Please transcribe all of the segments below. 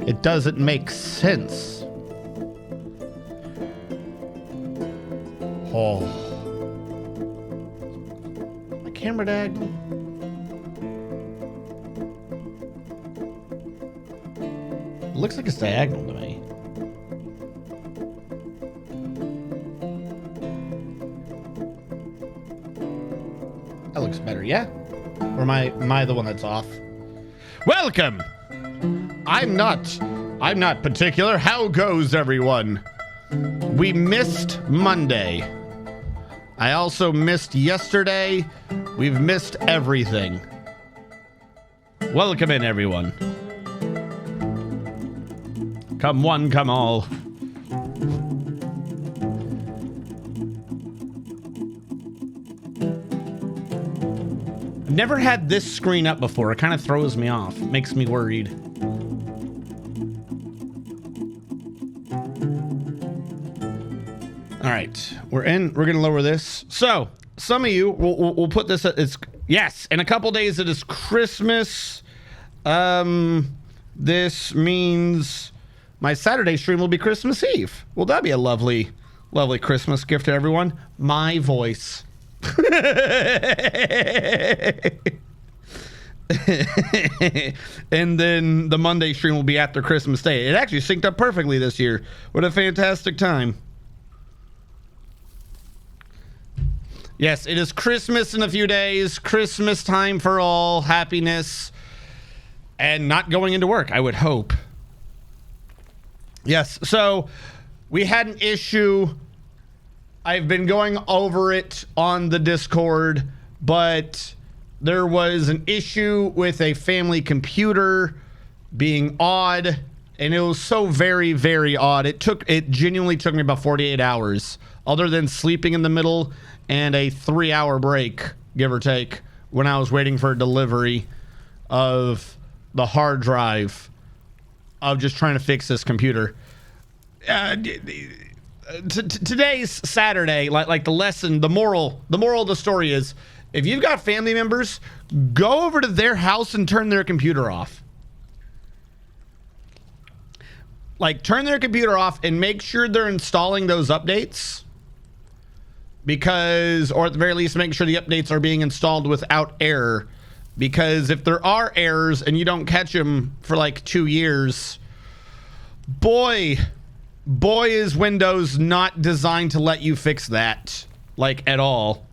It doesn't make sense. Oh. My camera diagonal. It looks like it's diagonal to me. That looks better, yeah? Or am I the one that's off? Welcome! I'm not particular. How goes everyone? We missed Monday. I also missed yesterday. We've missed everything. Welcome in, everyone. Come one, come all. I've never had this screen up before. It kind of throws me off. Makes me worried. All right, we're in. We're gonna lower this. So some of you, we'll put this. It's yes. In a couple days, it is Christmas. This means my Saturday stream will be Christmas Eve. Well, that'd be a lovely, lovely Christmas gift to everyone. My voice. And then the Monday stream will be after Christmas Day. It actually synced up perfectly this year. What a fantastic time. Yes, it is Christmas in a few days. Christmas time for all. Happiness. And not going into work, I would hope. Yes, so we had an issue. I've been going over it on the Discord, but there was an issue with a family computer being odd, and it was so very, very odd. It genuinely took me about 48 hours, other than sleeping in the middle and a 3-hour break, give or take, when I was waiting for delivery of the hard drive of just trying to fix this computer. Today's Saturday, like the lesson, the moral of the story is, if you've got family members, go over to their house and turn their computer off. Like, turn their computer off and make sure they're installing those updates. Because, or at the very least, make sure the updates are being installed without error. Because if there are errors and you don't catch them for like 2 years, boy is Windows not designed to let you fix that, like, at all.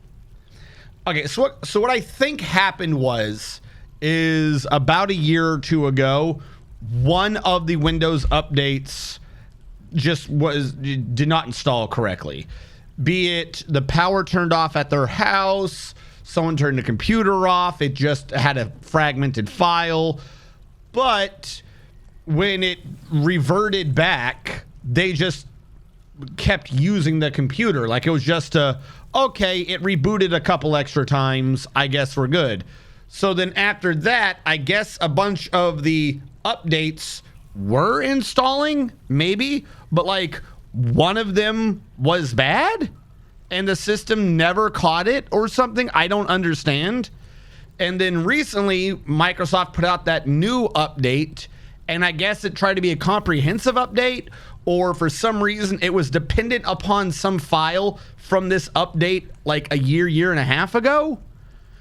Okay, so what I think happened is about a year or two ago, one of the Windows updates did not install correctly. Be it the power turned off at their house, someone turned the computer off, it just had a fragmented file. But when it reverted back, they just kept using the computer. Like, it was just okay, it rebooted a couple extra times, I guess we're good. So then after that, I guess a bunch of the updates were installing, maybe, but like one of them was bad and the system never caught it or something. I don't understand. And then recently, Microsoft put out that new update, and I guess it tried to be a comprehensive update, or for some reason it was dependent upon some file from this update like a year and a half ago.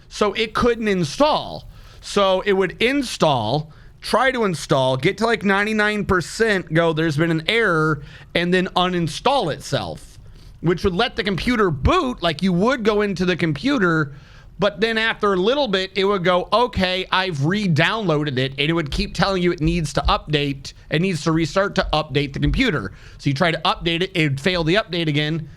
So it couldn't install. So it would install, try to install, get to like 99%, go, there's been an error, and then uninstall itself, which would let the computer boot like you would go into the computer. But then after a little bit, it would go, okay, I've re-downloaded it, and it would keep telling you it needs to update, it needs to restart to update the computer. So you try to update it, it would fail the update again,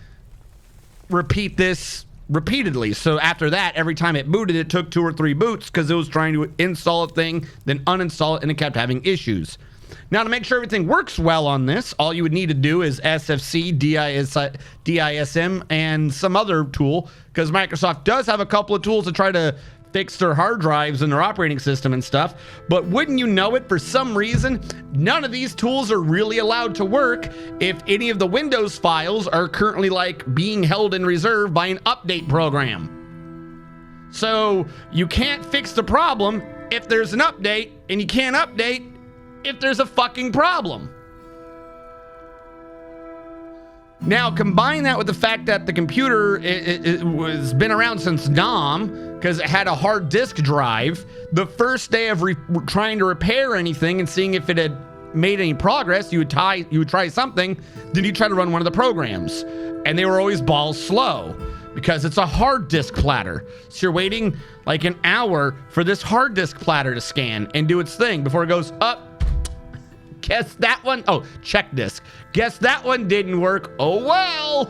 repeat this repeatedly. So after that, every time it booted, it took 2 or 3 boots because it was trying to install a thing, then uninstall it, and it kept having issues. Now, to make sure everything works well on this, all you would need to do is SFC, DISM, and some other tool, because Microsoft does have a couple of tools to try to fix their hard drives and their operating system and stuff. But wouldn't you know it, for some reason, none of these tools are really allowed to work if any of the Windows files are currently like being held in reserve by an update program. So you can't fix the problem if there's an update, and you can't update if there's a fucking problem. Now, combine that with the fact that the computer it was been around since NOM, because it had a hard disk drive. The first day of trying to repair anything and seeing if it had made any progress, you would try something, then you try to run one of the programs, and they were always balls slow because it's a hard disk platter. So you're waiting like an hour for this hard disk platter to scan and do its thing before it goes up. Guess that one, oh, check disk. Guess that one didn't work. Oh well.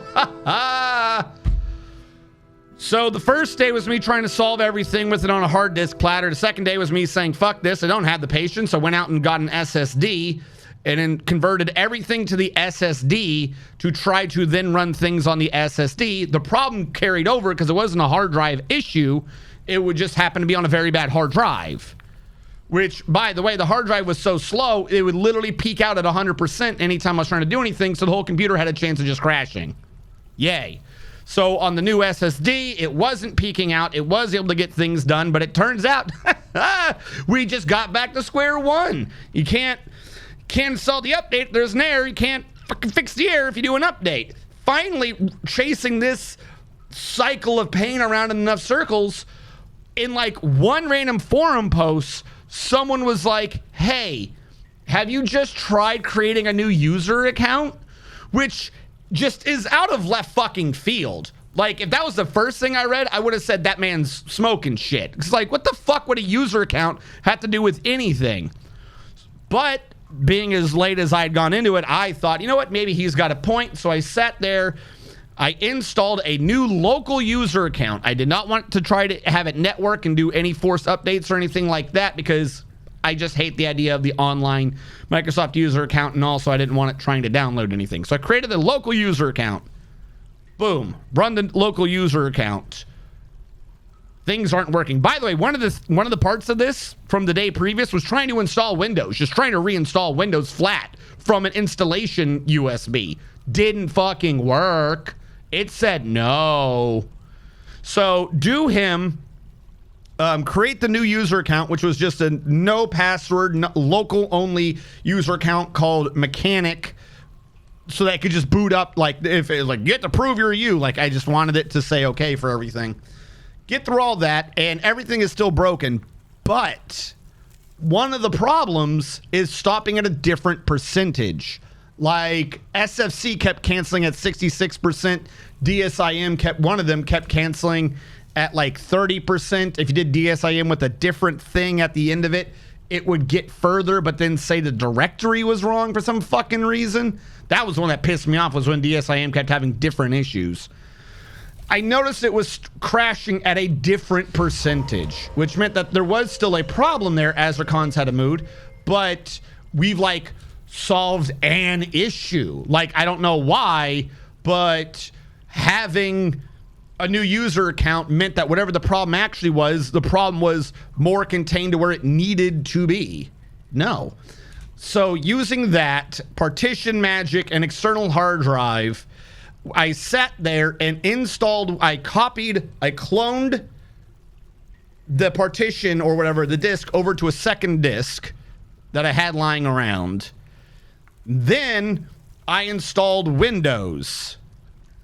So the first day was me trying to solve everything with it on a hard disk platter. The second day was me saying, fuck this, I don't have the patience. I went out and got an SSD and then converted everything to the SSD to try to then run things on the SSD. The problem carried over because it wasn't a hard drive issue. It would just happen to be on a very bad hard drive. Which, by the way, the hard drive was so slow, it would literally peak out at 100% anytime I was trying to do anything, so the whole computer had a chance of just crashing. Yay. So on the new SSD, it wasn't peaking out. It was able to get things done, but it turns out we just got back to square one. You can't install the update. There's an error. You can't fucking fix the error if you do an update. Finally, chasing this cycle of pain around in enough circles, in like one random forum post, someone was like, hey, have you just tried creating a new user account? Which just is out of left fucking field. Like, if that was the first thing I read, I would have said that man's smoking shit. It's like, what the fuck would a user account have to do with anything? But being as late as I'd gone into it, I thought, you know what, maybe he's got a point. So I sat there, I installed a new local user account. I did not want to try to have it network and do any forced updates or anything like that because I just hate the idea of the online Microsoft user account, and also I didn't want it trying to download anything. So I created a local user account. Boom. Run the local user account. Things aren't working. By the way, one of the parts of this from the day previous was trying to install Windows, just trying to reinstall Windows flat from an installation USB. Didn't fucking work. It said no. So do him, create the new user account, which was just a no password, local only user account called Mechanic, so that it could just boot up. Like, if it was like, get to prove you're you, like I just wanted it to say okay for everything. Get through all that, and everything is still broken. But one of the problems is stopping at a different percentage. Like, SFC kept canceling at 66%. DSIM one of them kept canceling at like 30%. If you did DSIM with a different thing at the end of it, it would get further, but then say the directory was wrong for some fucking reason. That was the one that pissed me off, was when DSIM kept having different issues. I noticed it was crashing at a different percentage, which meant that there was still a problem there as Rakon's had a mood, but we've like solved an issue. Like, I don't know why, but having a new user account meant that whatever the problem actually was, the problem was more contained to where it needed to be. No. So using that, partition magic, and external hard drive, I sat there and installed, I cloned the partition or whatever, the disk, over to a second disk that I had lying around. Then I installed Windows.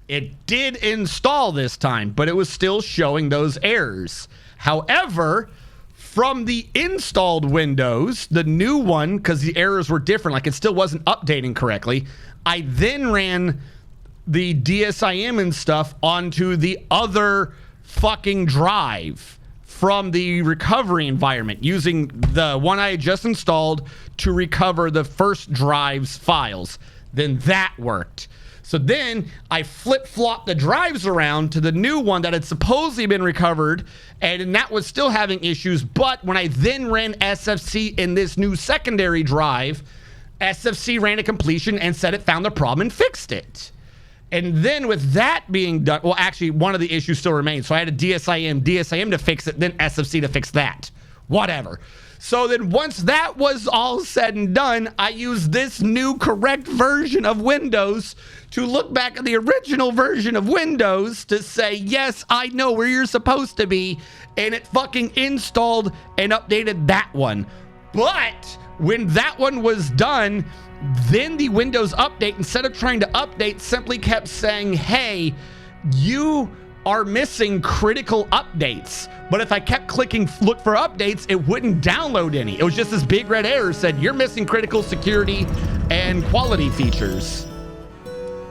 It did install this time, but it was still showing those errors. However, from the installed Windows, the new one, because the errors were different, like it still wasn't updating correctly, I then ran the DSIM and stuff onto the other fucking drive from the recovery environment, using the one I had just installed to recover the first drive's files. Then that worked. So then I flip-flopped the drives around to the new one that had supposedly been recovered, and that was still having issues. But when I then ran SFC in this new secondary drive, SFC ran a completion and said it found the problem and fixed it. And then with that being done, well, actually, one of the issues still remains. So I had a DSIM to fix it, then SFC to fix that. Whatever. So then once that was all said and done, I used this new correct version of Windows to look back at the original version of Windows to say, yes, I know where you're supposed to be. And it fucking installed and updated that one. But When that one was done, then the Windows Update, instead of trying to update, simply kept saying, hey, you are missing critical updates. But if I kept clicking look for updates, it wouldn't download any. It was just this big red error said, you're missing critical security and quality features.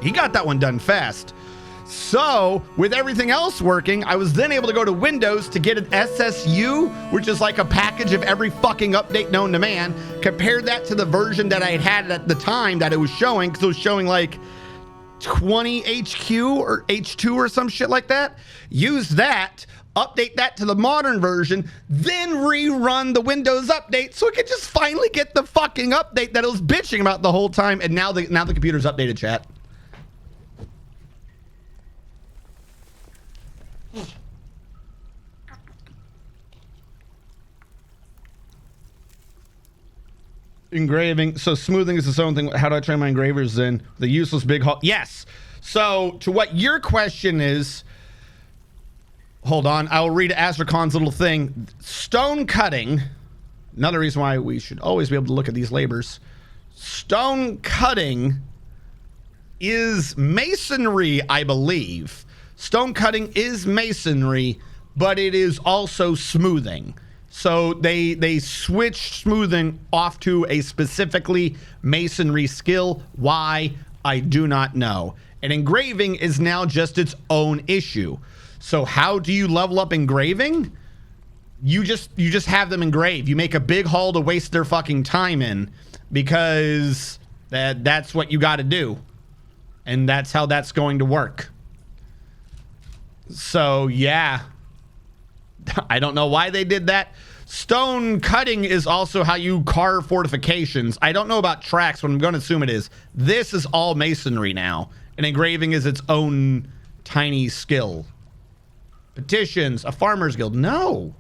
He got that one done fast. So with everything else working, I was then able to go to Windows to get an SSU, which is like a package of every fucking update known to man. Compared that to the version that I had at the time that it was showing, because it was showing like 20 HQ or H2 or some shit like that. Use that, update that to the modern version, then rerun the Windows update so it could just finally get the fucking update that it was bitching about the whole time. And now the computer's updated, chat. Engraving. So smoothing is its own thing. How do I train my engravers in the useless big hole? Yes. So to what your question is, hold on. I will read Azracon's little thing. Stone cutting. Another reason why we should always be able to look at these labors. Stone cutting is masonry, I believe. Stone cutting is masonry, but it is also smoothing. So they switched smoothing off to a specifically masonry skill. Why? I do not know. And engraving is now just its own issue. So how do you level up engraving? You just have them engrave. You make a big haul to waste their fucking time in, because that's what you got to do. And that's how that's going to work. So yeah, I don't know why they did that. Stone cutting is also how you carve fortifications. I don't know about tracks, but I'm going to assume it is. This is all masonry now, and engraving is its own tiny skill. Petitions, a farmer's guild. No.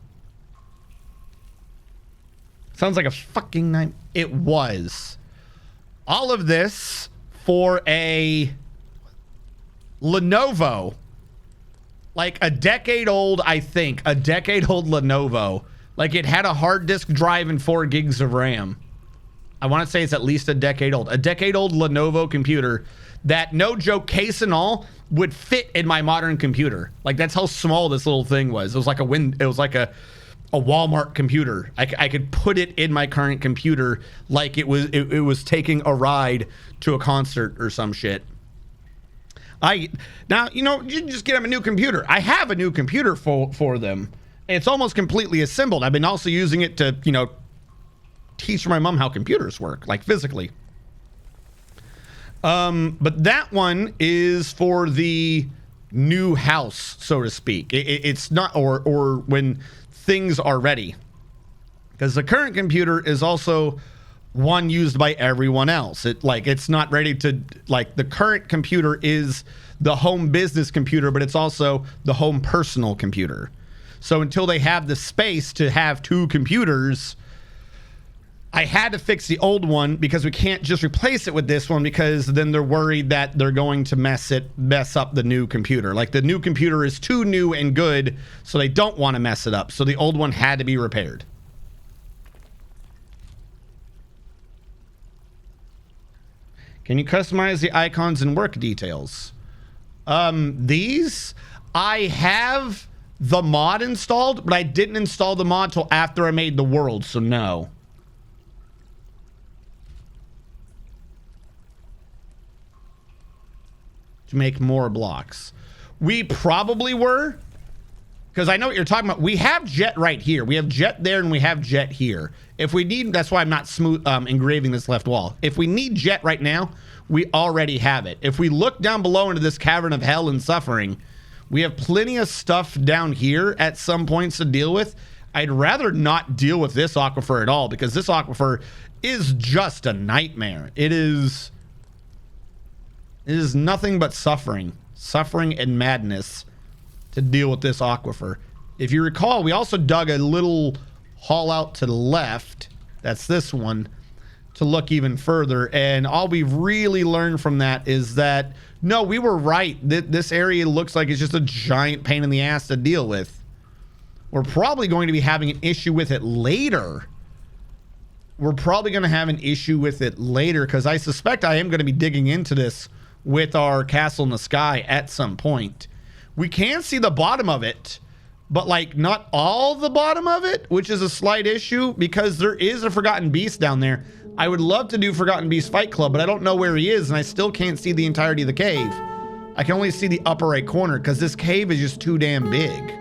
Sounds like a fucking nightmare. It was. All of this for a Lenovo. Like a decade old, I think. A decade old Lenovo. Like it had a hard disk drive and 4 gigs of RAM. I want to say it's at least a decade old. A decade old Lenovo computer that, no joke, case and all, would fit in my modern computer. Like that's how small this little thing was. It was like a Walmart computer. I could put it in my current computer like it was taking a ride to a concert or some shit. Now, you know, you just get them a new computer. I have a new computer for them. It's almost completely assembled. I've been also using it to, you know, teach my mom how computers work, like physically. But that one is for the new house, so to speak. It's not, or when things are ready. Because the current computer is also one used by everyone else. It's not ready to, like, the current computer is the home business computer, but it's also the home personal computer. So until they have the space to have 2 computers, I had to fix the old one because we can't just replace it with this one, because then they're worried that they're going to mess up the new computer. Like the new computer is too new and good, so they don't want to mess it up. So the old one had to be repaired. Can you customize the icons and work details? These, I have the mod installed, but I didn't install the mod till after I made the world, so no. To make more blocks. We probably were, because I know what you're talking about. We have jet right here. We have jet there and we have jet here. If we need, that's why I'm not smooth engraving this left wall. If we need jet right now, we already have it. If we look down below into this cavern of hell and suffering, we have plenty of stuff down here at some points to deal with. I'd rather not deal with this aquifer at all, because this aquifer is just a nightmare. It is nothing but suffering and madness to deal with this aquifer. If you recall, we also dug a little haul out to the left. That's this one, to look even further. And all we've really learned from that is that, no, we were right. This area looks like it's just a giant pain in the ass to deal with. We're probably going to be having an issue with it later. we're probably going to have an issue with it later, because I suspect I am going to be digging into this with our castle in the sky at some point. We can see the bottom of it, but like not all the bottom of it, which is a slight issue because there is a Forgotten Beast down there. I would love to do Forgotten Beast Fight Club, but I don't know where he is, and I still can't see the entirety of the cave. I can only see the upper right corner because this cave is just too damn big.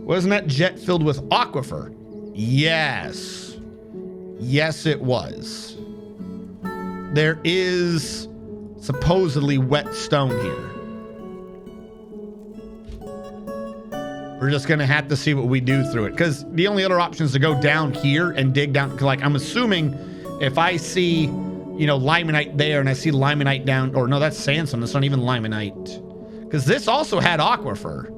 Wasn't that jet filled with aquifer? Yes. Yes, it was. There is supposedly wet stone here. We're just going to have to see what we do through it. Because the only other option is to go down here and dig down. Like, I'm assuming if I see, you know, limonite there and I see limonite down. Or no, that's sandstone. That's not even limonite. Because this also had aquifer.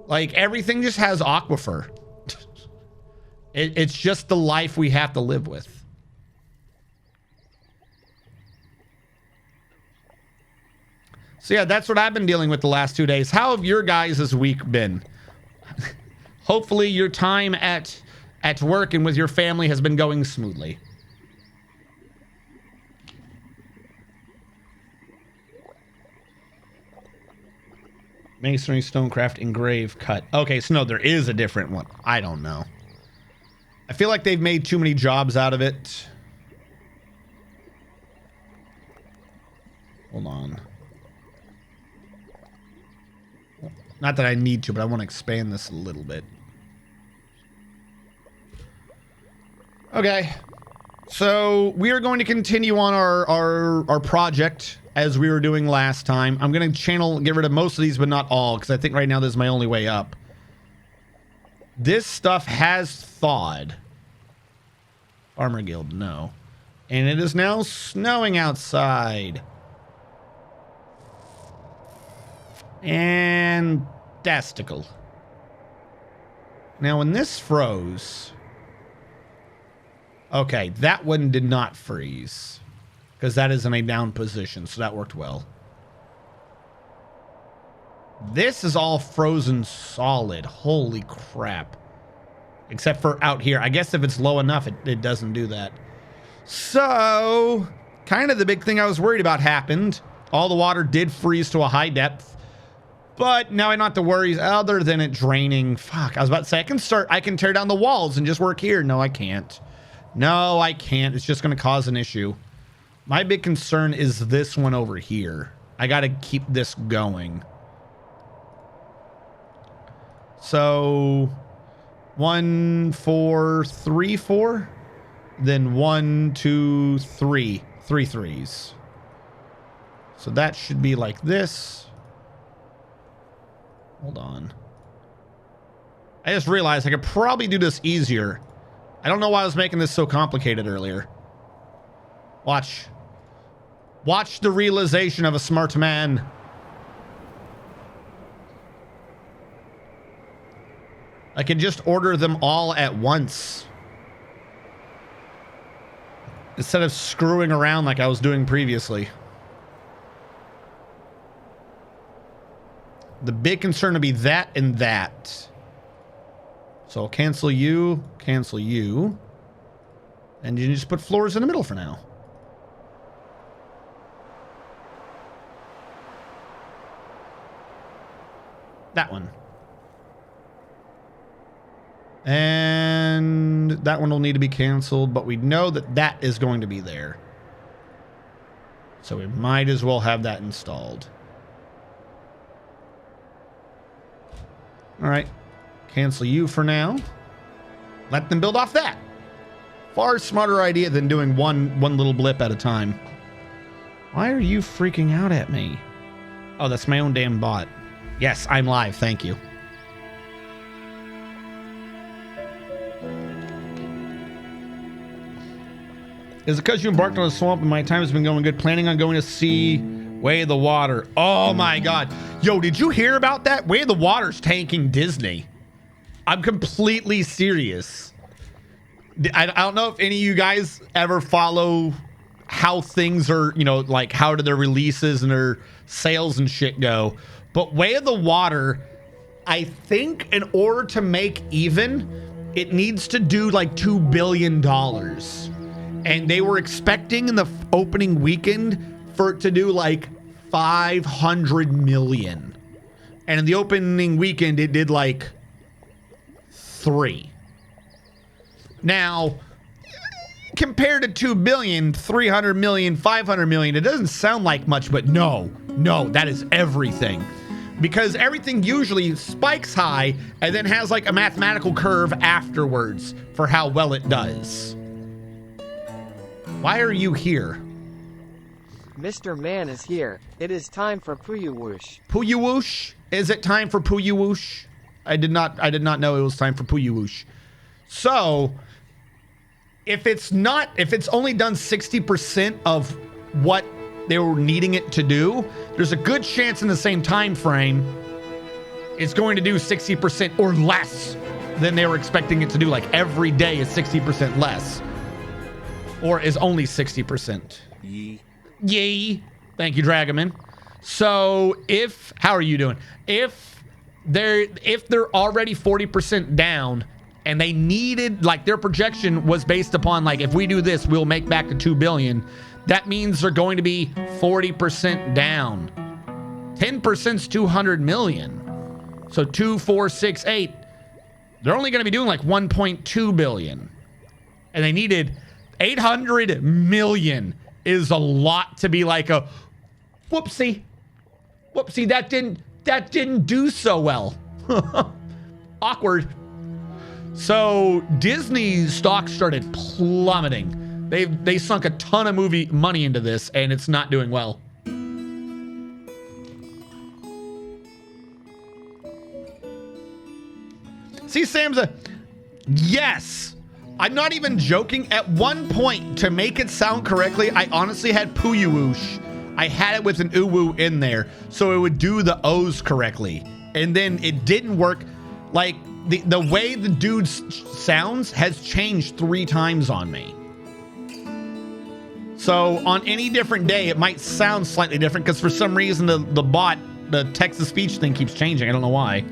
Like, everything just has aquifer. It's just the life we have to live with. So yeah, that's what I've been dealing with the last 2 days. How have your guys' week been? Hopefully your time at work and with your family has been going smoothly. Masonry, stonecraft, engrave, cut. Okay, so no, there is a different one. I don't know. I feel like they've made too many jobs out of it. Hold on. Not that I need to, but I want to expand this a little bit. Okay. So we are going to continue on our project as we were doing last time. I'm going to get rid of most of these, but not all, because I think right now this is my only way up. This stuff has thawed. Farmer Guild, no. And it is now snowing outside. And fantastical. Now when this froze... Okay, that one did not freeze. Because that is in a down position, so that worked well. This is all frozen solid. Holy crap. Except for out here. I guess if it's low enough, it doesn't do that. So, kind of the big thing I was worried about happened. All the water did freeze to a high depth. But now I don't have to worry other than it draining. Fuck, I was about to say, I can tear down the walls and just work here. No, I can't. No, I can't. It's just going to cause an issue. My big concern is this one over here. I got to keep this going. So 1, 4, 3, 4. Then 1, 2, 3. 3 threes. So that should be like this. Hold on. I just realized I could probably do this easier. I don't know why I was making this so complicated earlier. Watch. Watch the realization of a smart man. I could just order them all at once. Instead of screwing around like I was doing previously. The big concern would be that and that. So I'll cancel you, and you just put floors in the middle for now. That one. And that one will need to be canceled, but we know that that is going to be there. So we might as well have that installed. All right. Cancel you for now. Let them build off that. Far smarter idea than doing one little blip at a time. Why are you freaking out at me? Oh, that's my own damn bot. Yes, I'm live. Thank you. Is it because you embarked on a swamp and my time has been going good? Planning on going to see Way of the Water. Oh my God. Yo, did you hear about that? Way of the Water's tanking Disney. I'm completely serious. I don't know if any of you guys ever follow how things are, you know, like how do their releases and their sales and shit go. But Way of the Water I think in order to make even, it needs to do like $2 billion. And they were expecting in the opening weekend for it to do like 500 million. And in the opening weekend, it did like 3. Now, compared to 2 billion, 300 million, 500 million, it doesn't sound like much, but no, that is everything. Because everything usually spikes high and then has like a mathematical curve afterwards for how well it does. Why are you here? Mr. Man is here. It is time for Puyuwoosh. Puyuwoosh? Is it time for Puyuwoosh? I did not know it was time for Puyuwoosh. So, if it's only done 60% of what they were needing it to do, there's a good chance in the same time frame it's going to do 60% or less than they were expecting it to do. Like every day is 60% less. Or is only 60%. Yee. Thank you, Dragoman. So how are you doing? If they're already 40% down and they needed, like their projection was based upon like, if we do this, we'll make back the 2 billion. That means they're going to be 40% down. 10% is 200 million. So 2, 4, 6, 8. They're only going to be doing like 1.2 billion. And they needed 800 million is a lot to be like a whoopsie, that didn't do so well. Awkward. So Disney's stock started plummeting. They sunk a ton of movie money into this and it's not doing well. See, Sam's yes. I'm not even joking. At one point, to make it sound correctly, I honestly had Puyuwoosh. I had it with an uwu in there, so it would do the O's correctly. And then it didn't work. Like, the way the dude sounds has changed 3 times on me. So, on any different day, it might sound slightly different, because for some reason, the bot, the text-to-speech thing keeps changing. I don't know why.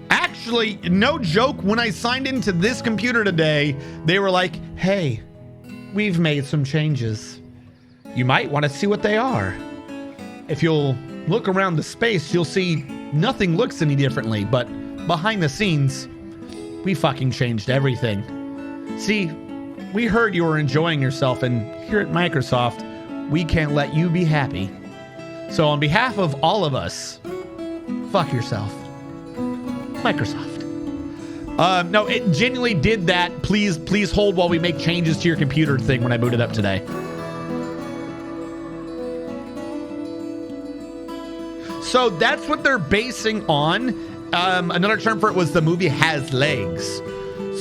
Actually, no joke, when I signed into this computer today, they were like, hey, we've made some changes. You might want to see what they are. If you'll look around the space, you'll see nothing looks any differently, but behind the scenes, we fucking changed everything. See, we heard you were enjoying yourself, and here at Microsoft, we can't let you be happy. So on behalf of all of us, fuck yourself. Microsoft. No, it genuinely did that. Please hold while we make changes to your computer thing when I boot it up today. So that's what they're basing on. Another term for it was the movie has legs.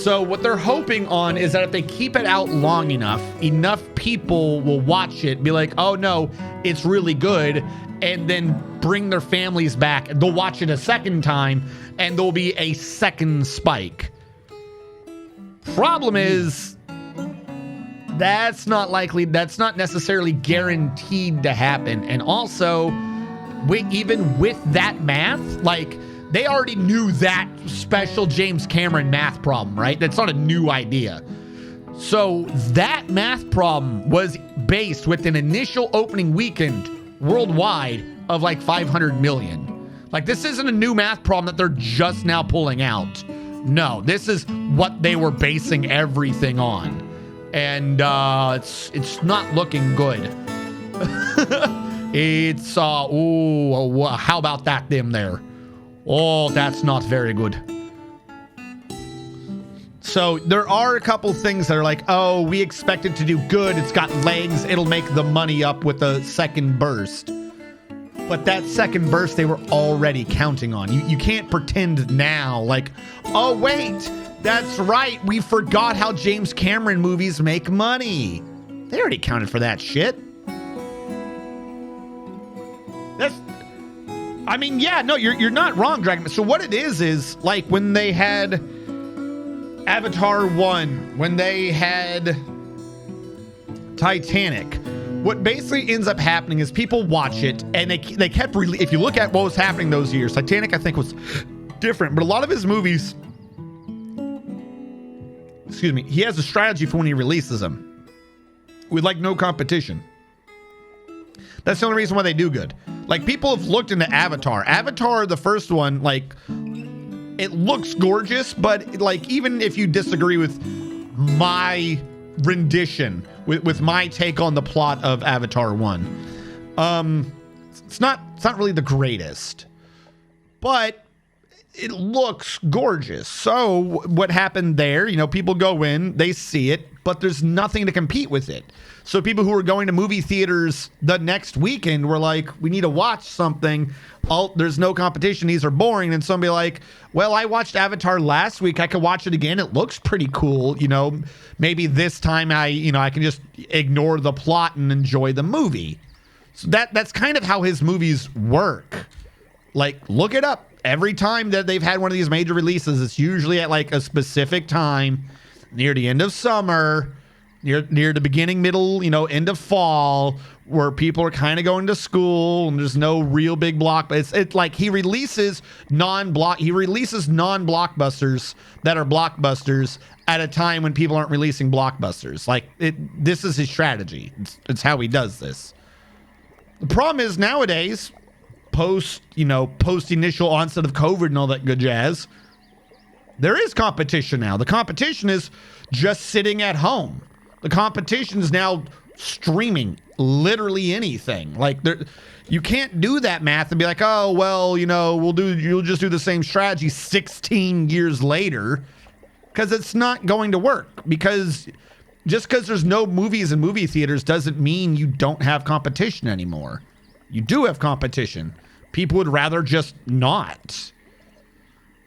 So what they're hoping on is that if they keep it out long enough people will watch it, be like, oh no, it's really good, and then bring their families back. They'll watch it a second time, and there'll be a second spike. Problem is, that's not necessarily guaranteed to happen. And also, even with that math, like, they already knew that special James Cameron math problem, right? That's not a new idea. So that math problem was based with an initial opening weekend worldwide of like 500 million. Like, this isn't a new math problem that they're just now pulling out. No, this is what they were basing everything on. And it's not looking good. It's, how about that them there? Oh, that's not very good. So there are a couple things that are like, oh, we expect it to do good. It's got legs. It'll make the money up with a second burst. But that second burst they were already counting on. You can't pretend now like, oh, wait, that's right. We forgot how James Cameron movies make money. They already counted for that shit. You're not wrong, Dragon. So what it is like when they had Avatar 1, when they had Titanic, what basically ends up happening is people watch it, and they kept if you look at what was happening those years, Titanic I think was different, but a lot of his movies, excuse me, he has a strategy for when he releases them with like no competition. That's the only reason why they do good. Like, people have looked into Avatar, the first one, like, it looks gorgeous, but like, even if you disagree with my rendition, with my take on the plot of Avatar 1, it's not really the greatest, but it looks gorgeous. So what happened there, you know, people go in, they see it, but there's nothing to compete with it. So people who were going to movie theaters the next weekend were like, we need to watch something. Oh, there's no competition. These are boring. And somebody like, well, I watched Avatar last week. I could watch it again. It looks pretty cool. You know, maybe this time I can just ignore the plot and enjoy the movie. So that's kind of how his movies work. Like, look it up. Every time that they've had one of these major releases, it's usually at like a specific time near the end of summer, near the beginning, middle, end of fall, where people are kind of going to school and there's no real big block. But it's like he releases non-blockbusters that are blockbusters at a time when people aren't releasing blockbusters. Like, this is his strategy. It's how he does this. The problem is nowadays, post initial onset of COVID and all that good jazz, there is competition now. The competition is just sitting at home. The competition is now streaming literally anything. Like, you can't do that math and be like, oh, well, you'll just do the same strategy 16 years later, because it's not going to work. Because just because there's no movies in movie theaters doesn't mean you don't have competition anymore. You do have competition. People would rather just not.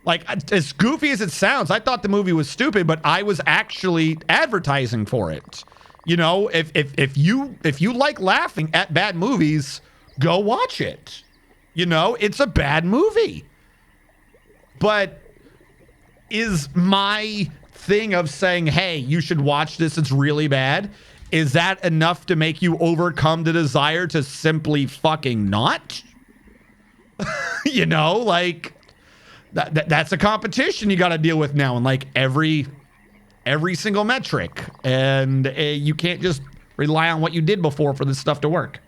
Like, as goofy as it sounds, I thought the movie was stupid, but I was actually advertising for it. If you like laughing at bad movies, go watch it. It's a bad movie. But is my thing of saying, hey, you should watch this, it's really bad, is that enough to make you overcome the desire to simply fucking not? Like, that's a competition you got to deal with now in like every single metric, and you can't just rely on what you did before for this stuff to work.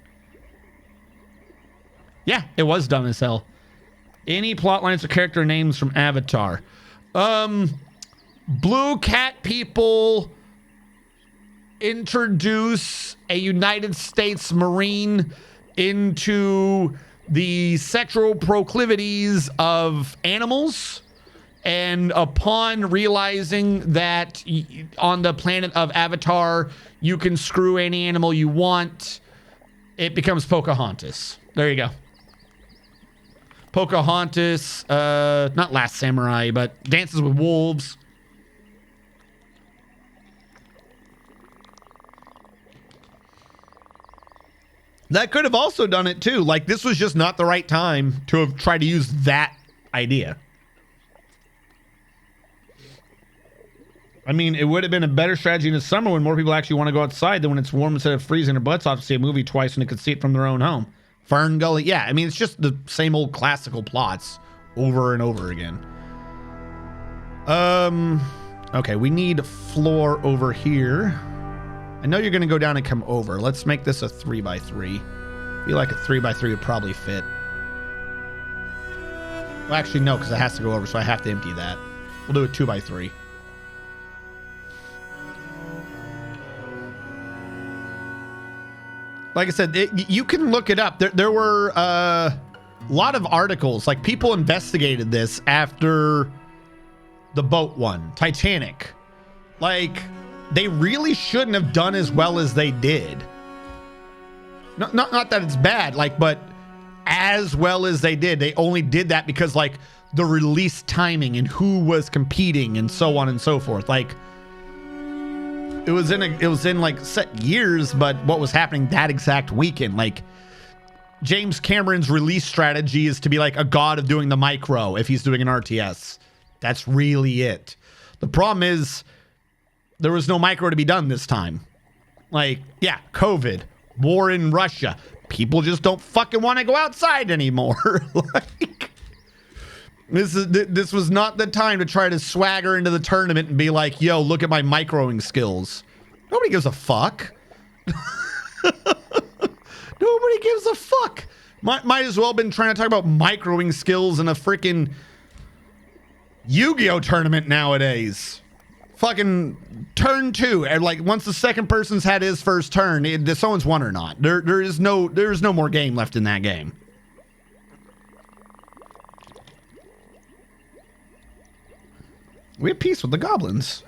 Yeah, it was dumb as hell. Any plot lines or character names from Avatar? Blue Cat people introduce a United States Marine into the sexual proclivities of animals, and upon realizing that on the planet of Avatar you can screw any animal you want, it becomes Pocahontas. There you go. Pocahontas, not Last Samurai, but Dances with Wolves. That could have also done it too. Like, this was just not the right time to have tried to use that idea. I mean, it would have been a better strategy in the summer when more people actually want to go outside than when it's warm, instead of freezing their butts off to see a movie twice when they could see it from their own home. Fern Gully. Yeah, I mean, it's just the same old classical plots over and over again. Okay, we need floor over here. I know you're going to go down and come over. Let's make this a 3x3. I feel like a 3x3 would probably fit. Well, actually, no, because it has to go over, so I have to empty that. We'll do a 2x3. Like I said, you can look it up. There were a lot of articles. Like, people investigated this after the boat one, Titanic. Like, they really shouldn't have done as well as they did. Not that it's bad, like, but as well as they did. They only did that because, like, the release timing and who was competing and so on and so forth. Like, it was in like set years, but what was happening that exact weekend. Like, James Cameron's release strategy is to be like a god of doing the micro if he's doing an RTS. That's really it. The problem is, there was no micro to be done this time. Like, yeah, COVID, War in Russia. People just don't fucking want to go outside anymore. Like, this was not the time to try to swagger into the tournament and be like, yo, look at my microing skills. Nobody gives a fuck. Nobody gives a fuck. Might as well have been trying to talk about microing skills in a freaking Yu-Gi-Oh tournament nowadays. Fucking turn 2, and like once the second person's had his first turn, someone's won or not. There's no more game left in that game. We have peace with the goblins.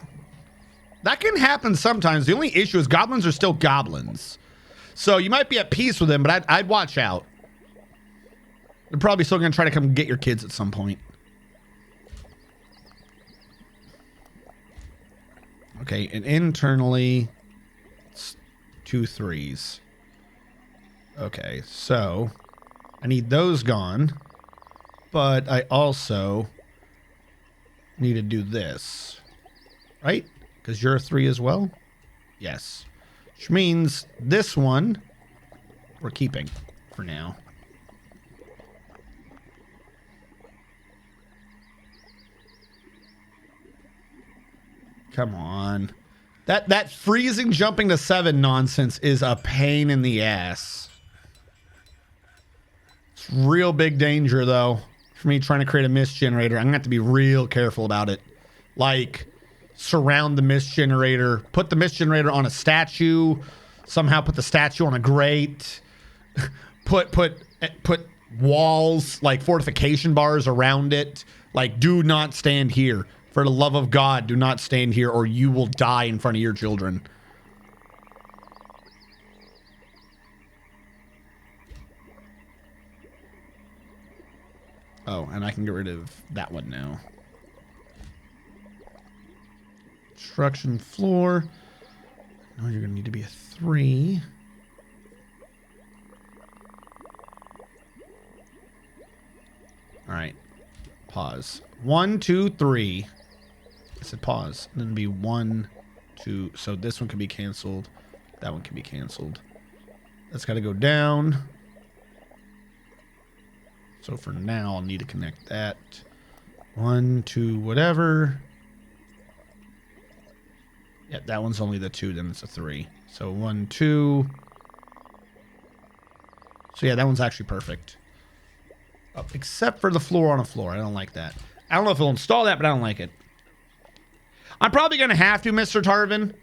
That can happen sometimes. The only issue is goblins are still goblins. So you might be at peace with them, but I'd watch out. They're probably still going to try to come get your kids at some point. Okay, and internally, it's 2 3s. Okay, so I need those gone, but I also need to do this, right? Because you're a 3 as well? Yes. Which means this one we're keeping for now. Come on. That freezing jumping to 7 nonsense is a pain in the ass. It's real big danger though for me trying to create a mist generator. I'm gonna have to be real careful about it. Like, surround the mist generator, put the mist generator on a statue, somehow put the statue on a grate, put walls, like fortification bars around it. Like, do not stand here. For the love of God, do not stand here or you will die in front of your children. Oh, and I can get rid of that one now. Construction floor. No, you're gonna need to be a 3. All right. Pause. 1 2 3. I said pause. And then it'd be 1 2. So this one can be canceled. That one can be canceled. That's got to go down. So for now, I'll need to connect that. 1 2 whatever. Yeah, that one's only the 2, then it's a 3. So 1 2. So yeah, that one's actually perfect. Oh, except for the floor on a floor. I don't like that. I don't know if it'll install that, but I don't like it. I'm probably going to have to, Mr. Tarvin.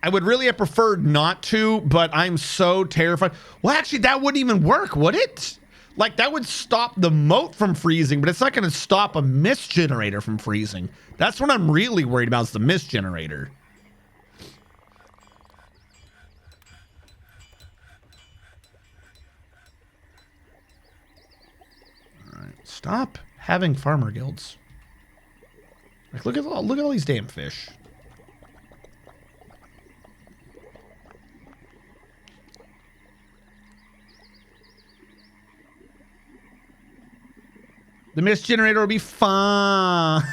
I would really have preferred not to, but I'm so terrified. Well, actually, that wouldn't even work, would it? Like, that would stop the moat from freezing, but it's not going to stop a mist generator from freezing. That's what I'm really worried about, is the mist generator. All right, stop having farmer guilds. Like, look at all these damn fish. The mist generator will be fine.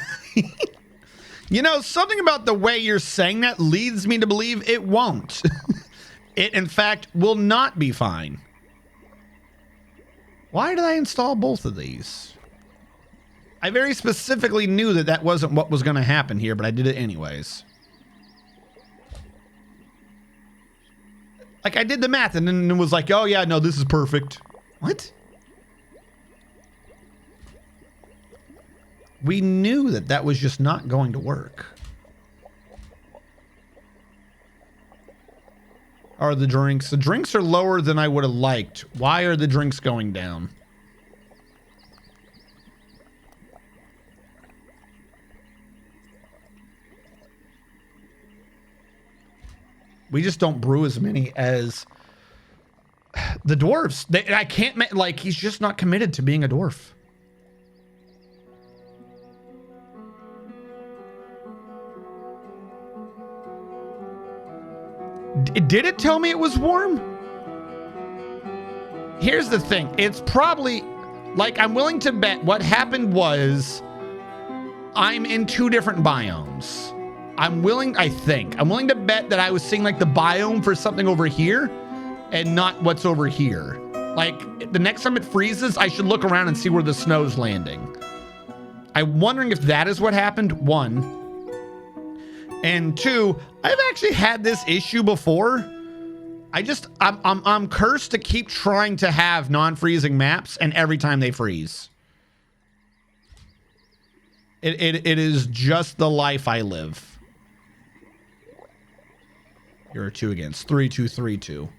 You know, something about the way you're saying that leads me to believe it won't. It, in fact, will not be fine. Why did I install both of these? I very specifically knew that that wasn't what was going to happen here, but I did it anyways. Like, I did the math and then it was like, oh yeah, no, this is perfect. What? We knew that that was just not going to work. Are the drinks? The drinks are lower than I would have liked. Why are the drinks going down? We just don't brew as many as the dwarves. I can't, like, he's just not committed to being a dwarf. Did it tell me it was warm? Here's the thing. It's probably, like, I'm willing to bet what happened was I'm in 2 different biomes. I'm willing to bet that I was seeing like the biome for something over here and not what's over here. Like the next time it freezes, I should look around and see where the snow's landing. I'm wondering if that is what happened, 1. And 2, I've actually had this issue before. I'm cursed to keep trying to have non-freezing maps, and every time they freeze. It is just the life I live. Here are 2 against 3, 2, 3, 2.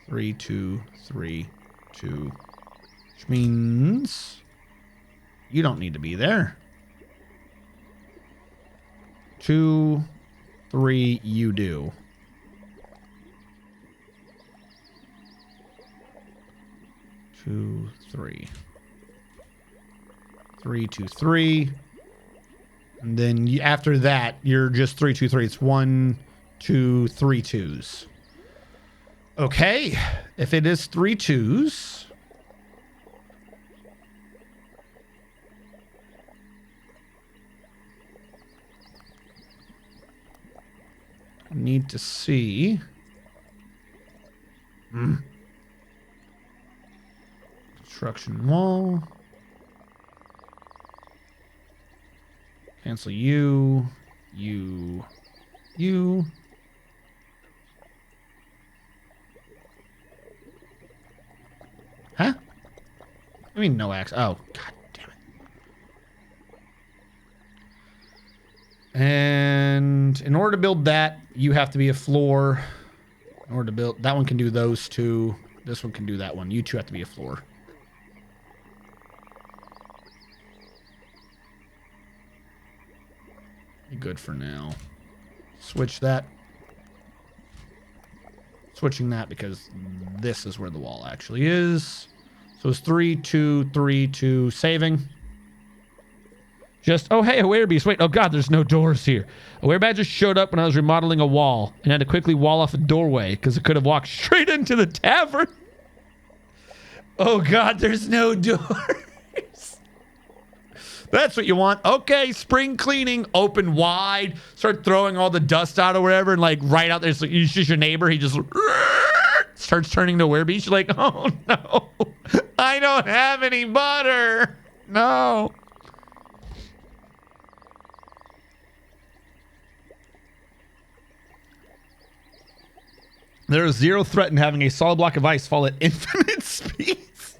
3, 2, 3, 2. Which means you don't need to be there. 2, 3, you do. 2, 3. 3, 2, 3. And then after that, you're just 3, 2, 3. It's 1, 2, 3 twos. Okay. If it is 3 twos. I need to see. Construction wall. Cancel you. Huh? I mean, no axe. Oh, god damn it. And in order to build that, you have to be a floor. In order to build that one, can do those 2. This one can do that one. You 2 have to be a floor. Good for now. Switch that. Switching that because this is where the wall actually is. So it's 3, 2, 3, 2. Saving. Just, oh, hey, a werebeast. Wait, oh, God, there's no doors here. A werebat just showed up when I was remodeling a wall and had to quickly wall off a doorway because it could have walked straight into the tavern. Oh, God, there's no doors. That's what you want. Okay, spring cleaning, open wide. Start throwing all the dust out or whatever, and like right out there, it's like, it's just your neighbor. He just starts turning to werebeast. You're like, oh no, I don't have any butter. No. There is zero threat in having a solid block of ice fall at infinite speeds.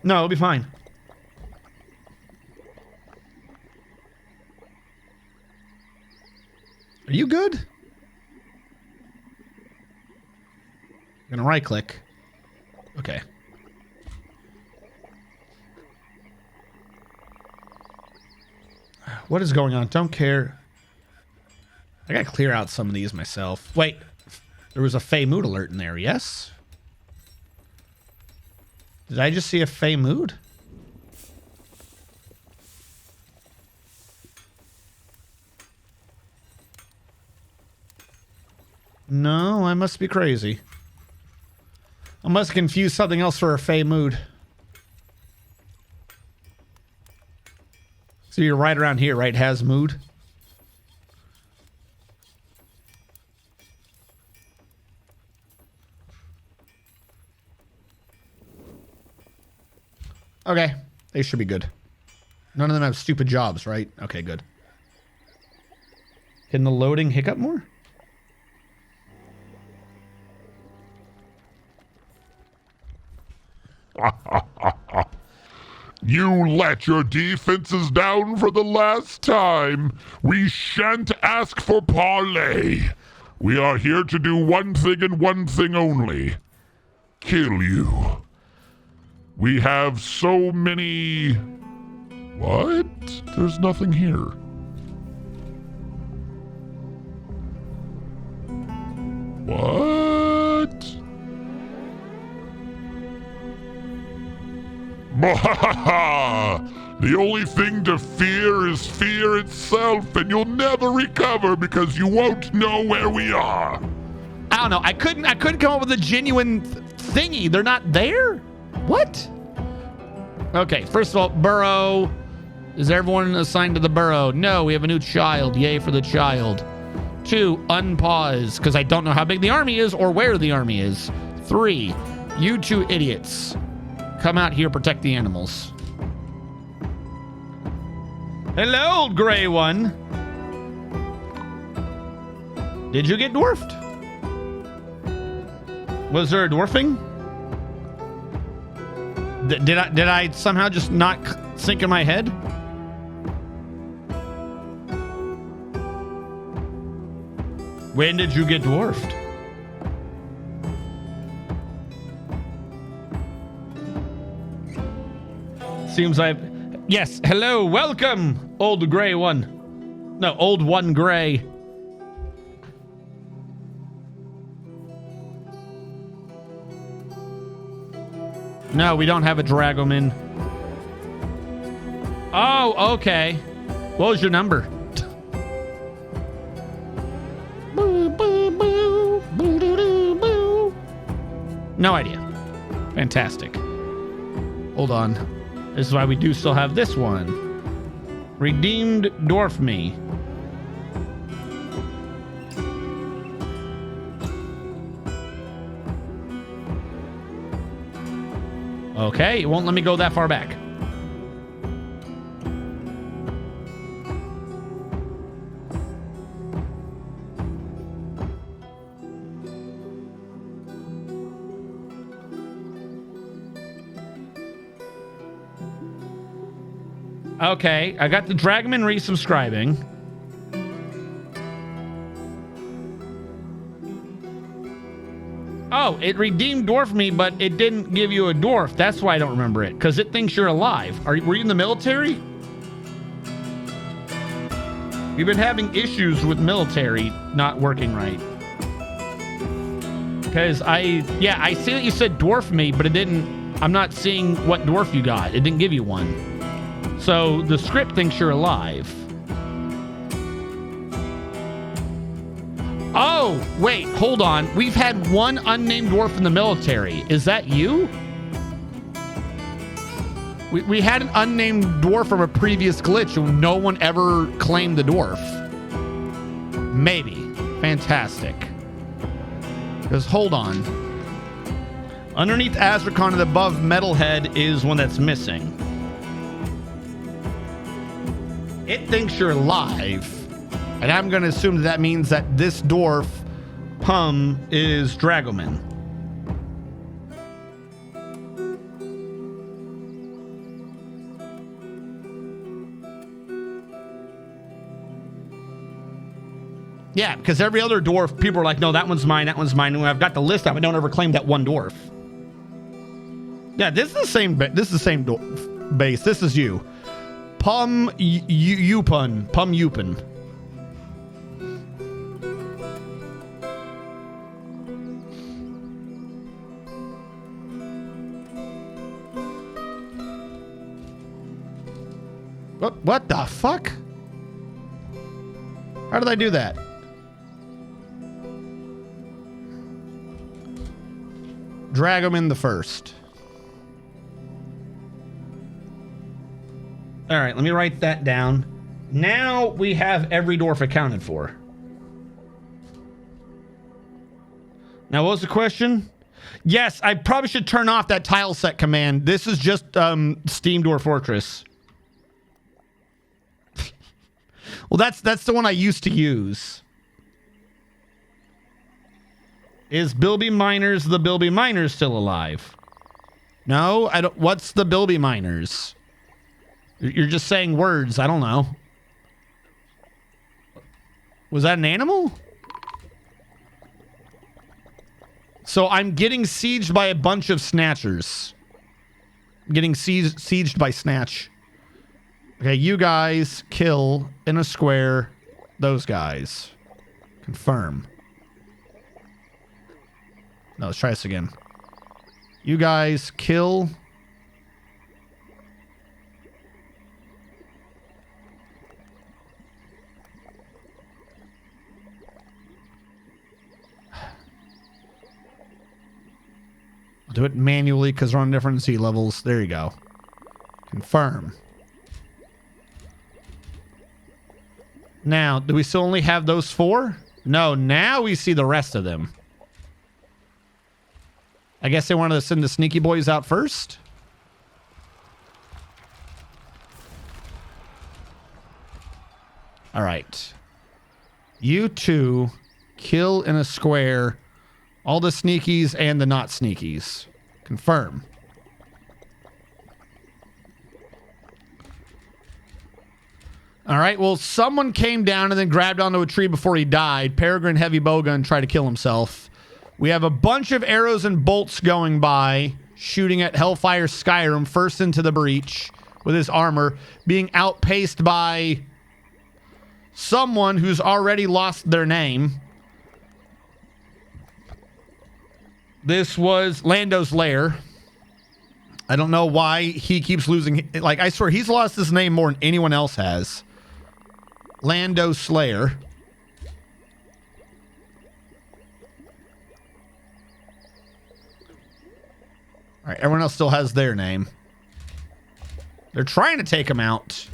No, it'll be fine. Are you good? I'm gonna right click. Okay. What is going on? Don't care. I gotta clear out some of these myself. Wait, there was a Fey mood alert in there, yes? Did I just see a Fey mood? No, I must be crazy. I must confuse something else for a Fey mood. So you're right around here, right? Has mood. Okay, they should be good. None of them have stupid jobs, right? Okay, good. Can the loading hiccup more? You let your defenses down for the last time. We shan't ask for parley. We are here to do one thing and one thing only. Kill you. We have so many... What? There's nothing here. What? The only thing to fear is fear itself, and you'll never recover because you won't know where we are. I don't know. I couldn't come up with a genuine thingy. They're not there? What? Okay, first of all, burrow. Is everyone assigned to the burrow? No, we have a new child. Yay for the child. 2, unpause, because I don't know how big the army is or where the army is. 3, you 2 idiots. Come out here, protect the animals. Hello, old gray one. Did you get dwarfed? Was there a dwarfing? Did I somehow just not sink in my head? When did you get dwarfed? Seems I've... Yes, hello, welcome, old gray one. No, old one gray. No, we don't have a Dragoman. Oh, okay. What was your number? No idea. Fantastic. Hold on. This is why we do still have this one. Redeemed Dwarf Me. Okay, it won't let me go that far back. Okay, I got the Dragonman resubscribing. Oh, it redeemed Dwarf Me, but it didn't give you a dwarf. That's why I don't remember it, because it thinks you're alive. Were you in the military? You've been having issues with military not working right. Because I see that you said dwarf me, but it didn't, I'm not seeing what dwarf you got. It didn't give you one. So the script thinks you're alive. Oh, wait, hold on. We've had one unnamed dwarf in the military. Is that you? We had an unnamed dwarf from a previous glitch and no one ever claimed the dwarf. Maybe. Fantastic. Because hold on. Underneath Azrakon and above Metalhead is one that's missing. It thinks you're alive. And I'm going to assume that means that this dwarf, Pum, is Dragoman. Yeah, because every other dwarf, people are like, no, that one's mine, that one's mine. And when I've got the list up, I don't ever claim that one dwarf. Yeah, this is the same. This is the same base. This is you, Pum Yupun. Pum Yupun. What the fuck? How did I do that? Dragoman the First. All right, let me write that down. Now we have every dwarf accounted for. Now, what was the question? Yes, I probably should turn off that tile set command. This is just Steam Dwarf Fortress. Well, that's the one I used to use. Is Bilby Miners the Bilby Miners still alive? No, I don't. What's the Bilby Miners? You're just saying words. I don't know. Was that an animal? So I'm getting sieged by a bunch of snatchers. Getting sieged by snatch. Okay, you guys kill in a square those guys. Confirm. No, let's try this again. You guys kill. I'll do it manually because we're on different sea levels. There you go. Confirm. Now, do we still only have those 4? No, now we see the rest of them. I guess they wanted to send the sneaky boys out first. All right. You two kill in a square all the sneakies and the not sneakies. Confirm. All right, well, someone came down and then grabbed onto a tree before he died. Peregrine Heavy Bowgun tried to kill himself. We have a bunch of arrows and bolts going by, shooting at Hellfire Skyrim, first into the breach with his armor, being outpaced by someone who's already lost their name. This was Lando's Lair. I don't know why he keeps losing. Like, I swear, he's lost his name more than anyone else has. Lando Slayer. All right, everyone else still has their name. They're trying to take him out.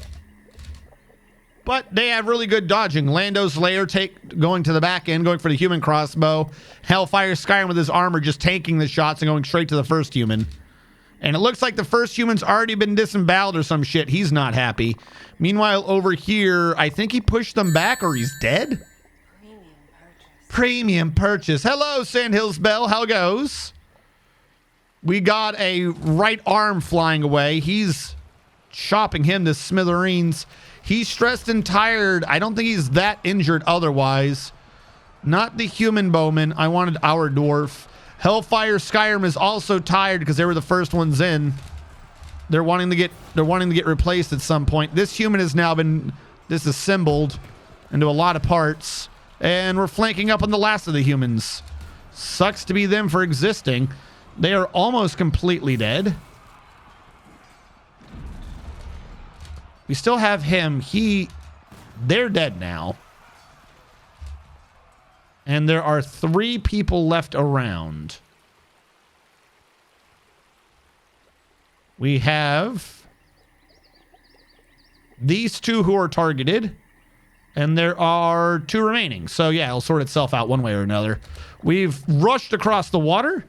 But they have really good dodging. Lando's Lair going to the back end, going for the human crossbow. Hellfire Skyrim with his armor just tanking the shots and going straight to the first human. And it looks like the first human's already been disemboweled or some shit. He's not happy. Meanwhile, over here, I think he pushed them back or he's dead. Premium purchase. Hello, Sandhills Bell. How goes? We got a right arm flying away. He's chopping him to smithereens. He's stressed and tired. I don't think he's that injured otherwise. Not the human bowman. I wanted our dwarf. Hellfire Skyrim is also tired because they were the first ones in. They're wanting to get replaced at some point. This human has now been disassembled into a lot of parts, and we're flanking up on the last of the humans. Sucks to be them for existing. They are almost completely dead. We still have him. They're dead now. And there are 3 people left around. We have these 2 who are targeted. And there are 2 remaining. So yeah, it'll sort itself out one way or another. We've rushed across the water.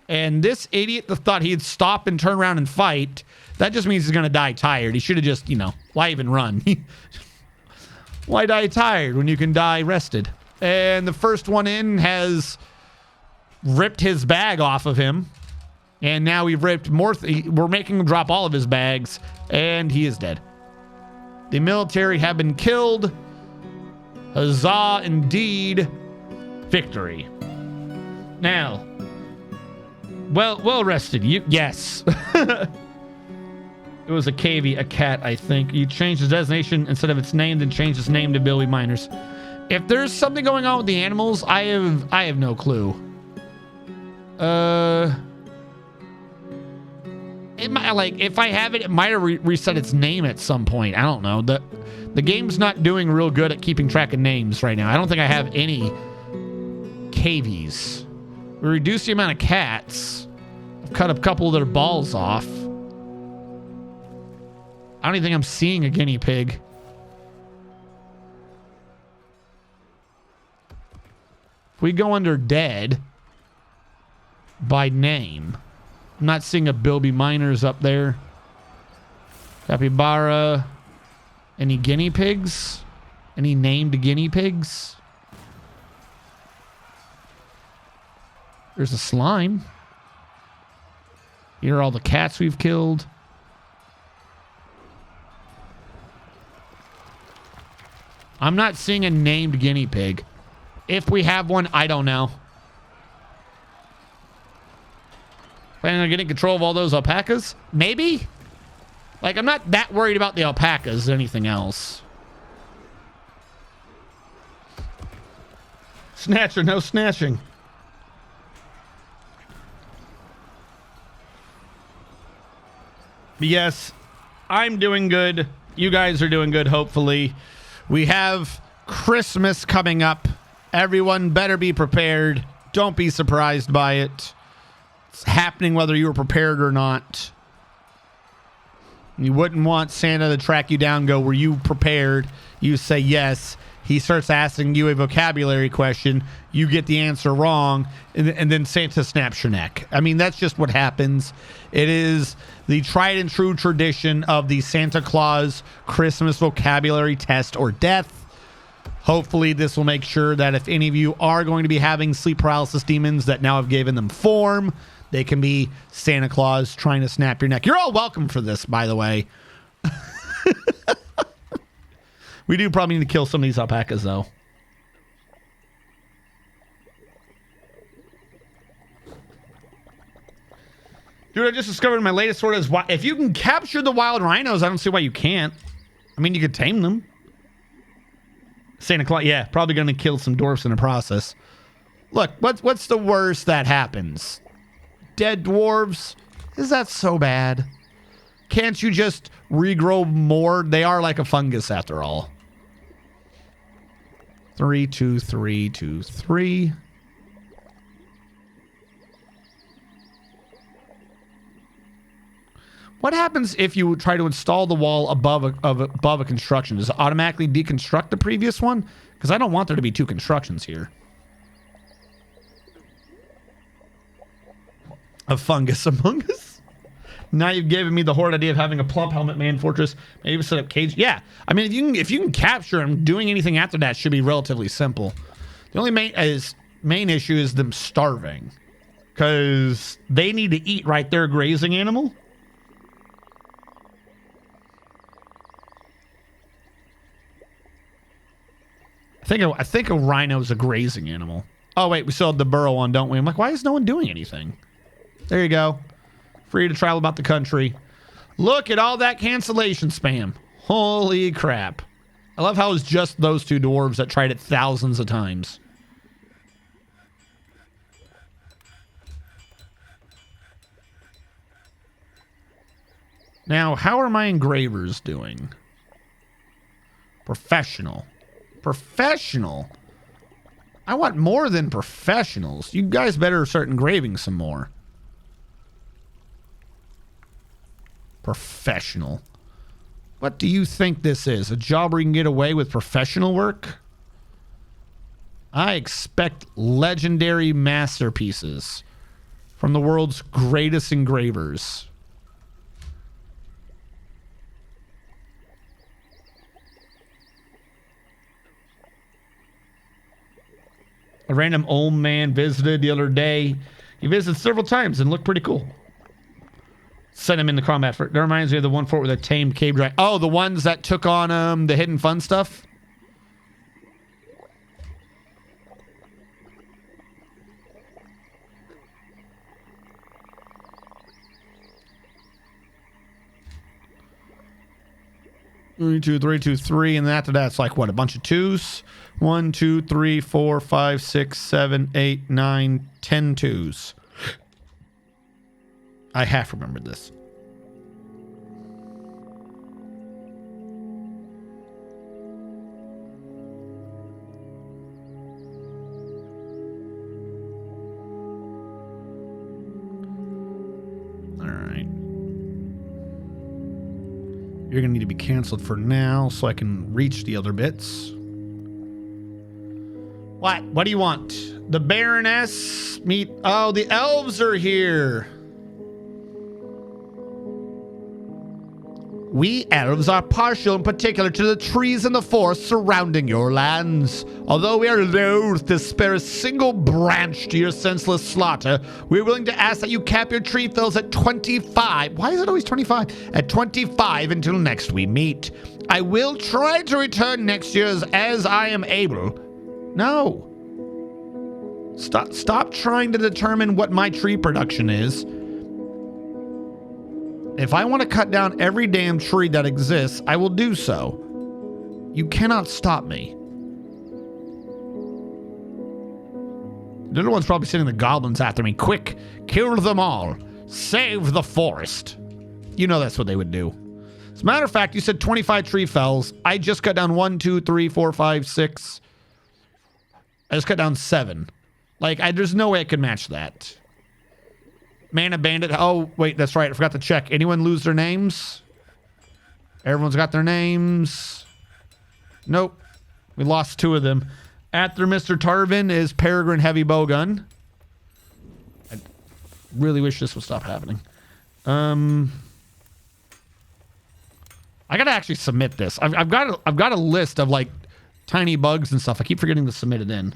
And this idiot thought he'd stop and turn around and fight. That just means he's going to die tired. He should have just, why even run? Why die tired when you can die rested? And the first one in has ripped his bag off of him. And now we've ripped more. We're making him drop all of his bags. And he is dead. The military have been killed. Huzzah, indeed. Victory. Now, well rested. Yes. It was a cavy, a cat, I think. You changed his designation instead of its name, then changed its name to Billy Miners. If there's something going on with the animals, I have no clue. It might, like, if I have it, it might have reset its name at some point. I don't know. The game's not doing real good at keeping track of names right now. I don't think I have any cavies. We reduced the amount of cats. I've cut a couple of their balls off. I don't even think I'm seeing a guinea pig. If we go under dead by name, I'm not seeing a Bilby Miners up there. Capybara. Any guinea pigs? Any named guinea pigs? There's a slime. Here are all the cats we've killed. I'm not seeing a named guinea pig. If we have one, I don't know. Planning on getting control of all those alpacas? Maybe? Like, I'm not that worried about the alpacas than anything else. Snatcher, no snatching. But yes, I'm doing good. You guys are doing good, hopefully. We have Christmas coming up. Everyone better be prepared. Don't be surprised by it. It's happening whether you were prepared or not. You wouldn't want Santa to track you down, go, were you prepared? You say yes. He starts asking you a vocabulary question. You get the answer wrong, and then Santa snaps your neck. I mean, that's just what happens. It is the tried and true tradition of the Santa Claus Christmas vocabulary test or death. Hopefully, this will make sure that if any of you are going to be having sleep paralysis demons that now have given them form, they can be Santa Claus trying to snap your neck. You're all welcome for this, by the way. We do probably need to kill some of these alpacas, though. Dude, I just discovered my latest sword is if you can capture the wild rhinos, I don't see why you can't. I mean, you could tame them. Santa Claus, yeah, probably going to kill some dwarfs in the process. Look, what's the worst that happens? Dead dwarves? Is that so bad? Can't you just regrow more? They are like a fungus after all. 3, 2, 3, 2, 3. What happens if you try to install the wall above a construction? Does it automatically deconstruct the previous one? Because I don't want there to be two constructions here. A fungus among us. Now you've given me the horrid idea of having a plump helmet man fortress. Maybe set up cage. Yeah, I mean if you can capture them, doing anything after that should be relatively simple. The only main issue is them starving, because they need to eat, right? They're a grazing animal. I think a rhino is a grazing animal. Oh wait, we still have the burrow one, don't we? I'm like, why is no one doing anything? There you go. Free to travel about the country. Look at all that cancellation spam. Holy crap. I love how it's just those two dwarves that tried it thousands of times. Now, how are my engravers doing? Professional. Professional? I want more than professionals. You guys better start engraving some more. Professional. What do you think this is? A job where you can get away with professional work? I expect legendary masterpieces from the world's greatest engravers. A random old man visited the other day. He visited several times and looked pretty cool. Sent him in the combat. That reminds me of the one fort with a tamed cave dragon. Oh, the ones that took on the hidden fun stuff? Three, two, three, two, three, and after that, it's like what? A bunch of twos? 1, 2, 3, 4, 5, 6, 7, 8, 9, 10 twos. I half remembered this. All right. You're going to need to be canceled for now so I can reach the other bits. What? What do you want? The Baroness meet... Oh, the elves are here. We elves are partial in particular to the trees and the forest surrounding your lands. Although we are loath to spare a single branch to your senseless slaughter, we're willing to ask that you cap your tree fells at 25. Why is it always 25? At 25 until next we meet. I will try to return next year as I am able. No. Stop trying to determine what my tree production is. If I want to cut down every damn tree that exists, I will do so. You cannot stop me. The other one's probably sending the goblins after me. Quick, kill them all. Save the forest. You know that's what they would do. As a matter of fact, you said 25 tree fells. I just cut down 1, 2, 3, 4, 5, 6. I just cut down 7. Like, there's no way I could match that. Mana Bandit. Oh, wait, that's right. I forgot to check. Anyone lose their names? Everyone's got their names. Nope. We lost 2 of them. After Mr. Tarvin is Peregrine Heavy Bowgun. I really wish this would stop happening. I gotta actually submit this. I've got a list of like tiny bugs and stuff. I keep forgetting to submit it in.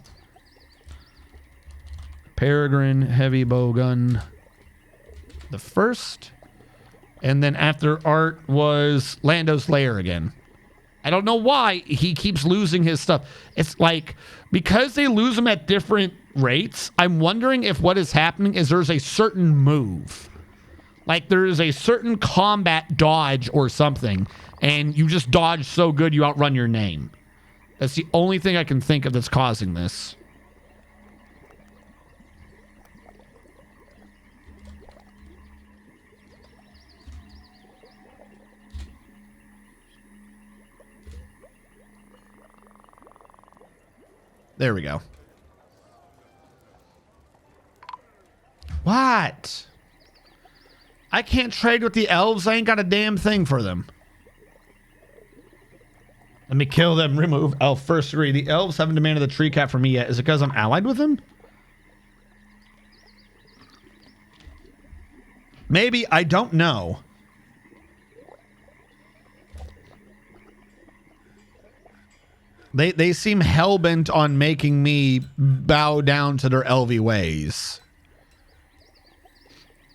Peregrine Heavy Bowgun. The first. And then after art was Lando's Lair again. I don't know why he keeps losing his stuff. It's like, because they lose them at different rates, I'm wondering if what is happening is there's a certain move. Like there is a certain combat dodge or something, and you just dodge so good you outrun your name. That's the only thing I can think of that's causing this. There we go. What? I can't trade with the elves. I ain't got a damn thing for them. Let me kill them. Remove elf. First degree. The elves haven't demanded the tree cat for me yet. Is it because I'm allied with them? Maybe. I don't know. They seem hell-bent on making me bow down to their elvy ways.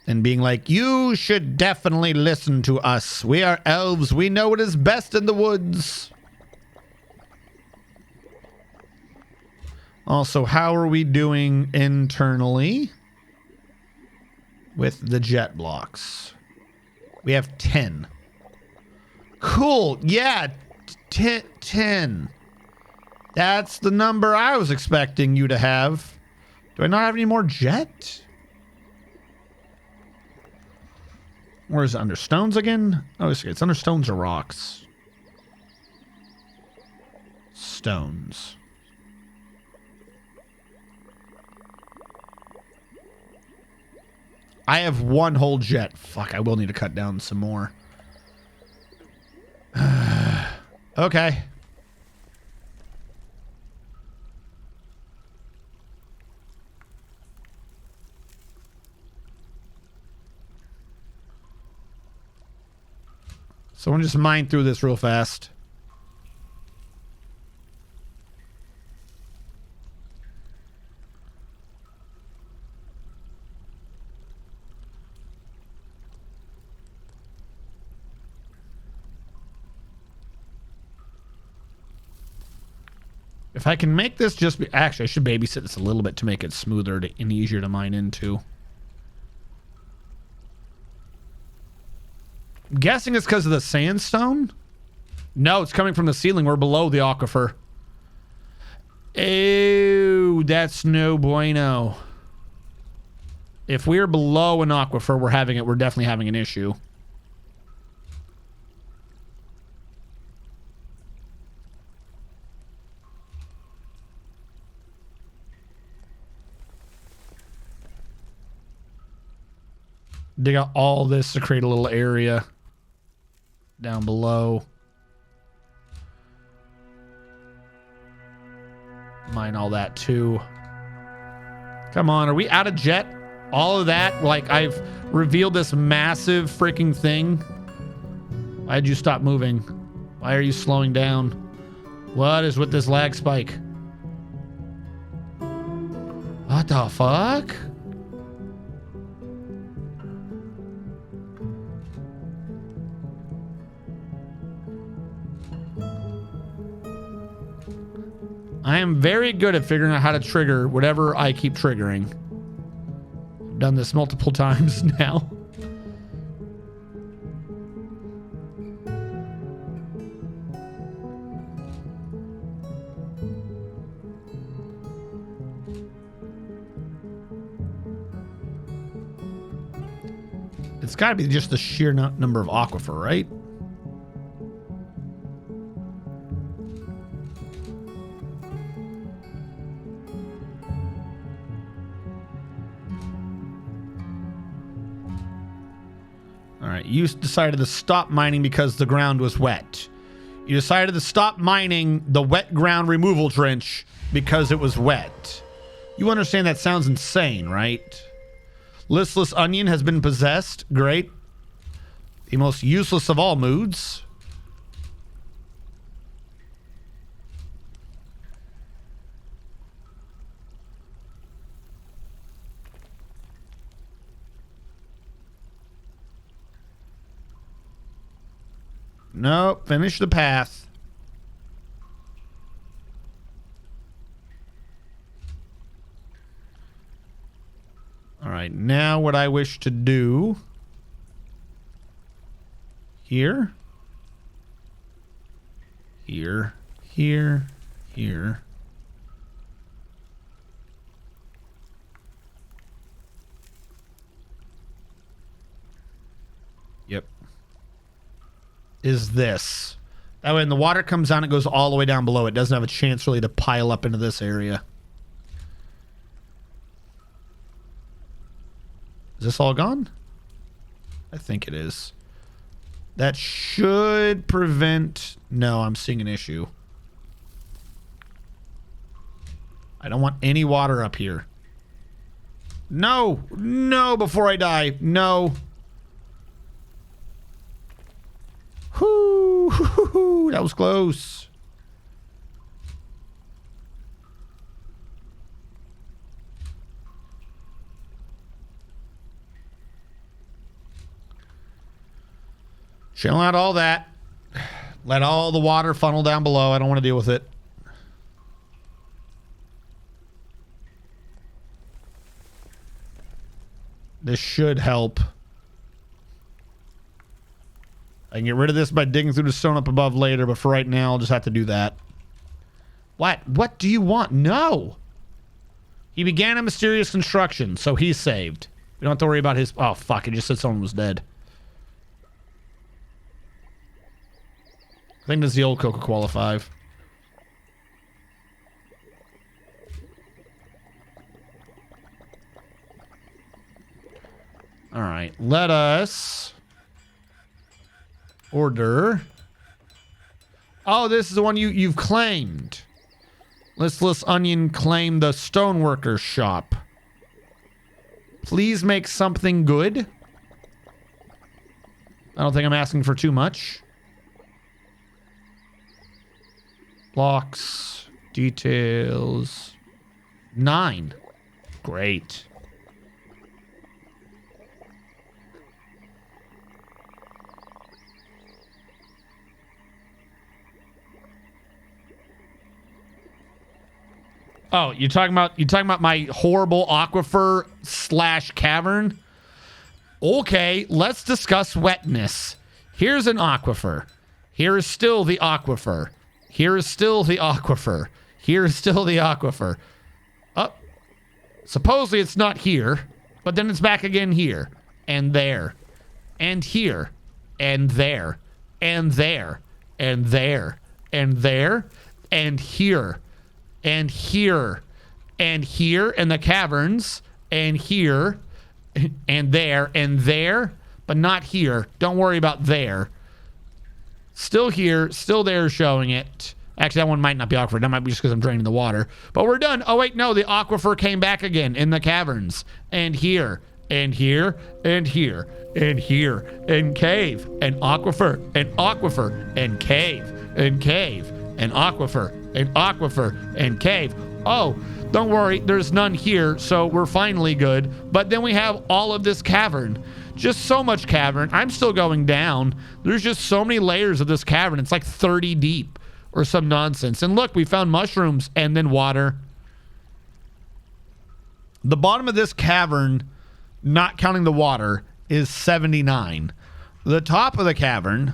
And being like, you should definitely listen to us. We are elves. We know what is best in the woods. Also, how are we doing internally with the jet blocks? We have 10. Cool. Yeah, 10. That's the number I was expecting you to have. Do I not have any more jet? Where is it? Under stones again? Oh, it's under stones or rocks. Stones. I have 1 whole jet. Fuck, I will need to cut down some more. Okay. So I'm just mine through this real fast. If I can make this just be... Actually, I should babysit this a little bit to make it smoother and easier to mine into. I'm guessing it's because of the sandstone? No, it's coming from the ceiling. We're below the aquifer. Oh, that's no bueno. If we're below an aquifer, we're definitely having an issue. Dig out all this to create a little area down below. Mine all that too. Come on, are we out of jet? All of that? Like, I've revealed this massive freaking thing. Why'd you stop moving? Why are you slowing down? What is with this lag spike? What the fuck? I am very good at figuring out how to trigger whatever I keep triggering. I've done this multiple times now. It's got to be just the sheer number of aquifer, right? All right, you decided to stop mining because the ground was wet. You decided to stop mining the wet ground removal trench because it was wet. You understand that sounds insane, right? Listless Onion has been possessed. Great. The most useless of all moods. Nope, finish the path. All right, now what I wish to do here, here, here, here. Yep. Is this. That way when the water comes down, it goes all the way down below. It doesn't have a chance really to pile up into this area. Is this all gone? I think it is. That should prevent... No, I'm seeing an issue. I don't want any water up here. No! No, before I die. No. Whoo! That was close. Chill out all that. Let all the water funnel down below. I don't want to deal with it. This should help. I can get rid of this by digging through the stone up above later, but for right now, I'll just have to do that. What? What do you want? No! He began a mysterious construction, so he's saved. We don't have to worry about his... Oh, fuck. It just said someone was dead. I think this is the old Coca-Cola 5. All right. Let us... order. Oh, this is the one you've claimed. Listless Onion claimed the stoneworker shop. Please make something good. I don't think I'm asking for too much. Blocks, details, 9. Great. Oh, you're talking about my horrible aquifer / cavern? Okay, let's discuss wetness. Here's an aquifer. Here is still the aquifer. Here is still the aquifer. Here is still the aquifer. Oh, supposedly it's not here, but then it's back again here and there and here and there and there and there and there and here. And here, and here in the caverns, and here, and there, but not here. Don't worry about there. Still here, still there showing it. Actually, that one might not be aquifer. That might be just because I'm draining the water. But we're done. Oh, wait, no, the aquifer came back again in the caverns. And here, and here, and here, and here, and cave, and aquifer, and cave, and cave, and aquifer, and cave. Oh, don't worry, there's none here, so we're finally good. But then we have all of this cavern. Just so much cavern. I'm still going down. There's just so many layers of this cavern. It's like 30 deep or some nonsense. And look, we found mushrooms and then water. The bottom of this cavern, not counting the water, is 79. The top of the cavern...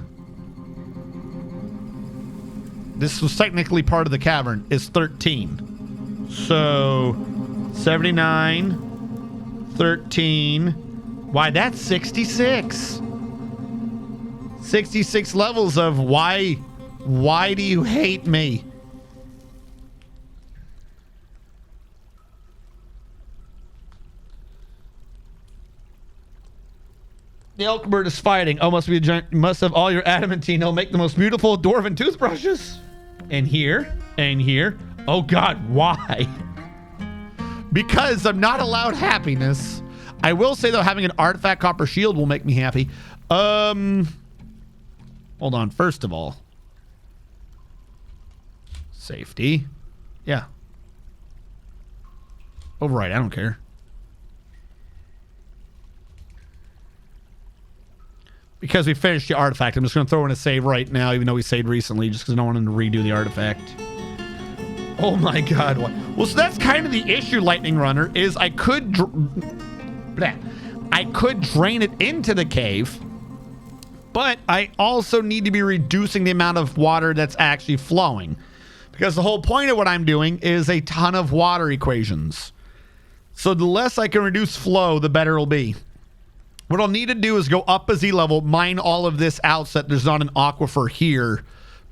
This was technically part of the cavern, is 13. So, 79, 13. Why, that's 66. 66 levels of why do you hate me? The elk bird is fighting. Oh, must be a giant. Must have all your adamantine. He'll make the most beautiful dwarven toothbrushes. And here. And here. Oh, God. Why? Because I'm not allowed happiness. I will say, though, having an artifact copper shield will make me happy. Hold on. First of all. Safety. Yeah. Override. I don't care. Because we finished the artifact, I'm just going to throw in a save right now, even though we saved recently, just because I don't want him to redo the artifact. Oh my God. Well, so that's kind of the issue, Lightning Runner, is I could drain it into the cave, but I also need to be reducing the amount of water that's actually flowing. Because the whole point of what I'm doing is a ton of water equations. So the less I can reduce flow, the better it'll be. What I'll need to do is go up a Z level, mine all of this out so that there's not an aquifer here.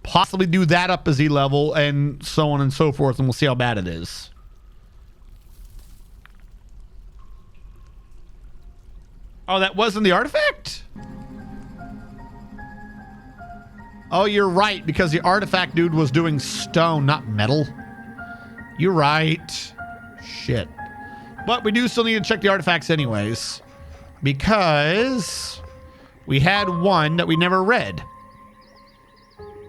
Possibly do that up a Z level, and so on and so forth, and we'll see how bad it is. Oh, that wasn't the artifact? Oh, you're right, because the artifact dude was doing stone, not metal. You're right. Shit. But we do still need to check the artifacts anyways. Because we had one that we never read.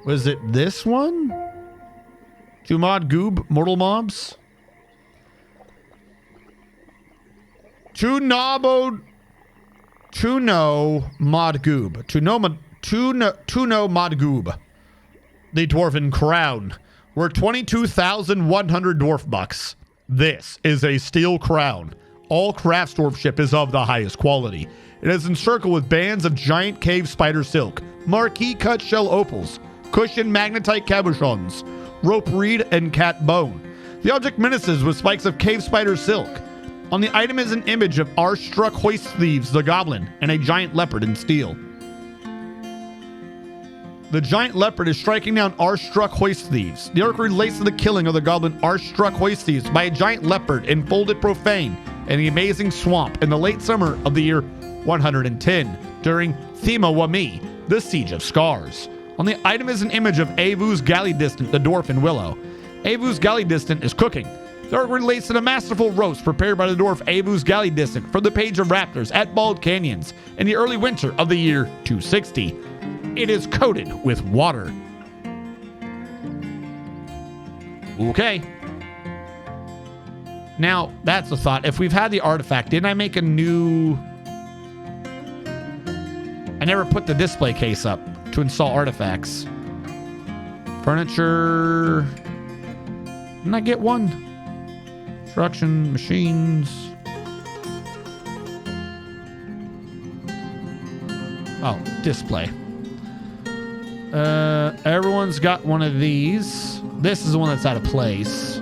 Was it this one? Tumod Goob, Mortal Mobs? Tuno Mod Goob. Tuno Mod Goob. The Dwarven Crown. We're 22,100 dwarf bucks. This is a steel crown. All craft dwarfship is of the highest quality. It is encircled with bands of giant cave spider silk, marquee cut shell opals, cushioned magnetite cabochons, rope reed, and cat bone. The object menaces with spikes of cave spider silk. On the item is an image of awestruck hoist thieves, the goblin, and a giant leopard in steel. The giant leopard is striking down awestruck hoist thieves. The arc relates to the killing of the goblin awestruck hoist thieves by a giant leopard enfolded profane in the amazing swamp in the late summer of the year 110 during Thema Wami, the Siege of Scars. On the item is an image of Avus Gallydistant, the dwarf in Willow. Avus Gallydistant is cooking. The arc relates to the masterful roast prepared by the dwarf Avus Gallydistant from the Page of Raptors at BaldCanyons in the early winter of the year 260. It is coated with water. Okay. Now, that's a thought. If we've had the artifact, didn't I make a new... I never put the display case up to install artifacts. Furniture... Didn't I get one? Construction, machines... Oh, display. Everyone's got one of these. This is the one that's out of place.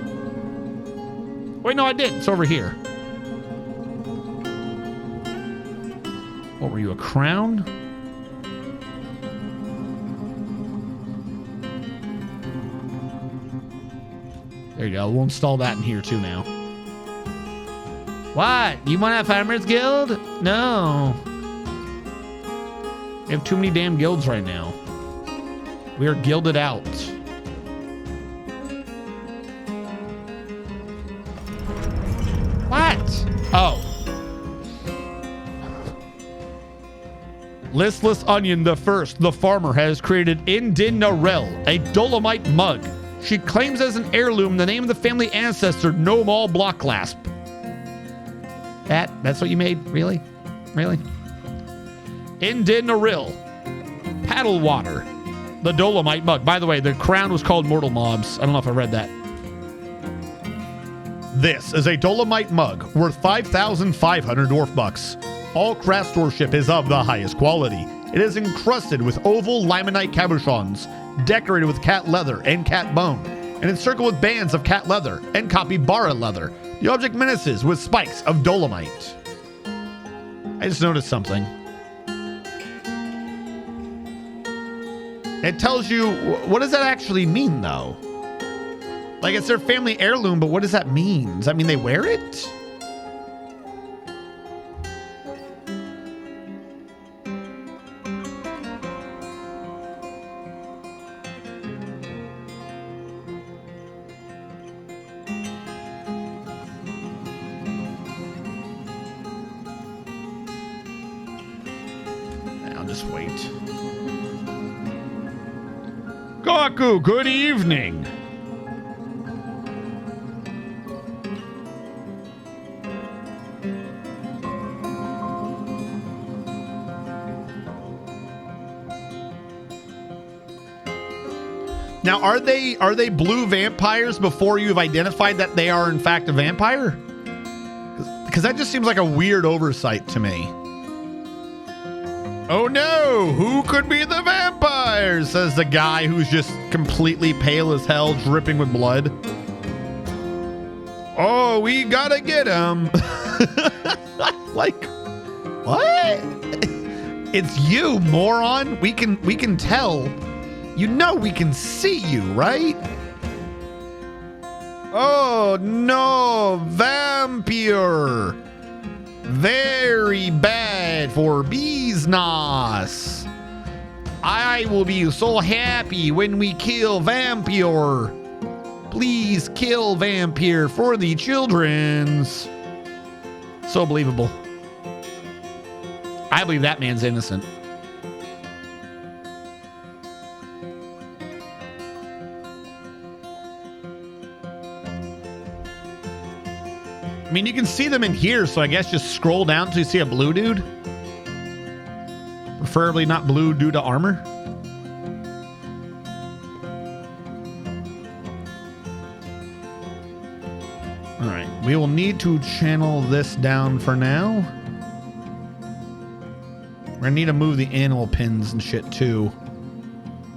Wait, no, I did. It's over here. What were you, a crown? There you go. We'll install that in here too now. What? You want to have Farmers Guild? No. We have too many damn guilds right now. We are gilded out. What? Oh. Listless Onion the First, the farmer, has created Indin Narel, a dolomite mug. She claims as an heirloom the name of the family ancestor Nomal Blockclasp. That's what you made? Really? Really? Indin Naril. Paddle Water. The Dolomite Mug. By the way, the crown was called Mortal Mobs. I don't know if I read that. This is a Dolomite Mug worth 5,500 dwarf bucks. All craft storemanship is of the highest quality. It is encrusted with oval limonite cabochons, decorated with cat leather and cat bone, and encircled with bands of cat leather and capybara leather. The object menaces with spikes of dolomite. I just noticed something. It tells you, what does that actually mean, though? Like, it's their family heirloom, but what does that mean? Does that mean they wear it? just wait. Kaku, good evening. Now, are they blue vampires before you've identified that they are in fact a vampire? Because that just seems like a weird oversight to me. Oh no, who could be the vampire? Says the guy who's just completely pale as hell, dripping with blood. Oh, we gotta get him. Like, what? It's you, moron. We can tell. You know we can see you, right? Oh no, vampire. Very bad for business. I will be so happy when we kill vampire. Please kill vampire for the children's. So believable. I believe that man's innocent. I mean, you can see them in here, so I guess just scroll down until you see a blue dude. Preferably not blue due to armor. All right, we will need to channel this down for now. We're gonna need to move the animal pins and shit too.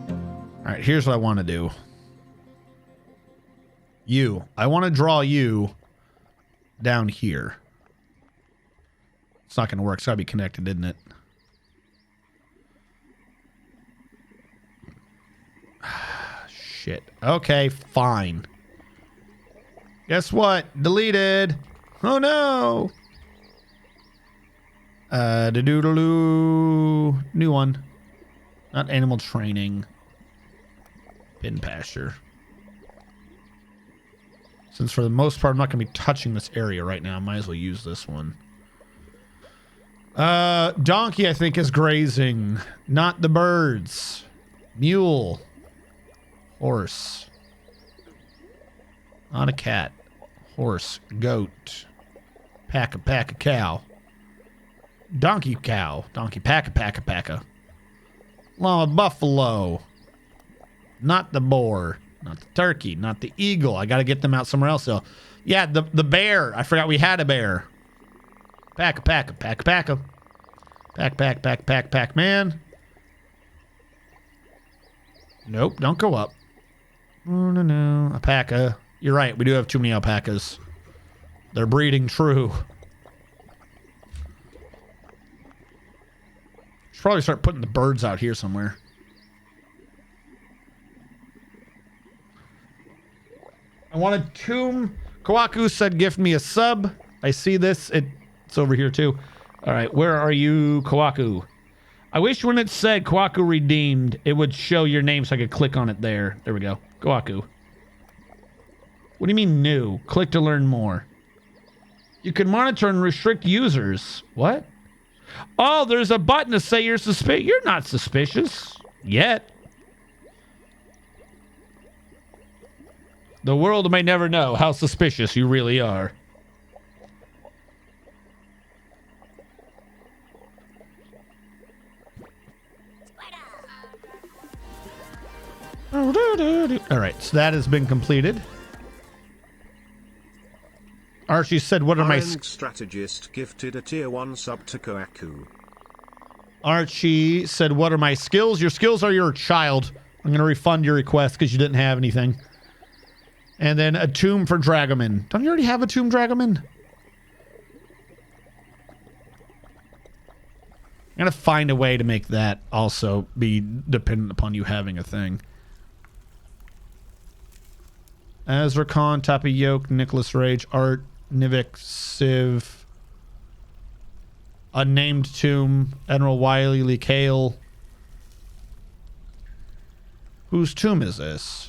All right, here's what I want to do. I want to draw you down here. It's not going to work. It's got to be connected, isn't it? Shit. Okay, fine. Guess what? Deleted. Oh no. Doodaloo. New one. Not animal training. Bin pasture. Since for the most part, I'm not going to be touching this area right now. I might as well use this one. Donkey, I think, is grazing. Not the birds. Mule. Horse. Not a cat. Horse. Goat. Pack a cow. Donkey cow. Donkey pack a. Llama buffalo. Not the boar. Not the turkey, not the eagle. I got to get them out somewhere else. So, yeah, the bear. I forgot we had a bear. Pack, man. Nope, don't go up. Oh, no. Alpaca. You're right, we do have too many alpacas. They're breeding true. Should probably start putting the birds out here somewhere. I want a tomb. Kawaku said gift me a sub. I see this. It's over here too. All right, where are you, Kawaku? I wish when it said Kawaku redeemed, it would show your name so I could click on it there. There we go. Kawaku. What do you mean new? Click to learn more. You can monitor and restrict users. What? Oh, there's a button to say you're suspicious. You're not suspicious. Yet. The world may never know how suspicious you really are. All right, so that has been completed. Archie said, what are my... strategist gifted a tier 1 sub to Koaku. Archie said, what are my skills? Your skills are your child. I'm going to refund your request because you didn't have anything. And then a tomb for Dragoman. Don't you already have a tomb, Dragoman? I'm going to find a way to make that also be dependent upon you having a thing. Azra Khan, Tapi Yoke, Nicholas Rage, Art, Nivik, Civ, Unnamed Tomb, Admiral Wiley, Lee Kale. Whose tomb is this?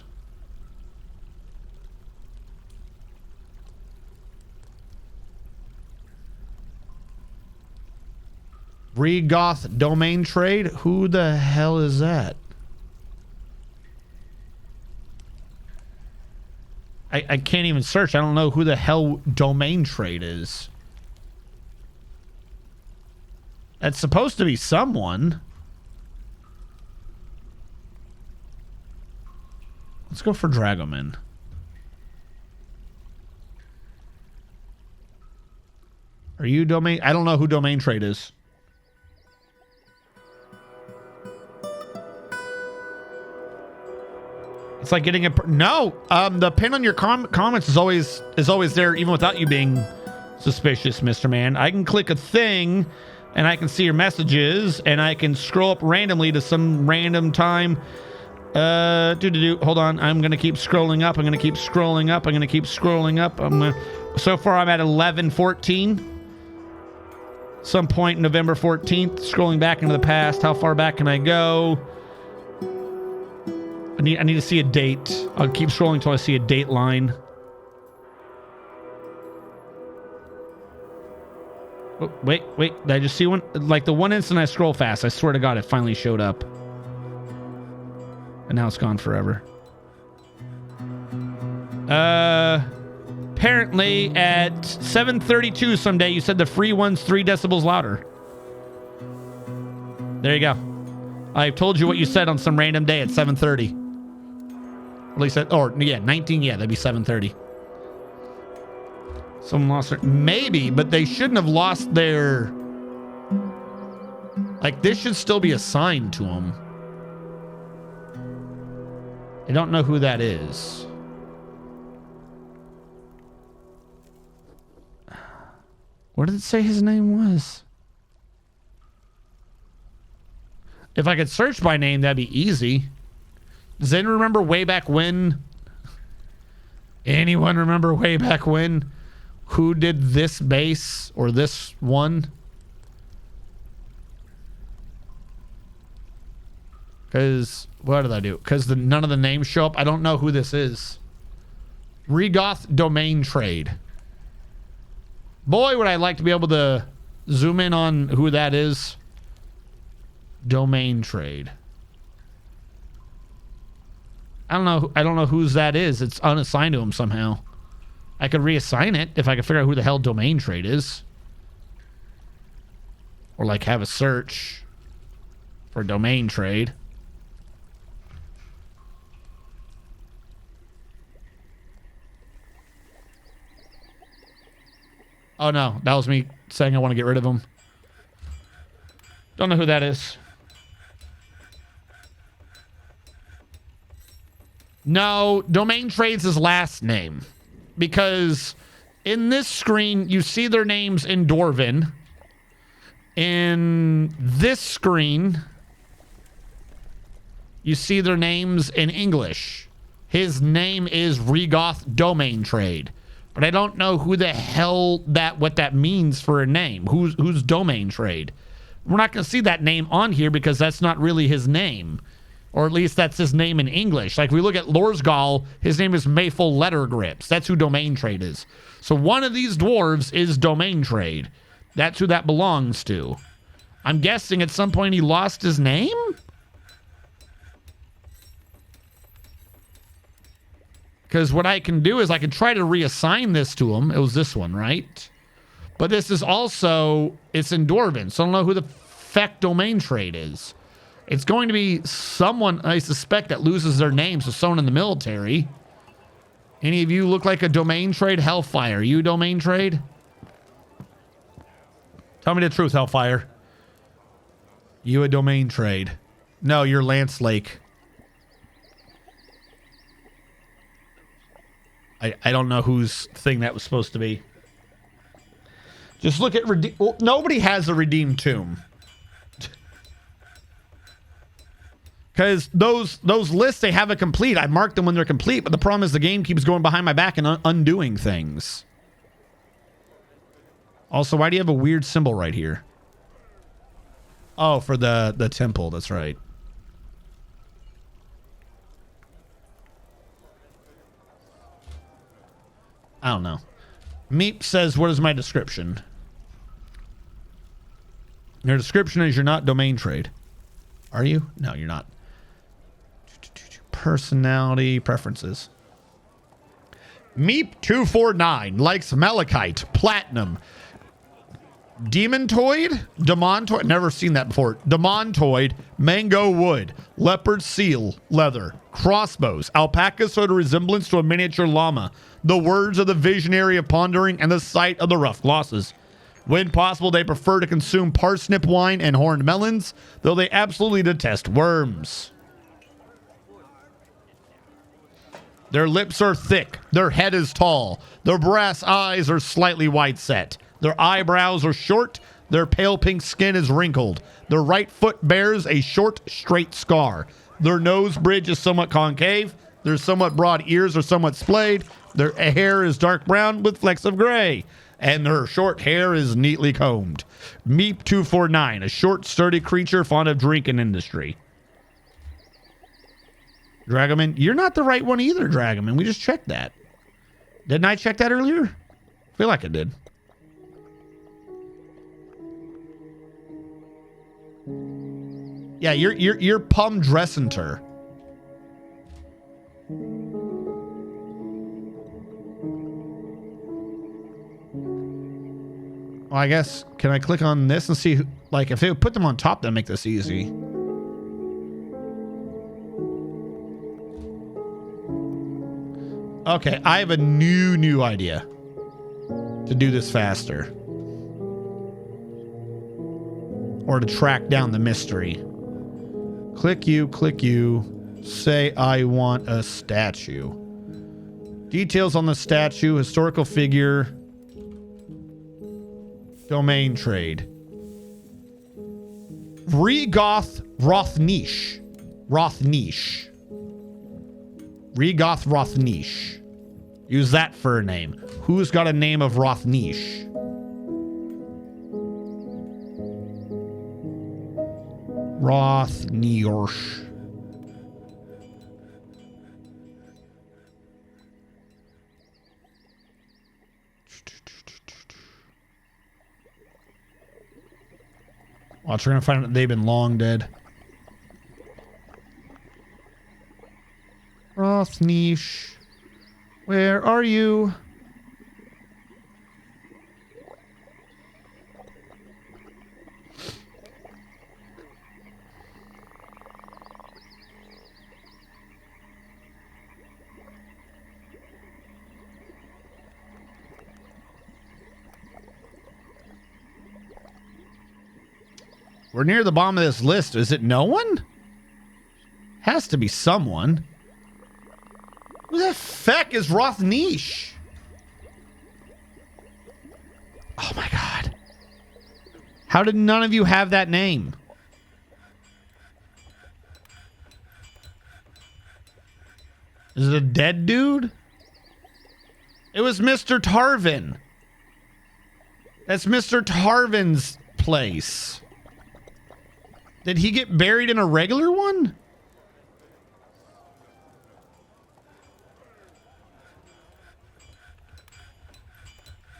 Regoth domain trade? Who the hell is that? I can't even search. I don't know who the hell domain trade is. That's supposed to be someone. Let's go for Dragoman. Are you domain? I don't know who domain trade is. It's like getting a no. The pin on your comments is always there, even without you being suspicious, Mr. Man. I can click a thing, and I can see your messages, and I can scroll up randomly to some random time. Hold on. I'm gonna keep scrolling up. I'm gonna keep scrolling up. I'm gonna keep scrolling up. So far, I'm at 11:14. Some point November 14th. Scrolling back into the past. How far back can I go? I need to see a date. I'll keep scrolling until I see a date line. Oh, wait. Did I just see one? Like the one instant I scroll fast, I swear to God, it finally showed up. And now it's gone forever. Apparently at 7:32 someday, you said the free one's 3 decibels louder. There you go. I told you what you said on some random day at 7:30. At least, 19, yeah, that'd be 7:30. Someone lost their... Maybe, but they shouldn't have lost their... Like, this should still be assigned to them. I don't know who that is. What did it say his name was? If I could search by name, that'd be easy. Does anyone remember way back when? Anyone remember way back when? Who did this base or this one? Because, what did I do? Because none of the names show up. I don't know who this is. Regoth domain trade. Boy, would I like to be able to zoom in on who that is. Domain trade. I don't know whose that is. It's unassigned to him somehow. I could reassign it if I could figure out who the hell domain trade is. Or like have a search for domain trade. Oh no, that was me saying I want to get rid of him. Don't know who that is. No, domain trade's his last name. Because in this screen, you see their names in Dwarven. In this screen, you see their names in English. His name is Regoth Domain Trade. But I don't know who the hell what that means for a name. Who's Domain Trade? We're not going to see that name on here because that's not really his name. Or at least that's his name in English. Like, we look at Lorsgal, his name is Mayful Letter Grips. That's who Domain Trade is. So one of these dwarves is Domain Trade. That's who that belongs to. I'm guessing at some point he lost his name? Because what I can do is I can try to reassign this to him. It was this one, right? But this is also, it's in Dwarven. So I don't know who the feck Domain Trade is. It's going to be someone, I suspect, that loses their name, so someone in the military. Any of you look like a Domain Trade? Hellfire, you Domain Trade? Tell me the truth, Hellfire. You a Domain Trade? No, you're Lance Lake. I don't know whose thing that was supposed to be. Just look at... Well, nobody has a Redeemed Tomb. Because those lists, they have it complete. I marked them when they're complete, but the problem is the game keeps going behind my back and undoing things. Also, why do you have a weird symbol right here? Oh, for the temple. That's right. I don't know. Meep says, what is my description? Your description is you're not domain trade. Are you? No, you're not. Personality preferences. Meep249 likes malachite, platinum, demontoid, never seen that before. Demontoid, mango wood, leopard seal, leather, crossbows, alpaca sort of resemblance to a miniature llama, the words of the visionary of pondering, and the sight of the rough glosses. When possible, they prefer to consume parsnip wine and horned melons, though they absolutely detest worms. Their lips are thick, their head is tall, their brass eyes are slightly wide set. Their eyebrows are short. Their pale pink skin is wrinkled. Their right foot bears a short, straight scar. Their nose bridge is somewhat concave. Their somewhat broad ears are somewhat splayed. Their hair is dark brown with flecks of gray. And their short hair is neatly combed. Meep249, a short, sturdy creature fond of drinking industry. Dragoman, you're not the right one either, Dragoman. We just checked that. Didn't I check that earlier? I feel like I did. Yeah, you're Pum Dressenter. Well, I guess, can I click on this and see, like, if they would put them on top, that'd make this easy. Okay, I have a new idea to do this faster. Or to track down the mystery. Click you, say I want a statue. Details on the statue, historical figure, domain trade. Regoth Rothnish. Regoth Rothnish. Use that for a name. Who's got a name of Rothnish? Rothnish. Watch, we're gonna find out they've been long dead. Rothnish, where are you? We're near the bottom of this list. Is it no one? Has to be someone. Who the feck is Rothnish? Oh my god. How did none of you have that name? Is it a dead dude? It was Mr. Tarvin. That's Mr. Tarvin's place. Did he get buried in a regular one?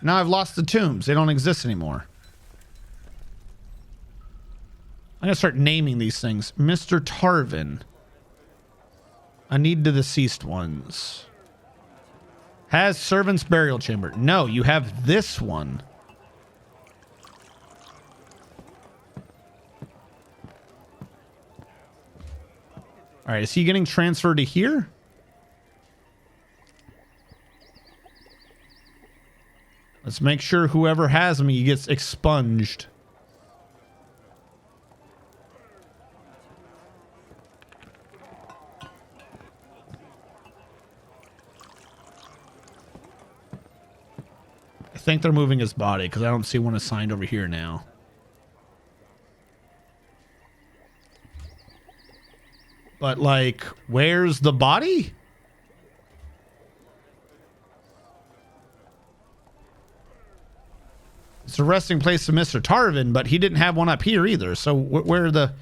Now I've lost the tombs. They don't exist anymore. I'm going to start naming these things. Mr. Tarvin. I need the deceased ones. Has servant's burial chamber. No, you have this one. All right, is he getting transferred to here? Let's make sure whoever has him, he gets expunged. I think they're moving his body because I don't see one assigned over here now. But, like, where's the body? It's a resting place of Mr. Tarvin, but he didn't have one up here either. So where are the...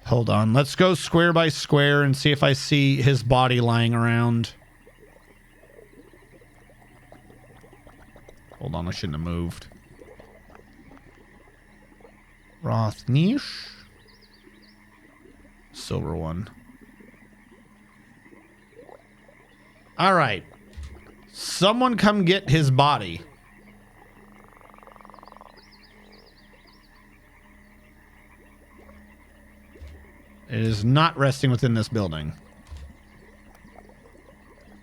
Hold on. Let's go square by square and see if I see his body lying around. Hold on. I shouldn't have moved. Rothnish. Silver one. All right. Someone come get his body. It is not resting within this building.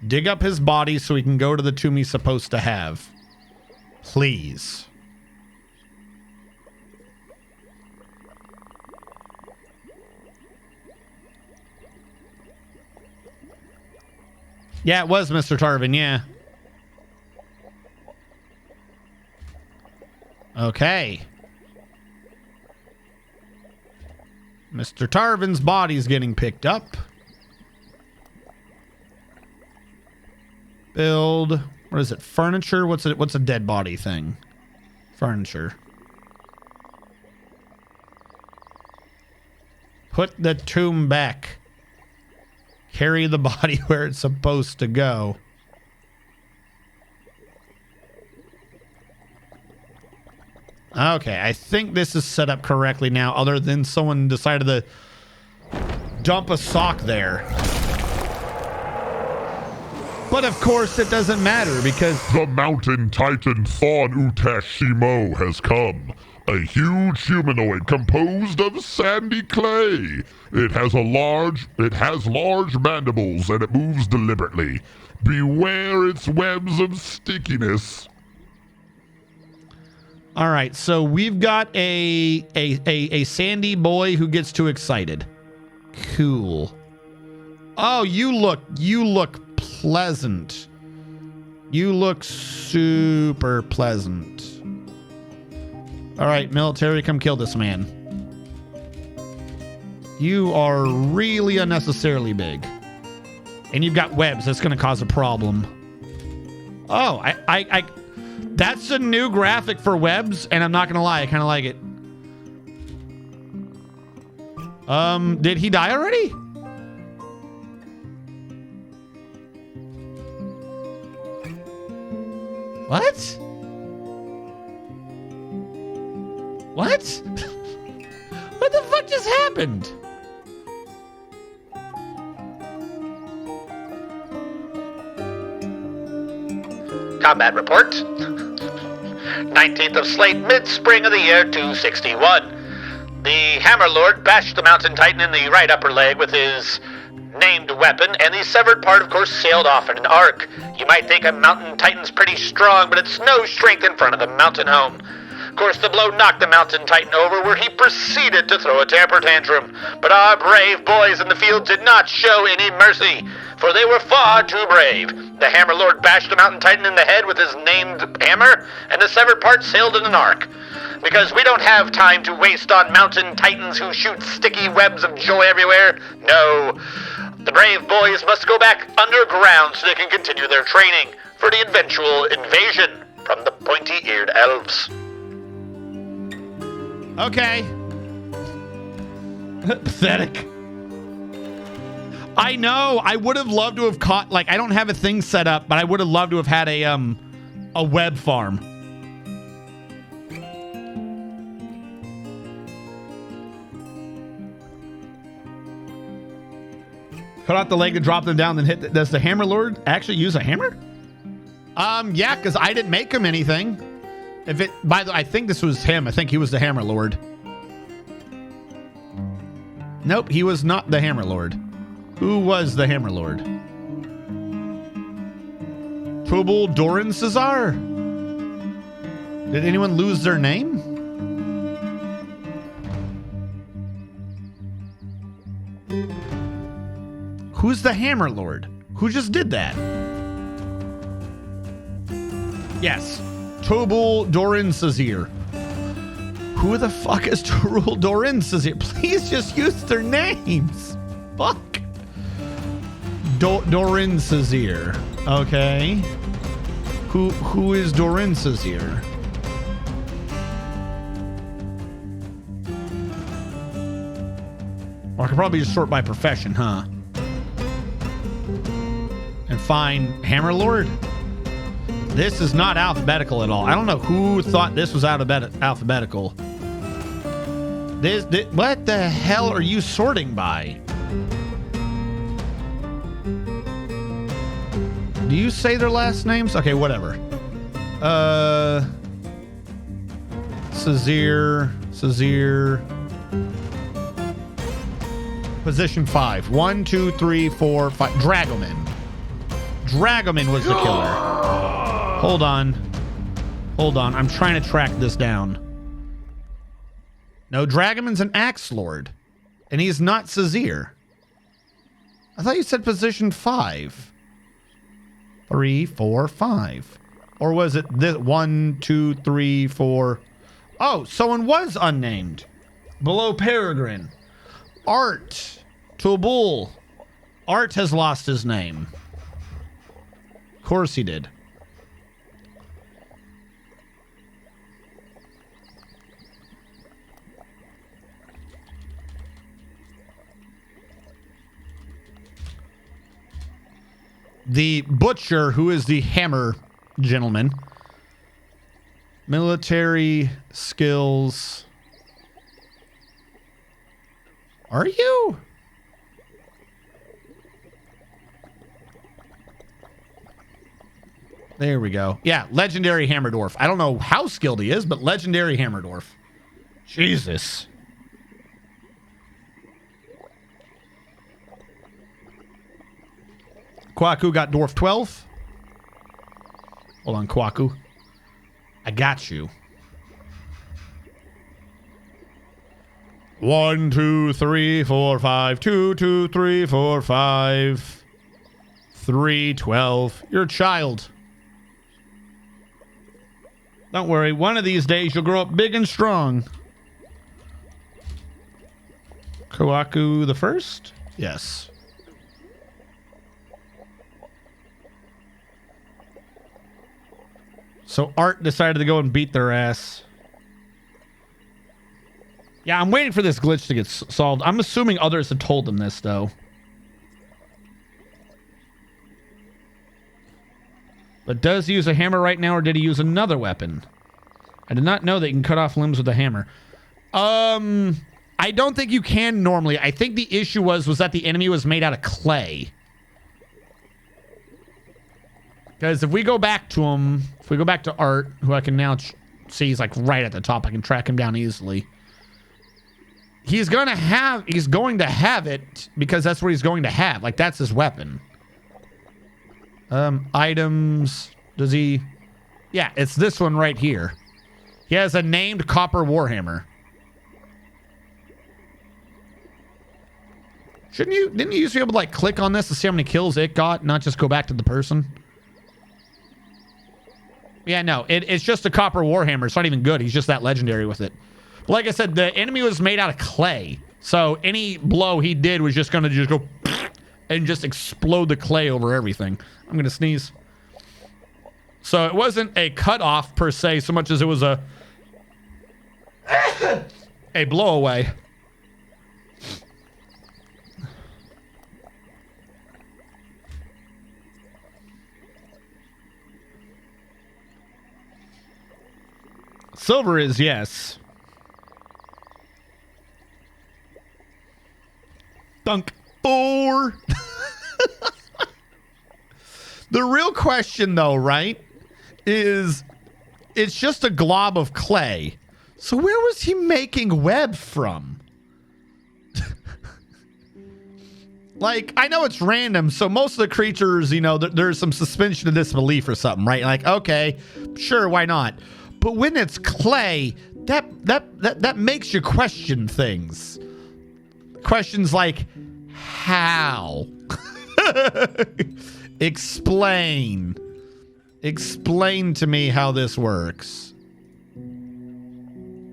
Dig up his body so he can go to the tomb he's supposed to have. Please. Yeah, it was Mr. Tarvin, yeah. Okay. Mr. Tarvin's body's getting picked up. Build. What is it? Furniture? What's a dead body thing? Furniture. Put the tomb back. Carry the body where it's supposed to go. Okay, I think this is set up correctly now, other than someone decided to dump a sock there. But of course it doesn't matter because the mountain titan Thon Utashimo has come. A huge humanoid composed of sandy clay. It has large mandibles and it moves deliberately. Beware its webs of stickiness. All right, so we've got a sandy boy who gets too excited. Cool. Oh, you look pleasant. You look super pleasant. All right, military, come kill this man. You are really unnecessarily big. And you've got webs. That's going to cause a problem. Oh, I that's a new graphic for webs, and I'm not going to lie, I kind of like it. Did he die already? What? What? What the fuck just happened? Combat report. 19th of Slate, mid-spring of the year 261. The Hammerlord bashed the Mountain Titan in the right upper leg with his named weapon, and the severed part, of course, sailed off in an arc. You might think a Mountain Titan's pretty strong, but it's no strength in front of the mountain home. Of course, the blow knocked the Mountain Titan over, where he proceeded to throw a temper tantrum. But our brave boys in the field did not show any mercy, for they were far too brave. The Hammerlord bashed the Mountain Titan in the head with his named hammer, and the severed part sailed in an arc. Because we don't have time to waste on Mountain Titans who shoot sticky webs of joy everywhere. No. The brave boys must go back underground so they can continue their training for the eventual invasion from the pointy-eared elves. Okay. Pathetic. I know. I would have loved to have caught, like, I don't have a thing set up, but I would have loved to have had a web farm. Cut out the leg to drop them down, then hit. Does the Hammerlord actually use a hammer? Yeah, because I didn't make him anything. If it, by the way, I think this was him. I think he was the Hammerlord. Nope, he was not the Hammerlord. Who was the Hammerlord? Tubal Doran Cesar? Did anyone lose their name? Who's the Hammerlord? Who just did that? Yes. Tubal Doran Cesar. Who the fuck is Tubal Doran Cesar? Please just use their names. Fuck. Doran Cesar. Okay. Who is Doran Cesar? Or I could probably just sort by profession, huh? And find Hammerlord. This is not alphabetical at all. I don't know who thought this was alphabetical. What the hell are you sorting by? Do you say their last names? Okay, whatever. Sazir. Position 5. 1, 2, 3, 4, 5. Dragoman. Dragoman was the killer. Hold on. I'm trying to track this down. No, Dragoman's an Axe Lord. And he's not Sazir. I thought you said position 5. 3, 4, 5. Or was it this 1, 2, 3, 4? Oh, someone was unnamed. Below Peregrine. Art. Tobul. Art has lost his name. Of course he did. The butcher, who is the hammer gentleman. Military skills. Are you? There we go. Yeah, legendary hammer dwarf. I don't know how skilled he is, but legendary hammer dwarf. Jesus. Kwaku got dwarf 12. Hold on, Kwaku. I got you. 1, 2, 3, 4, 5. 2, 2, 3, 4, 5. 3, 12. You're a child. Don't worry. One of these days you'll grow up big and strong. Kwaku the first? Yes. So Art decided to go and beat their ass. Yeah, I'm waiting for this glitch to get solved. I'm assuming others have told them this, though. But does he use a hammer right now, or did he use another weapon? I did not know that you can cut off limbs with a hammer. I don't think you can normally. I think the issue was that the enemy was made out of clay. Because if we go back to him, if we go back to Art, who I can now see he's like right at the top, I can track him down easily. He's going to have it because that's what he's going to have. Like, that's his weapon. Items. Does he? Yeah, it's this one right here. He has a named copper warhammer. Didn't you used to be able to like click on this to see how many kills it got, not just go back to the person? Yeah, no, it's just a copper warhammer. It's not even good. He's just that legendary with it. But like I said, the enemy was made out of clay. So any blow he did was just going to just go and just explode the clay over everything. I'm going to sneeze. So it wasn't a cutoff per se, so much as it was a blow away. Silver is yes. Dunk. 4. The real question, though, right, is it's just a glob of clay. So where was he making web from? Like, I know it's random, so most of the creatures, you know, there's some suspension of disbelief or something, right? Like, okay, sure, why not? But when it's clay, that makes you question things. Questions like, how? Explain to me how this works.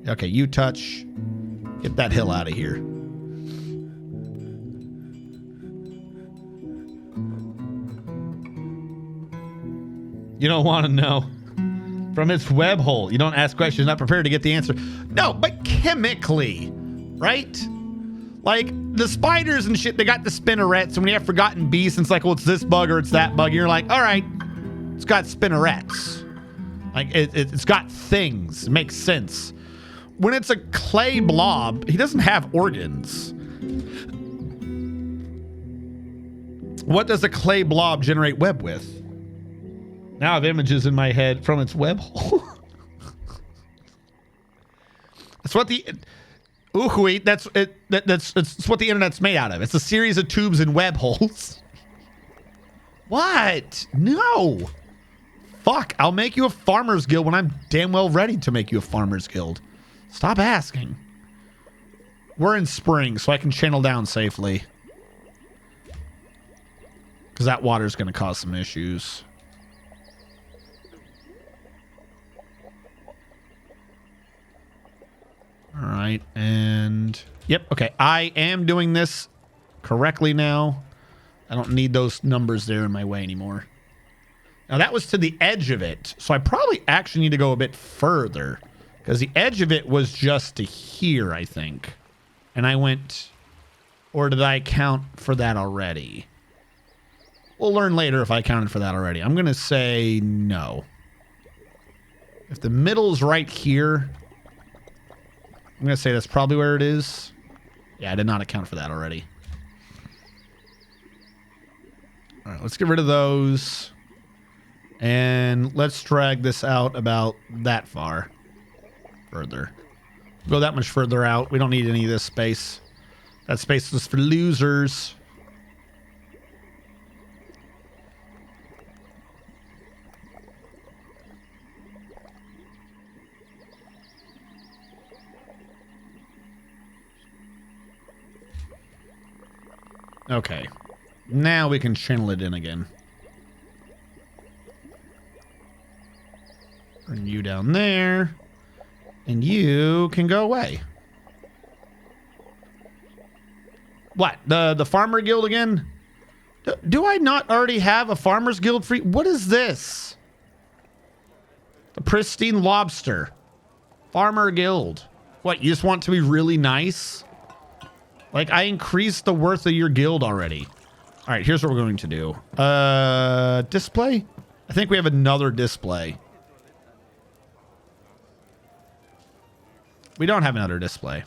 Okay, you touch. Get that hill out of here. You don't want to know. From its web hole. You don't ask questions, not prepared to get the answer. No, but chemically, right? Like, the spiders and shit, they got the spinnerets, and when you have forgotten beasts, it's like, well, it's this bug or it's that bug. You're like, all right, it's got spinnerets. Like, it's got things. It makes sense. when it's a clay blob, he doesn't have organs. What does a clay blob generate web with? Now I have images in my head from its web hole. That's what the... Ooh, wait, that's what the internet's made out of. It's a series of tubes and web holes. What? No. Fuck, I'll make you a farmer's guild when I'm damn well ready to make you a farmer's guild. Stop asking. We're in spring, so I can channel down safely. Because that water's going to cause some issues. All right, and... Yep, okay. I am doing this correctly now. I don't need those numbers there in my way anymore. Now, that was to the edge of it. So I probably actually need to go a bit further. Because the edge of it was just to here, I think. And I went... Or did I count for that already? We'll learn later if I counted for that already. I'm going to say no. If the middle's right here... I'm going to say that's probably where it is. Yeah, I did not account for that already. All right, let's get rid of those. And let's drag this out about that far. Further. Go that much further out. We don't need any of this space. That space is for losers. Okay. Now we can channel it in again. Bring you down there. And you can go away. What? The farmer guild again? Do I not already have a farmer's guild free? What is this? The pristine lobster. Farmer guild. What, you just want to be really nice? Like, I increased the worth of your guild already. All right, here's what we're going to do. Display? I think we have another display. We don't have another display.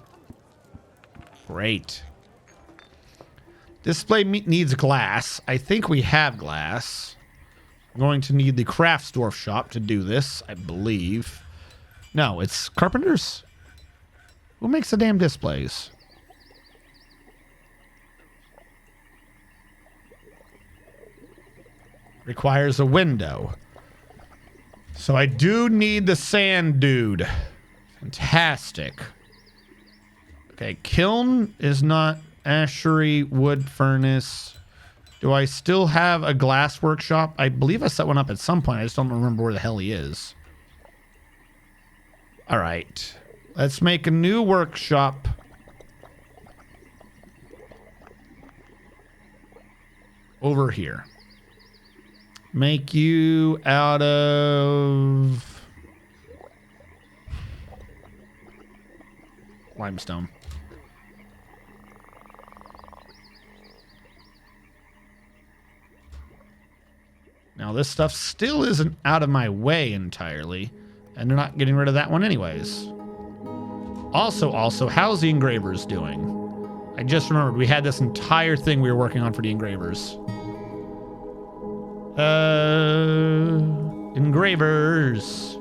Great. Display needs glass. I think we have glass. I'm going to need the Craftsdorf shop to do this, I believe. No, it's Carpenter's. Who makes the damn displays? Requires a window. So I do need the sand dude. Fantastic. Okay, kiln is not ashery, wood furnace. Do I still have a glass workshop? I believe I set one up at some point. I just don't remember where the hell he is. All right. Let's make a new workshop. Over here. Make you out of limestone. Now this stuff still isn't out of my way entirely, and they're not getting rid of that one anyways. Also, how's the engravers doing? I just remembered we had this entire thing we were working on for the engravers. Engravers.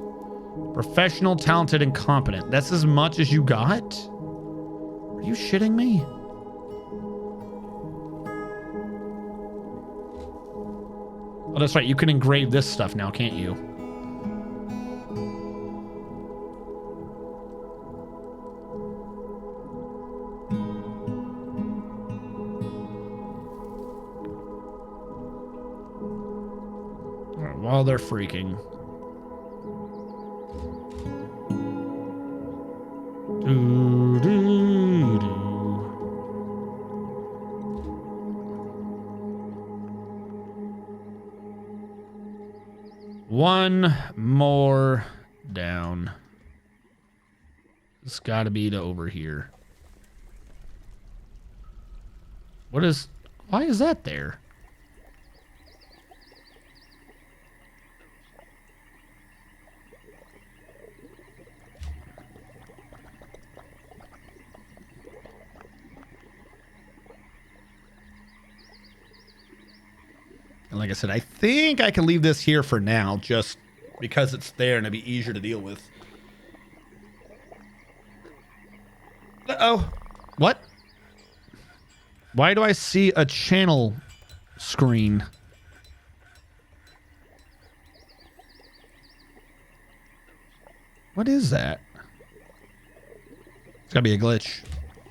Professional, talented, and competent. That's as much as you got? Are you shitting me? Oh, that's right. You can engrave this stuff now, can't you? All right, while they're freaking. One more down. It's got to be to over here. What is... Why is that there? like I said, I think I can leave this here for now, just because it's there and it'd be easier to deal with. Uh-oh. What? Why do I see a channel screen? What is that? It's gotta be a glitch.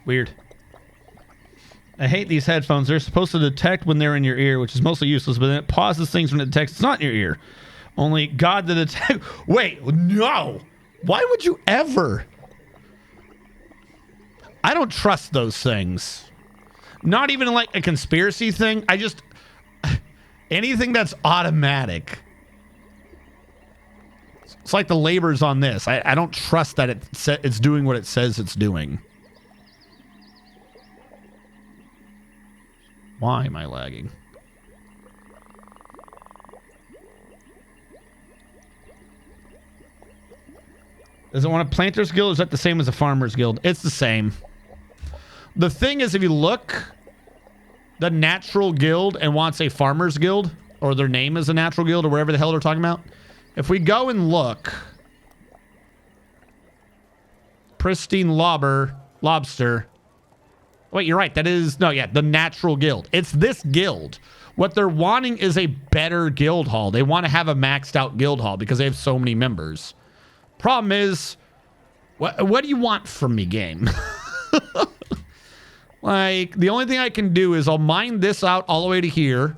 Weird. I hate these headphones. They're supposed to detect when they're in your ear, which is mostly useless, but then it pauses things when it detects it's not in your ear. Only God to detect. Wait, no. Why would you ever? I don't trust those things. Not even like a conspiracy thing. I just... anything that's automatic. It's like the labors on this. I don't trust that it's doing what it says it's doing. Why am I lagging? Does it want a Planter's Guild or is that the same as a Farmer's Guild? It's the same. The thing is, if you look, the Natural Guild and wants a Farmer's Guild, or their name is a Natural Guild, or whatever the hell they're talking about. If we go and look, Pristine Lobster. Wait, you're right. That is, no, yeah, the Natural Guild. It's this guild. What they're wanting is a better guild hall. They want to have a maxed out guild hall because they have so many members. Problem is, what do you want from me, game? Like, the only thing I can do is I'll mine this out all the way to here,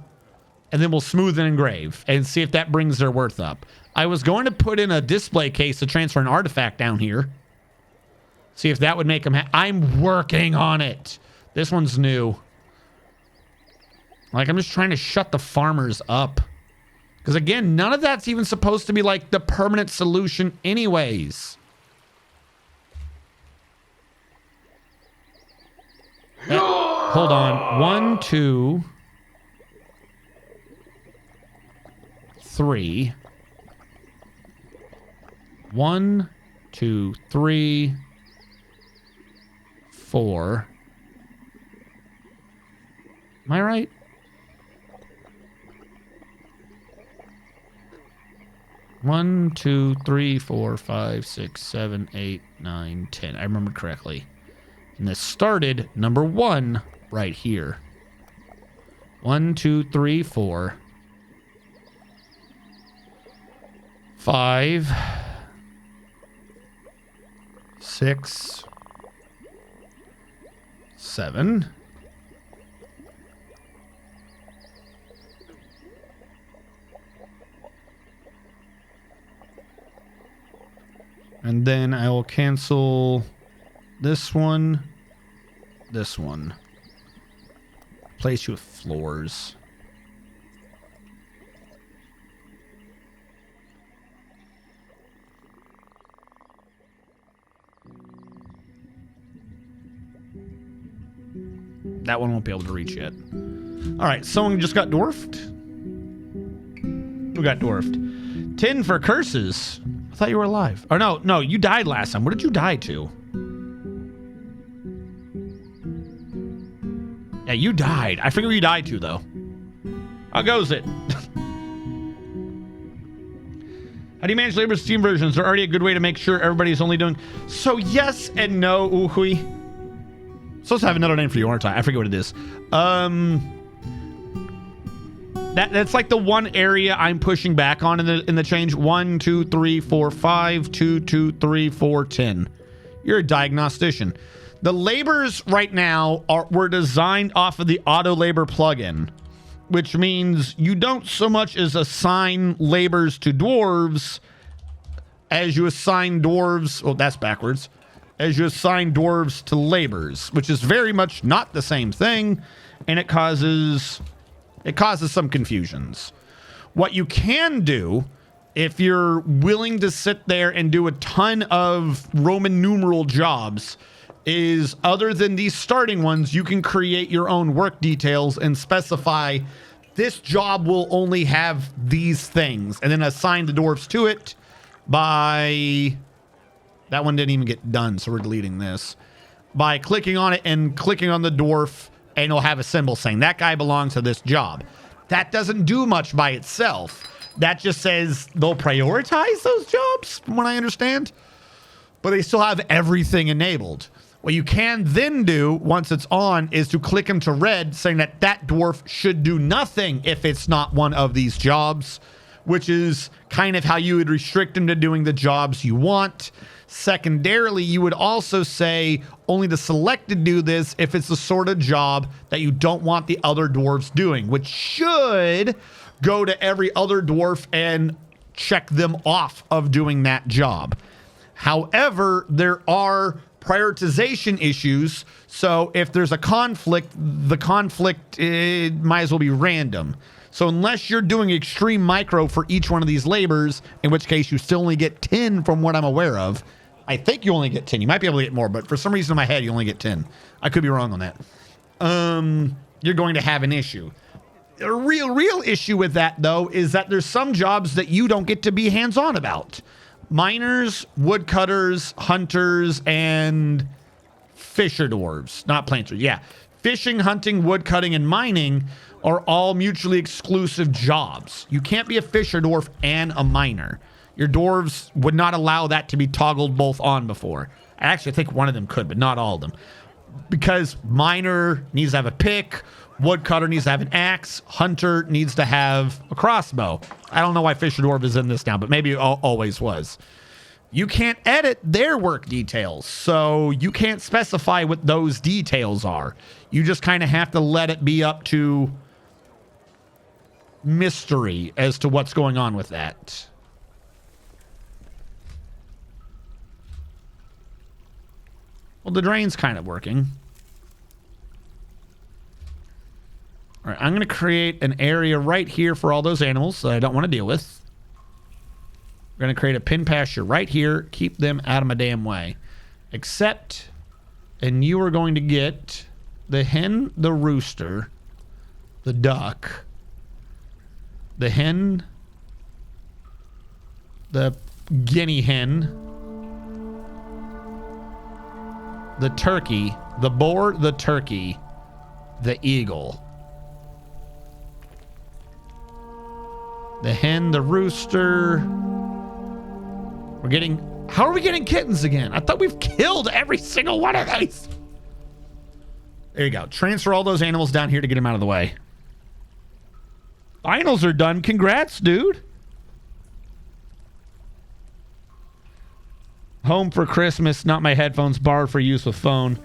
and then we'll smooth and engrave and see if that brings their worth up. I was going to put in a display case to transfer an artifact down here. See if that would make them I'm working on it. This one's new. Like, I'm just trying to shut the farmers up. Because, again, none of that's even supposed to be, like, the permanent solution anyways. Hold on. 1, 2, 3. 1, 2, 3, 4. Am I right? One, 2, 3, 4, 5, 6, 7, 8, 9, 10. I remember correctly. And this started number 1 right here. 1, 2, 3, 4. 5. 6. 7. And then I will cancel this one, this one. Place you with floors. That one won't be able to reach yet. All right, someone just got dwarfed. Who got dwarfed? 10 for curses. I thought you were alive. Or no, you died last time. What did you die to? Yeah, you died. I forget what you died to, though. How goes it? How do you manage labor Steam versions? They're already a good way to make sure everybody's only doing... So, yes and no, Uhui. Supposed to have another name for you, aren't I? I forget what it is. That's like the one area I'm pushing back on in the change. 1, 2, 3, 4, 5, 2, 2, 3, 4, 10. You're a diagnostician. The labors right now were designed off of the auto labor plugin, which means you don't so much as assign labors to dwarves as you assign dwarves. Oh, that's backwards. As you assign dwarves to labors, which is very much not the same thing, and it causes some confusions. What you can do, if you're willing to sit there and do a ton of Roman numeral jobs, is other than these starting ones, you can create your own work details and specify this job will only have these things, and then assign the dwarves to it by... That one didn't even get done, so we're deleting this. By clicking on it and clicking on the dwarf, and it'll have a symbol saying that guy belongs to this job. That doesn't do much by itself. That just says they'll prioritize those jobs, from what I understand. But they still have everything enabled. What you can then do, once it's on, is to click them to red, saying that that dwarf should do nothing if it's not one of these jobs, which is kind of how you would restrict them to doing the jobs you want. Secondarily, you would also say only the selected do this if it's the sort of job that you don't want the other dwarves doing, which should go to every other dwarf and check them off of doing that job. However, there are prioritization issues, so if there's a conflict, the conflict might as well be random. So unless you're doing extreme micro for each one of these labors, in which case you still only get 10 from what I'm aware of. I think you only get 10. You might be able to get more, but for some reason in my head, you only get 10. I could be wrong on that. You're going to have an issue. A real issue with that, though, is that there's some jobs that you don't get to be hands-on about. Miners, woodcutters, hunters, and fisher dwarves. Not planters, yeah. Fishing, hunting, woodcutting, and mining are all mutually exclusive jobs. You can't be a fisher dwarf and a miner. Your dwarves would not allow that to be toggled both on before. I actually think one of them could, but not all of them. Because miner needs to have a pick, woodcutter needs to have an axe, hunter needs to have a crossbow. I don't know why fisher dwarf is in this now, but maybe it always was. You can't edit their work details, so you can't specify what those details are. You just kind of have to let it be up to mystery as to what's going on with that. Well, the drain's kind of working. All right, I'm going to create an area right here for all those animals that I don't want to deal with. We're going to create a pin pasture right here. Keep them out of my damn way. Except, and you are going to get the hen, the rooster, the duck, the hen, the guinea hen, the turkey, the boar, the turkey, the eagle. The hen, the rooster. We're getting... How are we getting kittens again? I thought we've killed every single one of these. There you go. Transfer all those animals down here to get them out of the way. Finals are done. Congrats, dude. Home for Christmas, not my headphones, borrowed for use with phone.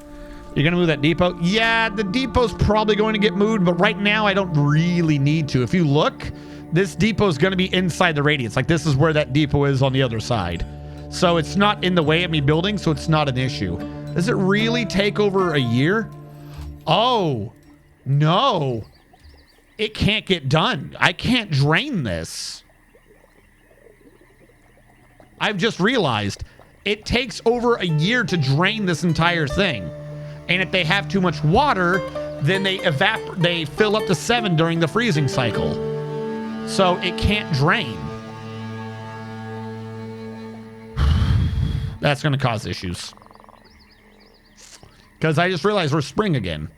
You're going to move that depot? Yeah, the depot's probably going to get moved, but right now I don't really need to. If you look, this depot's going to be inside the radius. Like, this is where that depot is on the other side. So it's not in the way of me building, so it's not an issue. Does it really take over a year? Oh, no. It can't get done. I can't drain this. I've just realized it takes over a year to drain this entire thing. And if they have too much water, then they fill up to 7 during the freezing cycle. So it can't drain. That's going to cause issues. Because I just realized we're spring again.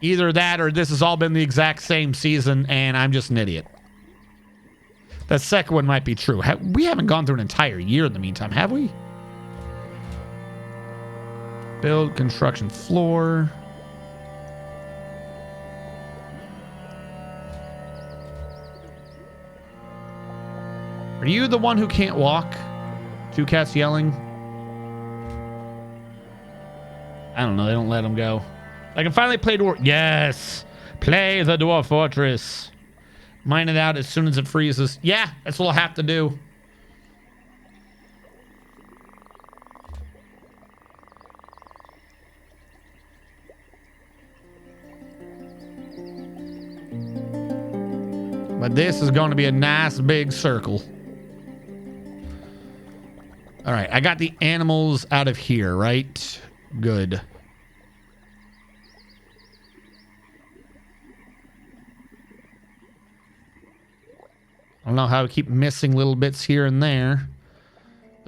Either that or this has all been the exact same season and I'm just an idiot. The second one might be true. We haven't gone through an entire year in the meantime, have we? Build construction floor. Are you the one who can't walk? 2 cats yelling? I don't know. They don't let them go. I can finally play dwarf. Yes. Play the dwarf fortress. Mine it out as soon as it freezes. Yeah, that's what I'll have to do. But this is going to be a nice big circle. All right, I got the animals out of here, right? Good. I don't know how to keep missing little bits here and there.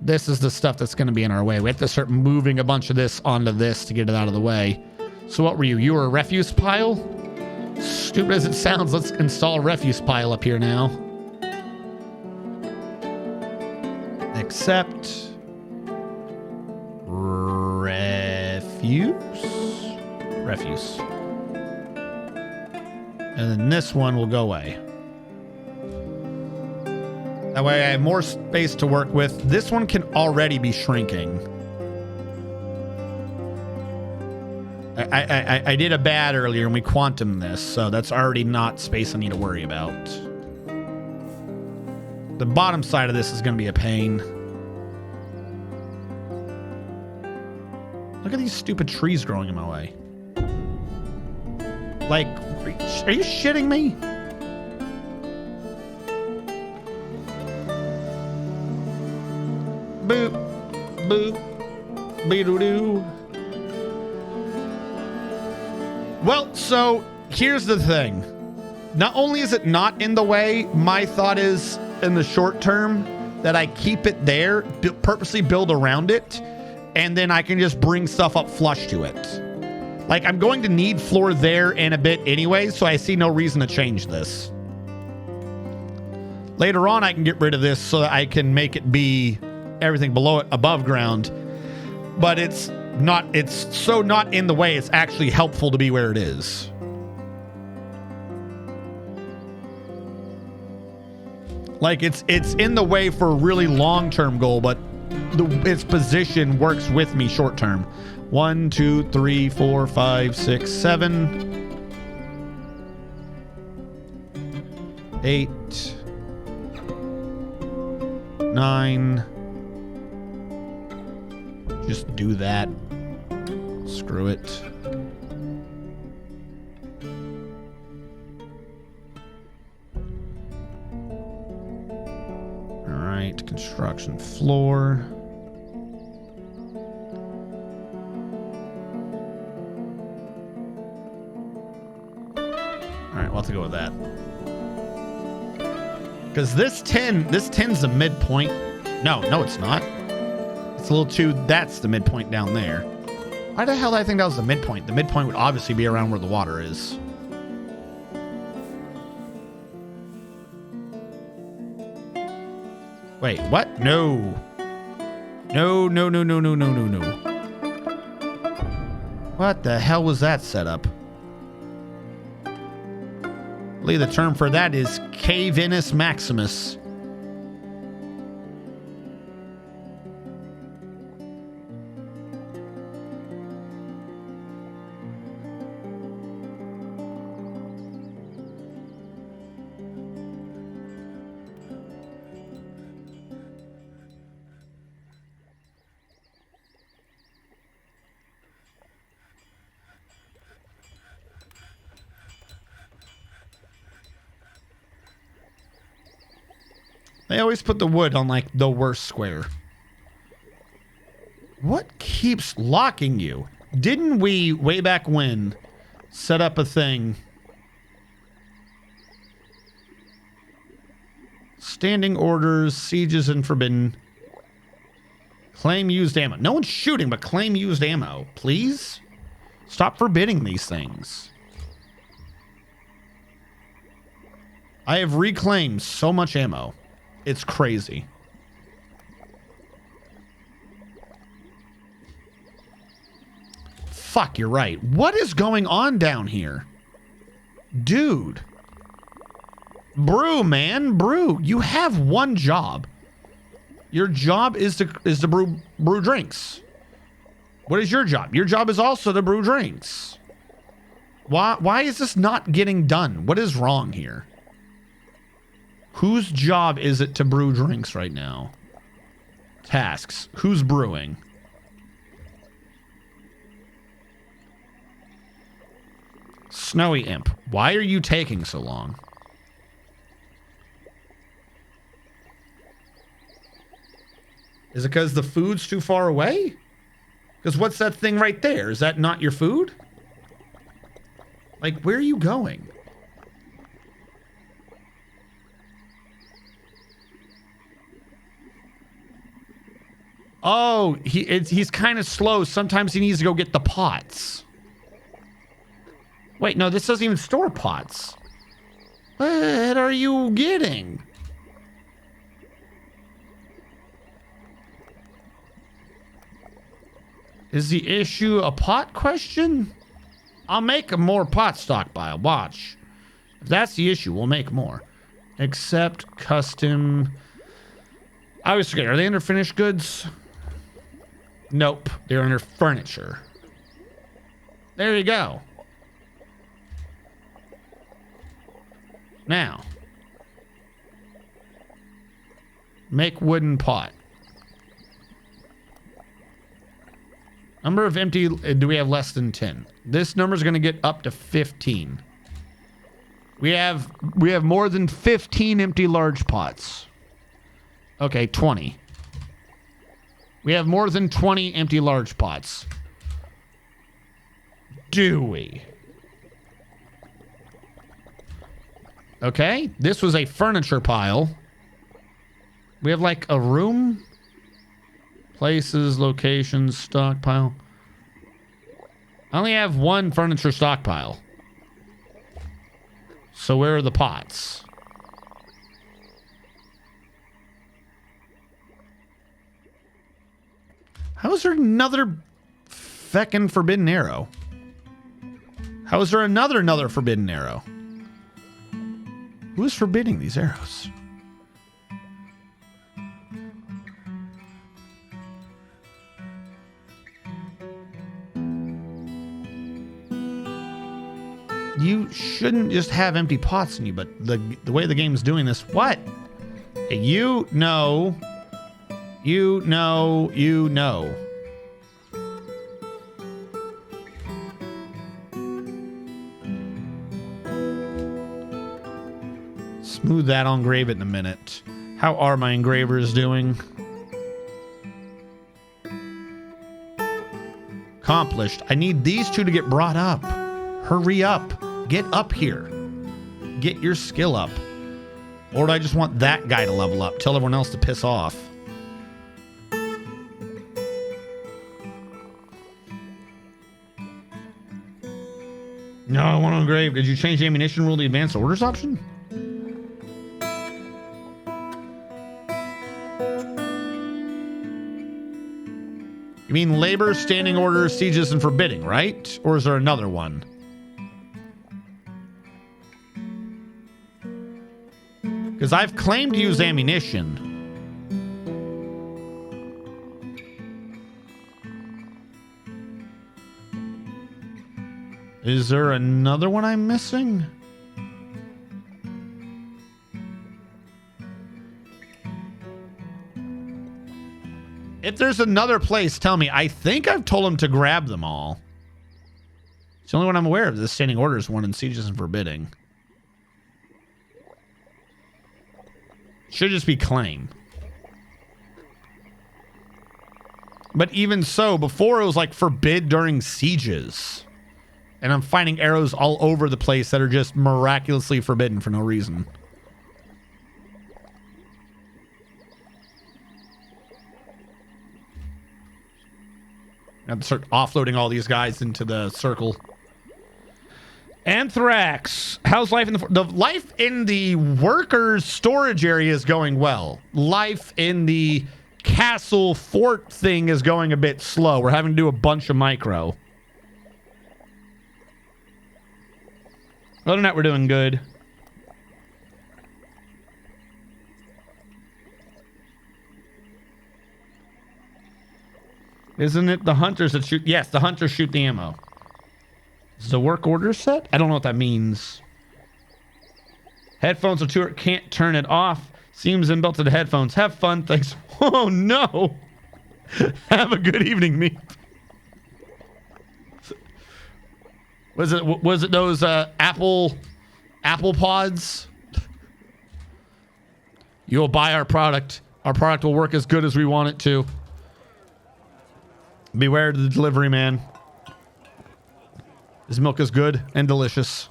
This is the stuff that's going to be in our way. We have to start moving a bunch of this onto this to get it out of the way. So what were you? You were a refuse pile? Stupid as it sounds, let's install a refuse pile up here now. Accept. Refuse. And then this one will go away. That way I have more space to work with. This one can already be shrinking. I did a bad earlier and we quantum this, so that's already not space I need to worry about. The bottom side of this is going to be a pain. Look at these stupid trees growing in my way. Like, are you shitting me? Boop, boop, be-doo-doo. Well, so here's the thing. Not only is it not in the way, my thought is in the short term that I keep it there, purposely build around it, and then I can just bring stuff up flush to it. Like, I'm going to need floor there in a bit anyway, so I see no reason to change this. Later on, I can get rid of this so that I can make it be everything below it above ground. But it's so not in the way, it's actually helpful to be where it is. Like, it's in the way for a really long-term goal, but its position works with me short-term. 1, 2, 3, 4, 5, 6, 7, 8, 9. Just do that. Screw it. All right, construction floor. All right, we'll have to go with that. Because this 10's the midpoint. No, it's not. It's a little too, that's the midpoint down there. Why the hell did I think that was the midpoint? The midpoint would obviously be around where the water is. Wait, what? No. No. What the hell was that setup? I believe the term for that is Cavinus Maximus. They always put the wood on, like, the worst square. What keeps locking you? Didn't we, way back when, set up a thing? Standing orders, sieges, and forbidden. Claim used ammo. No one's shooting, but claim used ammo. Please? Stop forbidding these things. I have reclaimed so much ammo. It's crazy. Fuck, you're right. What is going on down here? Dude. Brew, man. Brew. You have one job. Your job is to brew drinks. What is your job? Your job is also to brew drinks. Why is this not getting done? What is wrong here? Whose job is it to brew drinks right now? Tasks. Who's brewing? Snowy Imp. Why are you taking so long? Is it because the food's too far away? Because what's that thing right there? Is that not your food? Like, where are you going? Oh, he's kind of slow. Sometimes he needs to go get the pots. Wait, no, this doesn't even store pots. What are you getting? Is the issue a pot question? I'll make a more pot stockpile. Watch. If that's the issue, we'll make more. Accept custom. I always forget. Are they under finished goods? Nope. They're under furniture. There you go. Now. Make wooden pot. Number of empty, do we have less than 10? This number is going to get up to 15. We have more than 15 empty large pots. Okay, 20. We have more than 20 empty large pots. Do we? Okay, this was a furniture pile. We have like a room. Places, locations, stockpile. I only have one furniture stockpile. So where are the pots? How is there another feckin' forbidden arrow? How is there another forbidden arrow? Who is forbidding these arrows? You shouldn't just have empty pots in you, but the way the game's doing this, what? Hey, you know. Smooth that, I'll engrave it in a minute. How are my engravers doing? Accomplished. I need these two to get brought up. Hurry up. Get up here. Get your skill up. Or do I just want that guy to level up? Tell everyone else to piss off. No, I want to engrave. Did you change the ammunition rule to the advanced orders option? You mean labor, standing orders, sieges, and forbidding, right? Or is there another one? Because I've claimed to use ammunition. Is there another one I'm missing? If there's another place, tell me. I think I've told him to grab them all. It's the only one I'm aware of. The standing orders one in sieges and forbidding. Should just be claim. But even so, before it was like forbid during sieges. And I'm finding arrows all over the place that are just miraculously forbidden for no reason. I have to start offloading all these guys into the circle. Anthrax. How's life in the life in the workers' storage area is going well. Life in the castle fort thing is going a bit slow. We're having to do a bunch of micro. Other than that, we're doing good. Isn't it the hunters that shoot? Yes, the hunters shoot the ammo. Is the work order set? I don't know what that means. Headphones are too... Can't turn it off. Seems inbuilt to the headphones. Have fun. Thanks. Oh, no. Have a good evening, me. Was it those Apple pods? You'll buy our product. Our product will work as good as we want it to. Beware of the delivery man. This milk is good and delicious.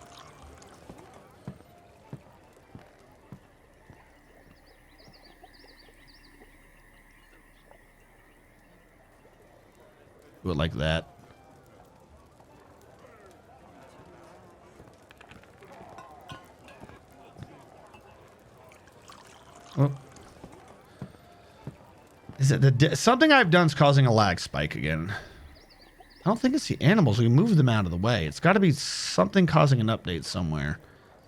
Do it like that. Oh. Is it something I've done is causing a lag spike again? I don't think it's the animals. We moved them out of the way. It's got to be something causing an update somewhere.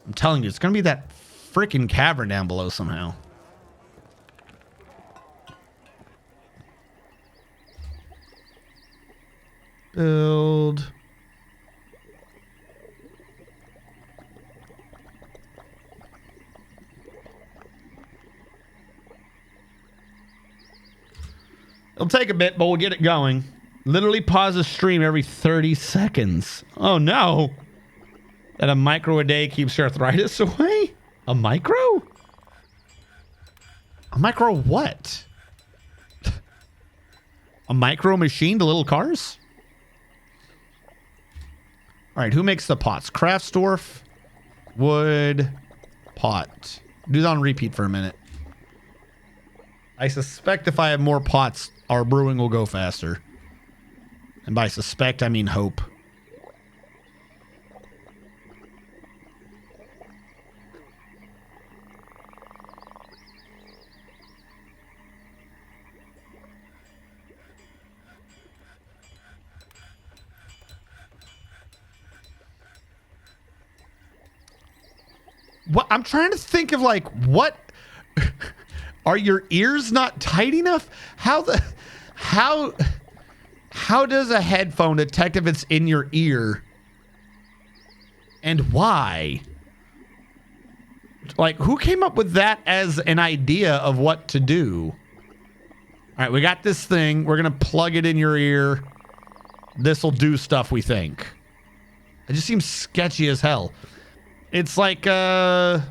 I'm telling you, it's going to be that freaking cavern down below somehow. Build. It'll take a bit, but we'll get it going. Literally pause the stream every 30 seconds. Oh no. That a micro a day keeps arthritis away? A micro? A micro what? A micro machine to little cars? All right, who makes the pots? Craftsdorf, wood, pot. Do that on repeat for a minute. I suspect if I have more pots, our brewing will go faster. And by suspect, I mean hope. What I'm trying to think of, like, what are your ears not tight enough? How does a headphone detect if it's in your ear? And why? Like, who came up with that as an idea of what to do? All right, we got this thing. We're going to plug it in your ear. This will do stuff, we think. It just seems sketchy as hell. It's like one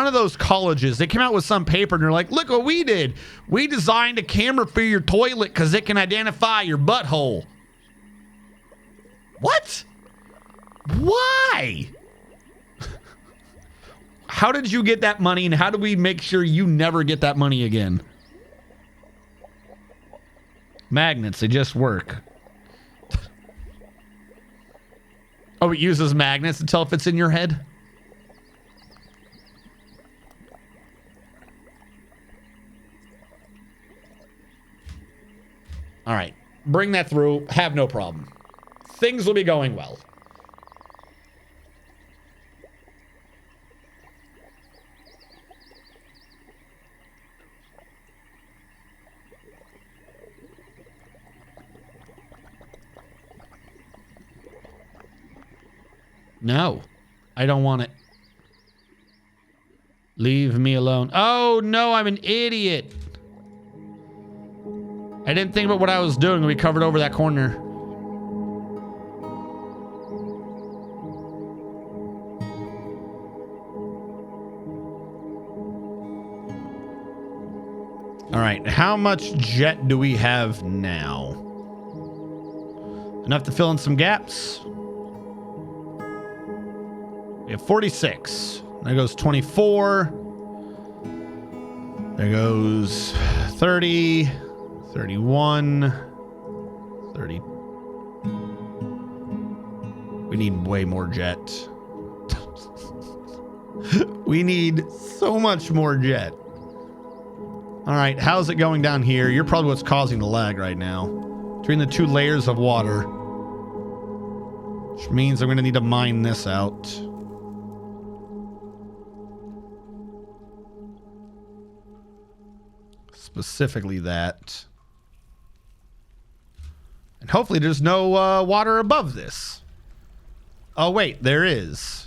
of those colleges. They came out with some paper and they're like, look what we did. We designed a camera for your toilet because it can identify your butthole. What? Why? How did you get that money, and how do we make sure you never get that money again? Magnets, they just work. Oh, it uses magnets to tell if it's in your head? All right. Bring that through. Have no problem. Things will be going well. No, I don't want it. Leave me alone. Oh, no, I'm an idiot. I didn't think about what I was doing when we covered over that corner. All right, how much jet do we have now? Enough to fill in some gaps. We have 46. There goes 24. There goes 30, 31, 30. We need way more jet. We need so much more jet. All right, how's it going down here? You're probably what's causing the lag right now. Between the two layers of water. Which means I'm going to need to mine this out. Specifically that. And hopefully there's no water above this. Oh, wait, there is.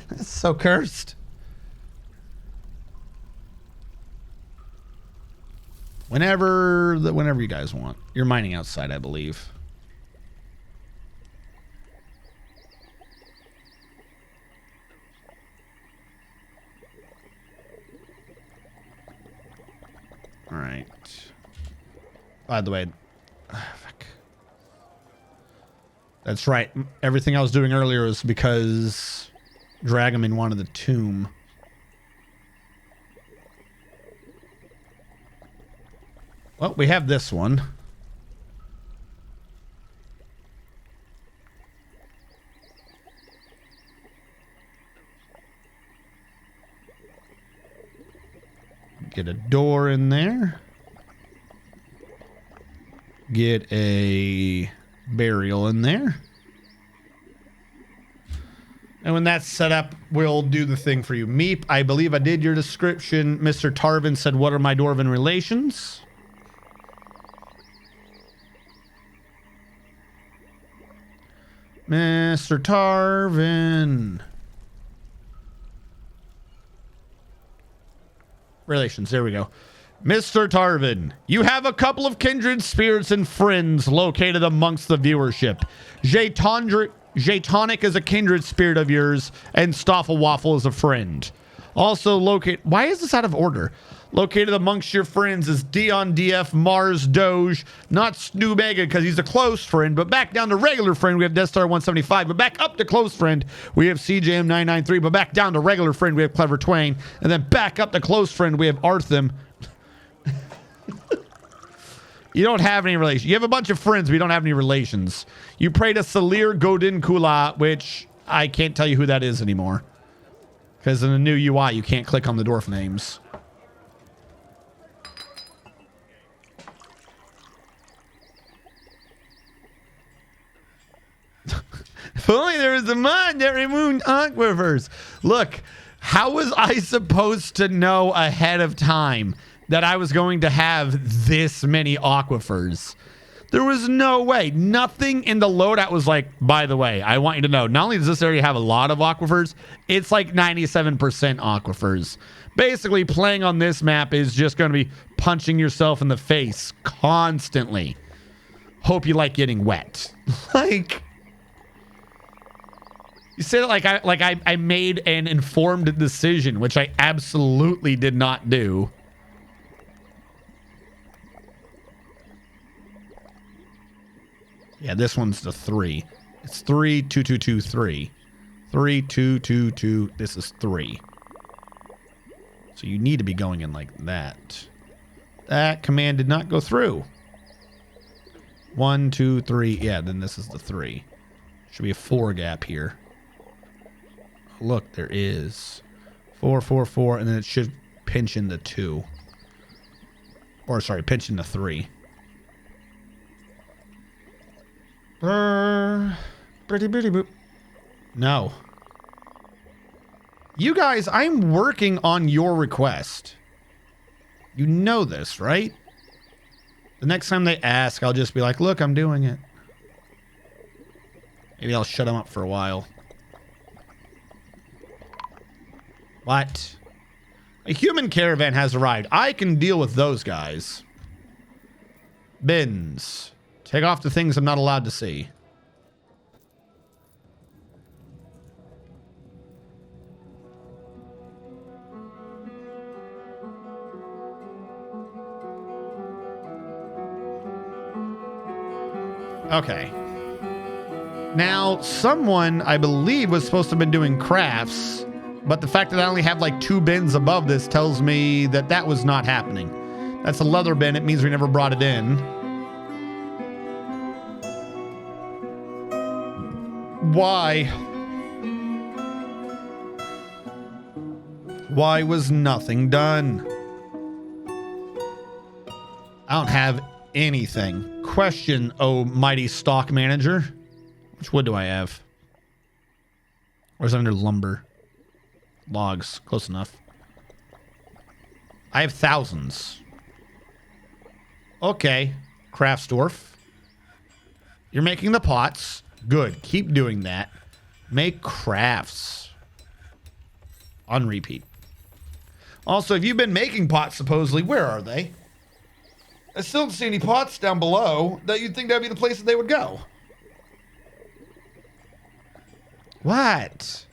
That's so cursed. Whenever you guys want. You're mining outside, I believe. All right. By the way, fuck. That's right. Everything I was doing earlier was because Dragoman wanted the tomb. Well, we have this one. get a door in there. Get a burial in there. And when that's set up, we'll do the thing for you. Meep, I believe I did your description. Mr. Tarvin said, what are my dwarven relations? Mr. Tarvin. Relations, there we go. Mr. Tarvin, you have a couple of kindred spirits and friends located amongst the viewership. Jatonic is a kindred spirit of yours, and Stoffel is a friend. Also located... Why is this out of order? Located amongst your friends is Dion DF, Mars Doge, not Stu Mega because he's a close friend, but back down to regular friend, we have Death Star 175, but back up to close friend, we have CJM 993, but back down to regular friend, we have Clever Twain, and then back up to close friend, we have Artham. You don't have any relations. You have a bunch of friends, but you don't have any relations. You pray to Salir Godin Kula, which I can't tell you who that is anymore. Because in the new UI, you can't click on the dwarf names. If only there was a mod that removed aquifers. Look, how was I supposed to know ahead of time that I was going to have this many aquifers? There was no way. Nothing in the loadout was like, by the way, I want you to know, not only does this area have a lot of aquifers, it's like 97% aquifers. Basically, playing on this map is just going to be punching yourself in the face constantly. Hope you like getting wet. Like... You said it like I made an informed decision, which I absolutely did not do. Yeah, this one's the 3. It's 3, 2, 2, 2, 3. 3, 2, 2, 2. This is 3. So you need to be going in like that. That command did not go through. 1, 2, 3. Yeah, then this is the 3. Should be a 4 gap here. Look, there is 4, 4, 4, and then it should pinch into 2. Or, sorry, pinch into 3. Pretty boop. No. You guys, I'm working on your request. You know this, right? The next time they ask, I'll just be like, look, I'm doing it. Maybe I'll shut them up for a while. What? A human caravan has arrived. I can deal with those guys. Bins. Take off the things I'm not allowed to see. Okay. Now, someone, I believe, was supposed to have been doing crafts. But the fact that I only have like 2 bins above this tells me that that was not happening. That's a leather bin. It means we never brought it in. Why? Why was nothing done? I don't have anything. Question, oh mighty stock manager. Which wood do I have? Where's it under lumber? Logs, close enough. I have thousands. Okay, Craftsdorf. You're making the pots. Good, keep doing that. Make crafts. On repeat. Also, if you've been making pots, supposedly, where are they? I still don't see any pots down below that you'd think that'd be the place that they would go. What?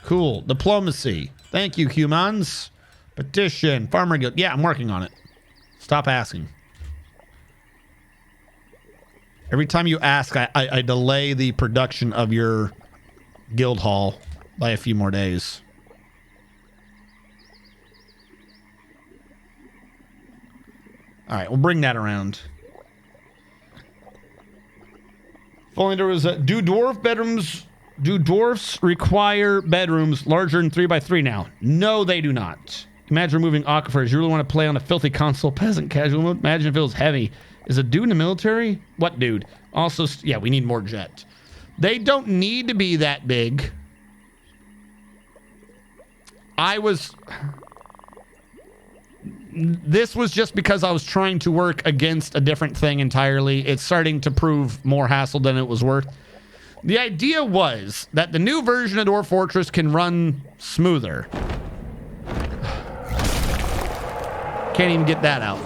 Cool. Diplomacy. Thank you, humans. Petition. Farmer Guild. Yeah, I'm working on it. Stop asking. Every time you ask, I delay the production of your guild hall by a few more days. All right, we'll bring that around. If only there was a... Do dwarfs require bedrooms larger than 3x3 now? No, they do not. Imagine removing aquifers. You really want to play on a filthy console peasant casual mode? Imagine if it was heavy. Is a dude in the military? What dude? Also, yeah, we need more jet. They don't need to be that big. This was just because I was trying to work against a different thing entirely. It's starting to prove more hassle than it was worth. The idea was that the new version of Dwarf Fortress can run smoother. Can't even get that out.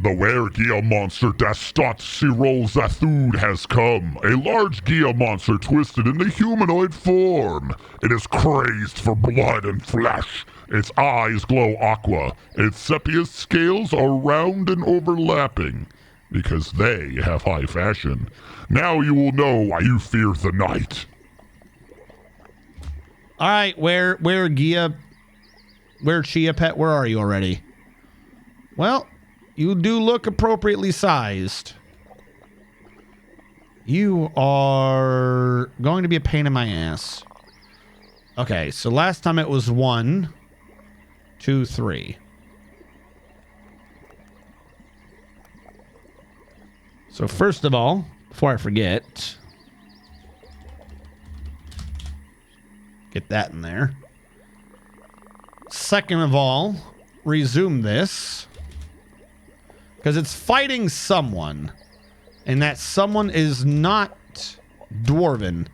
The were-Gia monster Dastot Zathud has come. A large Gia monster twisted into humanoid form. It is crazed for blood and flesh. Its eyes glow aqua. Its sepia scales are round and overlapping, because they have high fashion. Now you will know why you fear the night. All right, where Chia Pet, where are you already? Well, you do look appropriately sized. You are going to be a pain in my ass. Okay, so last time it was 1, 2, 3. So first of all, before I forget, get that in there. Second of all, resume this. Because it's fighting someone. And that someone is not Dwarven.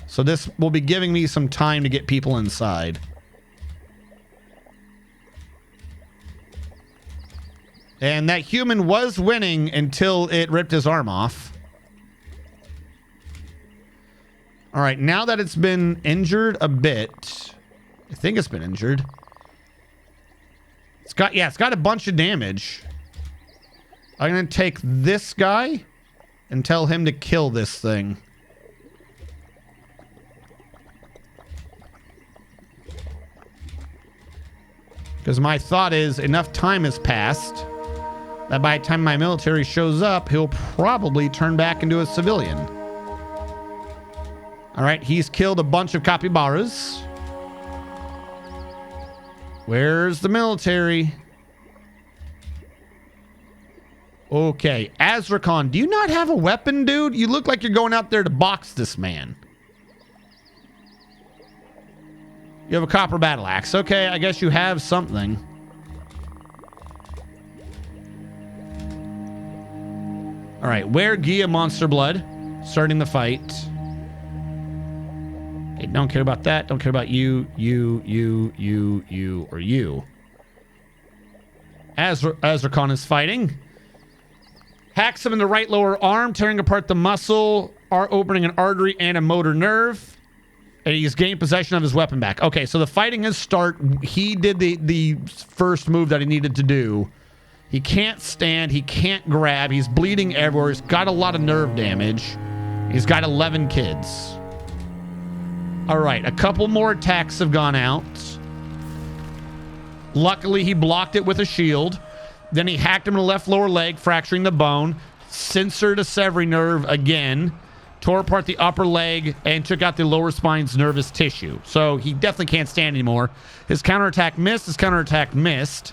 So this will be giving me some time to get people inside. And that human was winning until it ripped his arm off. All right, now that it's been injured a bit. I think it's been injured. It's got a bunch of damage. I'm going to take this guy and tell him to kill this thing. Because my thought is enough time has passed that by the time my military shows up, he'll probably turn back into a civilian. All right, he's killed a bunch of capybaras. Where's the military? Okay, Azrakhan, do you not have a weapon, dude? You look like you're going out there to box this man. You have a copper battle axe. Okay, I guess you have something. All right, were-Gia monster blood. Starting the fight. Okay, don't care about that. Don't care about you, or you. Azrakhan is fighting. Hacks him in the right lower arm, tearing apart the muscle, opening an artery and a motor nerve. And he's gained possession of his weapon back. Okay, so the fighting has started. He did the first move that he needed to do. He can't stand. He can't grab. He's bleeding everywhere. He's got a lot of nerve damage. He's got 11 kids. All right, a couple more attacks have gone out. Luckily, he blocked it with a shield. Then he hacked him in the left lower leg, fracturing the bone. Censored a severing nerve again. Tore apart the upper leg and took out the lower spine's nervous tissue. So he definitely can't stand anymore. His counterattack missed. His counterattack missed.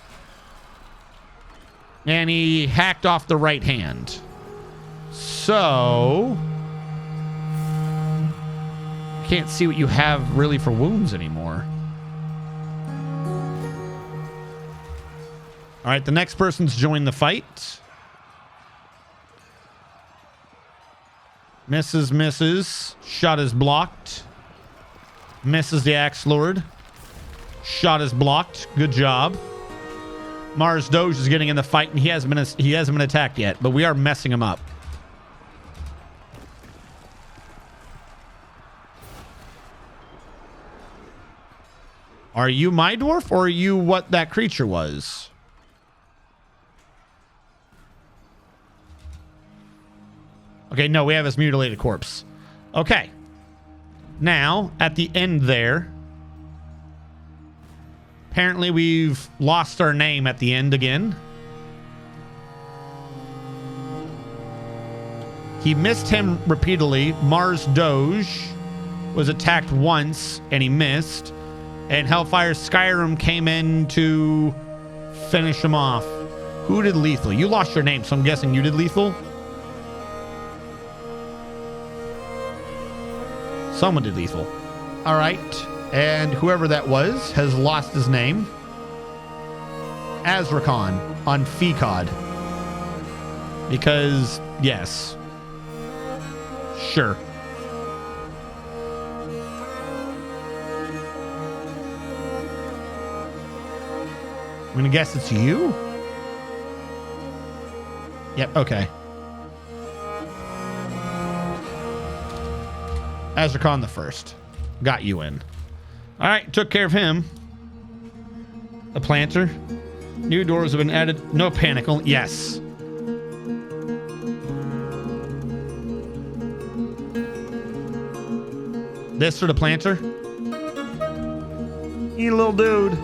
And he hacked off the right hand. So can't see what you have really for wounds anymore. All right, the next person's joined the fight. Misses. Shot is blocked. Misses the Axe Lord. Shot is blocked. Good job. Mars Doge is getting in the fight, and he hasn't been attacked yet, but we are messing him up. Are you my dwarf, or are you what that creature was? Okay, no, we have his mutilated corpse. Okay. Now, at the end there, apparently we've lost our name at the end again. He missed him repeatedly. Mars Doge was attacked once, and he missed. And Hellfire Skyrim came in to finish him off. Who did lethal? You lost your name, so I'm guessing you did lethal? Someone did lethal. All right. And whoever that was has lost his name. Azrakon on FECOD. Because, yes. Sure. I'm going to guess it's you? Yep, okay. Azrakon the first. Got you in. All right, took care of him. A planter. New doors have been added. No panic. Yes. This for the planter. You little dude.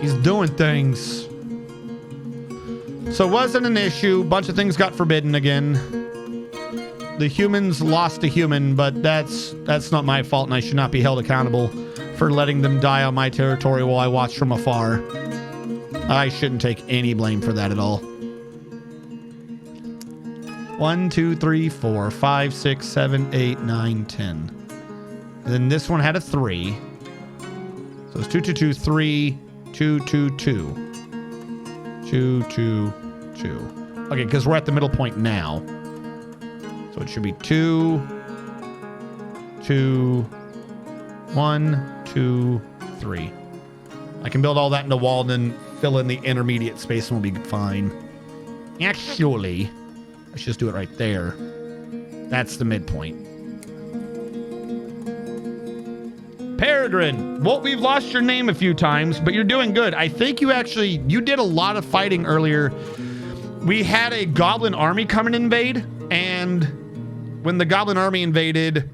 He's doing things. So it wasn't an issue. Bunch of things got forbidden again. The humans lost a human, but that's not my fault, and I should not be held accountable for letting them die on my territory while I watched from afar. I shouldn't take any blame for that at all. 1, 2, 3, 4, 5, 6, 7, 8, 9, 10. And then this one had a 3. So it's 2, 2, 2, 3, 2, 2, 2. 2, 2, 2. Okay, because we're at the middle point now. So it should be 2, 2, 1, 2, 3. I can build all that into a wall and then fill in the intermediate space and we'll be fine. Actually, let's just do it right there. That's the midpoint. Peregrine. Well, we've lost your name a few times, but you're doing good. I think you did a lot of fighting earlier. We had a goblin army come and invade, and when the goblin army invaded,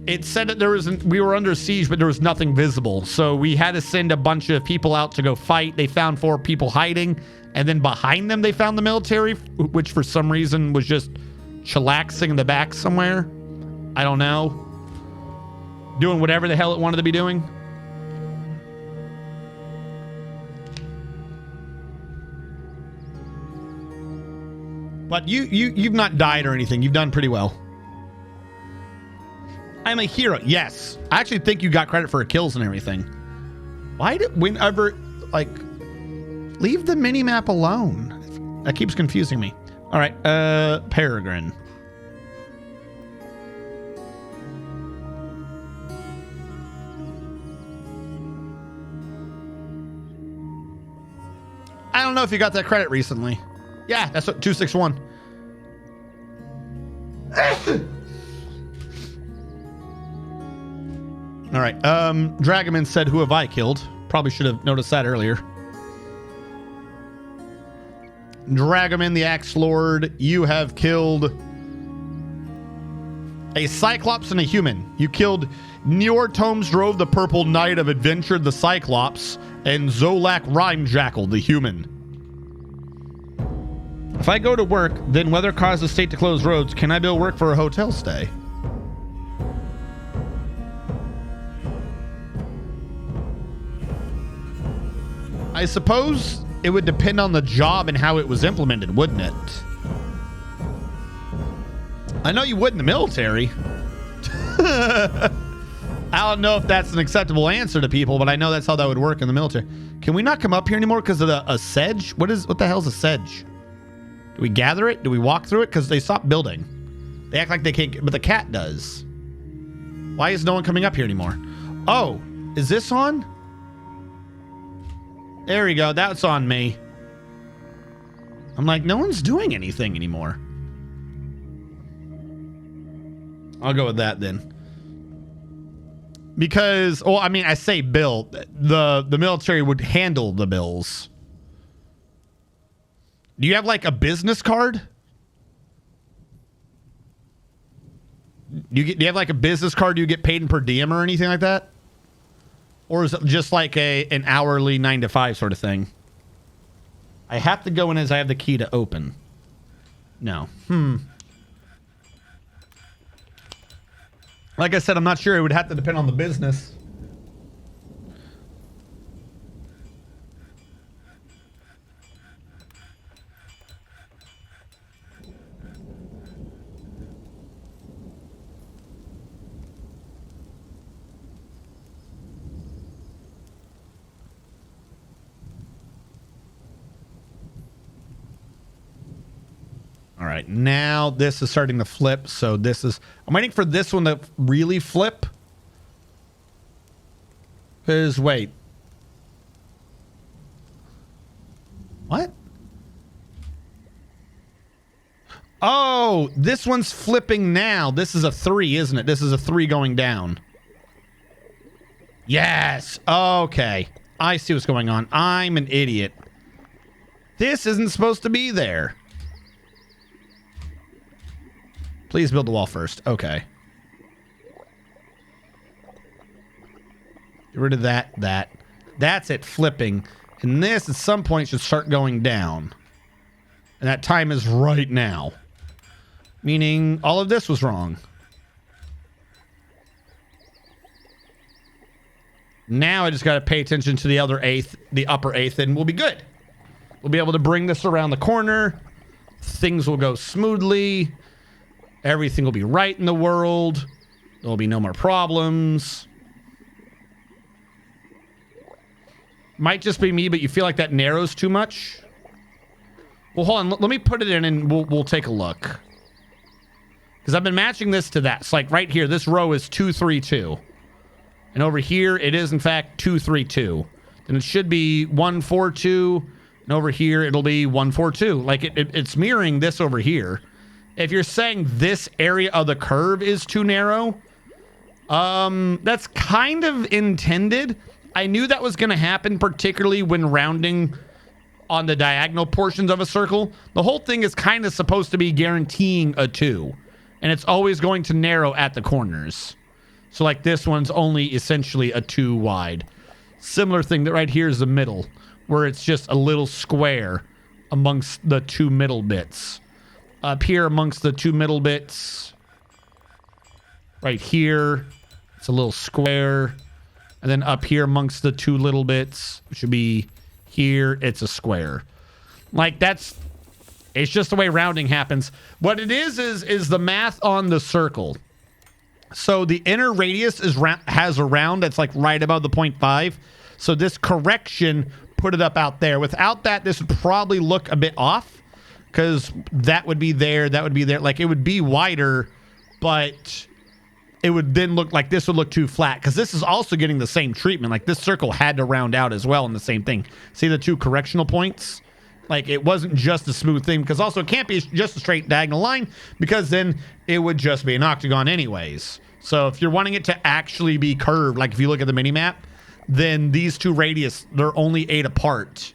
it said that we were under siege, but there was nothing visible. So we had to send a bunch of people out to go fight. They found 4 people hiding, and then behind them they found the military, which for some reason was just chillaxing in the back somewhere. I don't know. Doing whatever the hell it wanted to be doing. But you've not died or anything. You've done pretty well. I'm a hero. Yes. I actually think you got credit for kills and everything. Why did whenever leave the mini-map alone? That keeps confusing me. All right, Peregrine. I don't know if you got that credit recently. Yeah, that's what 261. All right. Dragoman said, "Who have I killed?" Probably should have noticed that earlier. Dragoman, the Axe Lord, you have killed a Cyclops and a human. You killed Nior Tomes drove the Purple Knight of Adventure, the Cyclops, and Zolak Rhyme Jackal, the human. If I go to work, then weather caused the state to close roads. Can I bill work for a hotel stay? I suppose it would depend on the job and how it was implemented, wouldn't it? I know you would in the military. I don't know if that's an acceptable answer to people, but I know that's how that would work in the military. Can we not come up here anymore because of a sedge? What the hell's a sedge? Do we gather it? Do we walk through it? Because they stopped building. They act like they can't, but the cat does. Why is no one coming up here anymore? Oh, is this on? There we go. That's on me. I'm like, no one's doing anything anymore. I'll go with that then. Because, well, I mean, I say bill. The military would handle the bills. Do you have like a business card? Do you have like a business card? Do you get paid in per diem or anything like that? Or is it just like an hourly 9 to 5 sort of thing? I have to go in as I have the key to open. No. Like I said, I'm not sure. It would have to depend on the business. All right, now this is starting to flip. So this is, I'm waiting for this one to really flip. Because, wait. What? Oh, this one's flipping now. This is a 3, isn't it? This is a 3 going down. Yes. Okay. I see what's going on. I'm an idiot. This isn't supposed to be there. Please build the wall first. Okay. Get rid of that. That's it flipping. And this, at some point, should start going down. And that time is right now. Meaning, all of this was wrong. Now I just got to pay attention to the other eighth, the upper eighth, and we'll be good. We'll be able to bring this around the corner. Things will go smoothly. Everything will be right in the world. There'll be no more problems. Might just be me, but you feel like that narrows too much? Well, hold on. Let me put it in and we'll take a look. Because I've been matching this to that. It's like right here, this row is 2, 3, 2. And over here, it is, in fact, 2, 3, 2. Then it should be 1, 4, 2. And over here, it'll be 1, 4, 2. Like, it's mirroring this over here. If you're saying this area of the curve is too narrow, that's kind of intended. I knew that was going to happen, particularly when rounding on the diagonal portions of a circle. The whole thing is kind of supposed to be guaranteeing a 2. And it's always going to narrow at the corners. So like this one's only essentially a 2 wide. Similar thing that right here is the middle, where it's just a little square amongst the 2 middle bits. Up here amongst the 2 middle bits, right here, it's a little square. And then up here amongst the 2 little bits, which should be here, it's a square. Like it's just the way rounding happens. What it is the math on the circle. So the inner radius has a round that's like right above the 0.5. So this correction put it up out there. Without that, this would probably look a bit off. Because that would be there, that would be there. Like, it would be wider, but it would then look like this would look too flat. Because this is also getting the same treatment. Like, this circle had to round out as well in the same thing. See the 2 correctional points? Like, it wasn't just a smooth thing. Because also, it can't be just a straight diagonal line. Because then it would just be an octagon anyways. So, if you're wanting it to actually be curved, like if you look at the mini-map, then these 2 radius, they're only 8 apart.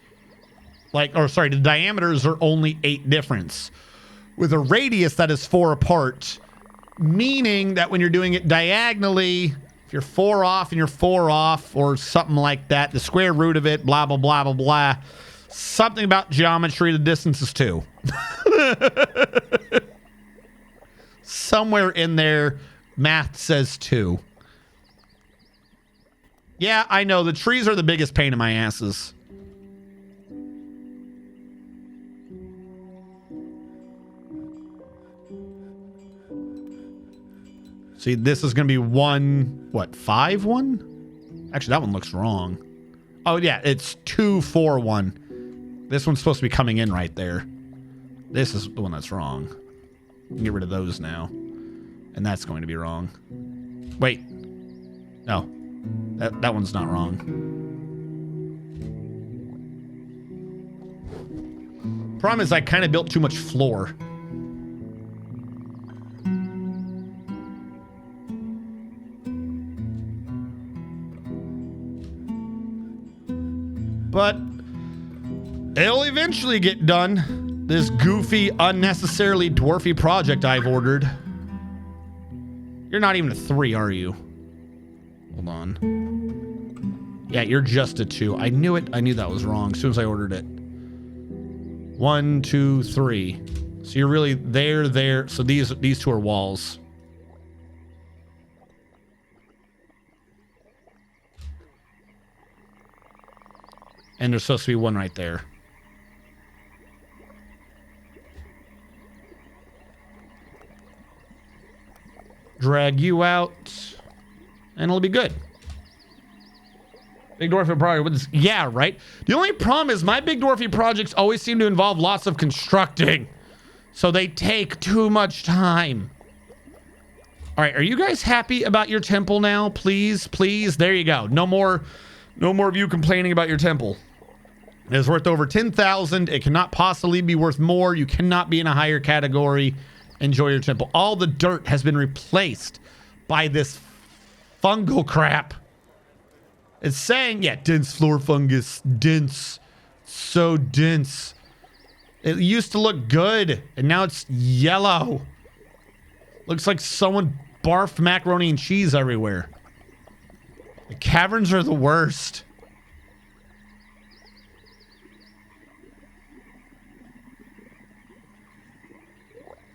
Like, or sorry, the diameters are only 8 difference. With a radius that is 4 apart, meaning that when you're doing it diagonally, if you're 4 off and you're 4 off, or something like that, the square root of it, blah, blah, blah, blah, blah. Something about geometry, the distance is 2. Somewhere in there, math says 2. Yeah, I know, the trees are the biggest pain in my asses. See, this is going to be 1, what, 5, 1? Actually, that one looks wrong. Oh, yeah, it's 2, 4, 1. This one's supposed to be coming in right there. This is the one that's wrong. Get rid of those now. And that's going to be wrong. Wait. No. That one's not wrong. Problem is I kind of built too much floor. But it'll eventually get done. This goofy, unnecessarily dwarfy project I've ordered. You're not even a 3, are you? Hold on. Yeah, you're just a 2. I knew it. I knew that was wrong as soon as I ordered it. 1, 2, 3. So you're really there. So these 2 are walls. And there's supposed to be one right there. Drag you out, and it'll be good. Big Dwarfy project. Yeah, right? The only problem is my Big Dwarfy projects always seem to involve lots of constructing. So they take too much time. All right, are you guys happy about your temple now? Please, please. There you go. No more of you complaining about your temple. It is worth over 10,000. It cannot possibly be worth more. You cannot be in a higher category. Enjoy your temple. All the dirt has been replaced by this fungal crap. It's saying, yeah, dense floor fungus. Dense. So dense. It used to look good, and now it's yellow. Looks like someone barfed macaroni and cheese everywhere. The caverns are the worst.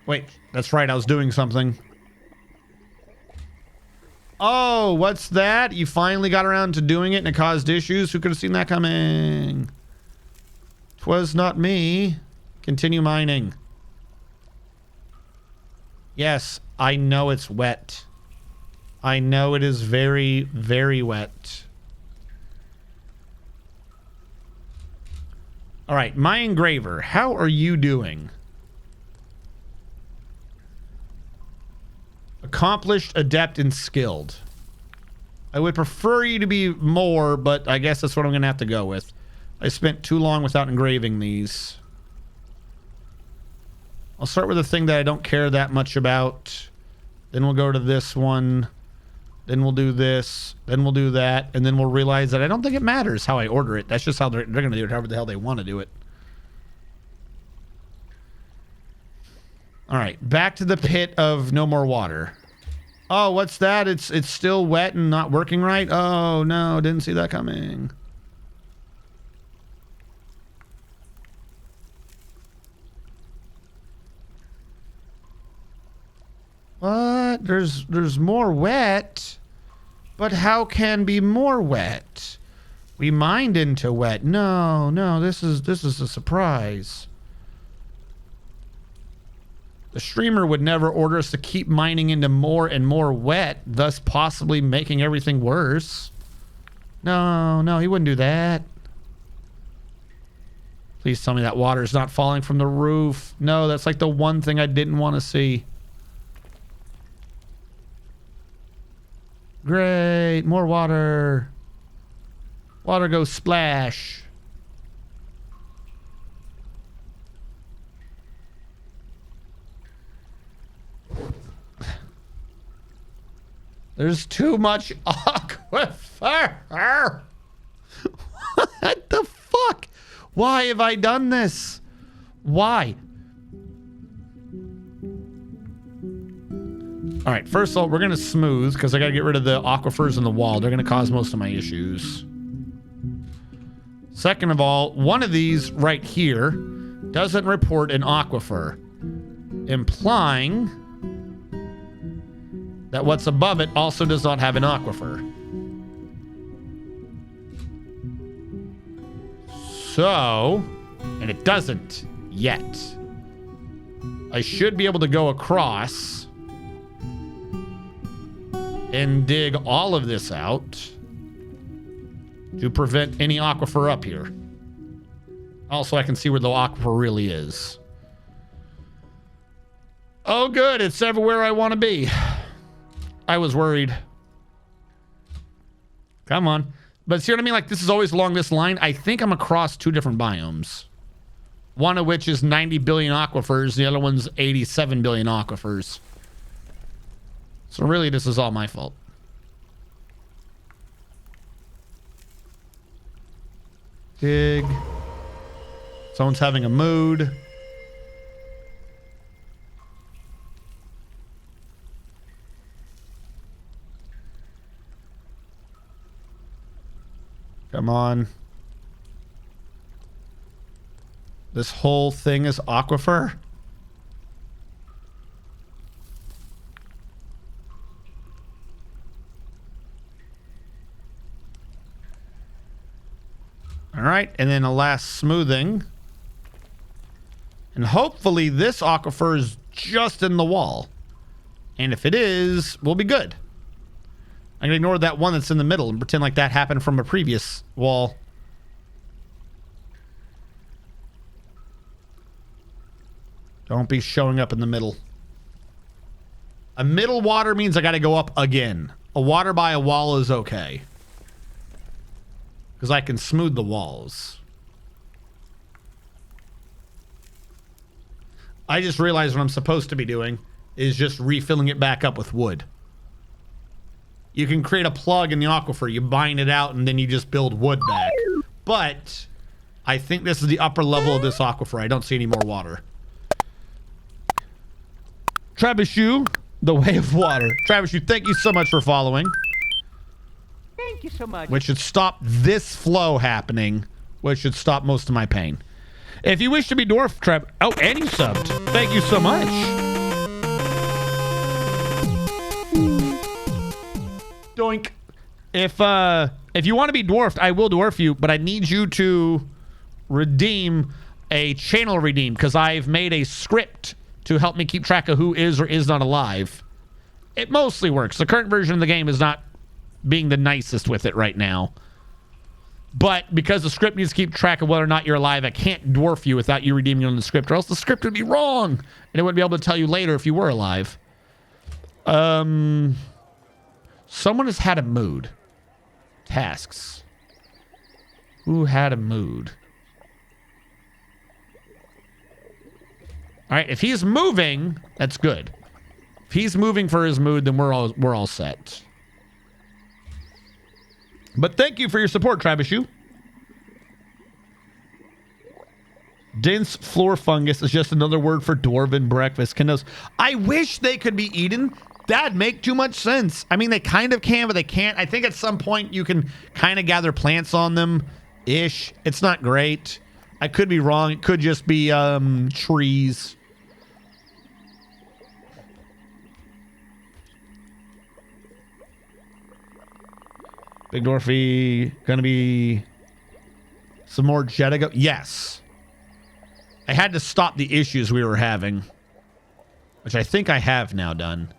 Wait, that's right, I was doing something. Oh, what's that? You finally got around to doing it and it caused issues? Who could have seen that coming? 'Twas not me. Continue mining. Yes, I know it's wet. I know it is very, very wet. All right, my engraver, how are you doing? Accomplished, adept, and skilled. I would prefer you to be more, but I guess that's what I'm going to have to go with. I spent too long without engraving these. I'll start with the thing that I don't care that much about. Then we'll go to this one. Then we'll do this. Then we'll do that. And then we'll realize that I don't think it matters how I order it. That's just how they're going to do it, however the hell they want to do it. All right, back to the pit of no more water. Oh, what's that? It's still wet and not working right? Oh, no, didn't see that coming. What? There's more wet? But how can be more wet? We mined into wet. No, this is a surprise. The streamer would never order us to keep mining into more and more wet, thus possibly making everything worse. No, he wouldn't do that. Please tell me that water is not falling from the roof. No, that's like the one thing I didn't want to see. Great, more water. Water goes splash. There's too much aquifer. What the fuck? Why have I done this? Why? All right, first of all, we're going to smooth because I got to get rid of the aquifers in the wall. They're going to cause most of my issues. Second of all, one of these right here doesn't report an aquifer, implying that what's above it also does not have an aquifer. So, and it doesn't yet. I should be able to go across and dig all of this out to prevent any aquifer up here. Also, I can see where the aquifer really is. Oh, good. It's everywhere I want to be. I was worried. Come on. But see what I mean? Like, this is always along this line. I think I'm across two different biomes. One of which is 90 billion aquifers. The other one's 87 billion aquifers. So really, this is all my fault. Dig. Someone's having a mood. Come on. This whole thing is aquifer? All right, and then a last smoothing. And hopefully this aquifer is just in the wall. And if it is, we'll be good. I'm going to ignore that one that's in the middle and pretend like that happened from a previous wall. Don't be showing up in the middle. A middle water means I got to go up again. A water by a wall is okay. Because I can smooth the walls. I just realized what I'm supposed to be doing is just refilling it back up with wood. You can create a plug in the aquifer. You bind it out and then you just build wood back. But I think this is the upper level of this aquifer. I don't see any more water. Trebishu, the way of water. Trebishu, thank you so much for following. Thank you so much. Which should stop this flow happening, which should stop most of my pain. If you wish to be dwarf, Treb... Oh, and you subbed. Thank you so much. Doink. If you want to be dwarfed, I will dwarf you, but I need you to redeem a channel redeem, because I've made a script to help me keep track of who is or is not alive. It mostly works. The current version of the game is not being the nicest with it right now. But because the script needs to keep track of whether or not you're alive, I can't dwarf you without you redeeming it on the script, or else the script would be wrong. And it wouldn't be able to tell you later if you were alive. Someone has had a mood. Tasks. Who had a mood? All right, if he's moving, that's good. If he's moving for his mood, then we're all set. But thank you for your support, Trabishu. Dense floor fungus is just another word for dwarven breakfast. I wish they could be eaten. That'd make too much sense. I mean, they kind of can, but they can't. I think at some point you can kind of gather plants on them-ish. It's not great. I could be wrong. It could just be trees. Big Dwarfy, gonna be some more Jedigo? Yes. I had to stop the issues we were having, which I think I have now done.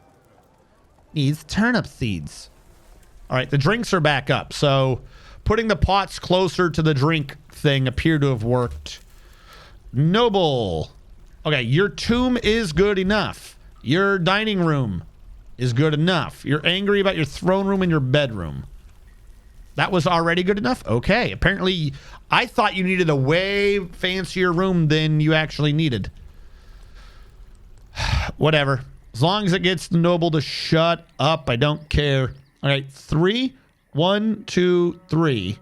Needs turnip seeds. All right, the drinks are back up. So putting the pots closer to the drink thing appeared to have worked. Noble. Okay, your tomb is good enough. Your dining room is good enough. You're angry about your throne room and your bedroom. That was already good enough? Okay. Apparently, I thought you needed a way fancier room than you actually needed. Whatever. As long as it gets the noble to shut up, I don't care. All right. 3, 1, 2, 3.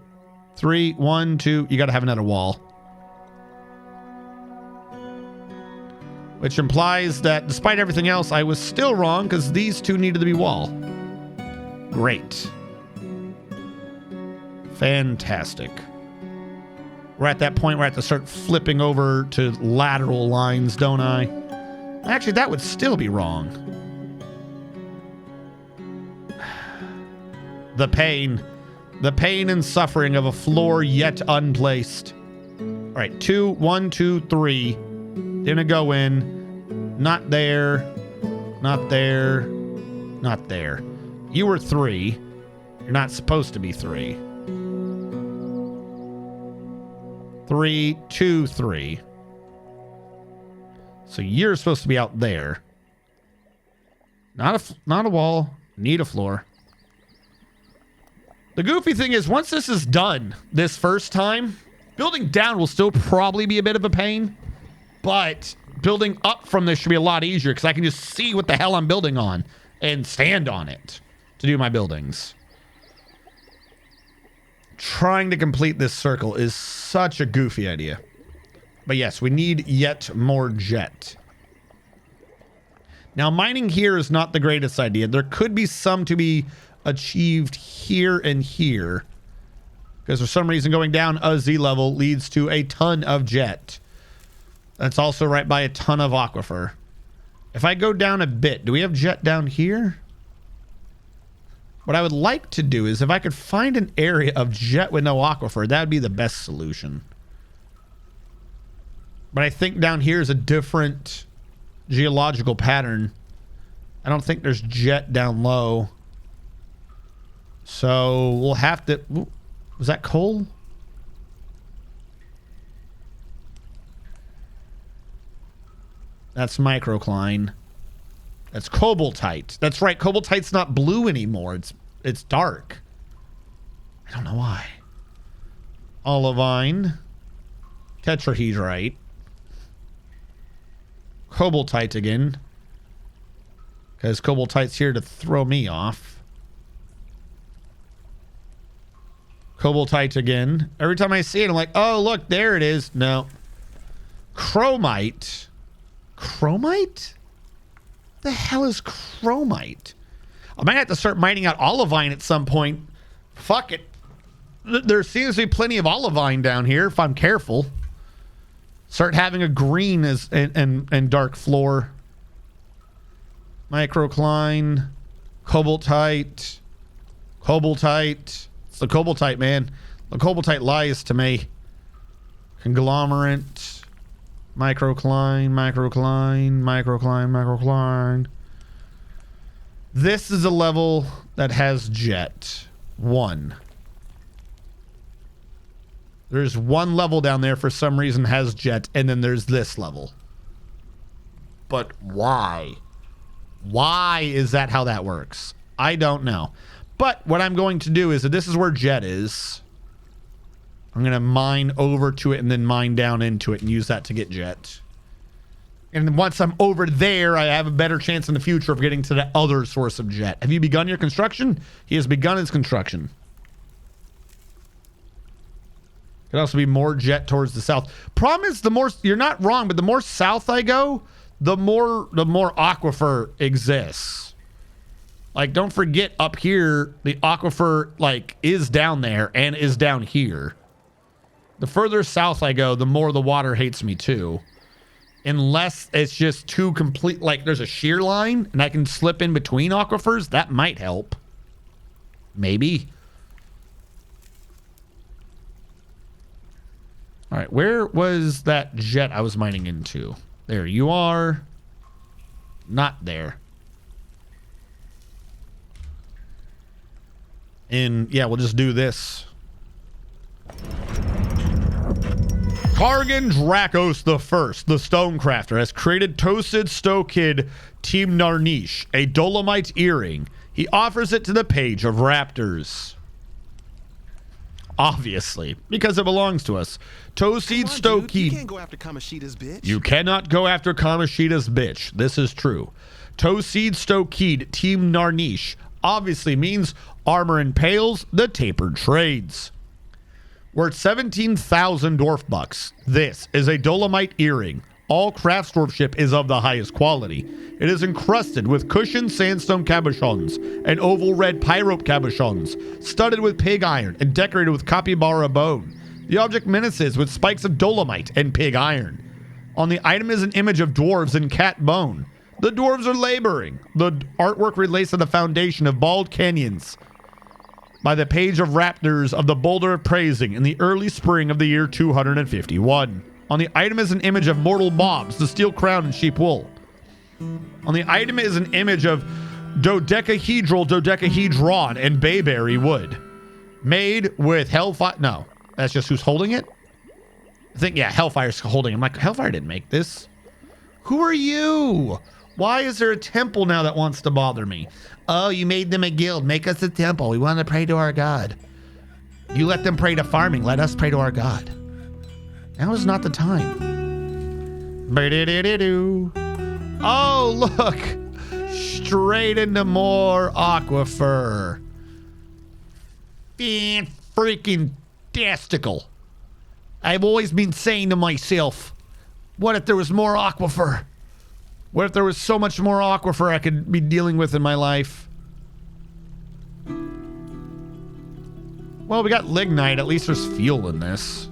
3, 1, 2. You got to have another wall. Which implies that despite everything else, I was still wrong because these two needed to be wall. Great. Fantastic. We're at that point where I have to start flipping over to lateral lines, don't I? Actually, that would still be wrong. The pain. The pain and suffering of a floor yet unplaced. All right, 2, 1, 2, 3. Gonna go in. Not there. Not there. Not there. You were 3. You're not supposed to be 3. 3, 2, 3. So you're supposed to be out there. Not a wall. Need a floor. The goofy thing is, once this is done this first time, building down will still probably be a bit of a pain. But building up from this should be a lot easier because I can just see what the hell I'm building on and stand on it to do my buildings. Trying to complete this circle is such a goofy idea. But yes, we need yet more jet. Now, mining here is not the greatest idea. There could be some to be achieved here and here. Because for some reason, going down a Z level leads to a ton of jet. That's also right by a ton of aquifer. If I go down a bit, do we have jet down here? What I would like to do is if I could find an area of jet with no aquifer, that would be the best solution. But I think down here is a different geological pattern. I don't think there's jet down low. So we'll have to... Ooh, was that coal? That's microcline. That's cobaltite. That's right. Cobaltite's not blue anymore. It's dark. I don't know why. Olivine. Tetrahedrite. Cobaltite again. Because cobaltite's here to throw me off. Cobaltite again. Every time I see it, I'm like, oh, look, there it is. No. Chromite. Chromite? The hell is chromite? I might have to start mining out olivine at some point. Fuck it. There seems to be plenty of olivine down here if I'm careful. Start having a green as and dark floor. Microcline. Cobaltite. Cobaltite. It's the cobaltite, man. The cobaltite lies to me. Conglomerate. Microcline, microcline, microcline, microcline. This is a level that has jet. 1. There's one level down there for some reason has jet, and then there's this level. But why? Why is that how that works? I don't know. But what I'm going to do is that this is where jet is. I'm going to mine over to it and then mine down into it and use that to get jet. And then once I'm over there, I have a better chance in the future of getting to the other source of jet. Have you begun your construction? He has begun his construction. Could also be more jet towards the south. Problem is, the more, you're not wrong, but the more south I go, the more aquifer exists. Like, don't forget up here, the aquifer, like, is down there and is down here. The further south I go, the more the water hates me too. Unless it's just too complete, like there's a shear line and I can slip in between aquifers, that might help. Maybe. All right, where was that jet I was mining into? There you are. Not there. And yeah, we'll just do this. Kargan Drakos I, the Stonecrafter, has created Tosid Stokid Team Narnish, a dolomite earring. He offers it to the page of raptors. Obviously, because it belongs to us. Tosid Stokid. You can't go after Kamoshida's bitch. You cannot go after Kamoshida's bitch. This is true. Tosid Stokid Team Narnish obviously means armor and pails, the tapered trades. Worth 17,000 dwarf bucks. This is a dolomite earring. All craftsdwarfship is of the highest quality. It is encrusted with cushioned sandstone cabochons and oval red pyrope cabochons, studded with pig iron and decorated with capybara bone. The object menaces with spikes of dolomite and pig iron. On the item is an image of dwarves and cat bone. The dwarves are laboring. The artwork relates to the foundation of BaldCanyons by the page of raptors of the Boulder of Praising in the early spring of the year 251. On the item is an image of mortal mobs, the steel crown and sheep wool. On the item is an image of dodecahedron, and bayberry wood. Made with hellfire. No, that's just who's holding it? I think, yeah, Hellfire's holding it. I'm like, Hellfire didn't make this. Who are you? Why is there a temple now that wants to bother me? Oh, you made them a guild. Make us a temple. We want to pray to our God. You let them pray to farming. Let us pray to our God. Now is not the time. Oh, look. Straight into more aquifer. And freaking dastical. I've always been saying to myself, what if there was more aquifer? What if there was so much more aquifer I could be dealing with in my life? Well, we got lignite. At least there's fuel in this.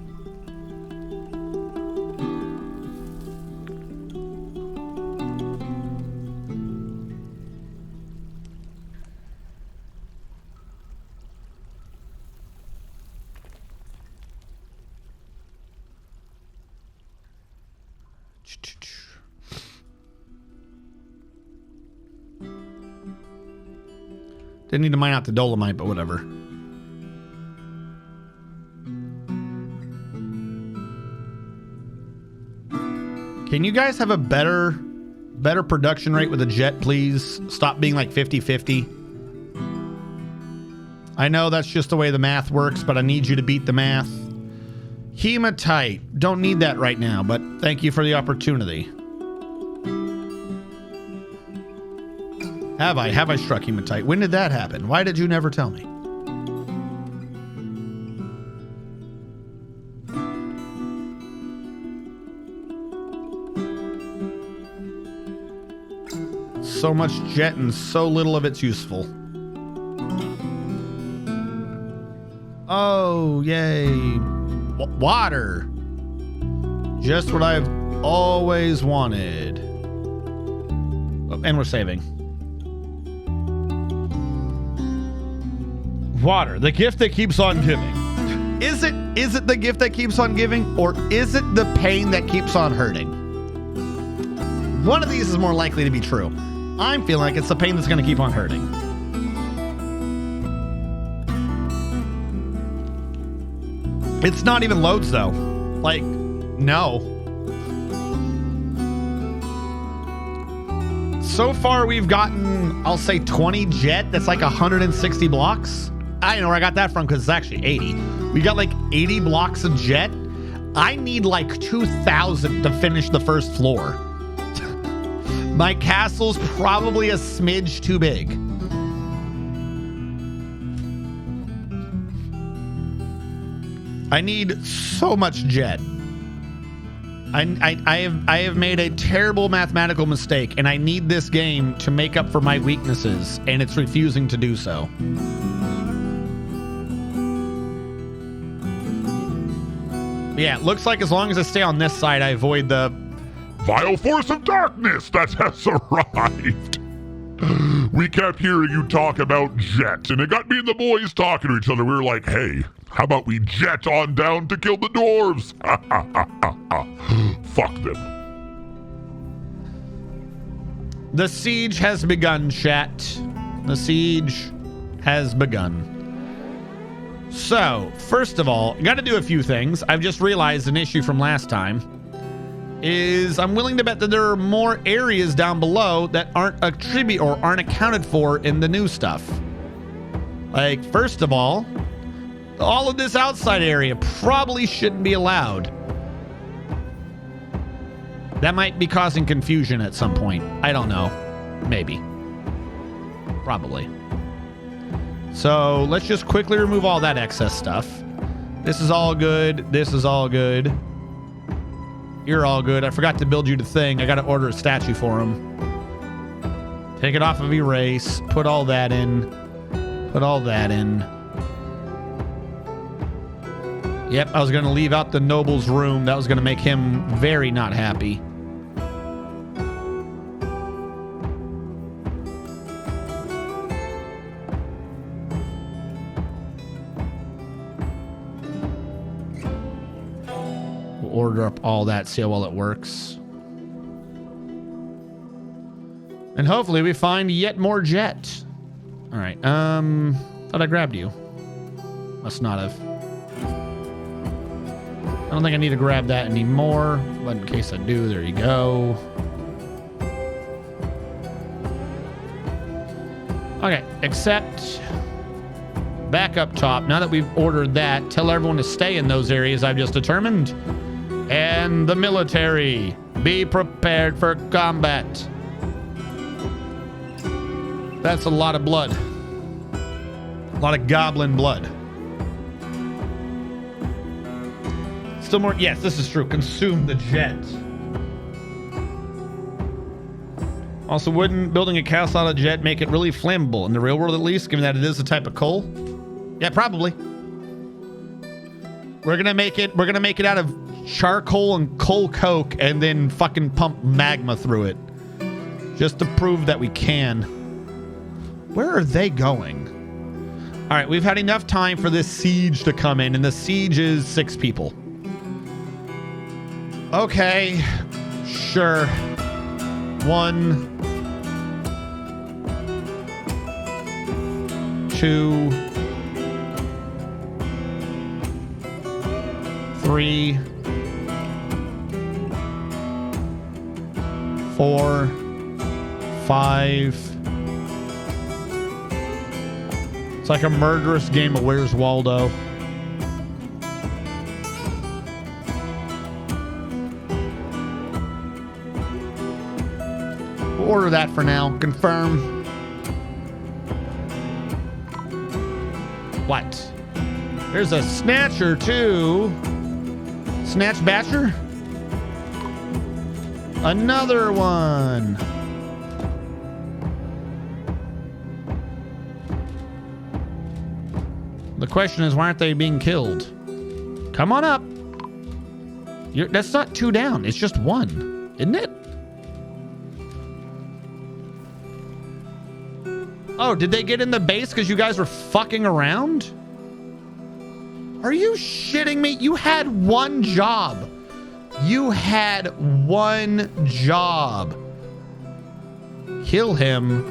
Didn't need to mine out the dolomite, but whatever. Can you guys have a better production rate with a jet, please? Stop being like 50-50. I know that's just the way the math works, but I need you to beat the math. Hematite. Don't need that right now, but thank you for the opportunity. Have I struck hematite? When did that happen? Why did you never tell me? So much jet and so little of it's useful. Oh, yay. Water. Just what I've always wanted. Oh, and we're saving. Water, the gift that keeps on giving. Is it the gift that keeps on giving, or is it the pain that keeps on hurting? One of these is more likely to be true. I'm feeling like it's the pain that's going to keep on hurting. It's not even loads though. Like, no. So far we've gotten, I'll say 20 jet. That's like 160 blocks. I know where I got that from because it's actually 80. We got like 80 blocks of jet. I need like 2,000 to finish the first floor. My castle's probably a smidge too big. I need so much jet. I have made a terrible mathematical mistake, and I need this game to make up for my weaknesses, and it's refusing to do so. Yeah, it looks like as long as I stay on this side, I avoid the vile force of darkness that has arrived. We kept hearing you talk about jet, and it got me and the boys talking to each other. We were like, hey, how about we jet on down to kill the dwarves? Fuck them. The siege has begun, chat. The siege has begun. So, first of all, got to do a few things. I've just realized an issue from last time is I'm willing to bet that there are more areas down below that aren't aren't accounted for in the new stuff. Like, first of all of this outside area probably shouldn't be allowed. That might be causing confusion at some point. I don't know. Maybe. Probably. So let's just quickly remove all that excess stuff. This is all good. This is all good. You're all good. I forgot to build you the thing. I got to order a statue for him. Take it off of erase. Put all that in. Put all that in. Yep, I was going to leave out the noble's room. That was going to make him very not happy. We'll order up all that, see how well it works. And hopefully we find yet more jet. All right. Thought I grabbed you. Must not have. I don't think I need to grab that anymore, but in case I do, there you go. Okay, except back up top. Now that we've ordered that, tell everyone to stay in those areas I've just determined. And the military, be prepared for combat. That's a lot of blood. A lot of goblin blood. Still more. Yes, this is true. Consume the jet. Also, wouldn't building a castle out of jet make it really flammable in the real world, at least, given that it is a type of coal? Yeah, probably. We're gonna make it out of charcoal and coal coke, and then fucking pump magma through it, just to prove that we can. Where are they going? All right, we've had enough time for this siege to come in, and the siege is 6 people. Okay, Sure. 1, 2, 3, 4, 5. It's like a murderous game of Where's Waldo. We'll order that for now. Confirm. What? There's a snatcher too. Snatch Batcher? Another one. The question is, why aren't they being killed? Come on up. That's not 2 down. It's just 1, isn't it? Oh, did they get in the base because you guys were fucking around? Are you shitting me? You had 1 job. You had 1 job. Kill him.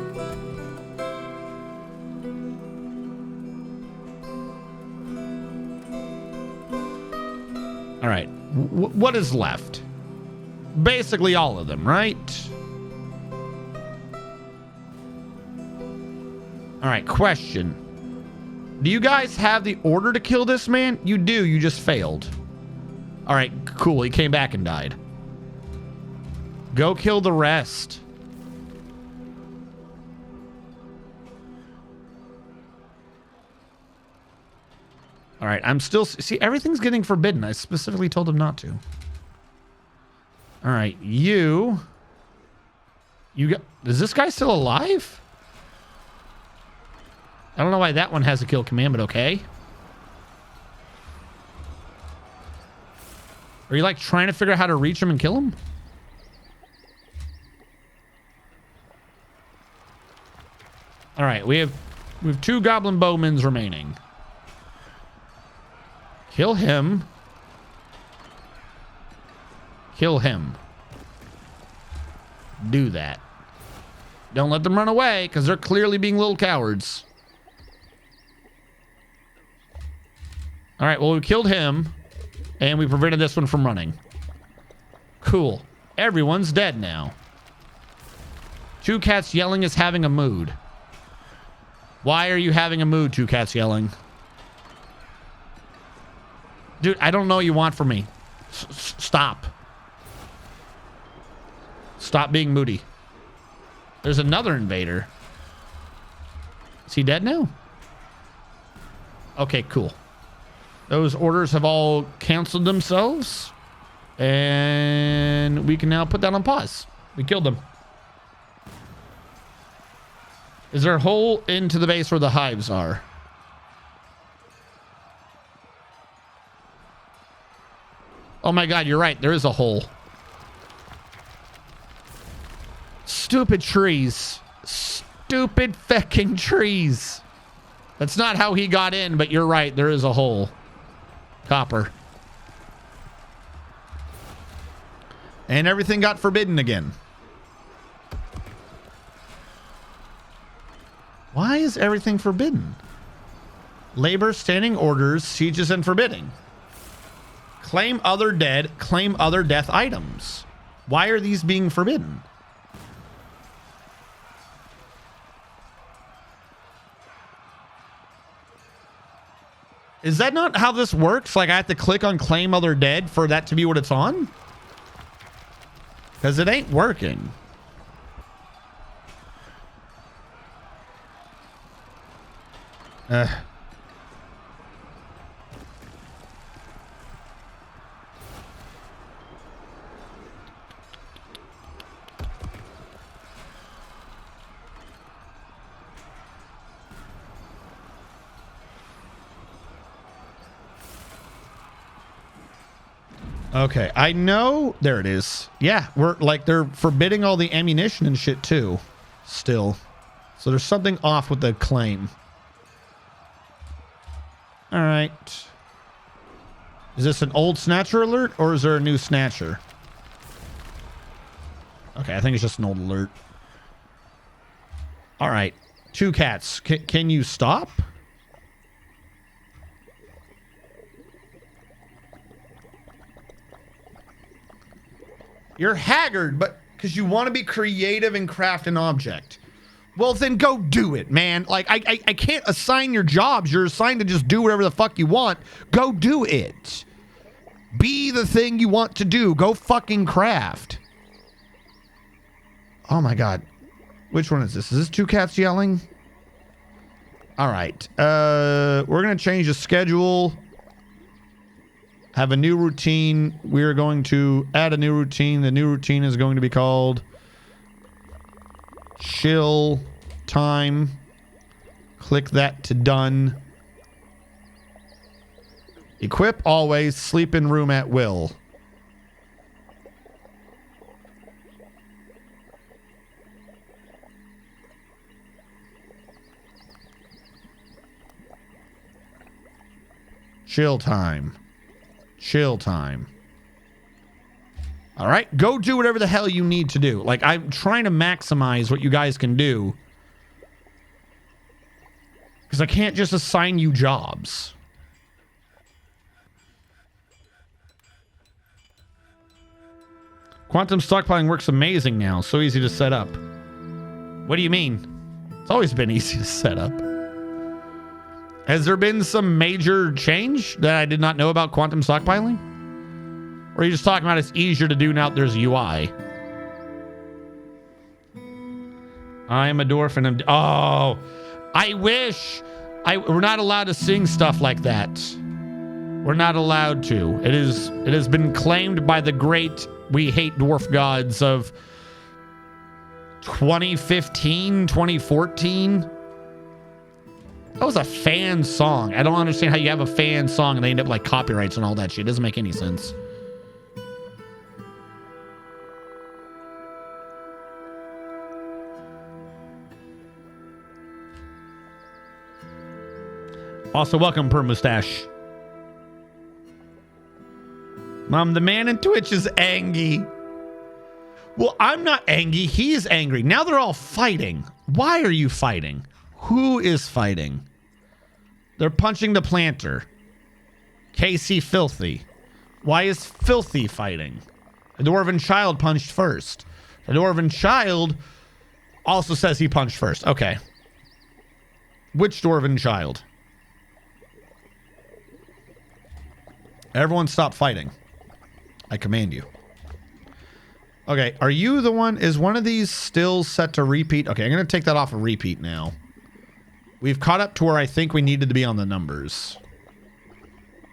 All right. What is left? Basically all of them, right? All right, question. Do you guys have the order to kill this man? You do, you just failed. All right, cool. He came back and died. Go kill the rest. All right, I'm still... See, everything's getting forbidden. I specifically told him not to. All right, you got... Is this guy still alive? I don't know why that one has a kill command, but okay. Are you like trying to figure out how to reach him and kill him? All right, we have 2 goblin bowmans remaining. Kill him. Kill him. Do that. Don't let them run away, because they're clearly being little cowards. All right, well, we killed him, and we prevented this one from running. Cool. Everyone's dead now. 2 Cats Yelling is having a mood. Why are you having a mood, 2 Cats Yelling? Dude, I don't know what you want from me. Stop. Stop being moody. There's another invader. Is he dead now? Okay, cool. Those orders have all canceled themselves. And we can now put that on pause. We killed them. Is there a hole into the base where the hives are? Oh my god, you're right. There is a hole. Stupid trees. Stupid fucking trees. That's not how he got in, but you're right. There is a hole. Copper. And everything got forbidden again. Why is everything forbidden? Labor, standing orders, sieges, and forbidding. Claim other dead, claim other death items. Why are these being forbidden? Is that not how this works? Like I have to click on claim other dead for that to be what it's on? Because it ain't working. Okay, I know. There it is. Yeah, we're like they're forbidding all the ammunition and shit too. Still. So there's something off with the claim. All right. Is this an old snatcher alert or is there a new snatcher? Okay, I think it's just an old alert. All right. 2 cats. Can you stop? You're haggard, but because you want to be creative and craft an object. Well, then go do it, man. Like, I can't assign your jobs. You're assigned to just do whatever the fuck you want. Go do it. Be the thing you want to do. Go fucking craft. Oh, my God. Which one is this? Is this 2 cats yelling? All right. We're going to change the schedule. Have a new routine. We're going to add a new routine. The new routine is going to be called Chill Time. Click that to done. Equip always. Sleep in room at will. Chill time. Chill time. All right, go do whatever the hell you need to do. Like, I'm trying to maximize what you guys can do. Because I can't just assign you jobs. Quantum stockpiling works amazing now. So easy to set up. What do you mean? It's always been easy to set up. Has there been some major change that I did not know about quantum stockpiling? Or are you just talking about it's easier to do now that there's a UI? I am a dwarf and I'm... Oh, I wish... We're not allowed to sing stuff like that. We're not allowed to. It has been claimed by the great We Hate Dwarf Gods of 2015, 2014. That was a fan song. I don't understand how you have a fan song and they end up like copyrights and all that shit. It doesn't make any sense. Also, welcome, Per Mustache. Mom, the man in Twitch is angry. Well, I'm not angry. He is angry. Now they're all fighting. Why are you fighting? Who is fighting? They're punching the planter. Casey Filthy. Why is Filthy fighting? The Dwarven Child punched first. The Dwarven Child also says he punched first. Okay. Which Dwarven Child? Everyone stop fighting. I command you. Okay, are you the one? Is one of these still set to repeat? Okay, I'm going to take that off of repeat now. We've caught up to where I think we needed to be on the numbers.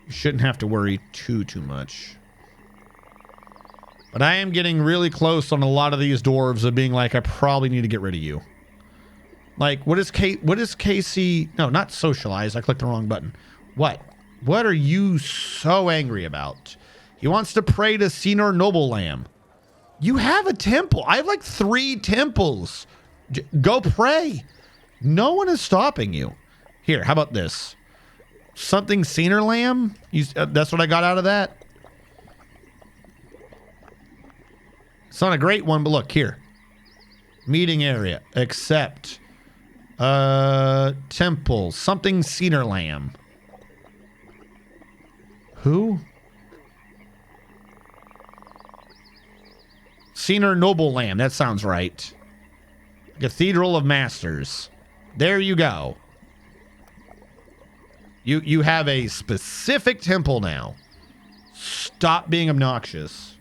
You shouldn't have to worry too much. But I am getting really close on a lot of these dwarves of being like, I probably need to get rid of you. Like, what is Casey? No, not socialize. I clicked the wrong button. What? What are you so angry about? He wants to pray to Senor Noble Lamb. You have a temple. I have like 3 temples. Go pray. No one is stopping you. Here, how about this? Something Senor Lamb? That's what I got out of that. It's not a great one, but look here. Meeting area. Accept. Temple. Something Senor Lamb. Who? Senor Noble Lamb. That sounds right. Cathedral of Masters. There you go. You have a specific temple now. Stop being obnoxious.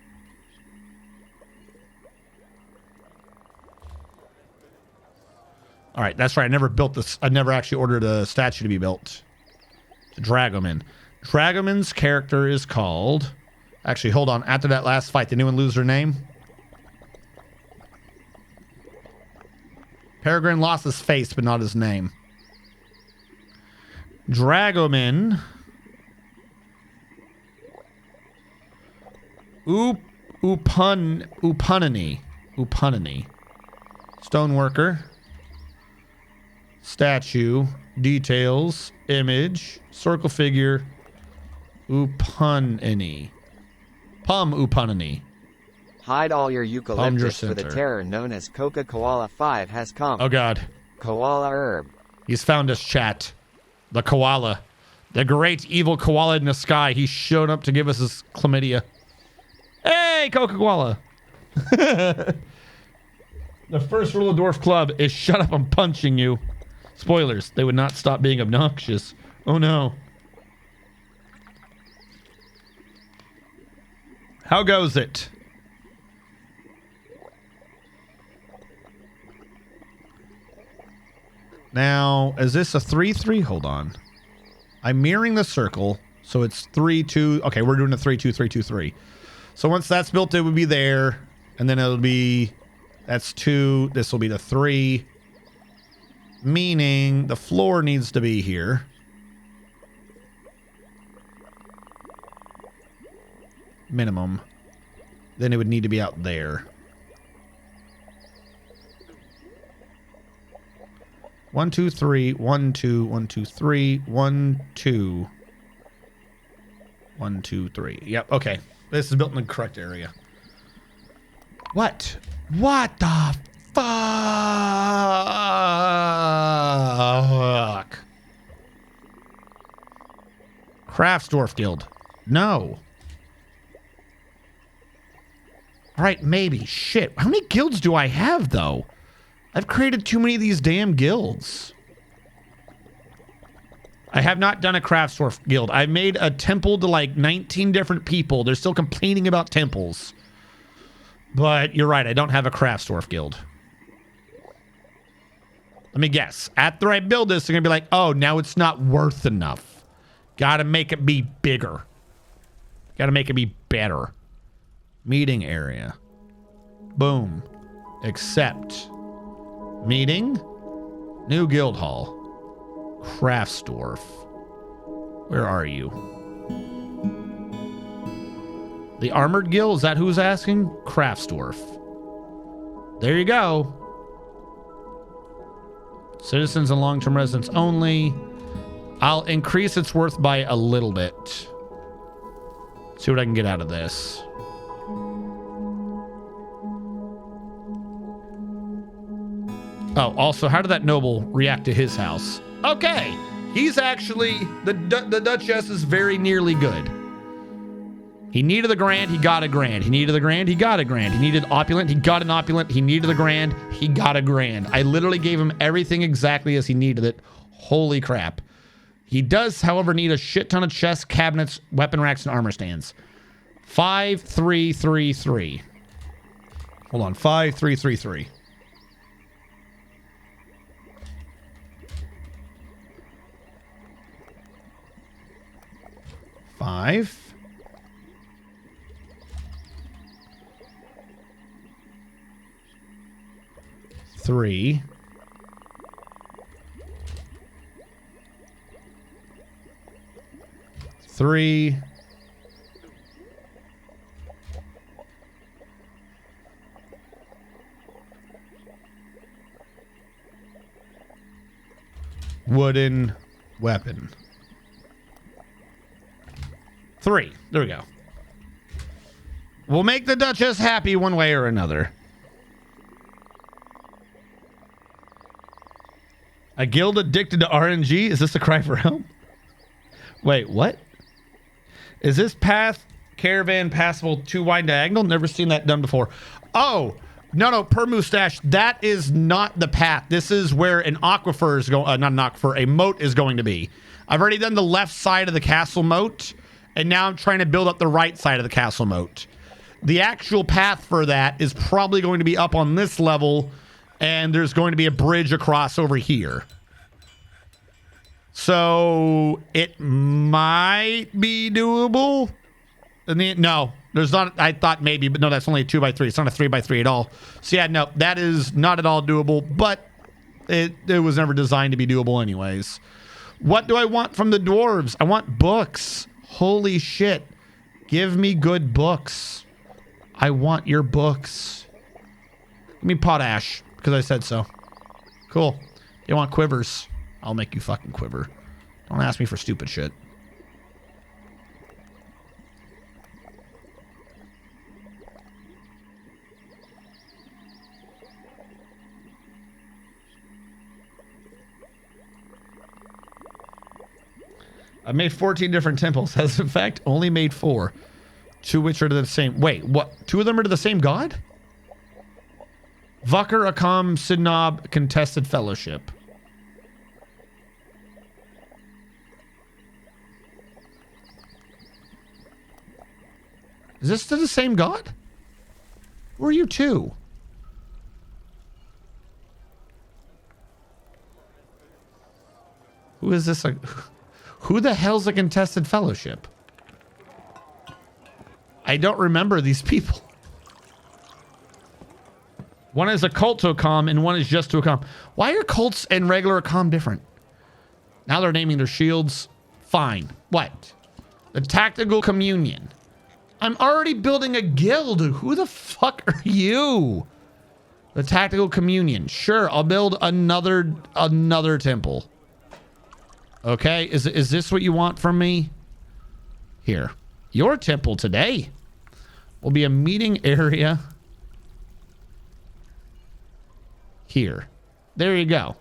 All right, that's right. I never built this. I never actually ordered a statue to be built. To Dragoman. Dragoman's character is called... Actually, hold on. After that last fight, did anyone lose their name? Peregrine lost his face, but not his name. Dragoman. Upunani. Stoneworker. Statue. Details. Image. Circle figure. Upunani. Upunani. Hide all your eucalyptus for the center. terror known as Coca Koala 5 has come. Oh god. Koala herb. He's found us, chat. The koala. The great evil koala in the sky. He showed up to give us his chlamydia. Hey, Coca-Cola. The first rule of Dwarf Club is shut up, I'm punching you. Spoilers, they would not stop being obnoxious. Oh no. How goes it? Now, is this a 3-3? Hold on. I'm mirroring the circle, so it's 3-2. Okay, we're doing a 3-2-3-2-3. So once that's built, it would be there, and then it'll be, that's 2. This will be the 3, meaning the floor needs to be here. Minimum. Then it would need to be out there. 1, 2, 3, 1, 2, 1, 2, 3, 1, 2. 1, 2, 3. Yep, okay. This is built in the correct area. What? What the fuck? Craftsdorf Guild. No. Alright, maybe. Shit. How many guilds do I have, though? I've created too many of these damn guilds. I have not done a Craftsdorf guild. I made a temple to like 19 different people. They're still complaining about temples. But you're right, I don't have a Craftsdorf guild. Let me guess. After I build this, they're going to be like, oh, now it's not worth enough. Gotta make it be bigger. Gotta make it be better. Meeting area. Boom. Accept. Meeting. New guild hall. Craftsdorf. Where are you? The Armored Guild? Is that who's asking? Craftsdorf. There you go. Citizens and long-term residents only. I'll increase its worth by a little bit. See what I can get out of this. Oh, also, how did that noble react to his house? Okay, he's actually, the Duchess is very nearly good. He needed a grand, he got a grand. He needed a grand, he got a grand. He needed opulent, he got an opulent. He needed a grand, he got a grand. I literally gave him everything exactly as he needed it. Holy crap. He does, however, need a shit ton of chests, cabinets, weapon racks, and armor stands. 5, 3, 3, 3. Hold on, 5, 3, 3, 3. 5. 3. 3. Wooden weapon. 3. There we go. We'll make the Duchess happy one way or another. A guild addicted to RNG? Is this a cry for help? Wait, what? Is this path caravan passable 2 wide diagonal? Never seen that done before. Oh, no, per mustache. That is not the path. This is where an aquifer is going. Not an aquifer, a moat is going to be. I've already done the left side of the castle moat, and now I'm trying to build up the right side of the castle moat. The actual path for that is probably going to be up on this level, and there's going to be a bridge across over here. So it might be doable. No, there's not. I thought maybe, but no, that's only a 2x3. It's not a 3x3 at all. So yeah, no, that is not at all doable, but it was never designed to be doable anyways. What do I want from the dwarves? I want books. Holy shit. Give me good books. I want your books. Give me potash, because I said so. Cool. You want quivers? I'll make you fucking quiver. Don't ask me for stupid shit. I made 14 different temples. Has in fact only made 4. 2 which are to the same. Wait, what? 2 of them are to the same god? Vakar, Akam, Sidnob, Contested Fellowship. Is this to the same god? Who are you two? Who is this? Who the hell's a Contested Fellowship? I don't remember these people. One is a cult to Akam and one is just to Akam. Why are cults and regular Akam different? Now they're naming their shields. Fine. What? The Tactical Communion. I'm already building a guild. Who the fuck are you? The Tactical Communion. Sure, I'll build another temple. Okay, is this what you want from me? Here. Your temple today will be a meeting area. Here. There you go.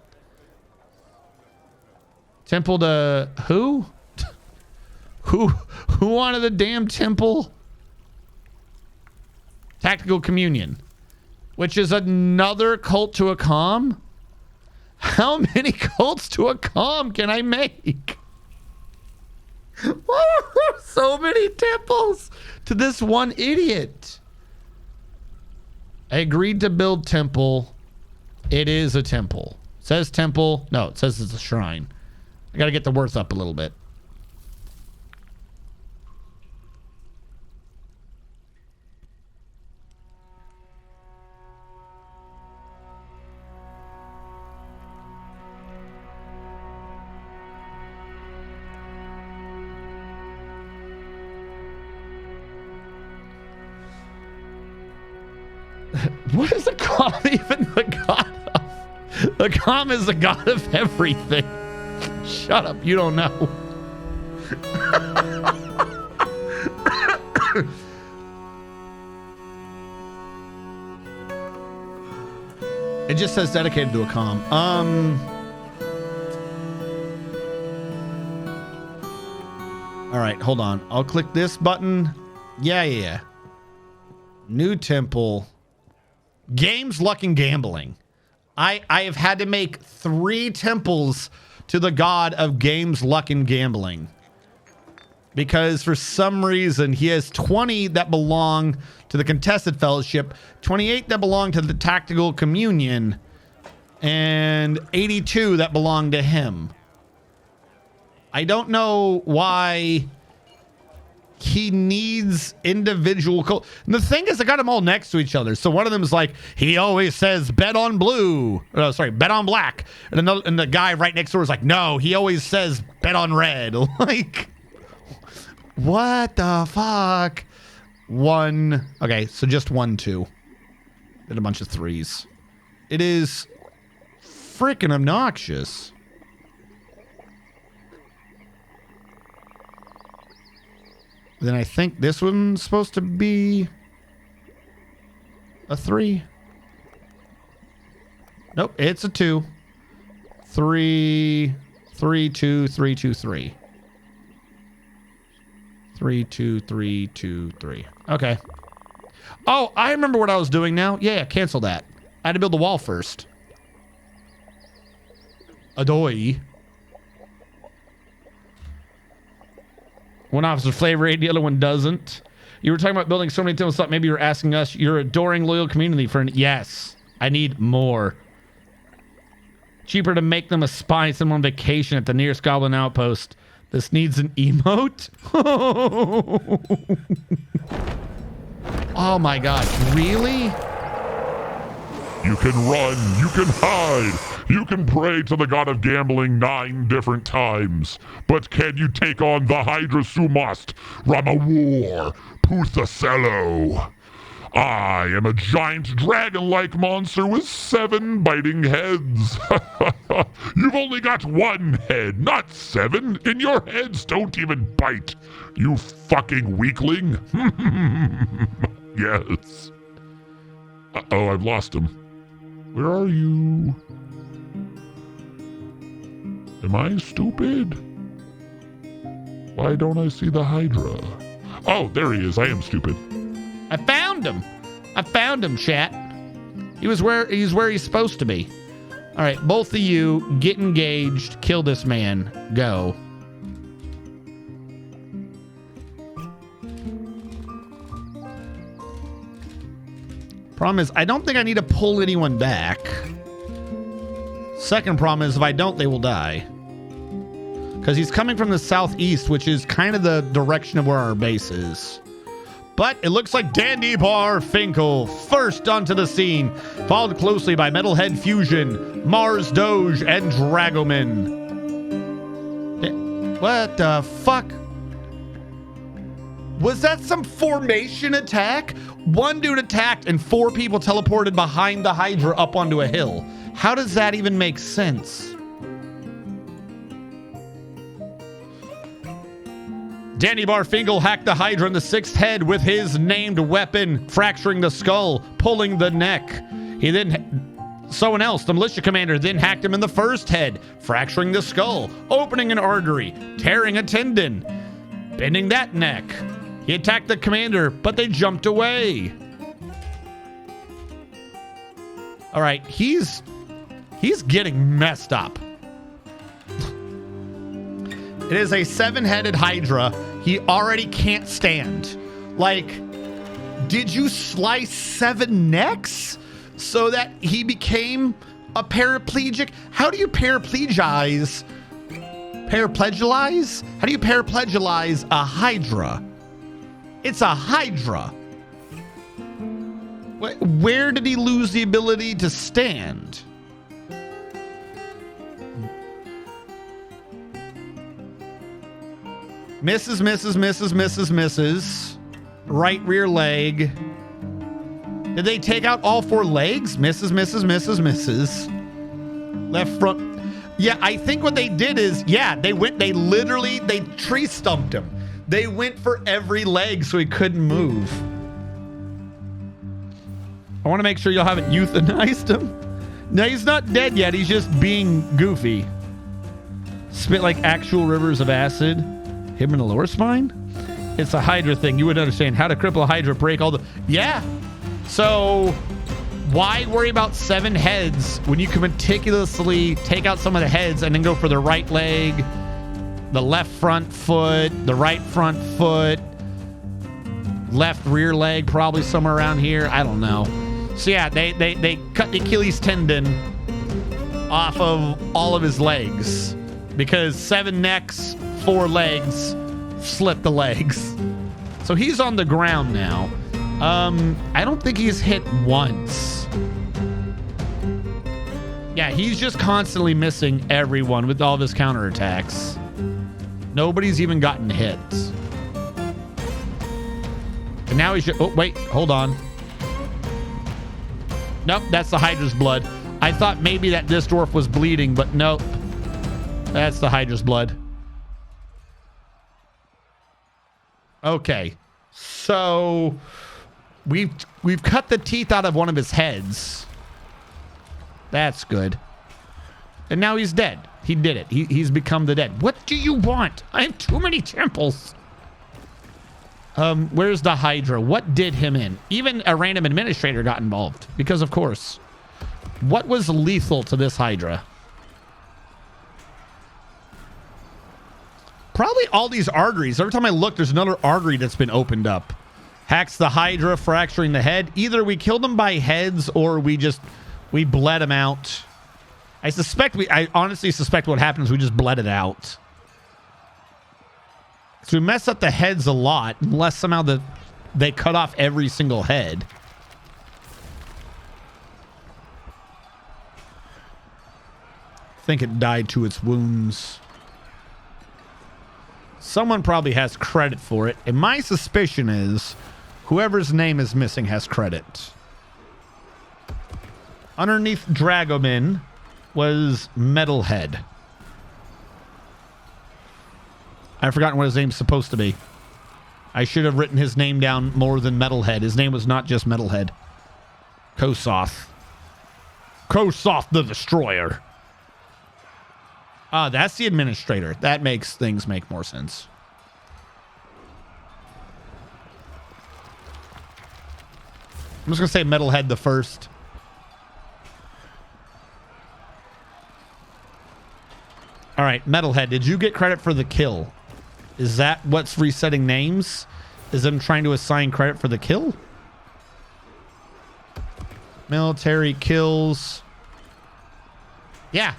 Temple to who? Who wanted the damn temple? Tactical Communion. Which is another cult to Akam? How many cults to Akam can I make? Why are there so many temples to this one idiot? I agreed to build temple. It is a temple. It says temple. No, it says it's a shrine. I gotta get the worth up a little bit. What is the Akam even the god of? The Akam is the god of everything. Shut up, you don't know. It just says dedicated to Akam. All right, hold on. I'll click this button. Yeah. New temple. Games, luck, and gambling. I have had to make 3 temples to the god of games, luck, and gambling. Because for some reason, he has 20 that belong to the Contested Fellowship, 28 that belong to the Tactical Communion, and 82 that belong to him. I don't know why he needs individual and the thing is, I got them all next to each other. So one of them is like, he always says bet on blue. Oh, sorry, bet on black. And the guy right next door is like, no, he always says bet on red. Like, what the fuck? 1. Okay, so just 1, 2. And a bunch of 3s. It is freaking obnoxious. Then I think this one's supposed to be a 3. Nope, it's a 2. 3, 3, 2, 3, 2, 3. 3, 2, 3, 2, 3. Okay. Oh, I remember what I was doing now. Yeah, cancel that. I had to build the wall first. Adoy. One offers flavor aid, the other one doesn't. You were talking about building so many temples, thought maybe you were asking us, your adoring loyal community for an... Yes, I need more. Cheaper to make them a spy and send them on vacation at the nearest goblin outpost. This needs an emote? Oh my god, really? You can run, you can hide, you can pray to the god of gambling 9 different times. But can you take on the Hydra Sumast, Ramawar, Puthasello? I am a giant dragon-like monster with 7 biting heads. You've only got 1 head, not 7, and your heads don't even bite. You fucking weakling. Yes. Uh-oh, I've lost him. Where are you? Am I stupid? Why don't I see the Hydra? Oh, there he is. I am stupid. I found him. I found him, chat. He's where he's supposed to be. All right, both of you get engaged. Kill this man. Go. Problem is, I don't think I need to pull anyone back. Second problem is, if I don't, they will die. Because he's coming from the southeast, which is kind of the direction of where our base is. But it looks like Dandy Bar Finkel first onto the scene, followed closely by Metalhead Fusion, Mars Doge, and Dragoman. What the fuck? Was that some formation attack? One dude attacked and 4 people teleported behind the Hydra up onto a hill. How does that even make sense? Danny Barfinkel hacked the Hydra in the 6th head with his named weapon, fracturing the skull, pulling the neck. He then... Someone else, the militia commander, then hacked him in the 1st head, fracturing the skull, opening an artery, tearing a tendon, bending that neck. He attacked the commander, but they jumped away. All right, he's getting messed up. It is a 7-headed Hydra. He already can't stand. Like, did you slice 7 necks so that he became a paraplegic? How do you paraplegize? Paraplegialize? How do you paraplegialize a Hydra? It's a Hydra. Where did he lose the ability to stand? Misses. Right rear leg. Did they take out all 4 legs? Misses. Left front. Yeah, I think what they did is, they tree stumped him. They went for every leg so he couldn't move. I want to make sure y'all haven't euthanized him. No, he's not dead yet. He's just being goofy. Spit like actual rivers of acid. Him in the lower spine? It's a Hydra thing. You would understand how to cripple a Hydra, break all the... Yeah. So why worry about 7 heads when you can meticulously take out some of the heads and then go for the right leg, the left front foot, the right front foot, left rear leg, probably somewhere around here. I don't know. So yeah, they cut the Achilles tendon off of all of his legs because 7 necks, 4 legs, slit the legs. So he's on the ground now. I don't think he's hit once. Yeah, he's just constantly missing everyone with all of his counterattacks. Nobody's even gotten hit. And now he's just... Oh, wait. Hold on. Nope, that's the Hydra's blood. I thought maybe that this dwarf was bleeding, but nope. That's the Hydra's blood. Okay. So... We've cut the teeth out of one of his heads. That's good. And now he's dead. He did it. He's become the dead. What do you want? I have too many temples. Where's the Hydra? What did him in? Even a random administrator got involved. Because of course. What was lethal to this Hydra? Probably all these arteries. Every time I look, there's another artery that's been opened up. Hacks the Hydra, fracturing the head. Either we killed him by heads or we bled him out. I honestly suspect what happened is we just bled it out. So we mess up the heads a lot, unless somehow they cut off every single head. I think it died to its wounds. Someone probably has credit for it, and my suspicion is whoever's name is missing has credit. Underneath Dragoman was Metalhead. I've forgotten what his name's supposed to be. I should have written his name down more than Metalhead. His name was not just Metalhead. Kosoth. Kosoth the Destroyer. Ah, that's the administrator. That makes things make more sense. I'm just going to say Metalhead the first. All right, Metalhead, did you get credit for the kill? Is that what's resetting names? Is them trying to assign credit for the kill? Military kills. Yeah.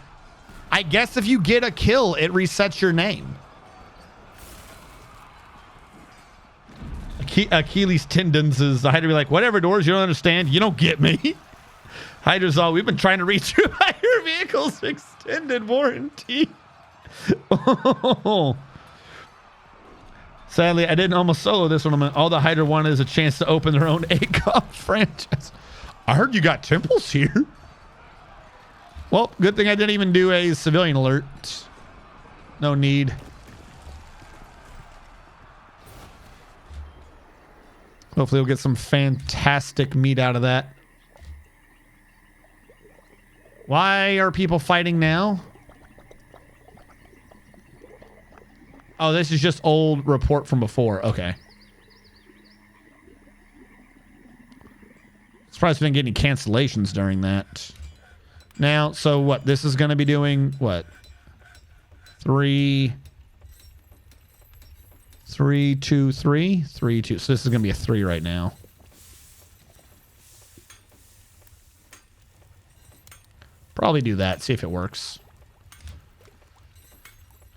I guess if you get a kill, it resets your name. Achilles tendons is the Hydra be like, whatever, Doors, you don't understand. You don't get me. Hydra's all, we've been trying to reach you by your vehicle's extended warranty. Oh. Sadly, I didn't almost solo this one. All the Hydra wanted is a chance to open their own ACOM franchise. I heard you got temples here. Well, good thing I didn't even do a civilian alert. No need. Hopefully we'll get some fantastic meat out of that. Why are people fighting now? Oh, this is just old report from before. Okay. Surprised we didn't get any cancellations during that. Now, so what? This is going to be doing what? 3, 2, 3, 3, 2. So this is going to be a 3 right now. Probably do that. See if it works.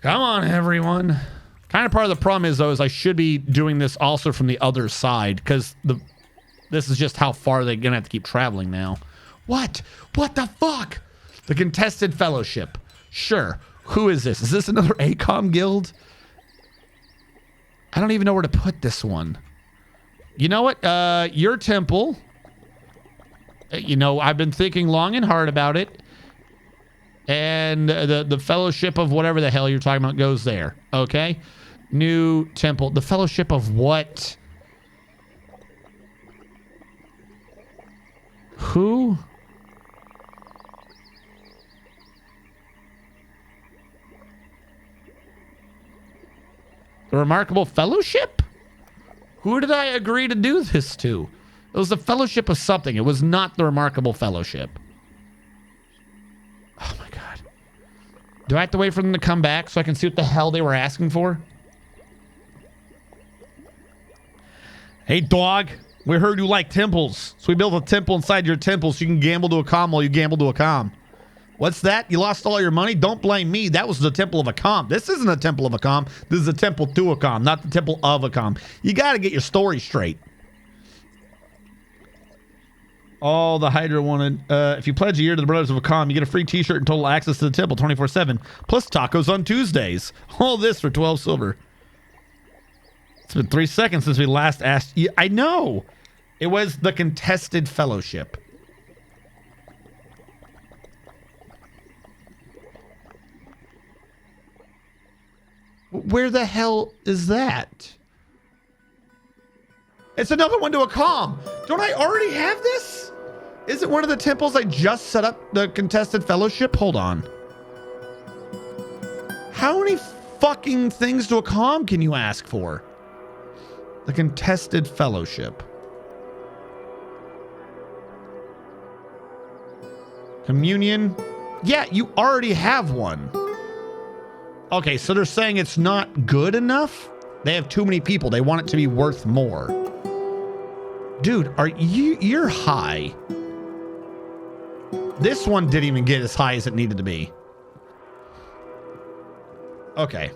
Come on, everyone. Kind of part of the problem is, though, is I should be doing this also from the other side because this is just how far they're going to have to keep traveling now. What? What the fuck? The Contested Fellowship. Sure. Who is this? Is this another ACOM guild? I don't even know where to put this one. You know what? Your temple. You know, I've been thinking long and hard about it. And the Fellowship of whatever the hell you're talking about goes there. Okay? New temple. The Fellowship of what? Who? The Remarkable Fellowship? Who did I agree to do this to? It was the Fellowship of something. It was not the Remarkable Fellowship. Oh my god. Do I have to wait for them to come back so I can see what the hell they were asking for? Hey, dog. We heard you like temples. So we built a temple inside your temple so you can gamble to a comm while you gamble to a comm. What's that? You lost all your money? Don't blame me. That was the temple of a comm. This isn't a temple of a comm. This is a temple to a comm, not the temple of a comm. You got to get your story straight. All the Hydra wanted. If you pledge a year to the Brothers of a Comm, you get a free t-shirt and total access to the temple 24/7. Plus tacos on Tuesdays. All this for 12 silver. It's been 3 seconds since we last asked you. I know. It was the Contested Fellowship. Where the hell is that? It's another one to a comm. Don't I already have this? Is it one of the temples I just set up the Contested Fellowship? Hold on. How many fucking things to a comm can you ask for? The Contested Fellowship. Communion. Yeah, you already have one. Okay, so they're saying it's not good enough? They have too many people. They want it to be worth more. Dude, you're high. This one didn't even get as high as it needed to be. Okay.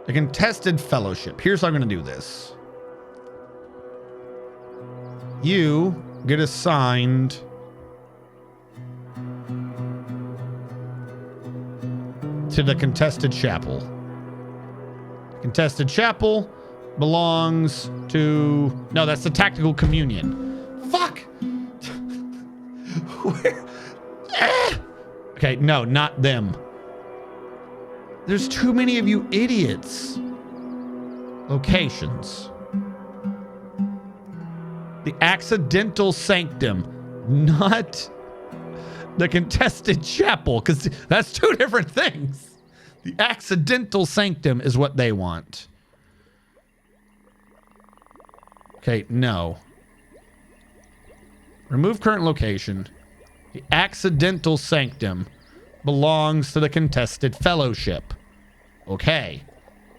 The Contested Fellowship. Here's how I'm going to do this. You get assigned to the Contested Chapel. Contested Chapel belongs to... No, that's the Tactical Communion. Fuck! Where? Okay, no, not them. There's too many of you idiots. Locations. The Accidental Sanctum, not the Contested Chapel, because that's two different things. The Accidental Sanctum is what they want. Okay, no. Remove current location. The accidental sanctum belongs to the contested fellowship. Okay.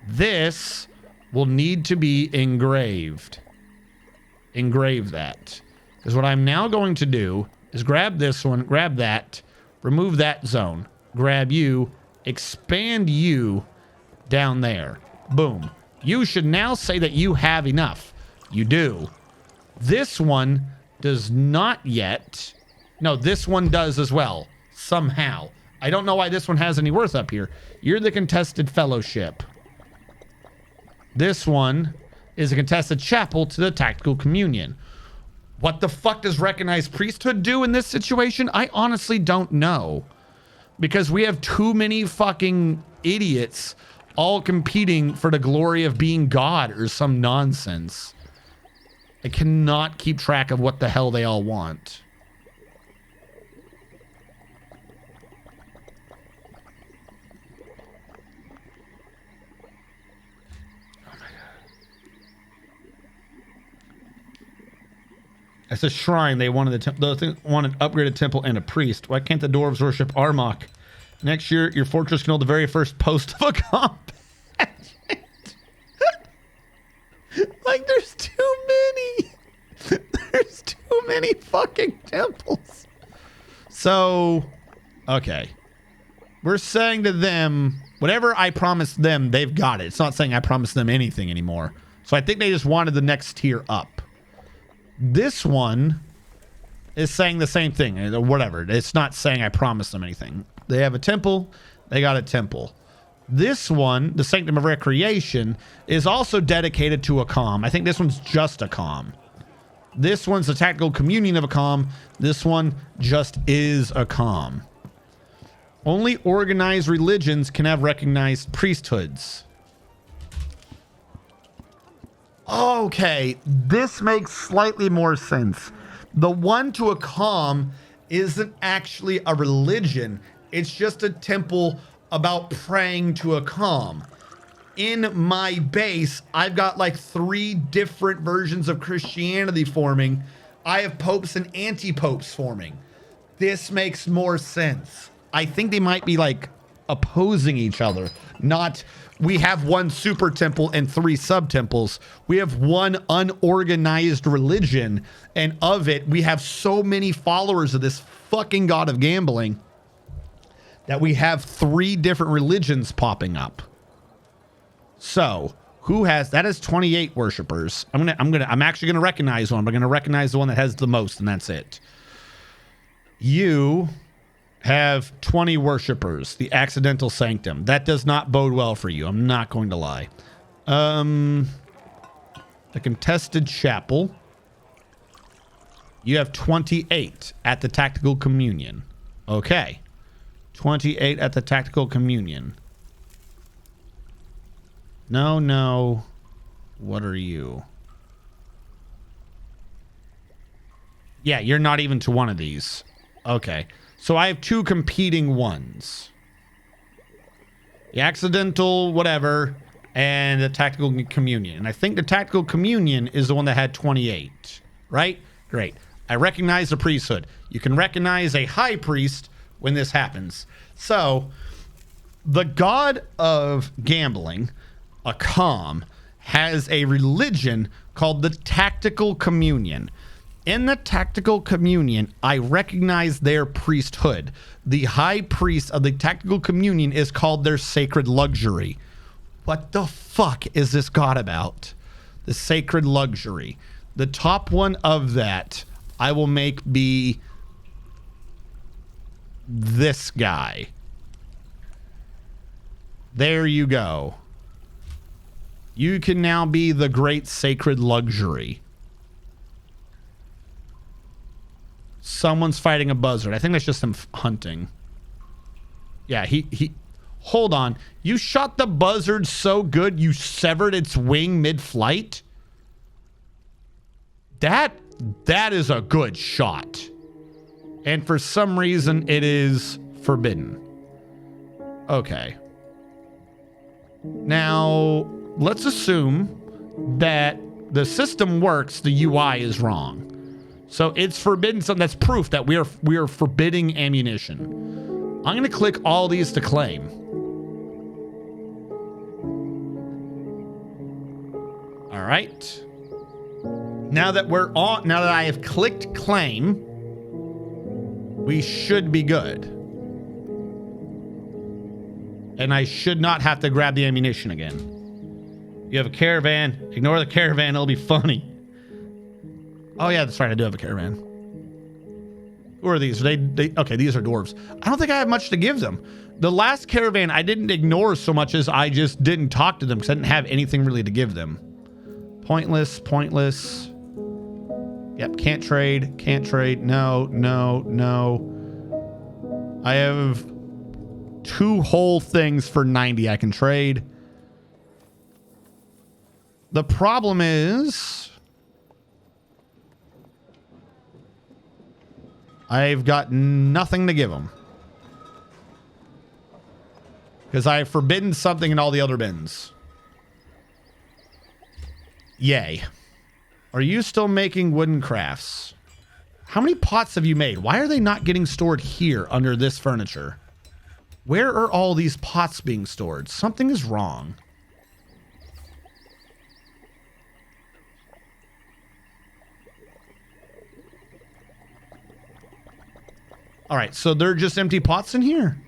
This will need to be engraved. Engrave that. Because what I'm now going to do is grab this one, grab that, remove that zone, grab you, expand you down there. Boom. You should now say that you have enough. You do. This one does not yet. No, this one does as well. Somehow. I don't know why this one has any worth up here. You're the contested fellowship. This one is a contested chapel to the tactical communion. What the fuck does recognized priesthood do in this situation? I honestly don't know. Because we have too many fucking idiots all competing for the glory of being God or some nonsense. I cannot keep track of what the hell they all want. It's a shrine. They wanted wanted an upgraded temple and a priest. Why can't the dwarves worship Armok? Next year, your fortress can hold the very first post of a combat. Like, there's too many. There's too many fucking temples. So, okay. We're saying to them, whatever I promised them, they've got it. It's not saying I promised them anything anymore. So I think they just wanted the next tier up. This one is saying the same thing, or whatever. It's not saying I promised them anything. They have a temple. They got a temple. This one, the Sanctum of Recreation, is also dedicated to a comm. I think this one's just a comm. This one's the tactical communion of a comm. This one just is a comm. Only organized religions can have recognized priesthoods. Okay, this makes slightly more sense. The one to a comm isn't actually a religion. It's just a temple about praying to a comm. In my base, I've got like 3 different versions of Christianity forming. I have popes and anti-popes forming. This makes more sense. I think they might be like opposing each other, not we have one super temple and 3 sub-temples. We have one unorganized religion, and of it, we have so many followers of this fucking god of gambling that we have 3 different religions popping up. So, who has that? Is 28 worshipers. I'm actually gonna recognize one. I'm gonna recognize the one that has the most, and that's it. You have 20 worshipers, the accidental sanctum. That does not bode well for you. I'm not going to lie. The contested chapel. You have 28 at the tactical communion. Okay. 28 at the tactical communion. No. What are you? Yeah, you're not even to one of these. Okay. So I have 2 competing ones. The accidental whatever and the tactical communion. And I think the tactical communion is the one that had 28. Right? Great. I recognize the priesthood. You can recognize a high priest when this happens. So, the god of gambling, a comm, has a religion called the tactical communion. In the tactical communion, I recognize their priesthood. The high priest of the tactical communion is called their sacred luxury. What the fuck is this god about? The sacred luxury. The top one of that, I will make be this guy. There you go. You can now be the great sacred luxury. Someone's fighting a buzzard. I think that's just him hunting. Yeah, he hold on. You shot the buzzard so good you severed its wing mid-flight? That is a good shot. And for some reason it is forbidden. Okay. Now, let's assume that the system works, the UI is wrong. So it's forbidden. So that's proof that we are forbidding ammunition. I'm going to click all these to claim. All right. Now that I have clicked claim, we should be good. And I should not have to grab the ammunition again. You have a caravan. Ignore the caravan. It'll be funny. Oh, yeah, that's right. I do have a caravan. Who are these? Okay, these are dwarves. I don't think I have much to give them. The last caravan, I didn't ignore so much as I just didn't talk to them because I didn't have anything really to give them. Pointless. Yep, can't trade. No. I have 2 whole things for 90 I can trade. The problem is I've got nothing to give them. Because I have forbidden something in all the other bins. Yay. Are you still making wooden crafts? How many pots have you made? Why are they not getting stored here under this furniture? Where are all these pots being stored? Something is wrong. All right, so they're just empty pots in here.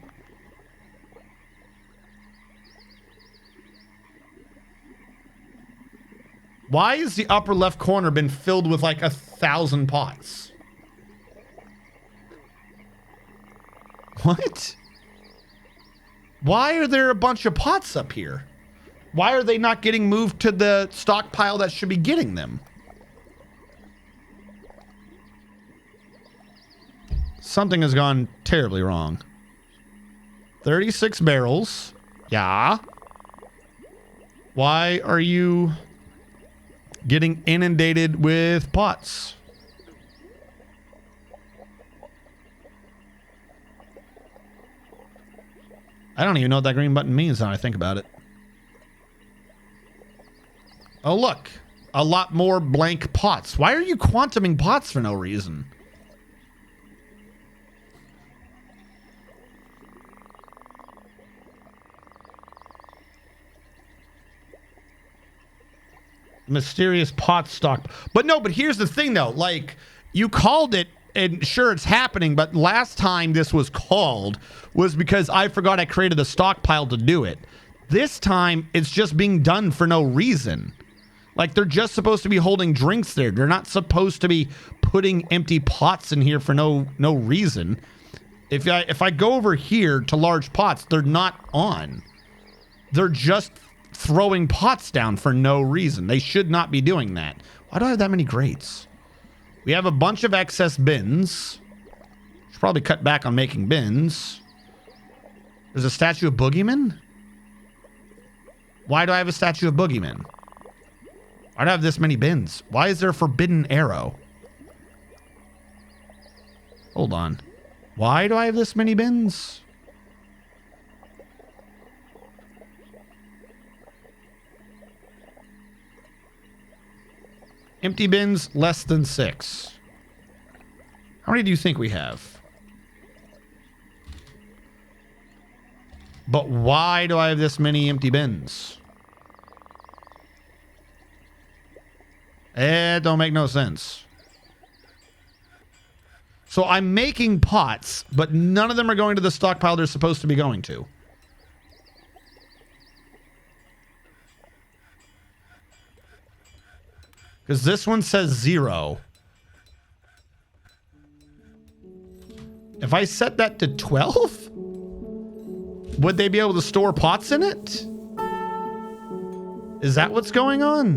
Why is the upper left corner been filled with like 1,000 pots? What? Why are there a bunch of pots up here? Why are they not getting moved to the stockpile that should be getting them? Something has gone terribly wrong. 36 barrels. Yeah. Why are you getting inundated with pots? I don't even know what that green button means now I think about it. Oh, look. A lot more blank pots. Why are you quantuming pots for no reason? Mysterious pot stock. But no, but here's the thing though. Like, you called it, and sure it's happening, but last time this was called was because I forgot I created a stockpile to do it. This time it's just being done for no reason. Like, they're just supposed to be holding drinks there. They're not supposed to be putting empty pots in here for no reason. If I go over here to large pots, they're not on. They're just throwing pots down for no reason. They should not be doing that. Why do I have that many grates? We have a bunch of excess bins. Should probably cut back on making bins. There's a statue of Boogeyman? Why do I have a statue of Boogeyman? Why do I have this many bins? Why is there a forbidden arrow? Hold on. Why do I have this many bins? Empty bins, less than 6. How many do you think we have? But why do I have this many empty bins? It don't make no sense. So I'm making pots, but none of them are going to the stockpile they're supposed to be going to. Because this one says 0. If I set that to 12, would they be able to store pots in it? Is that what's going on?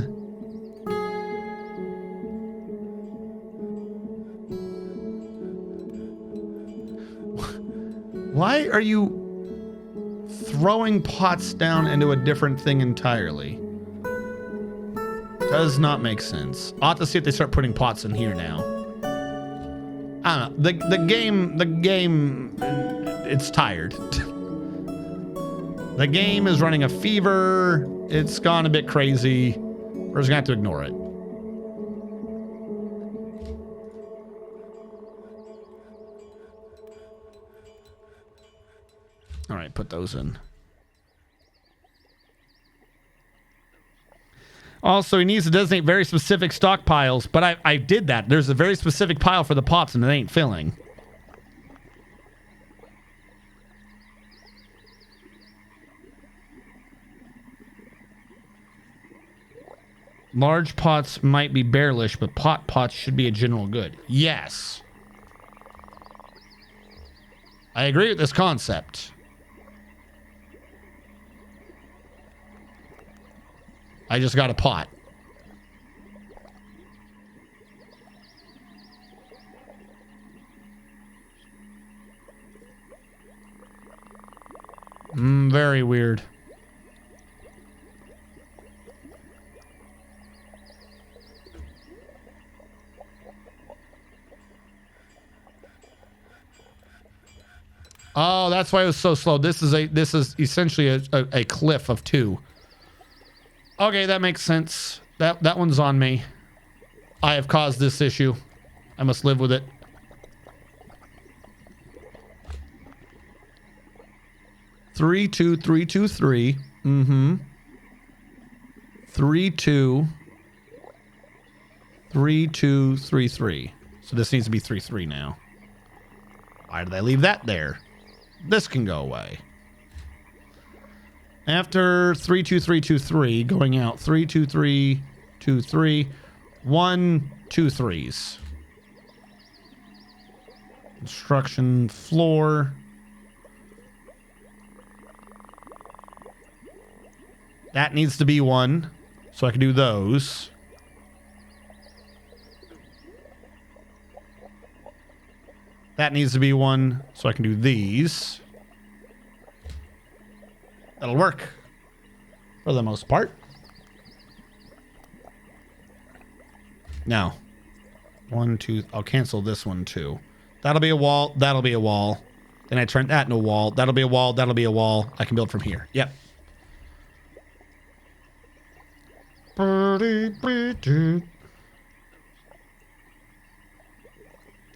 Why are you throwing pots down into a different thing entirely? Does not make sense. I'll have to see if they start putting pots in here now. I don't know. The game, it's tired. The game is running a fever. It's gone a bit crazy. We're just gonna have to ignore it. All right, put those in. Also, he needs to designate very specific stockpiles, but I did that. There's a very specific pile for the pots, and it ain't filling. Large pots might be bearish, but pots should be a general good. Yes. I agree with this concept. I just got a pot. Very weird. Oh, that's why it was so slow. This is essentially a cliff of 2. Okay, that makes sense. That one's on me. I have caused this issue. I must live with it. Three, 2, 3, 2, 3. 3, 2. 3, 2, 3, 3. So this needs to be 3, 3 now. Why did I leave that there? This can go away. After 3, 2, 3, 2, 3, going out 3, 2, 3, 2, 3, 1, 2, 3s. Construction floor. That needs to be 1, so I can do those. That needs to be 1, so I can do these. That'll work. For the most part. Now. 1, 2. I'll cancel this one too. That'll be a wall. That'll be a wall. Then I turn that into a wall. That'll be a wall. That'll be a wall. I can build from here. Yep.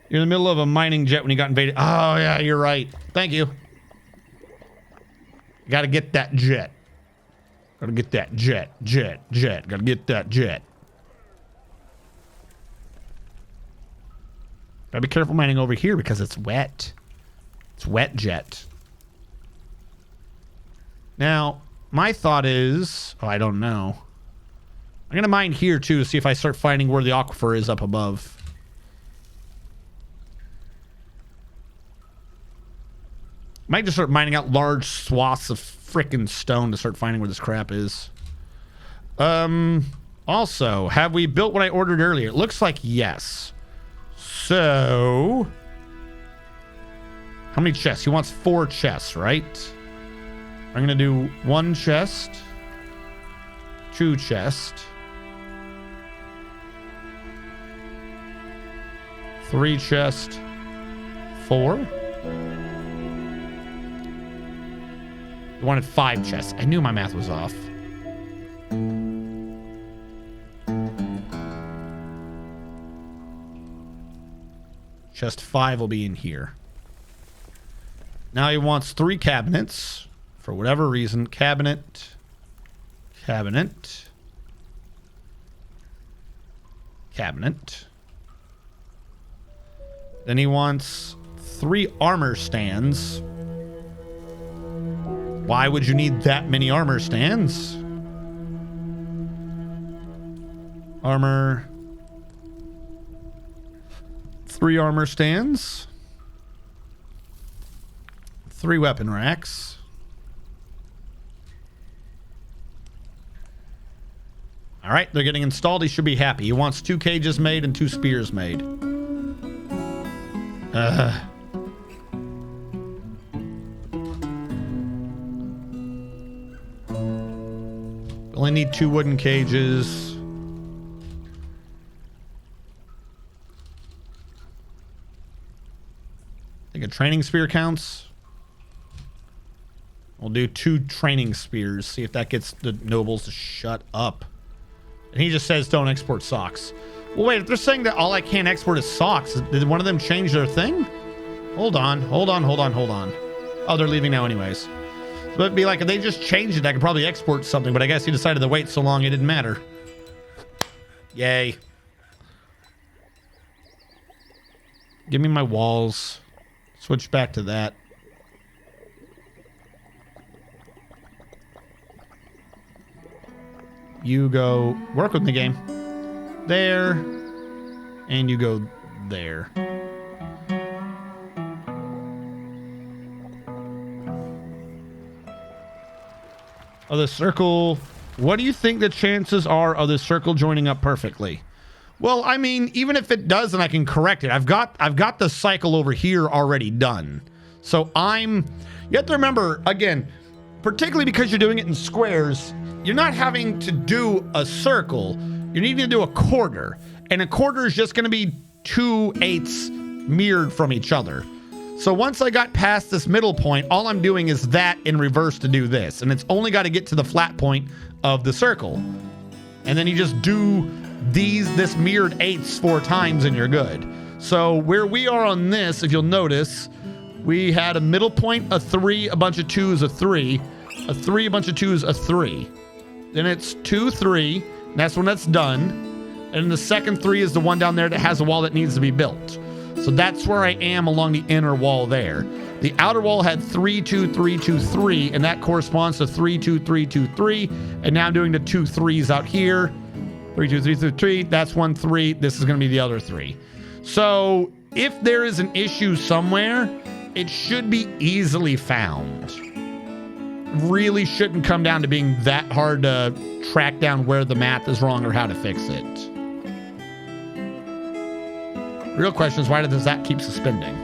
You're in the middle of a mining jet when you got invaded. Oh, yeah, you're right. Thank you. Got to get that jet. Got to get that jet. Got to get that jet. Got to be careful mining over here because it's wet. It's wet jet. Now, my thought is... Oh, I don't know. I'm going to mine here, too, to see if I start finding where the aquifer is up above. Might just start mining out large swaths of frickin' stone to start finding where this crap is. Also, have we built what I ordered earlier? It looks like yes. So... How many chests? He wants 4 chests, right? I'm going to do 1 chest. 2 chest. 3 chest. 4. I wanted 5 chests. I knew my math was off. Chest 5 will be in here. Now he wants 3 cabinets. For whatever reason. Cabinet. Cabinet. Cabinet. Then he wants 3 armor stands. Why would you need that many armor stands? Armor. 3 armor stands. 3 weapon racks. All right, they're getting installed. He should be happy. He wants 2 cages made and 2 spears made. Only need 2 wooden cages. I think a training spear counts. We'll do 2 training spears. See if that gets the nobles to shut up. And he just says don't export socks. Well, wait, if they're saying that all I can't export is socks, did one of them change their thing? Hold on. Oh, they're leaving now anyways. But it'd be like, if they just changed it, I could probably export something, but I guess he decided to wait so long it didn't matter. Yay. Give me my walls. Switch back to that. You go work with the game. There. And you go there. Of the circle. What do you think the chances are of the circle joining up perfectly? Well, I mean, even if it does, then I can correct it. I've got the cycle over here already done. So you have to remember, again, particularly because you're doing it in squares, you're not having to do a circle. You're needing to do a quarter. And a quarter is just going to be 2/8 mirrored from each other. So once I got past this middle point, all I'm doing is that in reverse to do this. And it's only got to get to the flat point of the circle. And then you just do this mirrored 8s 4 times and you're good. So where we are on this, if you'll notice, we had a middle point, a 3, a bunch of 2s, a 3, a 3, a bunch of 2s, a 3. Then it's 2, 3, and that's when that's done. And the second 3 is the one down there that has a wall that needs to be built. So that's where I am along the inner wall there. The outer wall had 3, 2, 3, 2, 3, and that corresponds to 3, 2, 3, 2, 3. And now I'm doing the 2 3s out here. 3, 2, 3, 3, 3. That's 1, 3. This is going to be the other 3. So if there is an issue somewhere, it should be easily found. Really shouldn't come down to being that hard to track down where the math is wrong or how to fix it. Real question is, why does that keep suspending?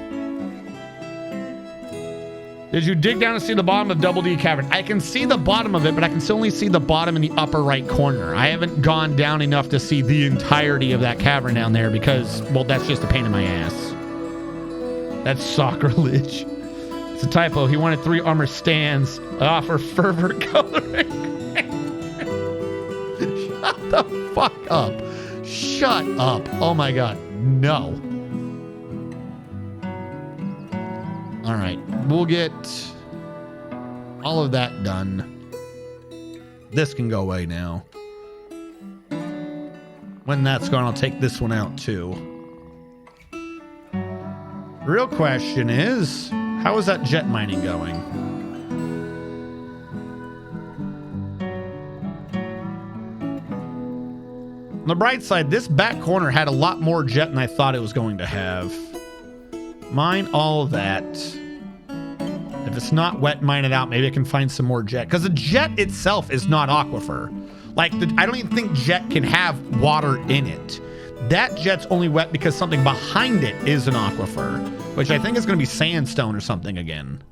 Did you dig down to see the bottom of Double D Cavern? I can see the bottom of it, but I can still only see the bottom in the upper right corner. I haven't gone down enough to see the entirety of that cavern down there because, well, that's just a pain in my ass. That's sacrilege. It's a typo. He wanted 3 armor stands. I offer fervor coloring. Shut the fuck up. Shut up. Oh my god. No. All right. We'll get all of that done. This can go away now. When that's gone, I'll take this one out too. Real question is, how is that jet mining going? On the bright side, this back corner had a lot more jet than I thought it was going to have. Mine all that. If it's not wet, mine it out. Maybe I can find some more jet. Because the jet itself is not aquifer. Like, I don't even think jet can have water in it. That jet's only wet because something behind it is an aquifer, which I think is going to be sandstone or something again.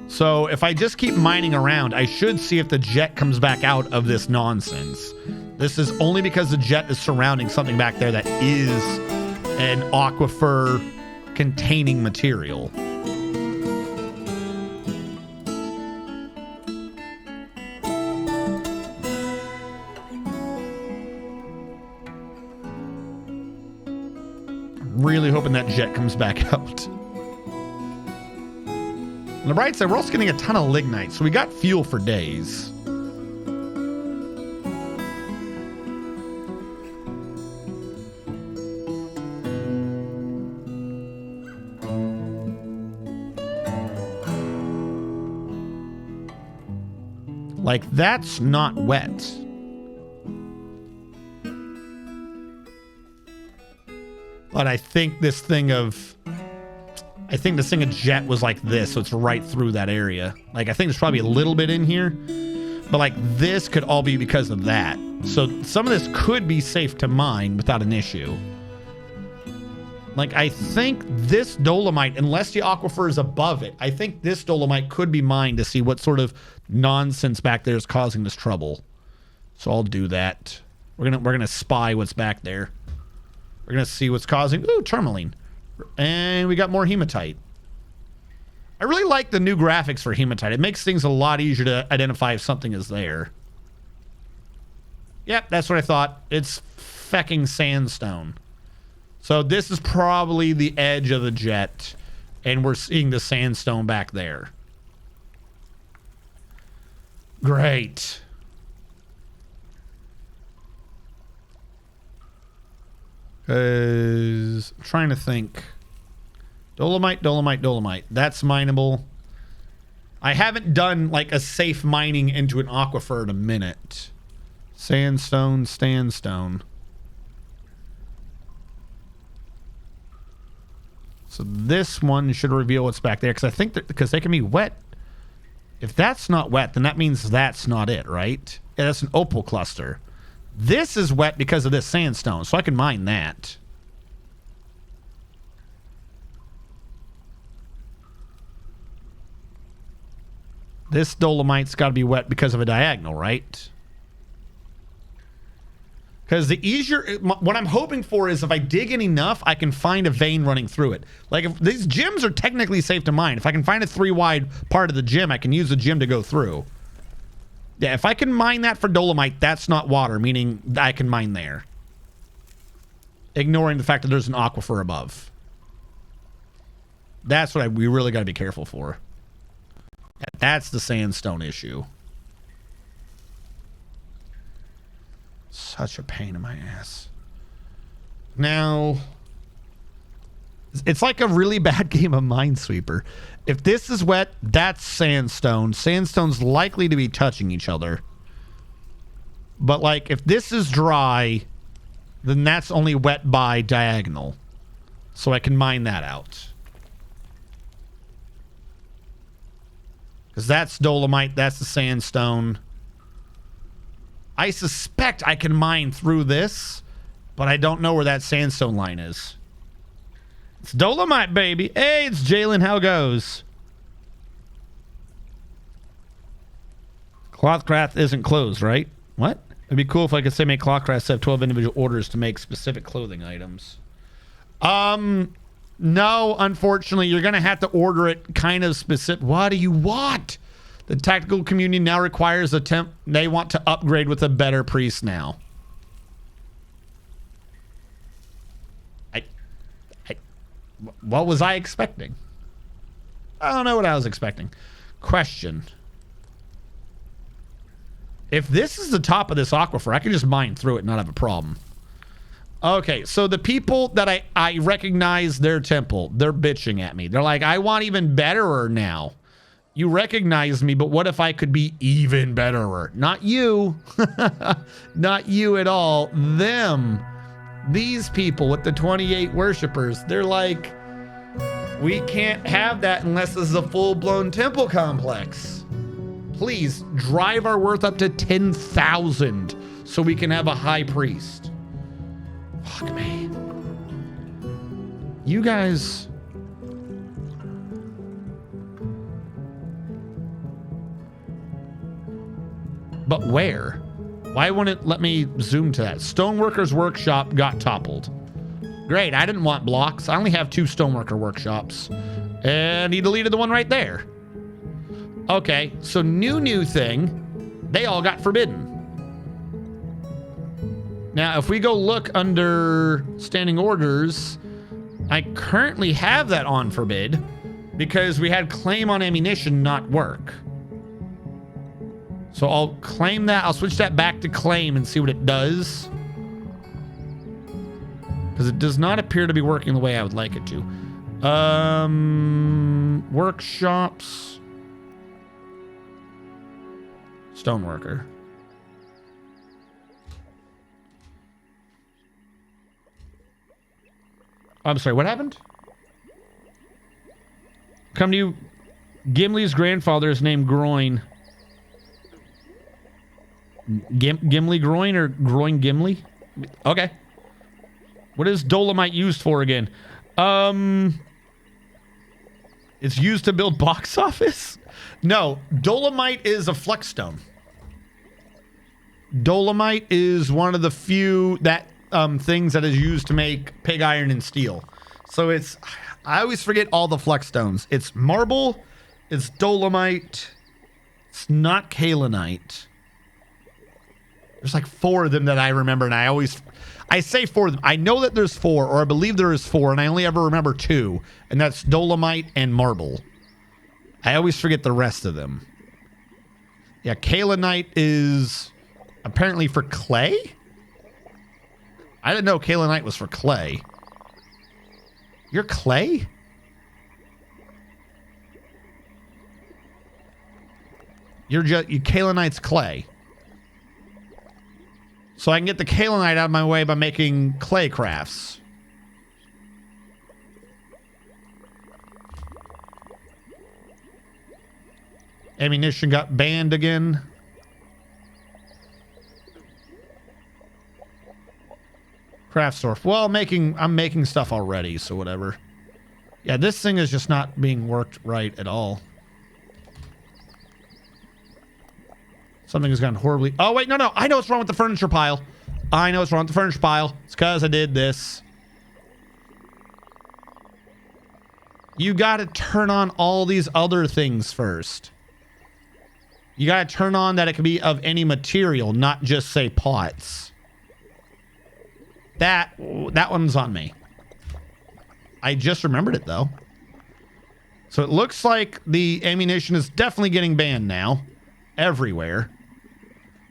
So if I just keep mining around, I should see if the jet comes back out of this nonsense. This is only because the jet is surrounding something back there that is an aquifer containing material. Really hoping that jet comes back out. On the bright side, we're also getting a ton of lignite, so we got fuel for days. Like, that's not wet. But I think this thing of jet was like this, so it's right through that area. Like, I think there's probably a little bit in here, but like this could all be because of that. So some of this could be safe to mine without an issue. Like, I think this dolomite, unless the aquifer is above it, I think this dolomite could be mined to see what sort of nonsense back there is causing this trouble. So I'll do that. We're gonna spy what's back there. We're going to see what's causing... Ooh, tourmaline. And we got more hematite. I really like the new graphics for hematite. It makes things a lot easier to identify if something is there. Yep, that's what I thought. It's fecking sandstone. So this is probably the edge of the jet. And we're seeing the sandstone back there. Great. I'm trying to think. Dolomite. That's mineable. I haven't done like a safe mining into an aquifer in a minute. Sandstone. So this one should reveal what's back there, because I think that because they can be wet. If that's not wet, then that means that's not it, right? Yeah, that's an opal cluster. This is wet because of this sandstone, so I can mine that. This dolomite's got to be wet because of a diagonal, right? Because the easier... What I'm hoping for is if I dig in enough, I can find a vein running through it. Like, if these gems are technically safe to mine. If I can find a 3-wide part of the gem, I can use the gem to go through. Yeah, if I can mine that for dolomite, that's not water, meaning I can mine there. Ignoring the fact that there's an aquifer above. That's what we really got to be careful for. That's the sandstone issue. Such a pain in my ass. Now, it's like a really bad game of Minesweeper. If this is wet, that's sandstone. Sandstone's likely to be touching each other. But like, if this is dry, then that's only wet by diagonal. So I can mine that out. Because that's dolomite, that's the sandstone. I suspect I can mine through this, but I don't know where that sandstone line is. It's dolomite, baby. Hey, it's Jalen. How goes? Clothcraft isn't closed, right? What? It'd be cool if I could say make Clothcraft have 12 individual orders to make specific clothing items. No, unfortunately, you're going to have to order it kind of specific. What do you want? The tactical community now requires a temp. They want to upgrade with a better priest now. What was I expecting? I don't know what I was expecting. Question. If this is the top of this aquifer, I can just mine through it and not have a problem. Okay, so the people that I recognize their temple, they're bitching at me. They're like, I want even betterer now. You recognize me, but what if I could be even betterer? Not you. Not you at all. Them. These people with the 28 worshipers, they're like, we can't have that unless this is a full-blown temple complex. Please drive our worth up to 10,000 so we can have a high priest. Fuck me. You guys... But where? Why won't it let me zoom to that? Stoneworker's workshop got toppled. Great, I didn't want blocks. I only have 2 stoneworker workshops. And he deleted the one right there. Okay, so new thing. They all got forbidden. Now, if we go look under standing orders, I currently have that on forbid because we had claim on ammunition not work. So I'll claim that. I'll switch that back to claim and see what it does. Because it does not appear to be working the way I would like it to. Workshops. Stoneworker. I'm sorry, what happened? Come to you. Gimli's grandfather is named Groin. Gimli Groin or Groin Gimli? Okay. What is dolomite used for again? It's used to build box office? No, dolomite is a flexstone. Dolomite is one of the few that things that is used to make pig iron and steel. So it's, I always forget all the flexstones. It's marble, it's dolomite, it's not kaolinite. There's like 4 of them that I remember, and I say 4 of them. I know that there's 4, or I believe there is 4, and I only ever remember 2, and that's dolomite and marble. I always forget the rest of them. Yeah, kaolinite is apparently for clay? I didn't know kaolinite was for clay. You're clay? Kaolinite's clay. So I can get the kaolinite out of my way by making clay crafts. Ammunition got banned again. Craft store. Well, I'm making stuff already, so whatever. Yeah, this thing is just not being worked right at all. Something has gone horribly... Oh, wait, no. I know what's wrong with the furniture pile. It's because I did this. You got to turn on all these other things first. You got to turn on that it can be of any material, not just, say, pots. That one's on me. I just remembered it, though. So it looks like the ammunition is definitely getting banned now. Everywhere.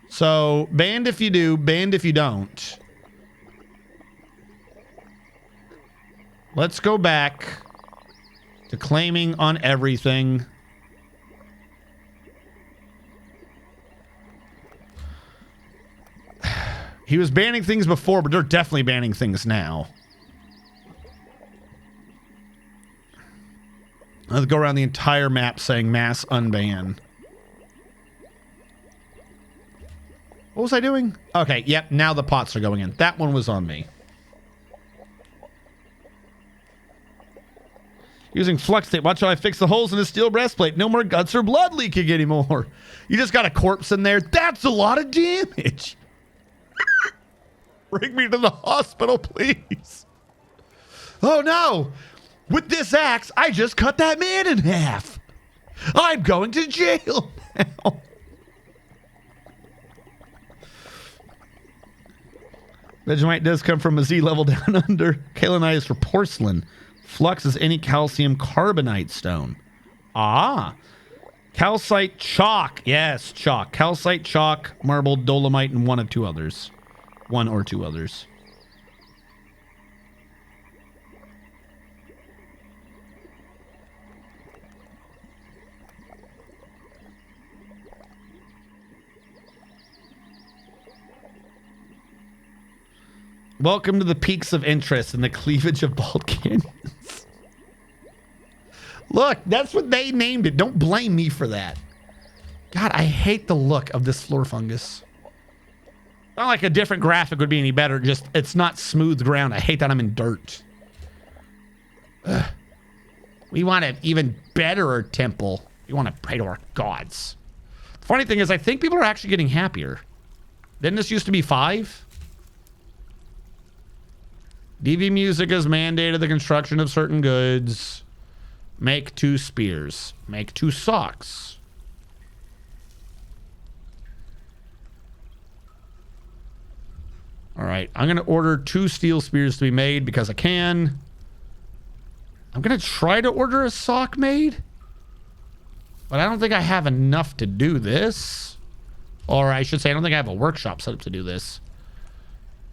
So, banned if you do, banned if you don't. Let's go back to claiming on everything. He was banning things before, but they're definitely banning things now. Let's go around the entire map saying mass unban. What was I doing? Okay, yep, now the pots are going in. That one was on me. Using flux tape. Watch how I fix the holes in the steel breastplate. No more guts or blood leaking anymore. You just got a corpse in there. That's a lot of damage. Bring me to the hospital, please. Oh, no. With this axe, I just cut that man in half. I'm going to jail now. Vegemite does come from a Z level down under. Kaolinite is for porcelain. Flux is any calcium carbonate stone. Ah. Calcite chalk. Yes, chalk. Calcite chalk, marble, dolomite, and one or two others. Welcome to the peaks of interest in the cleavage of BaldCanyons. Look, that's what they named it. Don't blame me for that. God, I hate the look of this floor fungus. Not like a different graphic would be any better. Just, it's not smooth ground. I hate that I'm in dirt. Ugh. We want an even better temple. We want to pray to our gods. The funny thing is, I think people are actually getting happier. Didn't this used to be 5? DV Music has mandated the construction of certain goods. Make 2 spears. Make 2 socks. All right, I'm going to order 2 steel spears to be made because I can. I'm going to try to order a sock made. But I don't think I have enough to do this. Or I should say, I don't think I have a workshop set up to do this.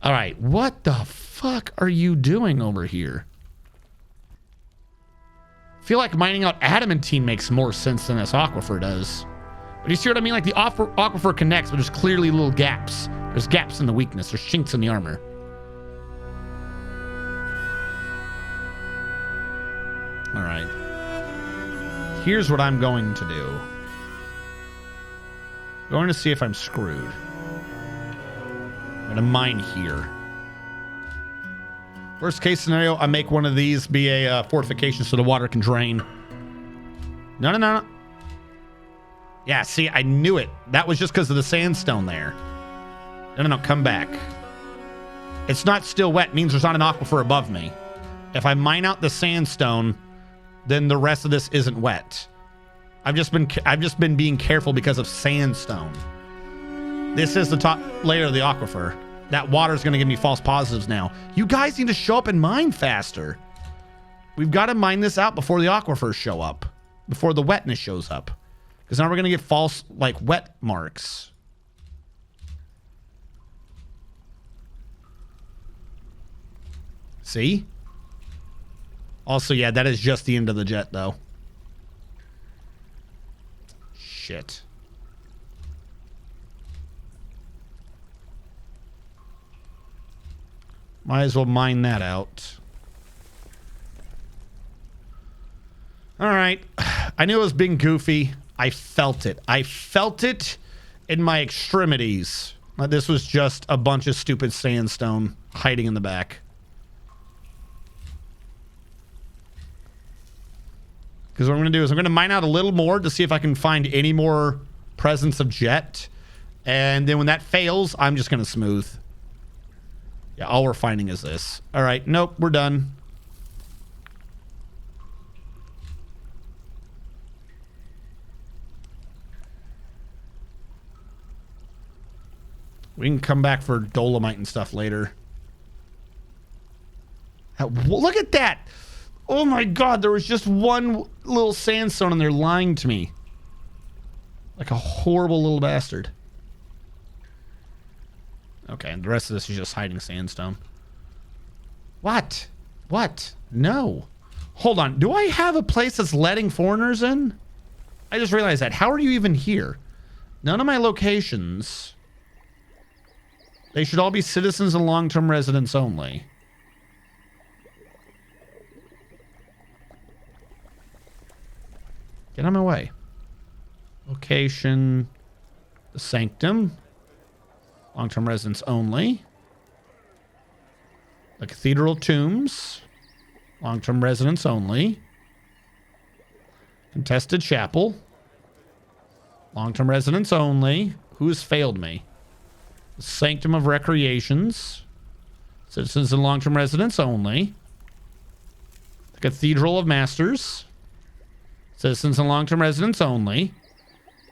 All right, what the fuck are you doing over here? I feel like mining out adamantine makes more sense than this aquifer does. But you see what I mean? Like the aquifer connects, but there's clearly little gaps. There's gaps in the weakness. There's chinks in the armor. All right. Here's what I'm going to do. I'm going to see if I'm screwed. I'm going to mine here. Worst case scenario, I make one of these be a fortification so the water can drain. No. Yeah, see, I knew it. That was just because of the sandstone there. No, come back. It's not still wet. It means there's not an aquifer above me. If I mine out the sandstone, then the rest of this isn't wet. I've just been being careful because of sandstone. This is the top layer of the aquifer. That water is going to give me false positives now. You guys need to show up and mine faster. We've got to mine this out before the aquifers show up. Before the wetness shows up. Because now we're going to get false, like, wet marks. See? Also, yeah, that is just the end of the jet, though. Shit. Might as well mine that out. All right. I knew it was being goofy. I felt it. I felt it in my extremities. This was just a bunch of stupid sandstone hiding in the back. Because what I'm going to do is I'm going to mine out a little more to see if I can find any more presence of jet. And then when that fails, I'm just going to smooth. Yeah, all we're finding is this. All right. Nope, we're done. We can come back for dolomite and stuff later. Look at that. Oh my god, there was just one little sandstone in there lying to me. Like a horrible little bastard. Okay, and the rest of this is just hiding sandstone. What? What? No. Hold on. Do I have a place that's letting foreigners in? I just realized that. How are you even here? None of my locations. They should all be citizens and long-term residents only. Get out of my way. Location. The Sanctum. Long-term residents only. The Cathedral Tombs. Long-term residents only. Contested Chapel. Long-term residents only. Who's failed me? The Sanctum of Recreations. Citizens and long-term residents only. The Cathedral of Masters. Citizens and long-term residents only.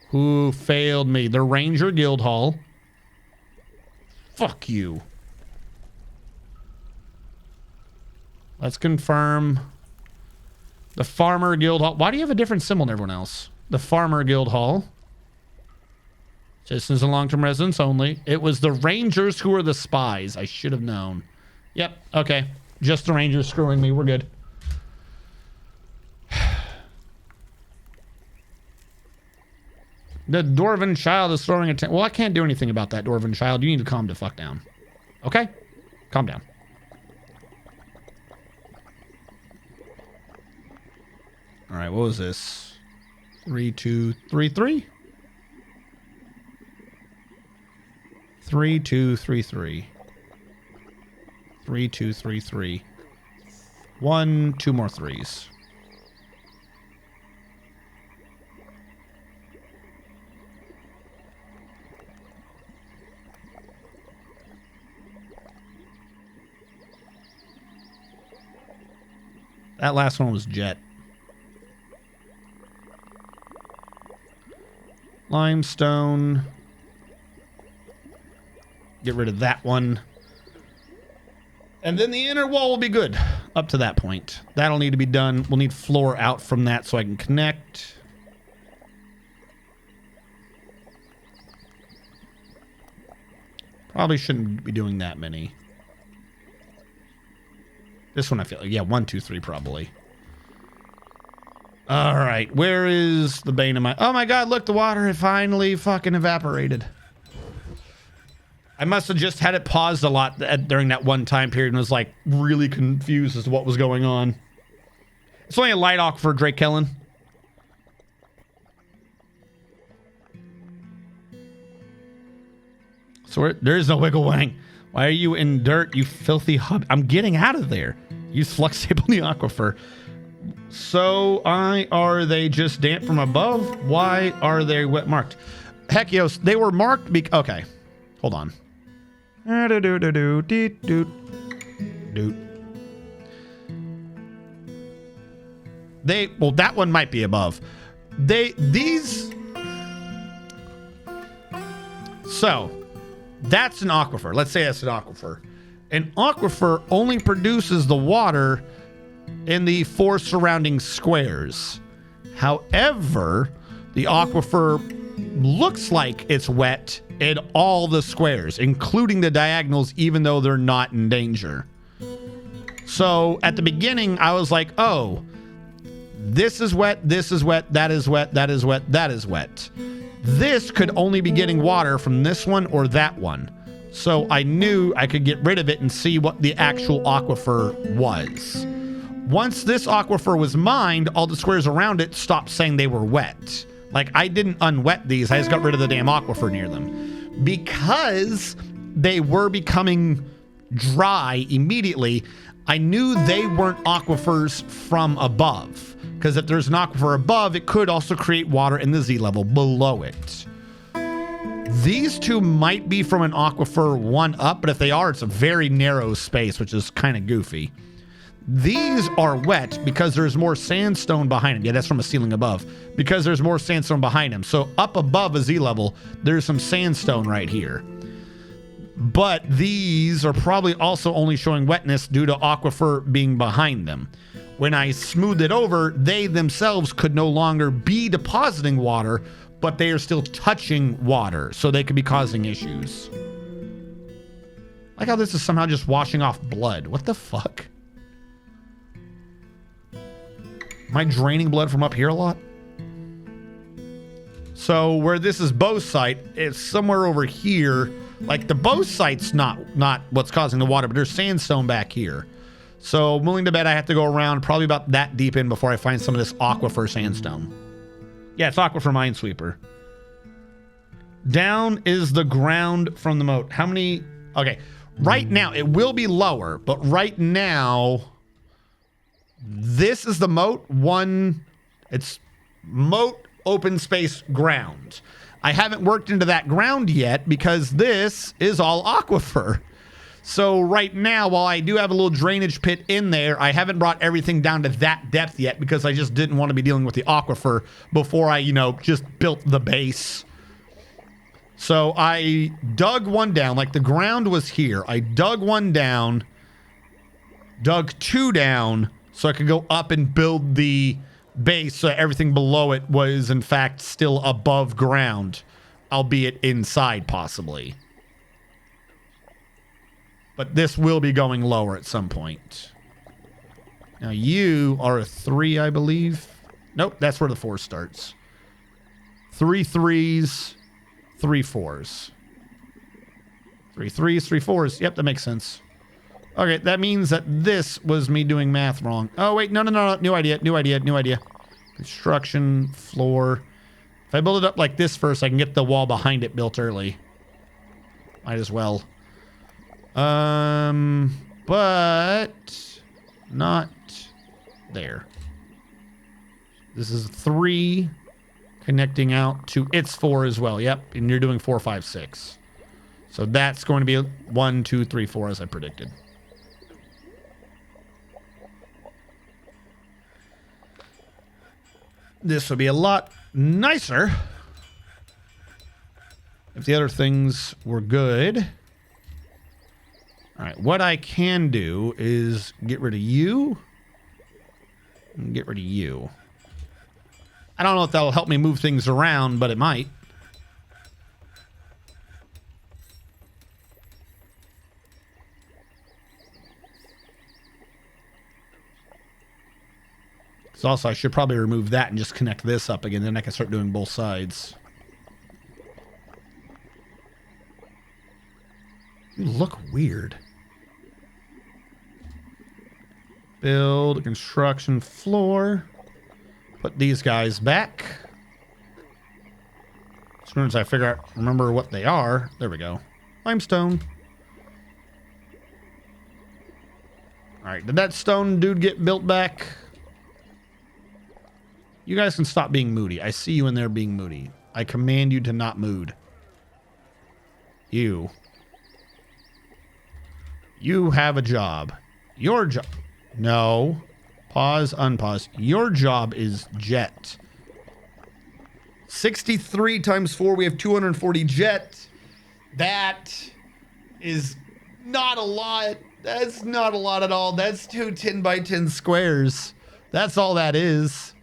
Who failed me? The Ranger Guild Hall. Fuck you. Let's confirm. The Farmer Guild Hall. Why do you have a different symbol than everyone else? The Farmer Guild Hall. Citizens and long-term residents only. It was the Rangers who were the spies. I should have known. Yep. Okay. Just the Rangers screwing me. We're good. The Dwarven child is throwing a tent. Well, I can't do anything about that, Dwarven child. You need to calm the fuck down. Okay? Calm down. All right, what was this? 3233? 3233. 3233. 2 more threes. That last one was jet. Limestone. Get rid of that one. And then the inner wall will be good up to that point. That'll need to be done. We'll need floor out from that so I can connect. Probably shouldn't be doing that many. This one I feel like, yeah, 1, 2, 3 probably. All right, where is the bane of my... Oh my god, look, the water had finally fucking evaporated. I must have just had it paused a lot during that one time period and was like really confused as to what was going on. It's only a light aquifer, Drake Kellen. So there is no wiggle wang. Why are you in dirt, you filthy hub? I'm getting out of there. Use flux tape on the aquifer. So are they just damp from above? Why are they wet marked? Heck, yes, they were marked. Okay, hold on. Well, that one might be above. So that's an aquifer. Let's say that's an aquifer. An aquifer only produces the water in the 4 surrounding squares. However, the aquifer looks like it's wet in all the squares, including the diagonals, even though they're not in danger. So at the beginning, I was like, oh, this is wet, this is wet, that is wet, that is wet, that is wet. This could only be getting water from this one or that one. So I knew I could get rid of it and see what the actual aquifer was. Once this aquifer was mined, all the squares around it stopped saying they were wet. Like, I didn't unwet these, I just got rid of the damn aquifer near them. Because they were becoming dry immediately, I knew they weren't aquifers from above. Because if there's an aquifer above, it could also create water in the Z level below it. These two might be from an aquifer one up, but if they are, it's a very narrow space, which is kind of goofy. These are wet because there's more sandstone behind them. Yeah, that's from a ceiling above. Because there's more sandstone behind them. So up above a Z level, there's some sandstone right here. But these are probably also only showing wetness due to aquifer being behind them. When I smoothed it over, they themselves could no longer be depositing water, but they are still touching water, so they could be causing issues. Like how this is somehow just washing off blood. What the fuck? Am I draining blood from up here a lot? So where this is Bo's site, it's somewhere over here. Like the Bo site's not what's causing the water, but there's sandstone back here. So I'm willing to bet I have to go around probably about that deep in before I find some of this aquifer sandstone. Yeah, it's aquifer minesweeper. Down is the ground from the moat. How many? Okay, right now it will be lower, but right now this is the moat. It's moat, open space, ground. I haven't worked into that ground yet because this is all aquifer. So right now, while I do have a little drainage pit in there, I haven't brought everything down to that depth yet because I just didn't want to be dealing with the aquifer before I, just built the base. So I dug one down, like the ground was here. I dug one down, dug 2 down so I could go up and build the base so everything below it was in fact still above ground, albeit inside possibly. But this will be going lower at some point. Now you are a 3, I believe. Nope, that's where the 4 starts. 3 3s, 3 4s. 3 3s, 3 4s. Yep, that makes sense. Okay, that means that this was me doing math wrong. Oh, wait, no. New idea. Construction, floor. If I build it up like this first, I can get the wall behind it built early. Might as well. But not there. This is 3 connecting out to its 4 as well. Yep, and you're doing 4, 5, 6. So that's going to be 1, 2, 3, 4 as I predicted. This would be a lot nicer if the other things were good. All right, what I can do is get rid of you and get rid of you. I don't know if that'll help me move things around, but it might. So also, I should probably remove that and just connect this up again. Then I can start doing both sides. You look weird. Build a construction floor. Put these guys back. As soon as I remember what they are. There we go. Limestone. All right, did that stone dude get built back? You guys can stop being moody. I see you in there being moody. I command you to not mood. You have a job. Your job. No. Pause, unpause. Your job is jet. 63 times 4, we have 240 jet. That is not a lot. That's not a lot at all. That's 2 10 by 10 squares. That's all that is.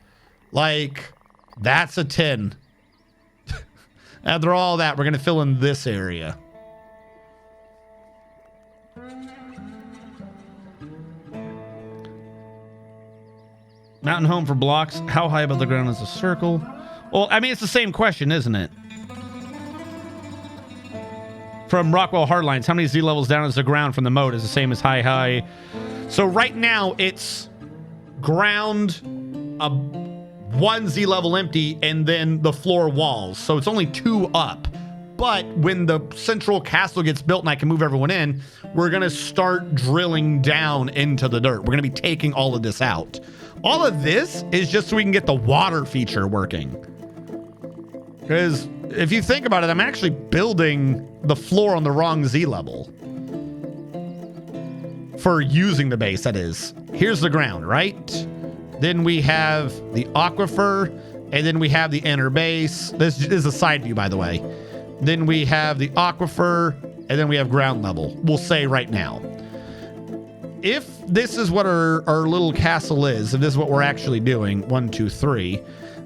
Like, that's a 10. After all that, we're going to fill in this area. Mountain home for blocks. How high above the ground is a circle? Well, I mean, it's the same question, isn't it? From Rockwell Hardlines, how many Z levels down is the ground from the moat is the same as high? So right now, it's ground, 1 Z level empty, and then the floor walls. So it's only 2 up. But when the central castle gets built and I can move everyone in, we're going to start drilling down into the dirt. We're going to be taking all of this out. All of this is just so we can get the water feature working. Because if you think about it, I'm actually building the floor on the wrong Z level. For using the base, that is. Here's the ground, right? Then we have the aquifer, and then we have the inner base. This is a side view, by the way. Then we have the aquifer, and then we have ground level. We'll say right now. If this is what our little castle is, if this is what we're actually doing, 1, 2, 3,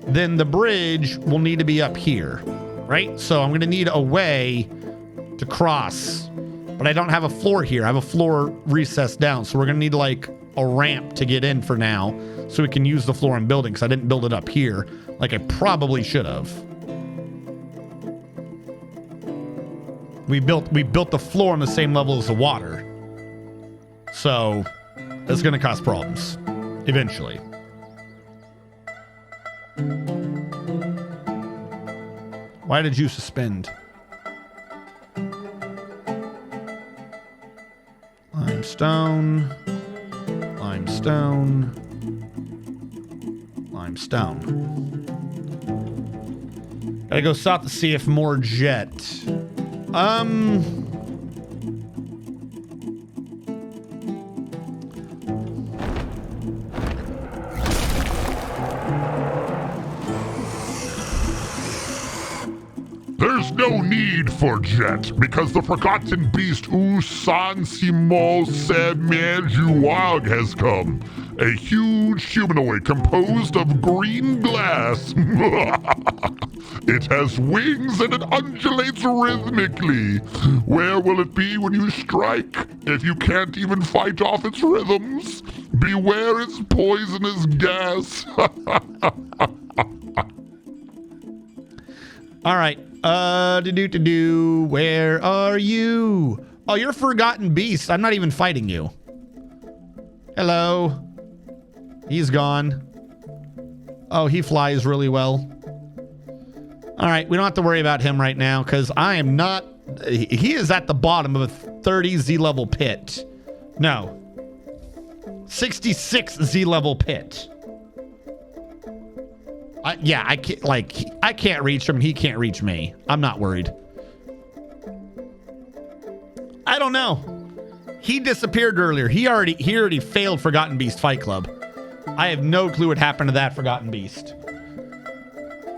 then the bridge will need to be up here, right? So I'm going to need a way to cross, but I don't have a floor here. I have a floor recessed down, so we're going to need like a ramp to get in for now so we can use the floor I'm building because I didn't build it up here like I probably should have. We built the floor on the same level as the water. So that's going to cause problems eventually. Why did you suspend? Limestone. Limestone. Limestone. Gotta go south to see if more jet. There's no need for jet, because the forgotten beast Usan Simo Semejuag has come. A huge humanoid composed of green glass. It has wings and it undulates rhythmically. Where will it be when you strike? If you can't even fight off its rhythms, beware its poisonous gas. All right. Where are you? Oh, you're Forgotten Beast. I'm not even fighting you. Hello. He's gone. Oh, he flies really well. All right, we don't have to worry about him right now because I am not... He is at the bottom of a 30 Z-level pit. No. 66 Z-level pit. I can't, I can't reach him. He can't reach me. I'm not worried. I don't know. He disappeared earlier. He already failed Forgotten Beast Fight Club. I have no clue what happened to that Forgotten Beast.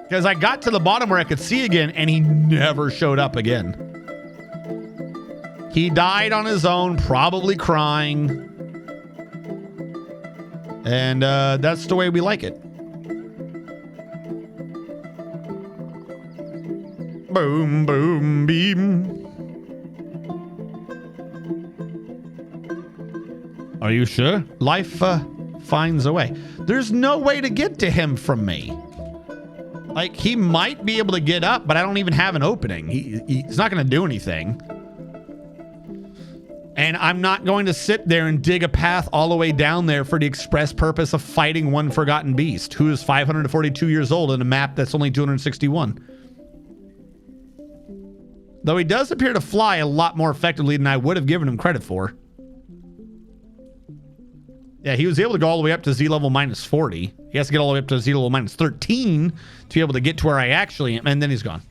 Because I got to the bottom where I could see again, and he never showed up again. He died on his own, probably crying. And that's the way we like it. Boom, boom, beam. Are you sure? Life finds a way. There's no way to get to him from me. Like, he might be able to get up, but I don't even have an opening. He's not going to do anything. And I'm not going to sit there and dig a path all the way down there for the express purpose of fighting one Forgotten Beast, who is 542 years old in a map that's only 261. Though he does appear to fly a lot more effectively than I would have given him credit for. Yeah, he was able to go all the way up to Z level minus 40. He has to get all the way up to Z level minus 13 to be able to get to where I actually am. And then he's gone.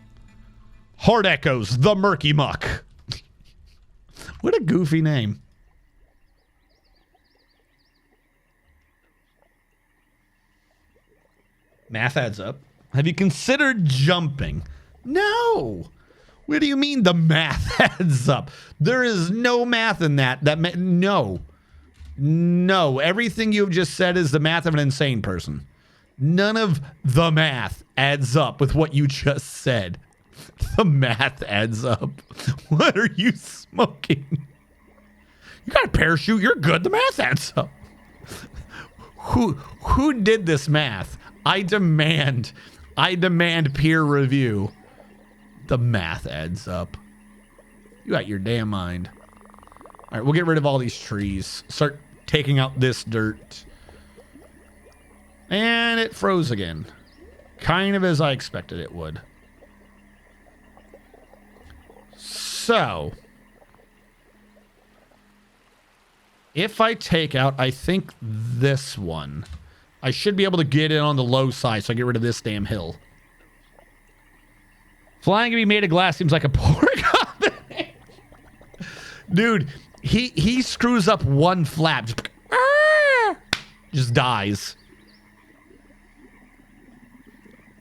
Hard Echoes, the Murky Muck. What a goofy name. Math adds up. Have you considered jumping? No. What do you mean the math adds up? There is no math in that. No. No. Everything you've just said is the math of an insane person. None of the math adds up with what you just said. The math adds up. What are you smoking? You got a parachute. You're good. The math adds up. Who did this math? I demand peer review. The math adds up. You got your damn mind. All right, we'll get rid of all these trees. Start taking out this dirt. And it froze again. Kind of as I expected it would. So, if I take out, I think this one, I should be able to get in on the low side so I get rid of this damn hill. Flying can be made of glass seems like a poor combination. Dude, he screws up one flap. Just dies.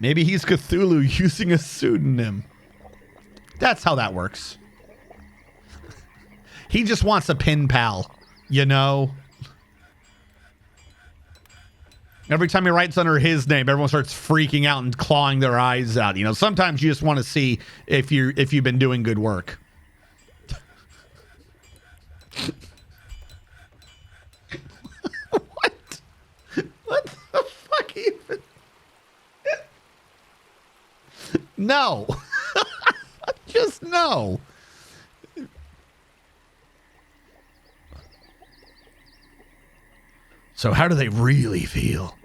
Maybe he's Cthulhu using a pseudonym. That's how that works. He just wants a pen pal, you know? Every time he writes under his name, everyone starts freaking out and clawing their eyes out. You know, sometimes you just want to see if you've been doing good work. What? What the fuck even? No. Just no. So how do they really feel?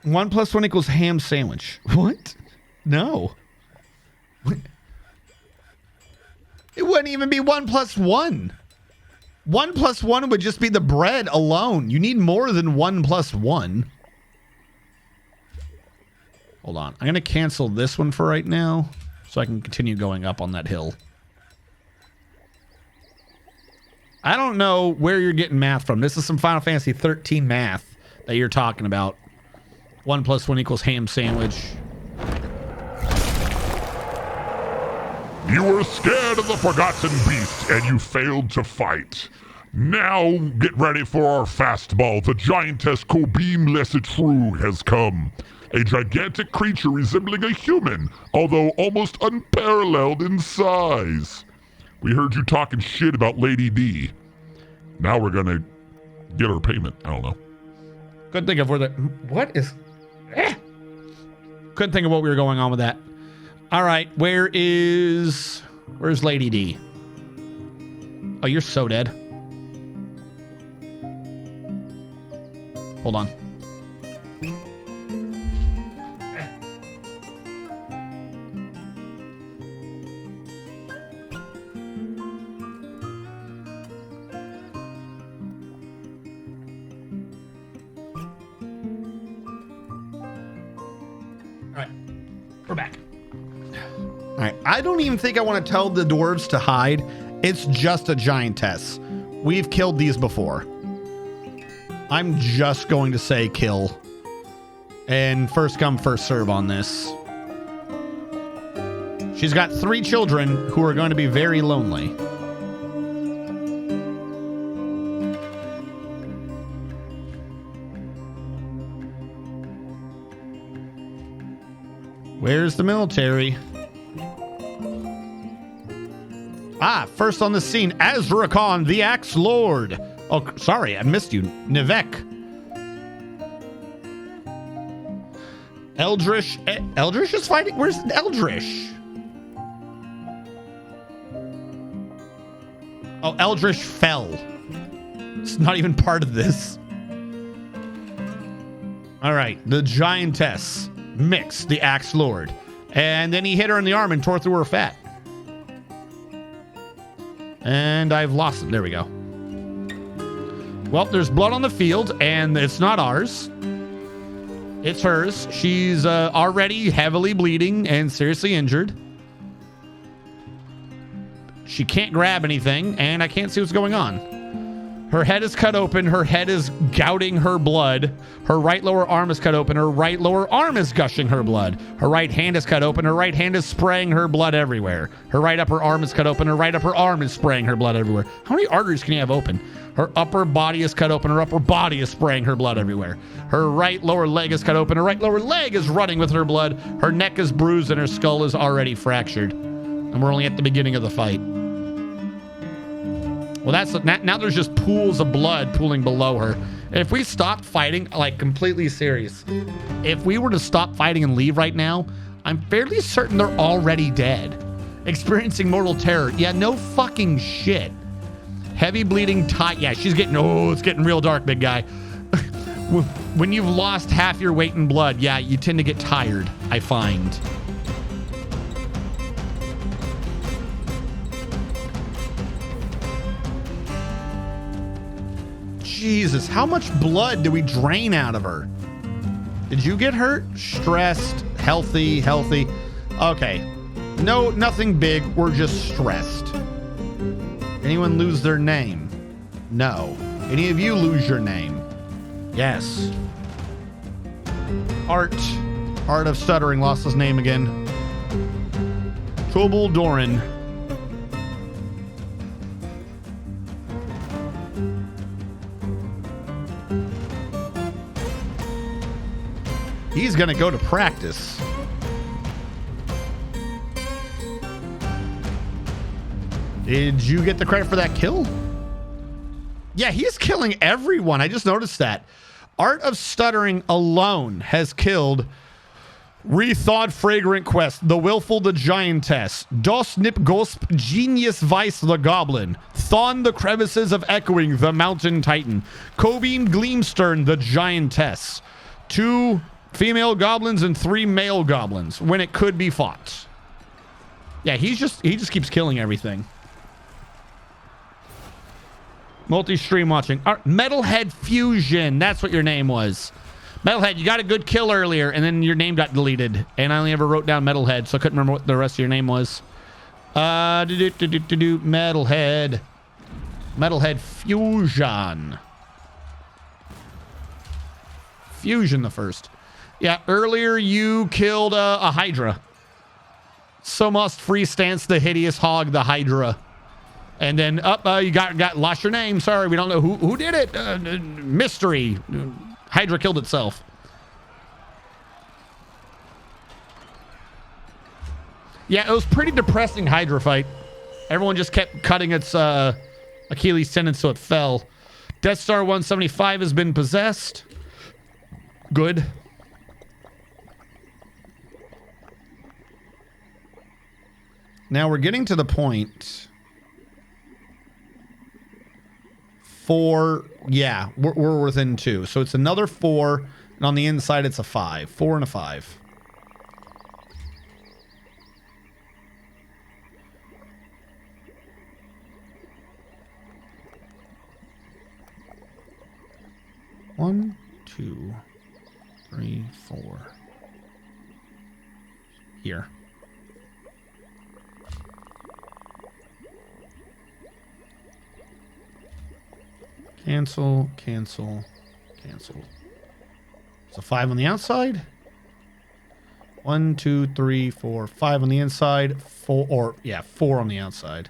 One plus one equals ham sandwich. What? No. What? It wouldn't even be 1 plus 1. 1 plus 1 would just be the bread alone. You need more than 1 plus 1. Hold on. I'm going to cancel this one for right now so I can continue going up on that hill. I don't know where you're getting math from. This is some Final Fantasy 13 math that you're talking about. 1 plus 1 equals ham sandwich. You were scared of the Forgotten Beast, and you failed to fight. Now, get ready for our fastball. The giantess Kobim Lesitru has come. A gigantic creature resembling a human, although almost unparalleled in size. We heard you talking shit about Lady D. Now we're gonna get her payment. I don't know. Couldn't think of where the... What is... Couldn't think of what we were going on with that. All right, where's Lady D? Oh, you're so dead. Hold on. All right, we're back. All right, I don't even think I want to tell the dwarves to hide. It's just a giantess. We've killed these before. I'm just going to say kill. And first come, first serve on this. She's got 3 children who are going to be very lonely. Where's the military? Ah, first on the scene, Azrakon, the Axe Lord. Oh, sorry, I missed you. Nivek. Eldritch. Eldritch is fighting? Where's Eldritch? Oh, Eldritch fell. It's not even part of this. All right, the giantess. Mix, the Axe Lord. And then he hit her in the arm and tore through her fat. And I've lost it. There we go. Well, there's blood on the field, and it's not ours. It's hers. She's already heavily bleeding and seriously injured. She can't grab anything, and I can't see what's going on. Her head is cut open. Her head is gouting her blood. Her right lower arm is cut open. Her right lower arm is gushing her blood. Her right hand is cut open. Her right hand is spraying her blood everywhere. Her right upper arm is cut open. Her right upper arm is spraying her blood everywhere. How many arteries can you have open? Her upper body is cut open. Her upper body is spraying her blood everywhere. Her right lower leg is cut open. Her right lower leg is running with her blood. Her neck is bruised and her skull is already fractured. And we're only at the beginning of the fight. Well, now there's just pools of blood pooling below her. If we stopped fighting, like completely serious, if we were to stop fighting and leave right now, I'm fairly certain they're already dead. Experiencing mortal terror. Yeah, no fucking shit. Heavy bleeding, tight. Yeah, she's getting, it's getting real dark, big guy. When you've lost half your weight in blood, yeah, you tend to get tired, I find. Jesus, how much blood do we drain out of her? Did you get hurt? Stressed, healthy. Okay. No, nothing big. We're just stressed. Anyone lose their name? No. Any of you lose your name? Yes. Art of Stuttering lost his name again. Tobal Doran. He's going to go to practice. Did you get the credit for that kill? Yeah, he's killing everyone. I just noticed that. Art of Stuttering alone has killed Rethawed Fragrant Quest, The Willful the Giantess, Dos Nip Gosp Genius Vice the Goblin, Thon the Crevices of Echoing the Mountain Titan, Cobine Gleamstern the Giantess, 2 female goblins and 3 male goblins when it could be fought. Yeah, he just keeps killing everything. Multi-stream watching. Metalhead Fusion. That's what your name was. Metalhead, you got a good kill earlier, and then your name got deleted. And I only ever wrote down Metalhead, so I couldn't remember what the rest of your name was. Metalhead. Metalhead Fusion. Fusion the first. Yeah, earlier you killed a Hydra. So must free stance the hideous hog, the Hydra. And then you lost your name. Sorry, we don't know who did it. Mystery. Hydra killed itself. Yeah, it was pretty depressing Hydra fight. Everyone just kept cutting its Achilles tendon so it fell. Death Star 175 has been possessed. Good. Now we're getting to the point. 4, yeah, we're within 2. So it's another 4, and on the inside it's a 5. 4 and a 5. One, 2, 3, 4. Here. Cancel. So 5 on the outside. 1, 2, 3, 4, 5 on the inside. 4 on the outside.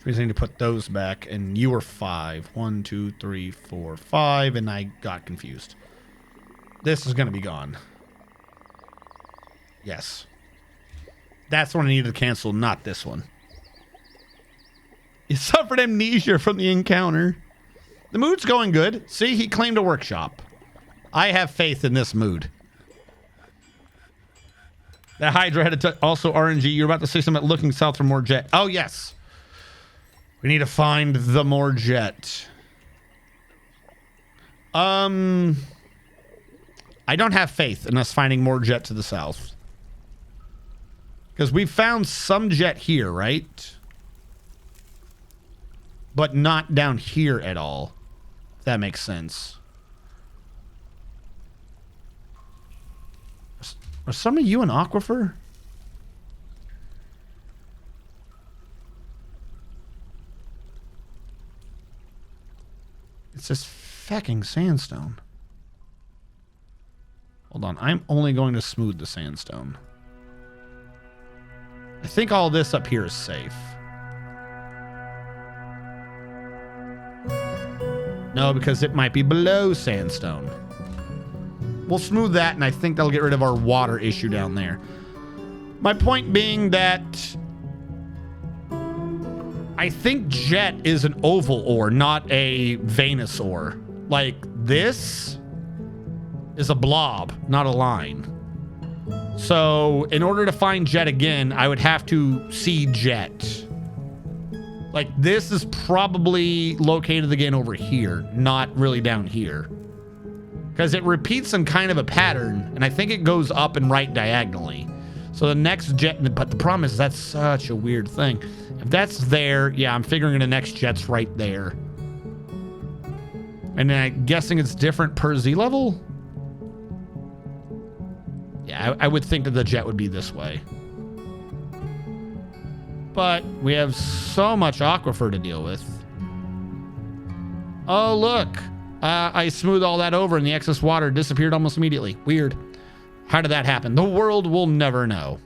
We just need to put those back, and you were 5. 1, 2, 3, 4, 5, and I got confused. This is going to be gone. Yes. That's the one I needed to cancel, not this one. You suffered amnesia from the encounter. The mood's going good. See, he claimed a workshop. I have faith in this mood. That Hydra had also RNG. You're about to say something about looking south for more jet. Oh, yes. We need to find the more jet. I don't have faith in us finding more jet to the south. Because we found some jet here, right? but not down here at all. If that makes sense. Are some of you an aquifer? It's this fucking sandstone. Hold on, I'm only going to smooth the sandstone. I think all this up here is safe. No, because it might be below sandstone. We'll smooth that, and I think that'll get rid of our water issue down there. My point being that I think jet is an oval ore, not a veinous ore. Like, this is a blob, not a line. So, in order to find jet again, I would have to see jet. Like, this is probably located again over here, not really down here. Because it repeats in kind of a pattern, and I think it goes up and right diagonally. So the next jet, but the problem is that's such a weird thing. If that's there, yeah, I'm figuring the next jet's right there. And then I'm guessing it's different per Z level? Yeah, I would think that the jet would be this way. But we have so much aquifer to deal with. Oh, look. I smoothed all that over and the excess water disappeared almost immediately. Weird. How did that happen? The world will never know.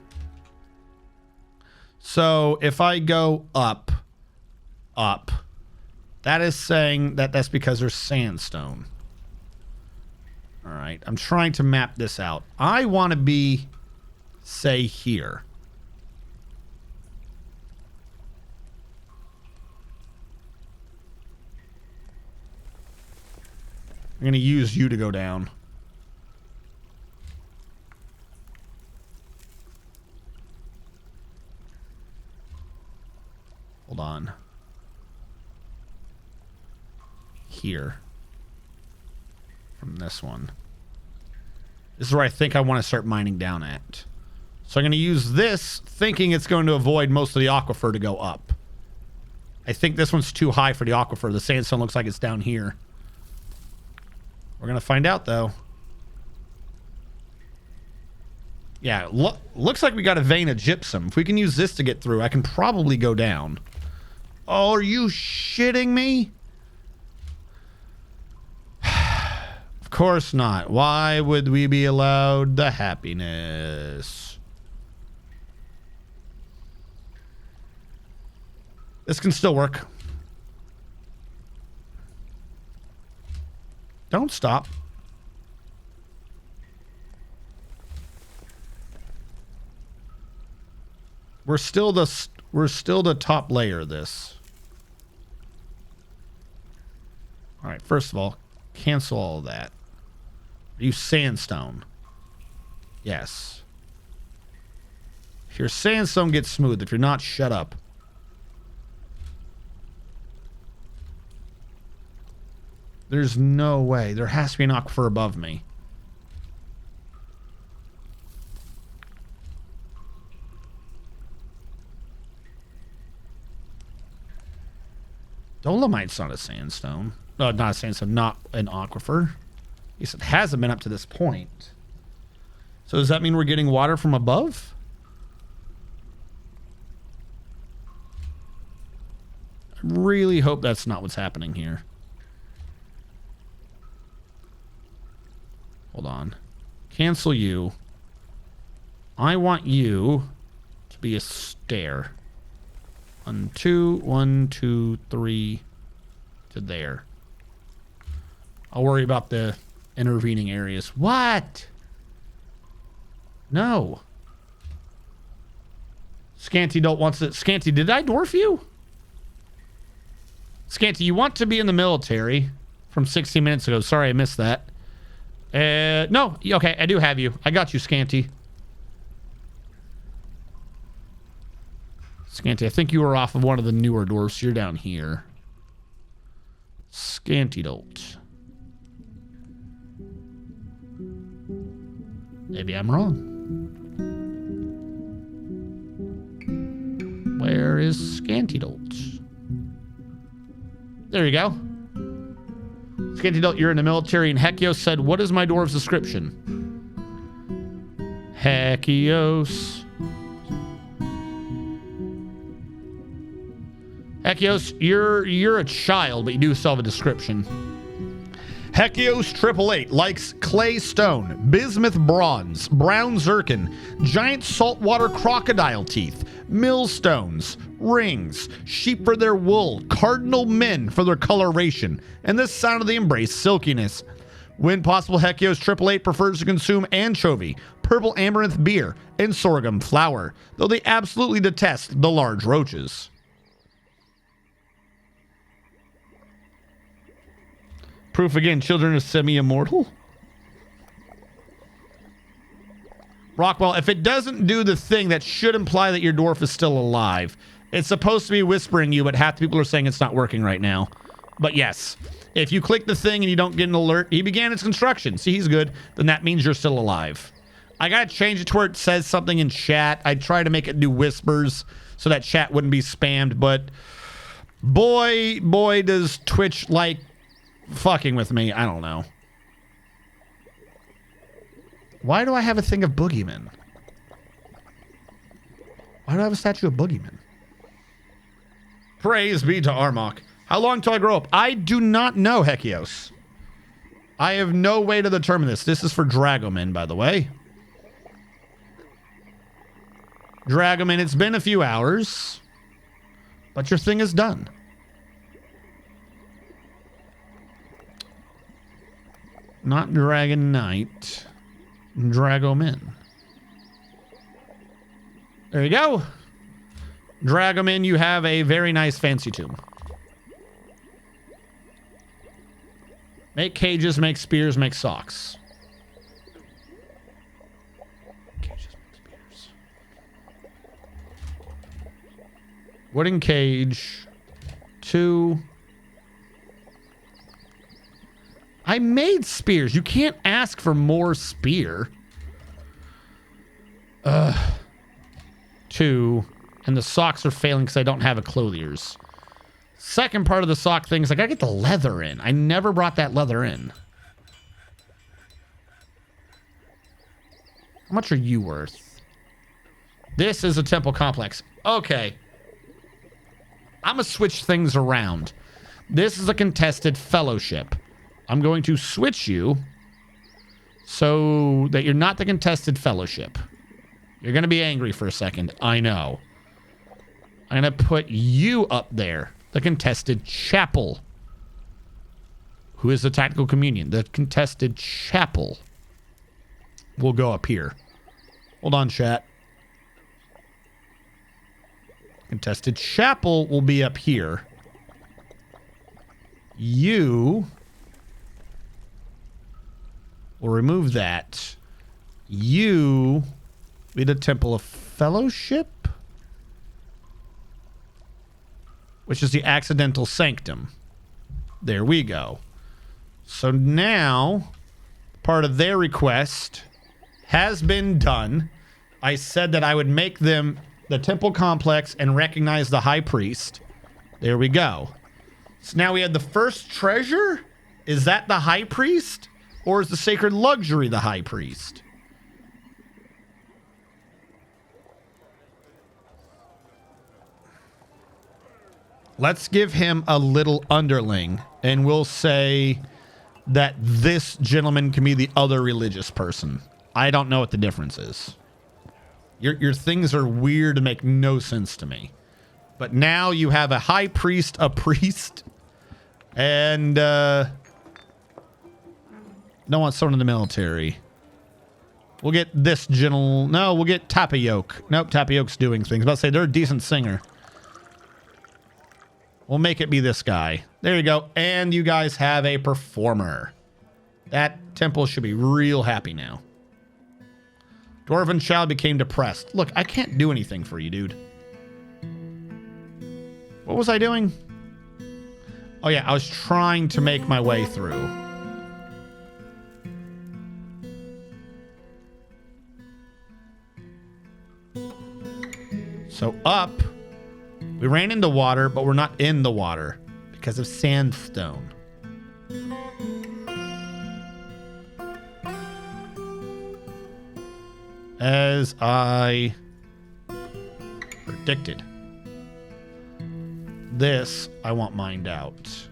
So if I go up, that is saying that that's because there's sandstone. All right. I'm trying to map this out. I want to be, say, here. I'm going to use you to go down. Hold on. Here. From this one. This is where I think I want to start mining down at. So I'm going to use this, thinking it's going to avoid most of the aquifer to go up. I think this one's too high for the aquifer. The sandstone looks like it's down here. We're going to find out, though. Yeah, looks like we got a vein of gypsum. If we can use this to get through, I can probably go down. Oh, are you shitting me? Of course not. Why would we be allowed the happiness? This can still work. Don't stop. We're still the top layer of this. All right, first of all, cancel all of that. Use sandstone. Yes. If your sandstone gets smooth, if you're not, shut up. There's no way. There has to be an aquifer above me. Dolomite's not a sandstone. No, not a sandstone, not an aquifer. At least it hasn't been up to this point. So does that mean we're getting water from above? I really hope that's not what's happening here. Hold on. Cancel you. I want you to be a stair. 1, 2, 1, 2, 3 to there. I'll worry about the intervening areas. What? No. Scanty don't wants it. Scanty, did I dwarf you? Scanty, you want to be in the military from 16 minutes ago. Sorry, I missed that. No. Okay, I do have you. I got you, Scanty. Scanty, I think you were off of one of the newer dwarfs. You're down here. Scanty dolt. Maybe I'm wrong. Where is Scanty dolt? There you go. Scanty adult, you're in the military, and Hekios said, what is my dwarf's description? Hekios. Hekios, you're a child, but you do still have a description. Hekios 888 likes clay stone, bismuth bronze, brown zircon, giant saltwater crocodile teeth, millstones, rings, sheep for their wool, cardinal men for their coloration, and the sound of the embrace, silkiness. When possible, Hekios 888 prefers to consume anchovy, purple amaranth beer, and sorghum flour, though they absolutely detest the large roaches. Proof again, children are semi-immortal. Rockwell, if it doesn't do the thing that should imply that your dwarf is still alive, it's supposed to be whispering you, but half the people are saying it's not working right now. But yes, if you click the thing and you don't get an alert, he began its construction. See, he's good. Then that means you're still alive. I got to change it to where it says something in chat. I try to make it do whispers so that chat wouldn't be spammed, but boy, does Twitch like fucking with me. I don't know. Why do I have a thing of boogeymen? Why do I have a statue of boogeymen? Praise be to Armok. How long till I grow up? I do not know, Hekios. I have no way to determine this. This is for Dragoman, by the way. Dragoman, it's been a few hours, but your thing is done. Not Dragon Knight. Dragoman. There you go. Dragoman, you have a very nice fancy tomb. Make cages, make spears, make socks. Cages, make spears. Wooden cage. 2. I made spears. You can't ask for more spear. 2. And the socks are failing because I don't have a clothiers. Second part of the sock thing is I gotta get the leather in. I never brought that leather in. How much are you worth? This is a temple complex. Okay. I'm gonna switch things around. This is a contested fellowship. I'm going to switch you so that you're not the contested fellowship. You're going to be angry for a second. I know. I'm going to put you up there. The contested chapel. Who is the tactical communion? The contested chapel will go up here. Hold on, chat. Contested chapel will be up here. You... we'll remove that. You be the Temple of Fellowship, which is the accidental sanctum. There we go. So now, part of their request has been done. I said that I would make them the temple complex and recognize the high priest. There we go. So now we have the first treasure. Is that the high priest? Or is the sacred luxury the high priest? Let's give him a little underling, and we'll say that this gentleman can be the other religious person. I don't know what the difference is. Your things are weird and make no sense to me. But now you have a high priest, a priest, and don't want someone in the military. We'll get this gentle... No, we'll get Tapioke. Nope, Tapioke's doing things. I was about to say, they're a decent singer. We'll make it be this guy. There you go. And you guys have a performer. That temple should be real happy now. Dwarven child became depressed. Look, I can't do anything for you, dude. What was I doing? Oh, yeah, I was trying to make my way through. So up, we ran into water, but we're not in the water because of sandstone. As I predicted. This I want mined out.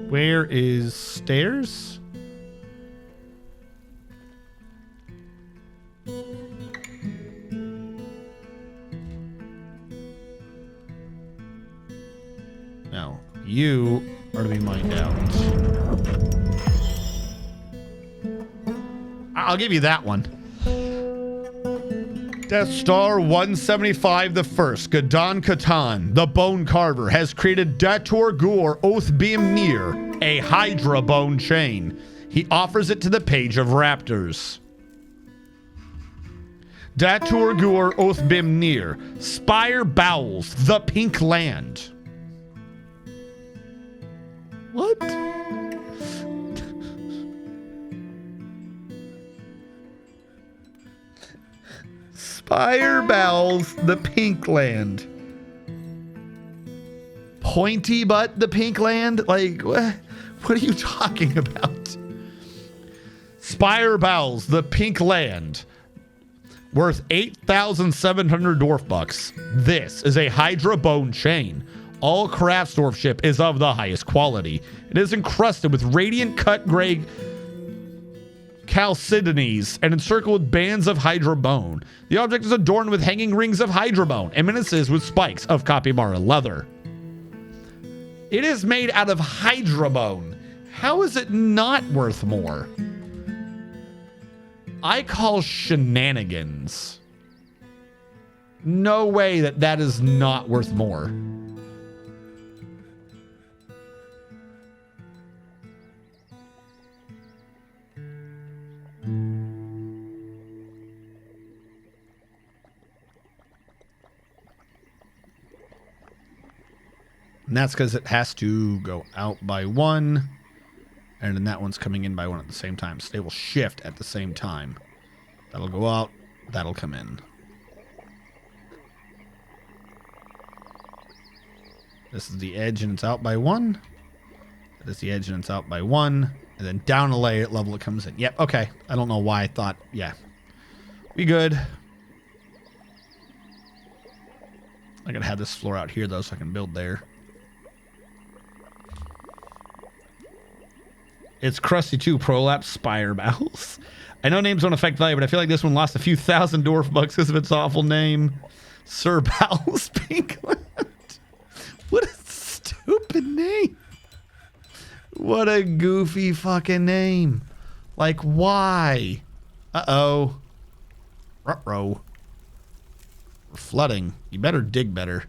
Where is stairs? No, you are to be mined out. I'll give you that one. Death Star 175 the First, Gadon Katan, the Bone Carver, has created Dator Gur Oath Beam Near, a Hydra bone chain. He offers it to the Page of Raptors. Dator Gur Oath Beam Near, Spire Bowels, the Pink Land. What? Spire Bowels, the Pink Land. Pointy Butt, the Pink Land? Like, what are you talking about? Spire Bowels, the Pink Land. Worth 8,700 dwarf bucks. This is a Hydra bone chain. All Kraftsdorf is of the highest quality. It is encrusted with radiant cut gray chalcedonies and encircled with bands of Hydra bone. The object is adorned with hanging rings of Hydra bone and menaces with spikes of Capybara leather. It is made out of Hydra bone. How is it not worth more? I call shenanigans. No way that is not worth more. And that's because it has to go out by one. And then that one's coming in by one at the same time. So they will shift at the same time. That'll go out. That'll come in. This is the edge and it's out by one. That is the edge and it's out by one. And then down a layer level it comes in. Yep, okay. I don't know why I thought, yeah. We good. I gotta have this floor out here though so I can build there. It's Krusty 2 Prolapse Spire Bowels. I know names don't affect value, but I feel like this one lost a few thousand dwarf bucks because of its awful name. Sir Bowels Pinkland. What a stupid name. What a goofy fucking name. Like, why? Uh-oh. Ruh-roh. We're flooding. You better dig better.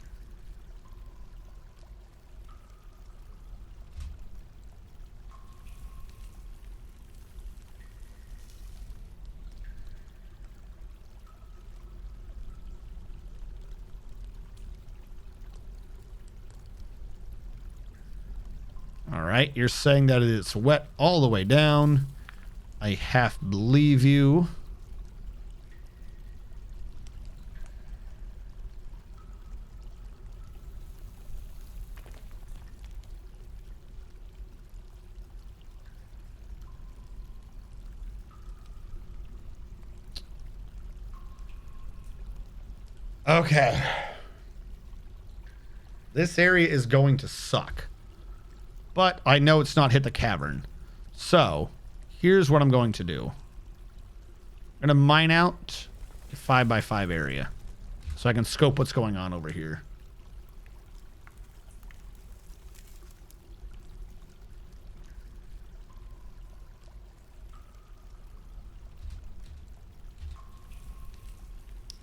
All right, you're saying that it's wet all the way down. I half believe you. Okay. This area is going to suck. But I know it's not hit the cavern. So, here's what I'm going to do. I'm going to mine out a 5x5 area. So I can scope what's going on over here.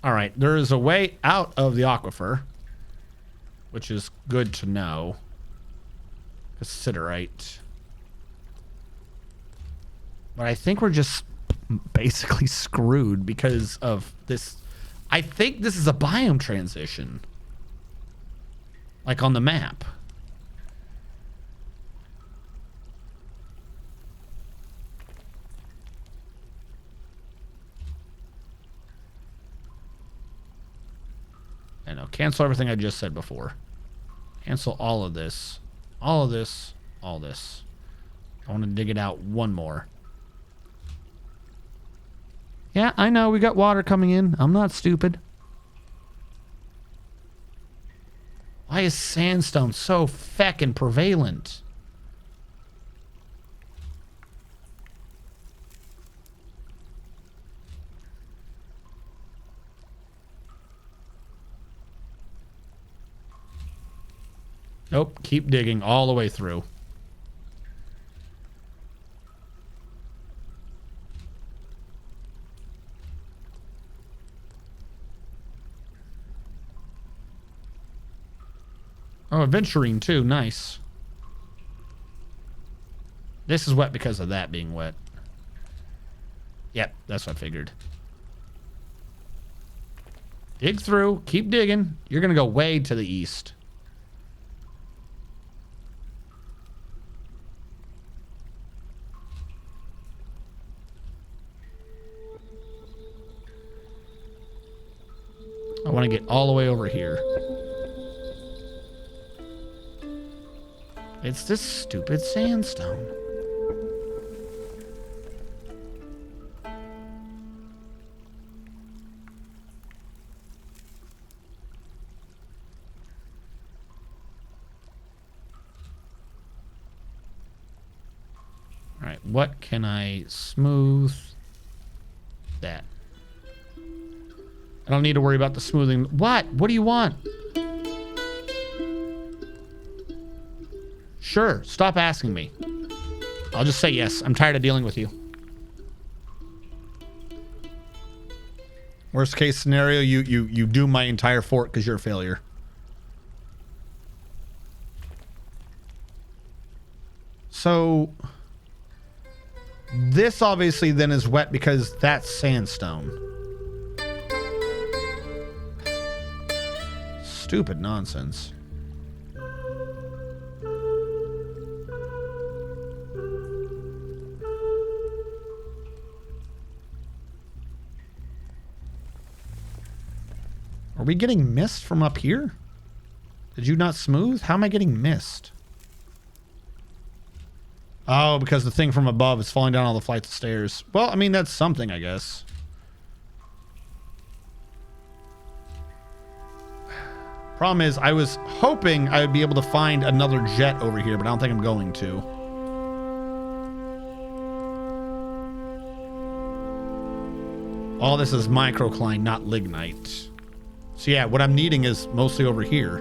Alright, there is a way out of the aquifer. Which is good to know. Considerate. But I think we're just basically screwed because of this. I think this is a biome transition. Like on the map. I know. Can Cancel everything I just said before. Cancel all of this. All of this. All this. I want to dig it out one more. Yeah, I know. We got water coming in. I'm not stupid. Why is sandstone so feckin' prevalent? Nope, keep digging all the way through. Oh, aventurine too, nice. This is wet because of that being wet. Yep, that's what I figured. Dig through, keep digging. You're gonna go way to the east. I want to get all the way over here. It's this stupid sandstone. All right, what can I smooth? That. I don't need to worry about the smoothing. What? What do you want? Sure. Stop asking me. I'll just say yes. I'm tired of dealing with you. Worst case scenario, you do my entire fort because you're a failure. So this obviously then is wet because that's sandstone. Stupid nonsense. Are we getting mist from up here? Did you not smooth? How am I getting mist? Oh, because the thing from above is falling down all the flights of stairs. Well, I mean, that's something, I guess. Problem is, I was hoping I would be able to find another jet over here, but I don't think I'm going to. All this is microcline, not lignite. So yeah, what I'm needing is mostly over here.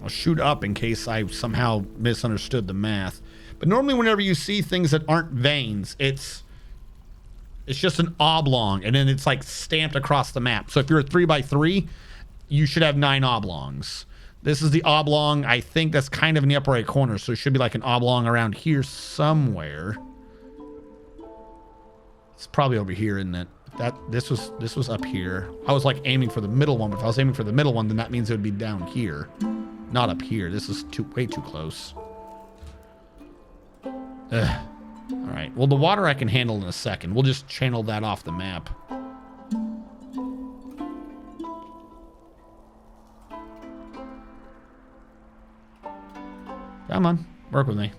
I'll shoot up in case I somehow misunderstood the math. But normally whenever you see things that aren't veins, it's just an oblong, and then it's like stamped across the map. So if you're a 3x3, you should have 9 oblongs. This is the oblong. I think that's kind of in the upper right corner, so it should be like an oblong around here somewhere. It's probably over here, isn't it? This was up here. I was like aiming for the middle one, but if I was aiming for the middle one, then that means it would be down here, not up here. This is way too close. Ugh. All right. Well, the water I can handle in a second. We'll just channel that off the map. Come on. Work with me.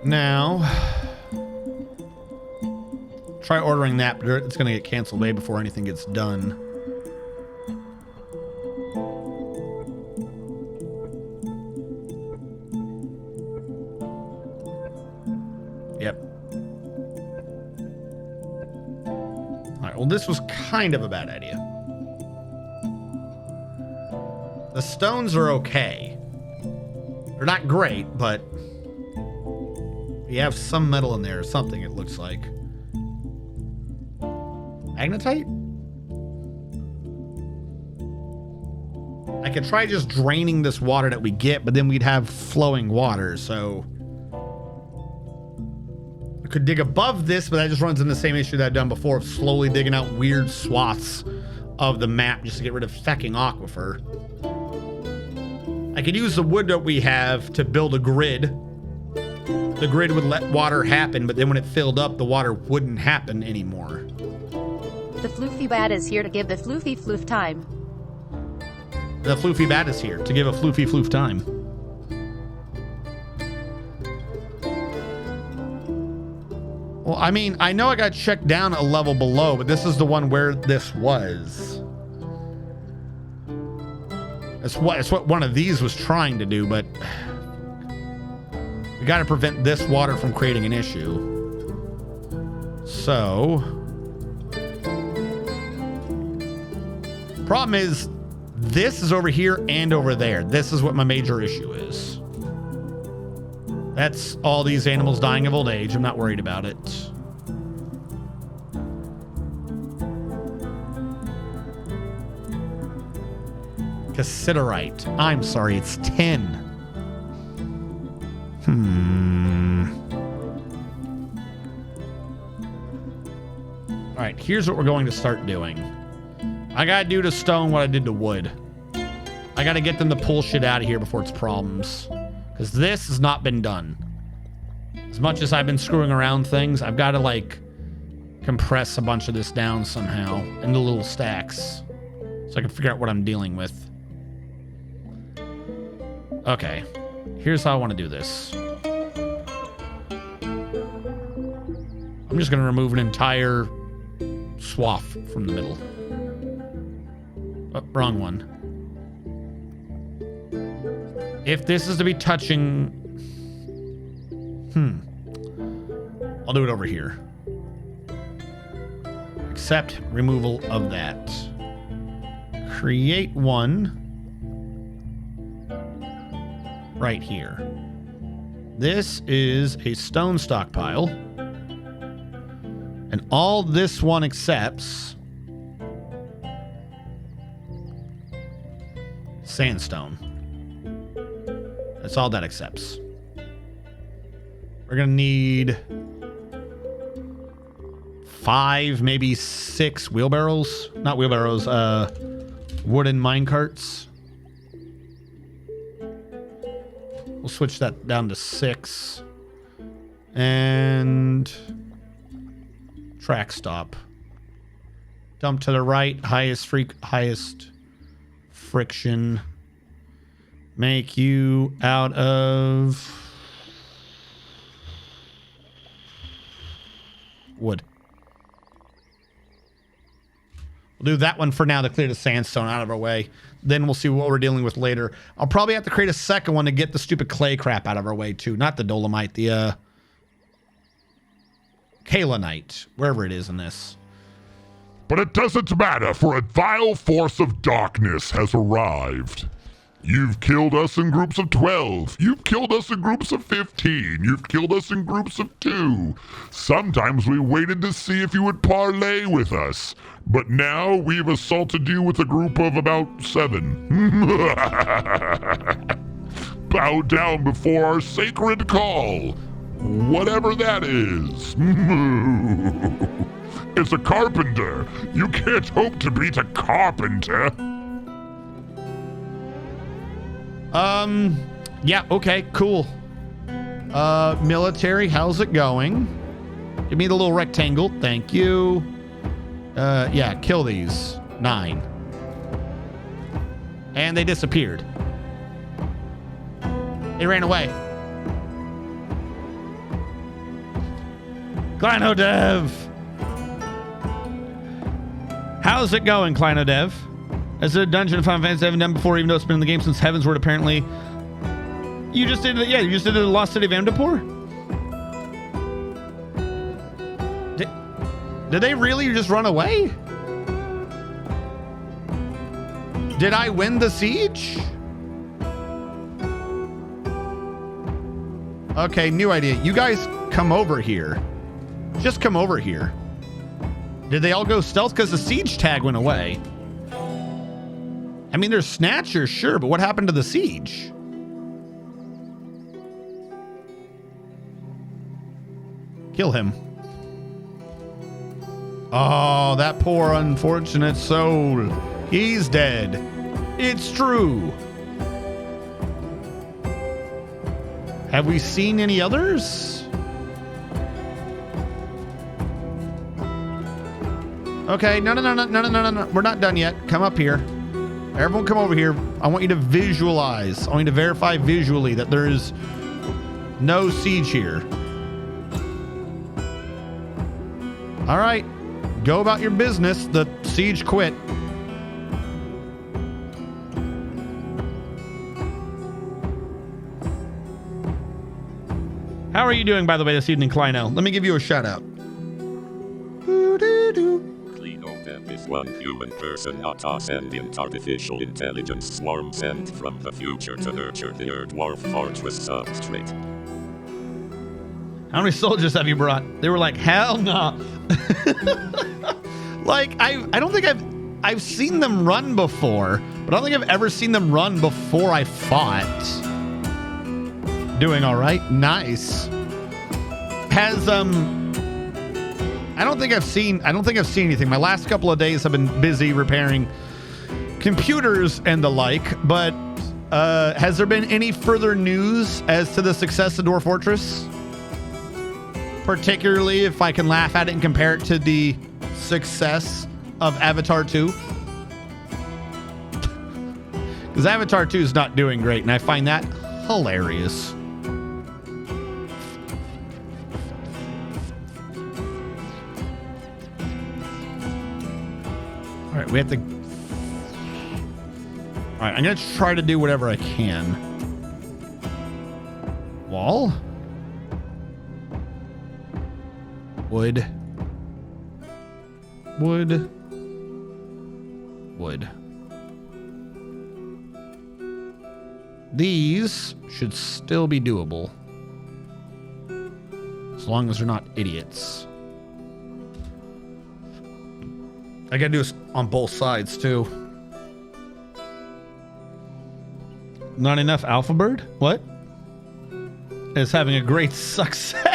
Now, try ordering that, but it's going to get canceled way before anything gets done. Yep. All right, well, this was kind of a bad idea. The stones are okay. They're not great, but you have some metal in there or something, it looks like. Magnetite? I could try just draining this water that we get, but then we'd have flowing water, so I could dig above this, but that just runs into the same issue that I've done before of slowly digging out weird swaths of the map just to get rid of fecking aquifer. I could use the wood that we have to build a grid. The grid would let water happen, but then when it filled up, the water wouldn't happen anymore. The Floofy Bat is here to give the Floofy Floof time. The Floofy Bat is here to give a Floofy Floof time. Well, I mean, I know I got checked down a level below, but this is the one where this was. It's what one of these was trying to do, but we got to prevent this water from creating an issue. So, problem is, this is over here and over there. This is what my major issue is. That's all these animals dying of old age. I'm not worried about it. Cassiterite. I'm sorry, it's 10. All right, here's what we're going to start doing. I gotta do to stone what I did to wood. I gotta get them to pull shit out of here before it's problems. Because this has not been done. As much as I've been screwing around things, I've got to, like, compress a bunch of this down somehow into little stacks. So I can figure out what I'm dealing with. Okay. Here's how I want to do this. I'm just going to remove an entire swath from the middle. Oh, wrong one. If this is to be touching... I'll do it over here. Accept removal of that. Create one. Right here. This is a stone stockpile. And all this one accepts... sandstone. That's all that accepts. We're gonna need 5, maybe 6 wheelbarrows. Not wheelbarrows, wooden minecarts. We'll switch that down to 6. And track stop. Dump to the right, highest friction. Make you out of wood. We'll do that one for now to clear the sandstone out of our way. Then we'll see what we're dealing with later. I'll probably have to create a second one to get the stupid clay crap out of our way too. Not the dolomite, the kaolinite, wherever it is in this. But it doesn't matter, for a vile force of darkness has arrived. You've killed us in groups of 12. You've killed us in groups of 15. You've killed us in groups of 2. Sometimes we waited to see if you would parlay with us. But now we've assaulted you with a group of about 7. Bow down before our sacred call. Whatever that is. It's a carpenter. You can't hope to beat a carpenter. Yeah, okay, cool. Military, how's it going? Give me the little rectangle, thank you. Yeah, kill these. 9. And they disappeared. They ran away. Clinodev! How's it going, Clinodev? As a dungeon Final Fantasy I haven't done before, even though it's been in the game since Heavensward, apparently. You just did it, yeah, you just did the Lost City of Amdapur? Did they really just run away? Did I win the siege? Okay, new idea. You guys come over here. Just come over here. Did they all go stealth? Because the siege tag went away. I mean, there's snatchers, sure, but what happened to the siege? Kill him. Oh, that poor unfortunate soul. He's dead. It's true. Have we seen any others? Okay, no. We're not done yet. Come up here. Everyone come over here. I want you to visualize. I want you to verify visually that there is no siege here. All right. Go about your business. The siege quit. How are you doing, by the way, this evening, Kleino? Let me give you a shout out. Is one human person not a sentient artificial intelligence swarm sent from the future to nurture the Earth dwarf fortress substrate. How many soldiers have you brought? They were like, hell no. Like, I don't think I've seen them run before, but I don't think I've ever seen them run before I fought. Doing all right. Nice. Has, I don't think I've seen anything. My last couple of days have been busy repairing computers and the like, but has there been any further news as to the success of Dwarf Fortress? Particularly if I can laugh at it and compare it to the success of Avatar 2. Because Avatar 2 is not doing great, and I find that hilarious. All right, we have to... All right, I'm going to try to do whatever I can. Wall? Wood. Wood. Wood. These should still be doable. As long as they're not idiots. I gotta do this on both sides, too. Not enough Alpha Bird? What? Is having a great success.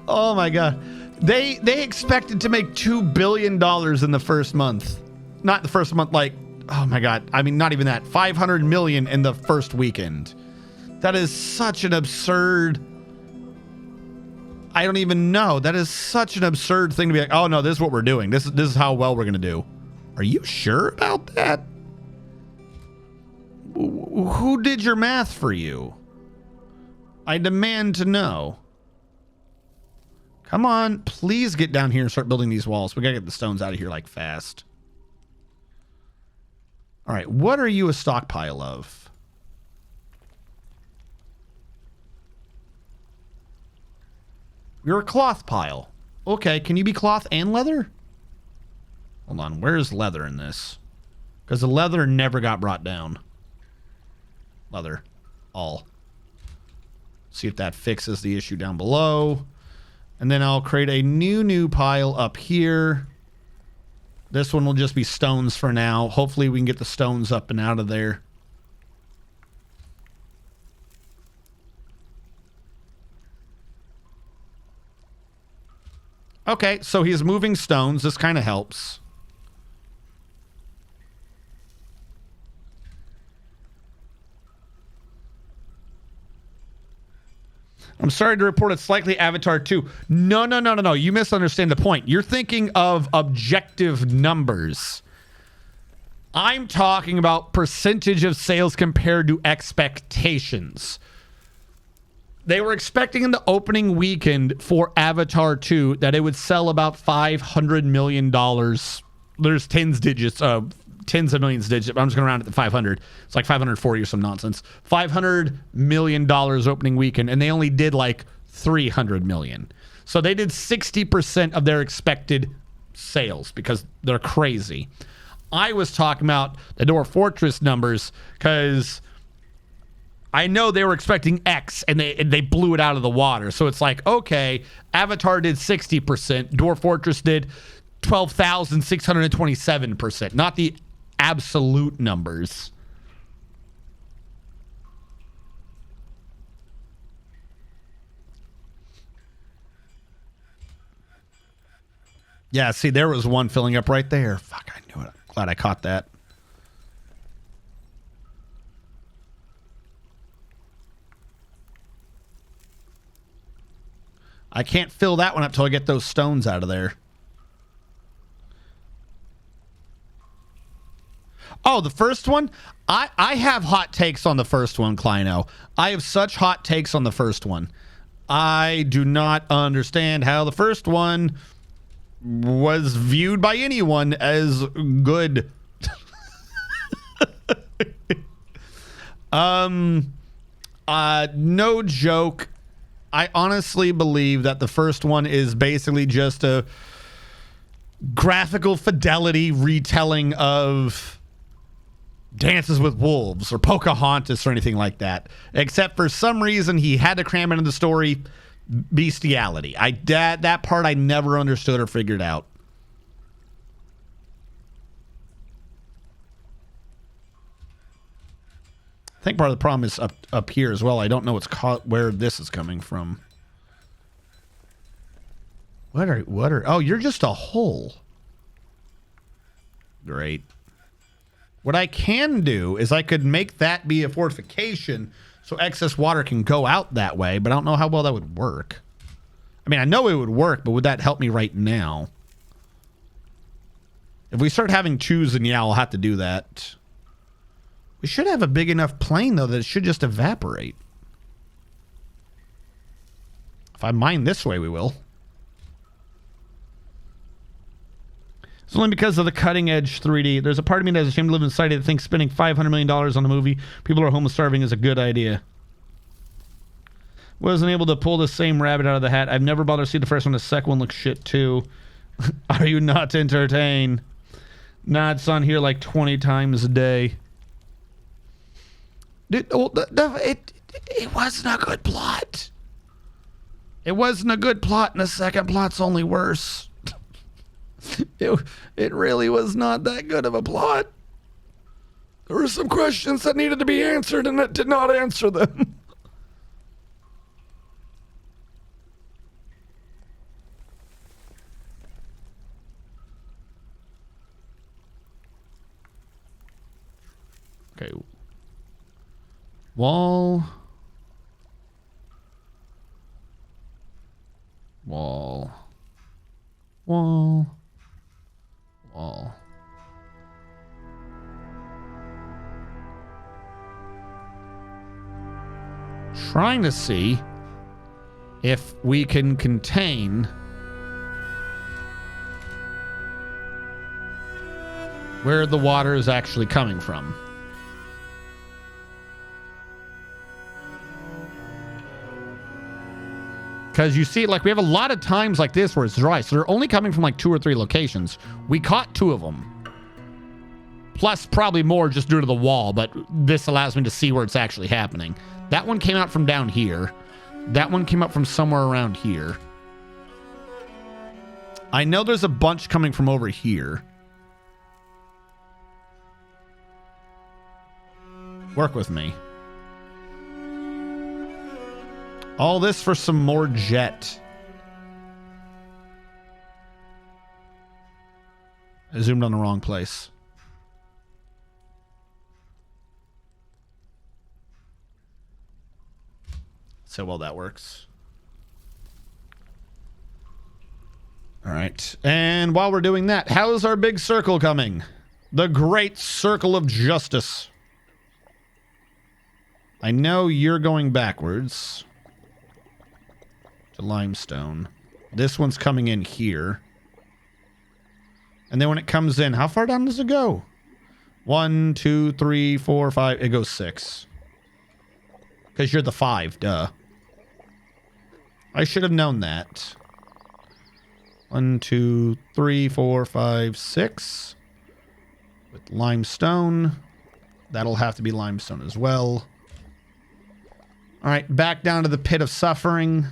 Oh my god. They expected to make $2 billion in the first month. Not the first month, like, oh my god. I mean, not even that. 500 million in the first weekend. That is such an absurd... I don't even know. That is such an absurd thing to be like, oh no, this is what we're doing. This is how well we're going to do. Are you sure about that? Who did your math for you? I demand to know. Come on, please get down here and start building these walls. We got to get the stones out of here like fast. All right, what are you a stockpile of? You're a cloth pile. Okay, can you be cloth and leather? Hold on, where's leather in this? Because the leather never got brought down. Leather. All. See if that fixes the issue down below. And then I'll create a new pile up here. This one will just be stones for now. Hopefully we can get the stones up and out of there. Okay, so he's moving stones. This kind of helps. I'm sorry to report it's likely Avatar 2. No. You misunderstand the point. You're thinking of objective numbers. I'm talking about percentage of sales compared to expectations. They were expecting in the opening weekend for Avatar 2 that it would sell about $500 million. There's tens of millions digits. I'm just going to round it to 500. It's like 540 or some nonsense. $500 million opening weekend, and they only did like 300 million. So they did 60% of their expected sales because they're crazy. I was talking about the Dwarf Fortress numbers because I know they were expecting X and they blew it out of the water. So it's like, okay, Avatar did 60%. Dwarf Fortress did 12,627%. Not the absolute numbers. Yeah, see, there was one filling up right there. Fuck, I knew it. Glad I caught that. I can't fill that one up till I get those stones out of there. Oh, the first one? I have hot takes on the first one, Kleino. I have such hot takes on the first one. I do not understand how the first one was viewed by anyone as good. No joke. I honestly believe that the first one is basically just a graphical fidelity retelling of Dances with Wolves or Pocahontas or anything like that. Except for some reason he had to cram into the story bestiality. That part I never understood or figured out. I think part of the problem is up here as well. I don't know where this is coming from. What are oh, you're just a hole. Great. What I can do is I could make that be a fortification so excess water can go out that way, but I don't know how well that would work. I mean, I know it would work, but would that help me right now? If we start having chews, then yeah, I'll have to do that. We should have a big enough plain, though, that it should just evaporate. If I mine this way, we will. It's only because of the cutting edge 3D. There's a part of me that's ashamed to live in society that thinks spending $500 million on a movie people are homeless starving is a good idea. Wasn't able to pull the same rabbit out of the hat. I've never bothered to see the first one. The second one looks shit too. Are you not entertained? Nah, it's on here like 20 times a day. It wasn't a good plot. It wasn't a good plot, and the second plot's only worse. It really was not that good of a plot. There were some questions that needed to be answered, and it did not answer them. Okay. Wall. Wall. Wall. Wall. Trying to see if we can contain where the water is actually coming from. Because you see, like, we have a lot of times like this where it's dry. So they're only coming from like 2 or 3 locations. We caught 2 of them. Plus probably more just due to the wall. But this allows me to see where it's actually happening. That one came out from down here. That one came up from somewhere around here. I know there's a bunch coming from over here. Work with me. All this for some more jet. I zoomed on the wrong place. So well that works. All right. And while we're doing that, how's our big circle coming? The great circle of justice. I know you're going backwards. To limestone. This one's coming in here. And then when it comes in, how far down does it go? 1, 2, 3, 4, 5. It goes 6. Because you're the 5, duh. I should have known that. 1, 2, 3, 4, 5, 6. With limestone. That'll have to be limestone as well. All right, back down to the pit of suffering.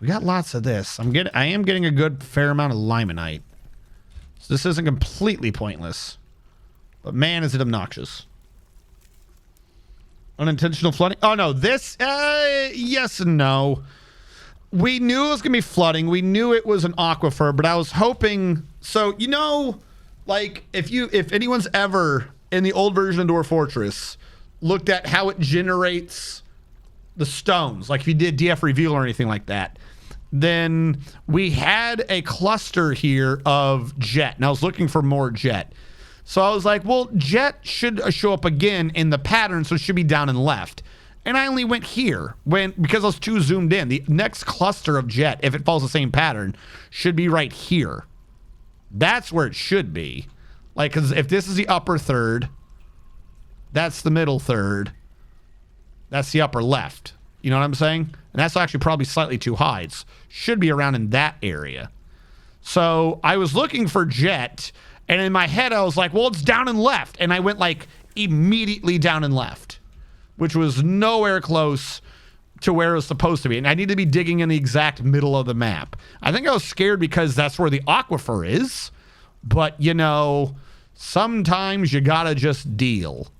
We got lots of this. I am getting a good fair amount of limonite. So this isn't completely pointless. But man, is it obnoxious. Unintentional flooding. Oh no, this yes and no. we knew it was going to be flooding. We knew it was an aquifer, but I was hoping... So, you know, like, if anyone's ever, in the old version of Dwarf Fortress, looked at how it generates the stones, like if you did DF Reveal or anything like that, then we had a cluster here of jet, and I was looking for more jet. So I was like, well, jet should show up again in the pattern, so it should be down and left. And I only went here because I was too zoomed in. The next cluster of jet, if it follows the same pattern, should be right here. That's where it should be. Like, because if this is the upper third, that's the middle third, that's the upper left. You know what I'm saying? And that's actually probably slightly too high. It should be around in that area. So I was looking for jet, and in my head I was like, well, it's down and left. And I went like immediately down and left, which was nowhere close to where it was supposed to be. And I need to be digging in the exact middle of the map. I think I was scared because that's where the aquifer is. But, you know, sometimes you gotta just deal.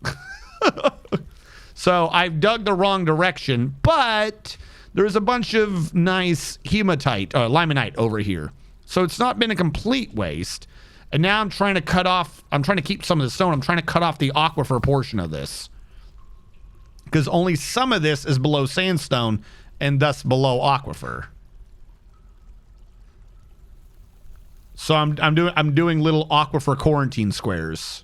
So I've dug the wrong direction, but there's a bunch of nice hematite, limonite over here. So it's not been a complete waste. And now I'm trying to keep some of the stone. I'm trying to cut off the aquifer portion of this, because only some of this is below sandstone and thus below aquifer. So I'm doing little aquifer quarantine squares.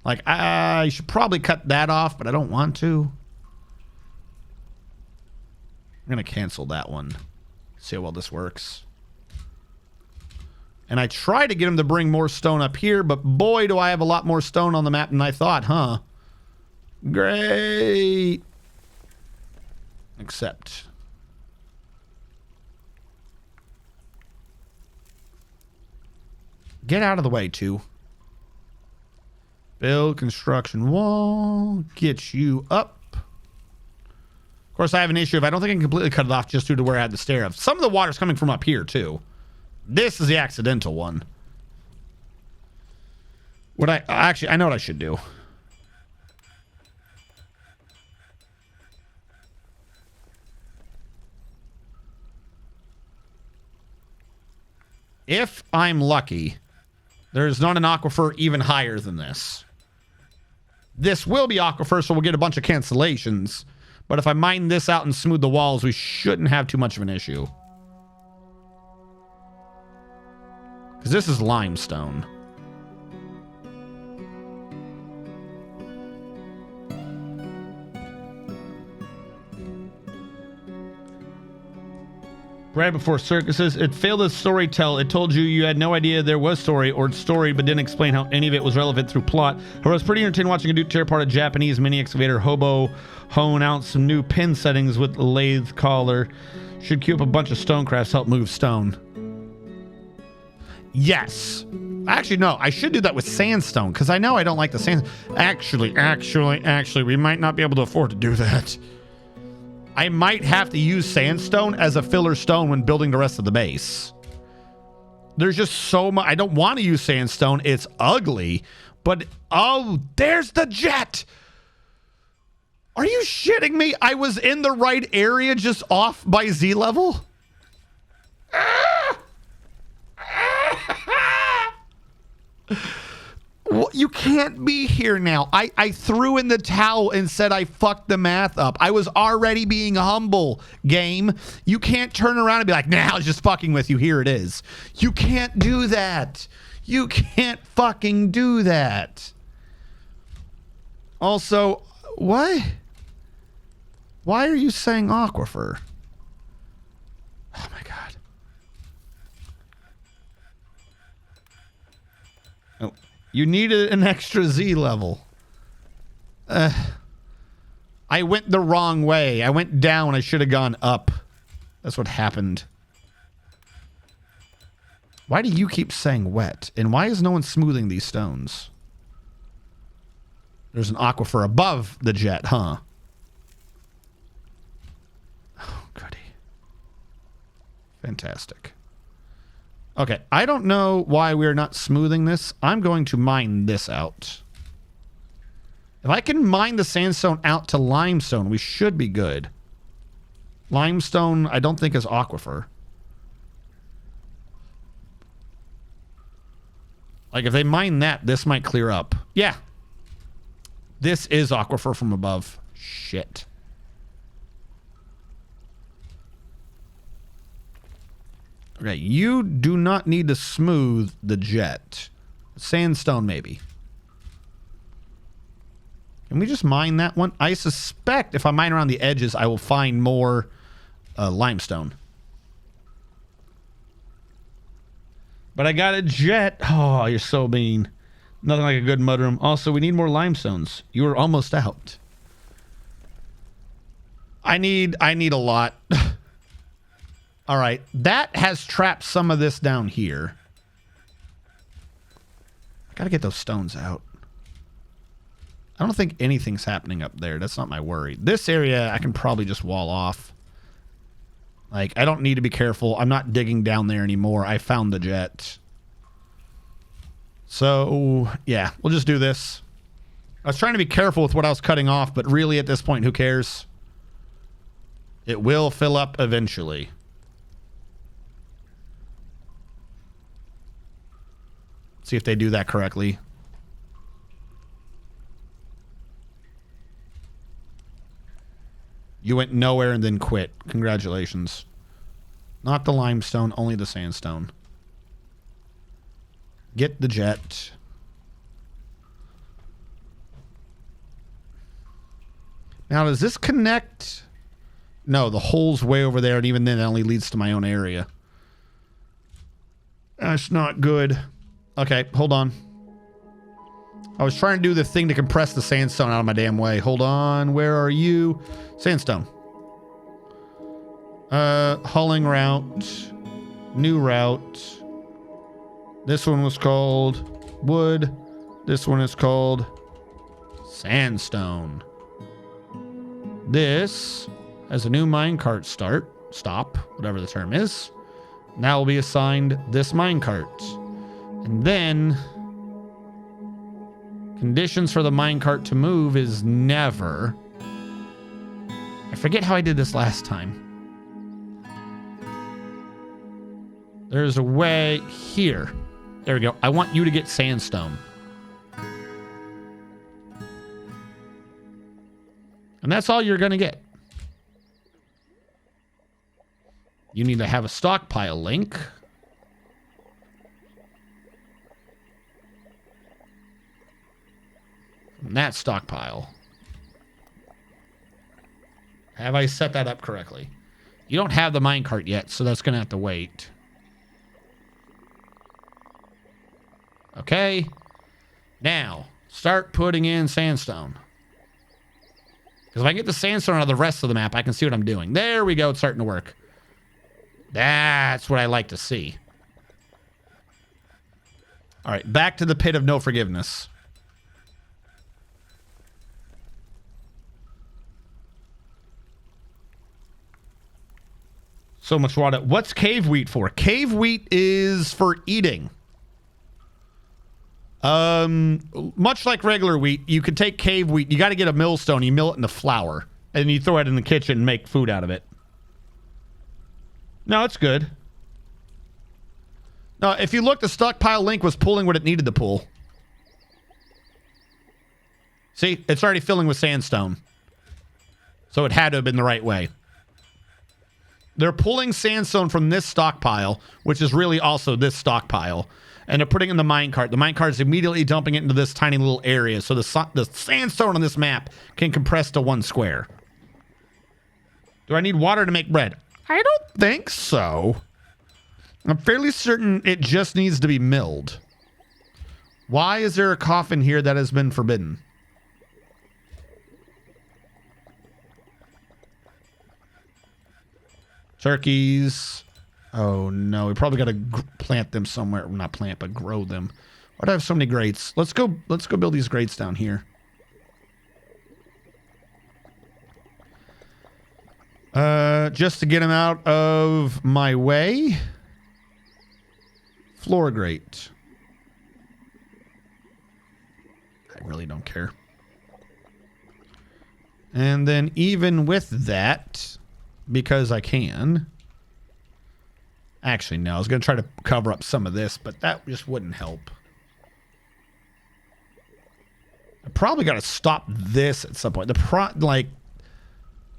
Like, I should probably cut that off, but I don't want to. I'm going to cancel that one. See how well this works. And I try to get him to bring more stone up here, but boy, do I have a lot more stone on the map than I thought, huh? Great. Except... Get out of the way, too. Build construction wall. Get you up. Of course, I have an issue. If I don't think I can completely cut it off just due to where I had the stair of. Some of the water's coming from up here, too. This is the accidental one. I know what I should do. If I'm lucky, there's not an aquifer even higher than this. This will be aquifer, so we'll get a bunch of cancellations. But if I mine this out and smooth the walls, we shouldn't have too much of an issue. Because this is limestone. Right before circuses, it failed as storytell. It told you had no idea there was story or story, but didn't explain how any of it was relevant through plot. However, I was pretty entertained watching a dude tear apart a Japanese mini excavator hobo, hone out some new pin settings with the lathe collar. Should queue up a bunch of stone crafts to help move stone. Yes. Actually, no. I should do that with sandstone, because I know I don't like the sand. Actually, we might not be able to afford to do that. I might have to use sandstone as a filler stone when building the rest of the base. There's just so much. I don't want to use sandstone. It's ugly. But, oh, there's the jet. Are you shitting me? I was in the right area, just off by Z level? Well, you can't be here now. I threw in the towel and said I fucked the math up. I was already being humble, game. You can't turn around and be like, nah, I was just fucking with you. Here it is. You can't do that. You can't fucking do that. Also, what? Why are you saying aquifer? Oh my god. You needed an extra Z level. I went the wrong way. I went down. I should have gone up. That's what happened. Why do you keep saying wet? And why is no one smoothing these stones? There's an aquifer above the jet, huh? Oh, goody. Fantastic. Okay, I don't know why we're not smoothing this. I'm going to mine this out. If I can mine the sandstone out to limestone, we should be good. Limestone, I don't think is aquifer. Like, if they mine that, this might clear up. Yeah. This is aquifer from above. Shit. Okay, you do not need to smooth the jet. Sandstone, maybe. Can we just mine that one? I suspect if I mine around the edges, I will find more limestone. But I got a jet. Oh, you're so mean. Nothing like a good mudroom. Also, we need more limestones. You were almost out. I need a lot. All right. That has trapped some of this down here. I got to get those stones out. I don't think anything's happening up there. That's not my worry. This area, I can probably just wall off. Like, I don't need to be careful. I'm not digging down there anymore. I found the jet. So, yeah, we'll just do this. I was trying to be careful with what I was cutting off, but really at this point, who cares? It will fill up eventually. See if they do that correctly. You went nowhere and then quit. Congratulations. Not the limestone, only the sandstone. Get the jet. Now, does this connect? No, the hole's way over there, and even then, it only leads to my own area. That's not good. Okay, hold on. I was trying to do the thing to compress the sandstone out of my damn way. Hold on. Where are you? Sandstone. Hulling route. New route. This one was called wood. This one is called sandstone. This has a new minecart stop, whatever the term is. Now will be assigned this minecart. And then conditions for the minecart to move is never. I forget how I did this last time. There's a way here. There we go. I want you to get sandstone. And that's all you're going to get. You need to have a stockpile link. From that stockpile. Have I set that up correctly? You don't have the minecart yet, so that's going to have to wait. Okay. Now, start putting in sandstone. Because if I get the sandstone out of the rest of the map, I can see what I'm doing. There we go. It's starting to work. That's what I like to see. All right. Back to the pit of no forgiveness. So much water. What's cave wheat for? Cave wheat is for eating. Much like regular wheat, you could take cave wheat. You got to get a millstone. You mill it into flour, and you throw it in the kitchen and make food out of it. No, it's good. No, if you look, the stockpile link was pulling what it needed to pull. See, it's already filling with sandstone. So it had to have been the right way. They're pulling sandstone from this stockpile, which is really also this stockpile. And they're putting it in the minecart. The minecart is immediately dumping it into this tiny little area. So the sandstone on this map can compress to one square. Do I need water to make bread? I don't think so. I'm fairly certain it just needs to be milled. Why is there a coffin here that has been forbidden? Turkeys. Oh no, we probably got to plant them somewhere. Not plant, but grow them. Why do I have so many grates? Let's go build these grates down here. Just to get them out of my way. Floor grate. I really don't care. And then even with that, because I can. Actually, no. I was going to try to cover up some of this, but that just wouldn't help. I probably got to stop this at some point.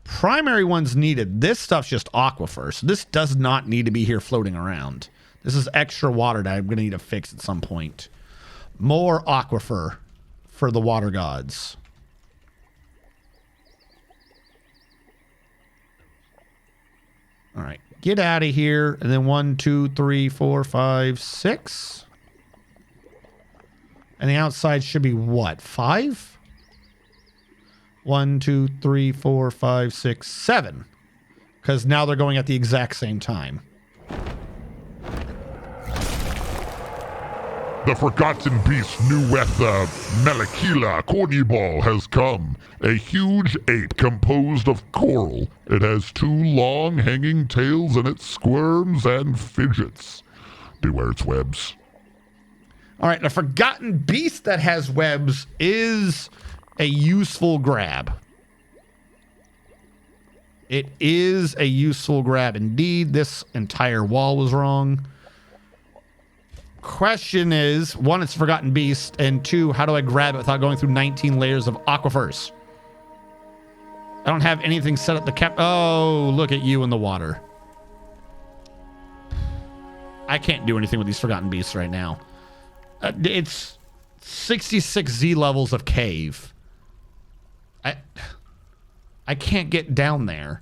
Primary ones needed. This stuff's just aquifer, so this does not need to be here floating around. This is extra water that I'm going to need to fix at some point. More aquifer for the water gods. All right, get out of here. And then 1, 2, 3, 4, 5, 6. And the outside should be what? 5? 1, 2, 3, 4, 5, 6, 7. Because now they're going at the exact same time. The forgotten beast Nuetha Melekila Cornyball has come. A huge ape composed of coral. It has 2 long hanging tails and it squirms and fidgets. Beware its webs. All right, the forgotten beast that has webs is a useful grab. It is a useful grab indeed. This entire wall was wrong. Question is, 1, it's forgotten beast, and 2, how do I grab it without going through 19 layers of aquifers? I don't have anything set up to cap. Oh, look at you in the water. I can't do anything with these forgotten beasts right now. It's 66 Z levels of cave. I can't get down there.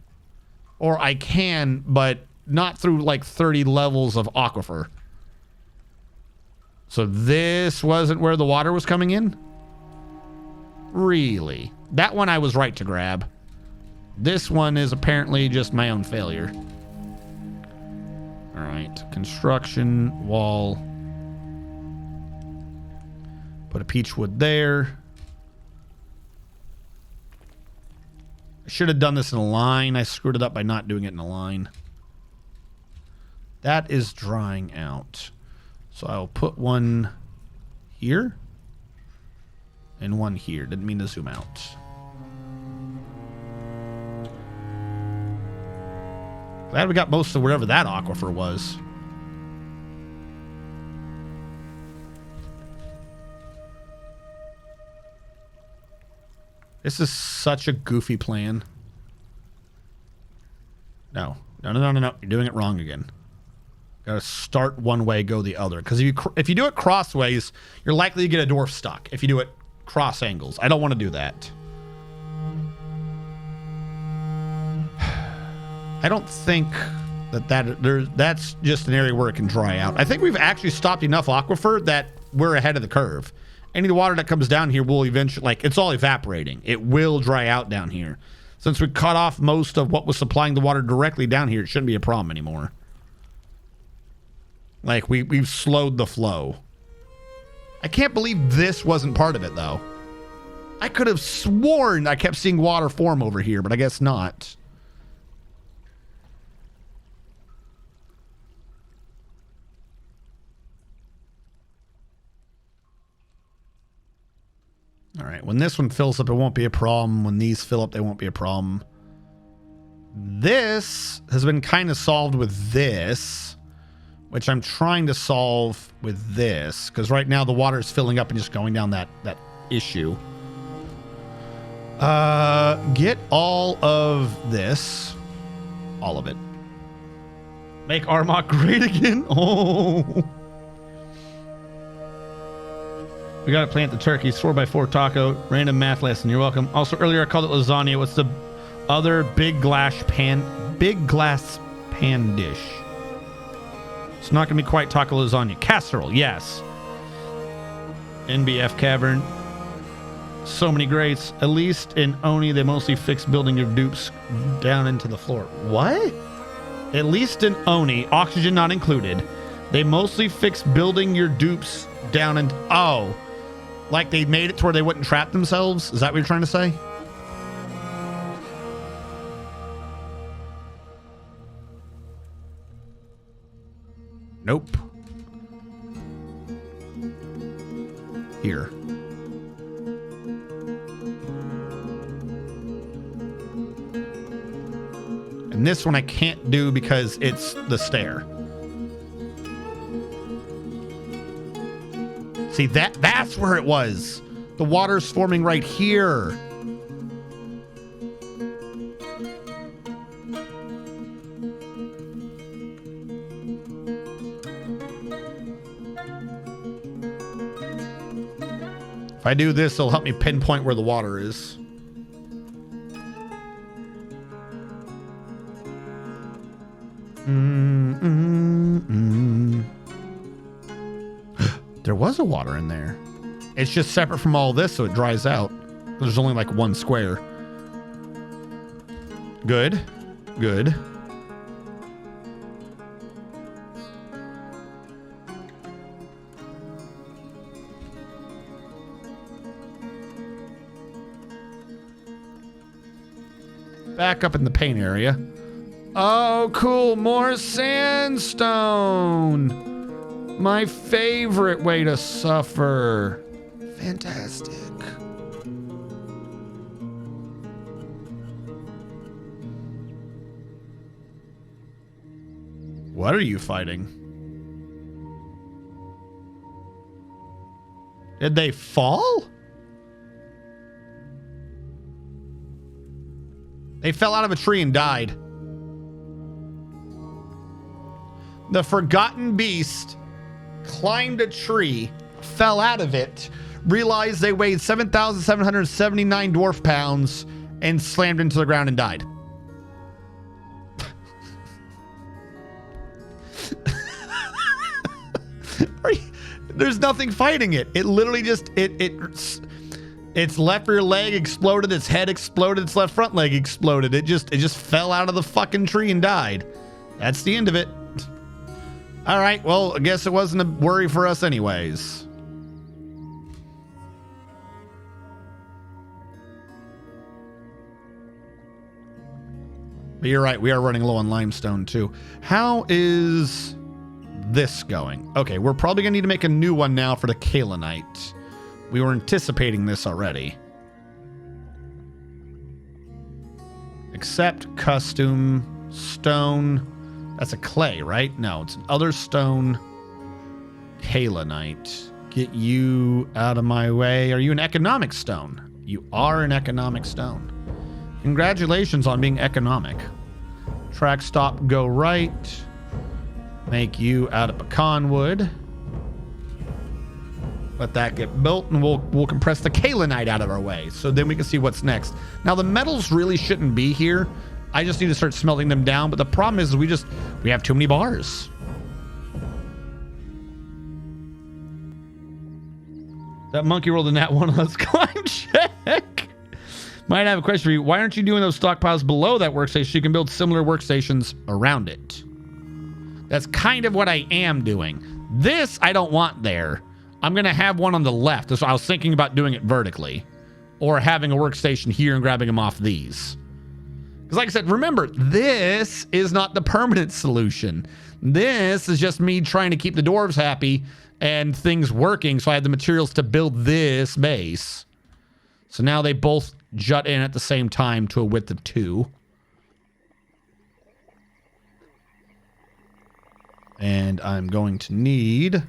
Or I can, but not through like 30 levels of aquifer. So this wasn't where the water was coming in? Really? That one I was right to grab. This one is apparently just my own failure. All right. Construction, wall. Put a peach wood there. I should have done this in a line. I screwed it up by not doing it in a line. That is drying out. So I'll put one here and one here. Didn't mean to zoom out. Glad we got most of wherever that aquifer was. This is such a goofy plan. No. You're doing it wrong again. Gotta start one way, go the other. Because if you do it crossways, you're likely to get a dwarf stuck. If you do it cross angles. I don't want to do that. I don't think that's just an area where it can dry out. I think we've actually stopped enough aquifer that we're ahead of the curve. Any of the water that comes down here will eventually, like, it's all evaporating. It will dry out down here. Since we cut off most of what was supplying the water directly down here, it shouldn't be a problem anymore. Like, we've slowed the flow. I can't believe this wasn't part of it, though. I could have sworn I kept seeing water form over here, but I guess not. All right, when this one fills up, it won't be a problem. When these fill up, they won't be a problem. This has been kind of solved with this, which I'm trying to solve with this, because right now the water is filling up and just going down that issue. Get all of this. All of it. Make Armok great again? Oh. We gotta plant the turkeys. 4x4 taco. Random math lesson. You're welcome. Also, earlier I called it lasagna. What's the other big glass pan dish? It's not gonna be quite taco lasagna. Casserole, yes. NBF Cavern. So many greats. At least in Oni, they mostly fix building your dupes down into the floor. What? At least in Oni, oxygen not included, they mostly fix building your dupes down and oh. Like they made it to where they wouldn't trap themselves? Is that what you're trying to say? Nope. Here. And this one I can't do because it's the stair. See, that's where it was. The water's forming right here. If I do this, it'll help me pinpoint where the water is. There was a water in there. It's just separate from all this, so it dries out. There's only like one square. Good. Good. Back up in the paint area. Oh, cool. More sandstone. My favorite way to suffer. Fantastic. What are you fighting? Did they fall? They fell out of a tree and died. The forgotten beast climbed a tree, fell out of it, realized they weighed 7,779 dwarf pounds, and slammed into the ground and died. There's nothing fighting it. It literally just its left rear leg exploded, its head exploded, its left front leg exploded. It just fell out of the fucking tree and died. That's the end of it. All right, well, I guess it wasn't a worry for us anyways. But you're right, we are running low on limestone too. How is this going? Okay, we're probably gonna need to make a new one now for the kaolinite. We were anticipating this already. Accept custom stone. That's a clay, right? No, it's an other stone kaolinite. Get you out of my way. Are you an economic stone? You are an economic stone. Congratulations on being economic. Track stop, go right. Make you out of pecan wood. Let that get built, and we'll compress the kaolinite out of our way, so then we can see what's next. Now the metals really shouldn't be here. I just need to start smelting them down, but the problem is we have too many bars. That monkey rolled in that one. Let's climb check. Might have a question for you. Why aren't you doing those stockpiles below that workstation so you can build similar workstations around it? That's kind of what I am doing. This I don't want there. I'm going to have one on the left. So I was thinking about doing it vertically, or having a workstation here and grabbing them off these. Because like I said, remember, this is not the permanent solution. This is just me trying to keep the dwarves happy and things working, so I had the materials to build this base. So now they both jut in at the same time to a width of 2. And I'm going to need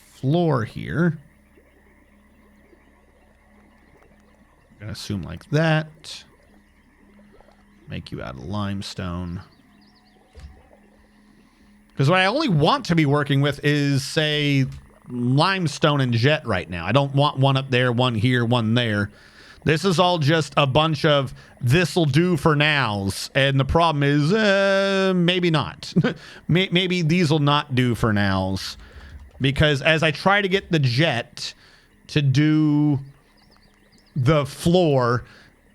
floor here. I'm going to assume like that. Make you out of limestone. Because what I only want to be working with is, say, limestone and jet right now. I don't want one up there, one here, one there. This is all just a bunch of this'll do for nows. And the problem is, maybe not. Maybe these will not do for nows. Because as I try to get the jet to do the floor,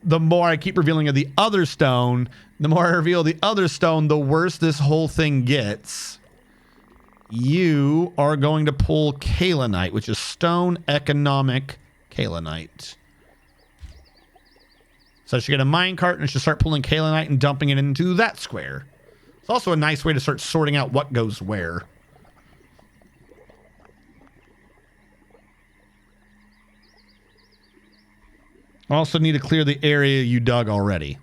the more I keep revealing of the other stone, the more I reveal the other stone, the worse this whole thing gets. You are going to pull kaolinite, which is stone economic kaolinite. So I should get a minecart and I should start pulling kaolinite and dumping it into that square. It's also a nice way to start sorting out what goes where. Also need to clear the area you dug already.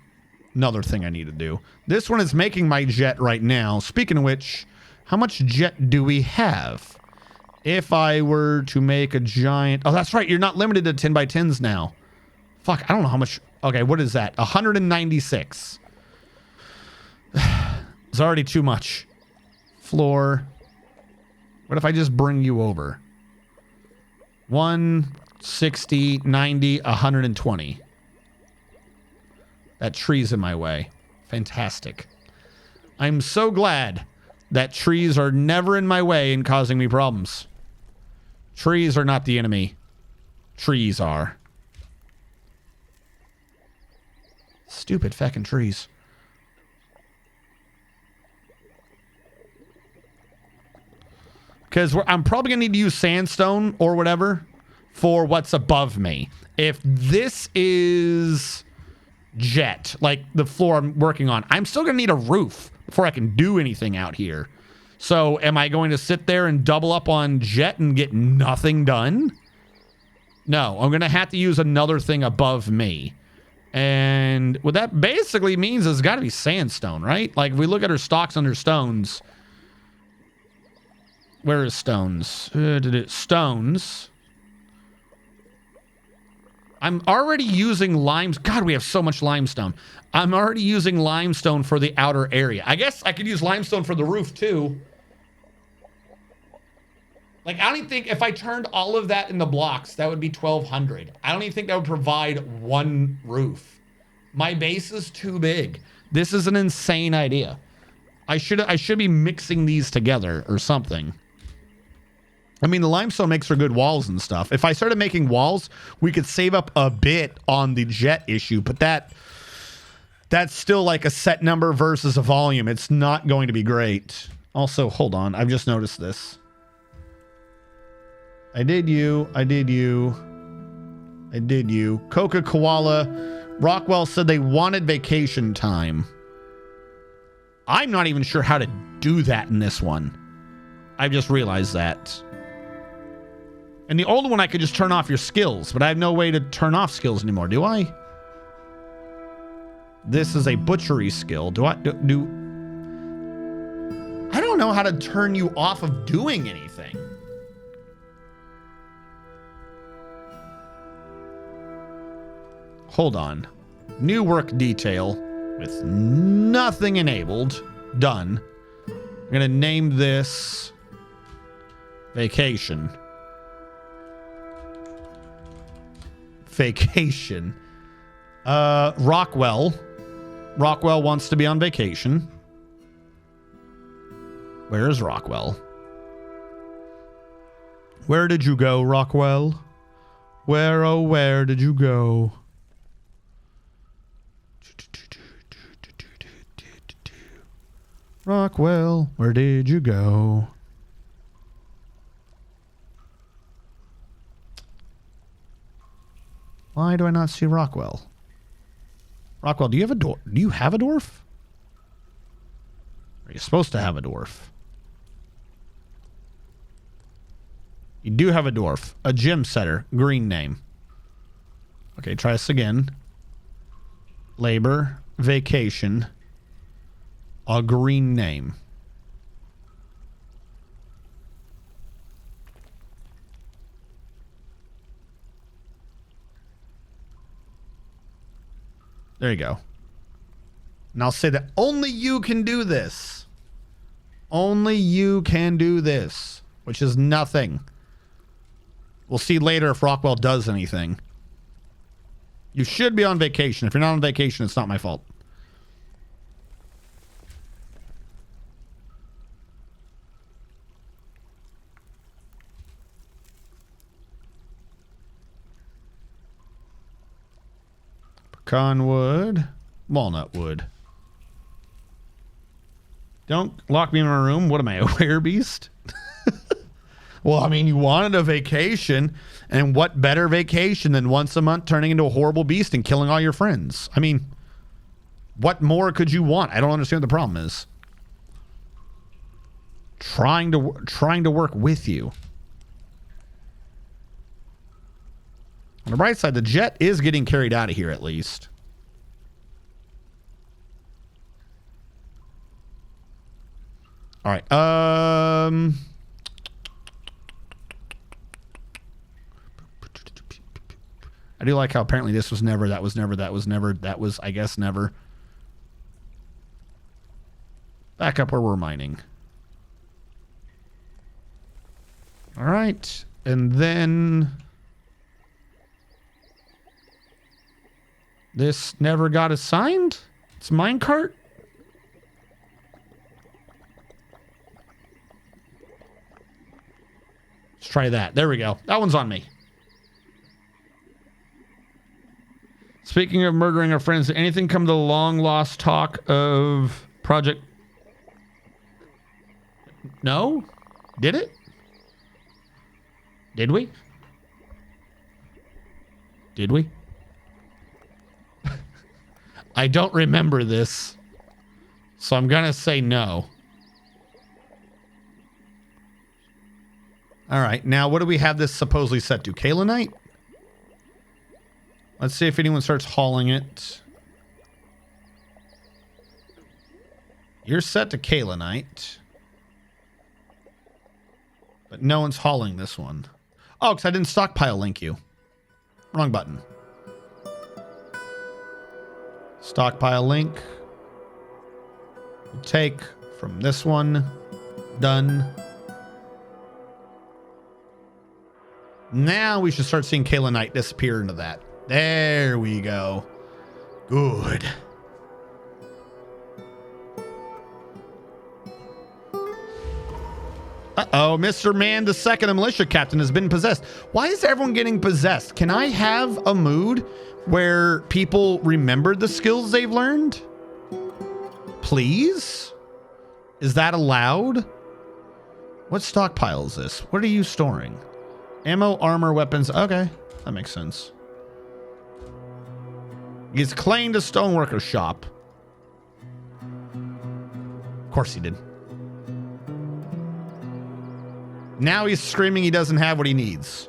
Another thing I need to do. This one is making my jet right now. Speaking of which, how much jet do we have? If I were to make a giant... Oh, that's right. You're not limited to 10 by 10s now. Fuck, I don't know how much... Okay, what is that? 196. It's already too much. Floor. What if I just bring you over? 160, 90, 120. That tree's in my way. Fantastic. I'm so glad that trees are never in my way and causing me problems. Trees are not the enemy. Trees are. Stupid fucking trees. Because I'm probably going to need to use sandstone or whatever for what's above me. If this is jet, like the floor I'm working on, I'm still going to need a roof before I can do anything out here. So am I going to sit there and double up on jet and get nothing done? No, I'm going to have to use another thing above me. And what that basically means is it's got to be sandstone, right? Like if we look at our stocks under stones... Where is stones? Stones. I'm already using limes. God, we have so much limestone. I'm already using limestone for the outer area. I guess I could use limestone for the roof too. Like, I don't even think if I turned all of that into blocks, that would be 1,200. I don't even think that would provide one roof. My base is too big. This is an insane idea. I should be mixing these together or something. I mean, the limestone makes for good walls and stuff. If I started making walls, we could save up a bit on the jet issue, but that's still like a set number versus a volume. It's not going to be great. Also, hold on. I've just noticed this. I did you. Coca Koala. Rockwell said they wanted vacation time. I'm not even sure how to do that in this one. I've just realized that. And the old one, I could just turn off your skills, but I have no way to turn off skills anymore, do I? This is a butchery skill. I don't know how to turn you off of doing anything. Hold on. New work detail with nothing enabled. Done. I'm going to name this vacation. Vacation. Rockwell. Rockwell wants to be on vacation. Where is Rockwell? Where did you go, Rockwell? Where, oh, where did you go? Rockwell, where did you go? Why do I not see Rockwell? Rockwell, do you have a dwarf? Do you have a dwarf? Are you supposed to have a dwarf? You do have a dwarf. A gym setter. Green name. Okay, try this again. Labor. Vacation. A green name. There you go. And I'll say that only you can do this. Only you can do this, which is nothing. We'll see later if Rockwell does anything. You should be on vacation. If you're not on vacation, it's not my fault. Pecan wood, walnut wood. Don't lock me in my room. What am I, a werebeast? Well, I mean, you wanted a vacation, and what better vacation than once a month turning into a horrible beast and killing all your friends? I mean, what more could you want? I don't understand what the problem is. Trying to work with you. On the bright side, the jet is getting carried out of here at least. All right. I do like how apparently this was never, that was never, that was never, that was, I guess, never. Back up where we're mining. All right. And then this never got assigned? It's minecart? Let's try that. There we go. That one's on me. Speaking of murdering our friends, did anything come to the long lost talk of Project? No? Did it? Did we? Did we? I don't remember this, so I'm gonna say no. All right, now what do we have this supposedly set to? Kaolinite? Let's see if anyone starts hauling it. You're set to Kaolinite. But no one's hauling this one. Oh, because I didn't stockpile link you. Wrong button. Stockpile link. We'll take from this one. Done. Now we should start seeing Kaolinite disappear into that. There we go. Good. Uh-oh, Mr. Man the second, a militia captain, has been possessed. Why is everyone getting possessed? Can I have a mood where people remember the skills they've learned? Please? Is that allowed? What stockpile is this? What are you storing? Ammo, armor, weapons. Okay, that makes sense. He's claimed a stoneworker shop. Of course he did. Now he's screaming he doesn't have what he needs.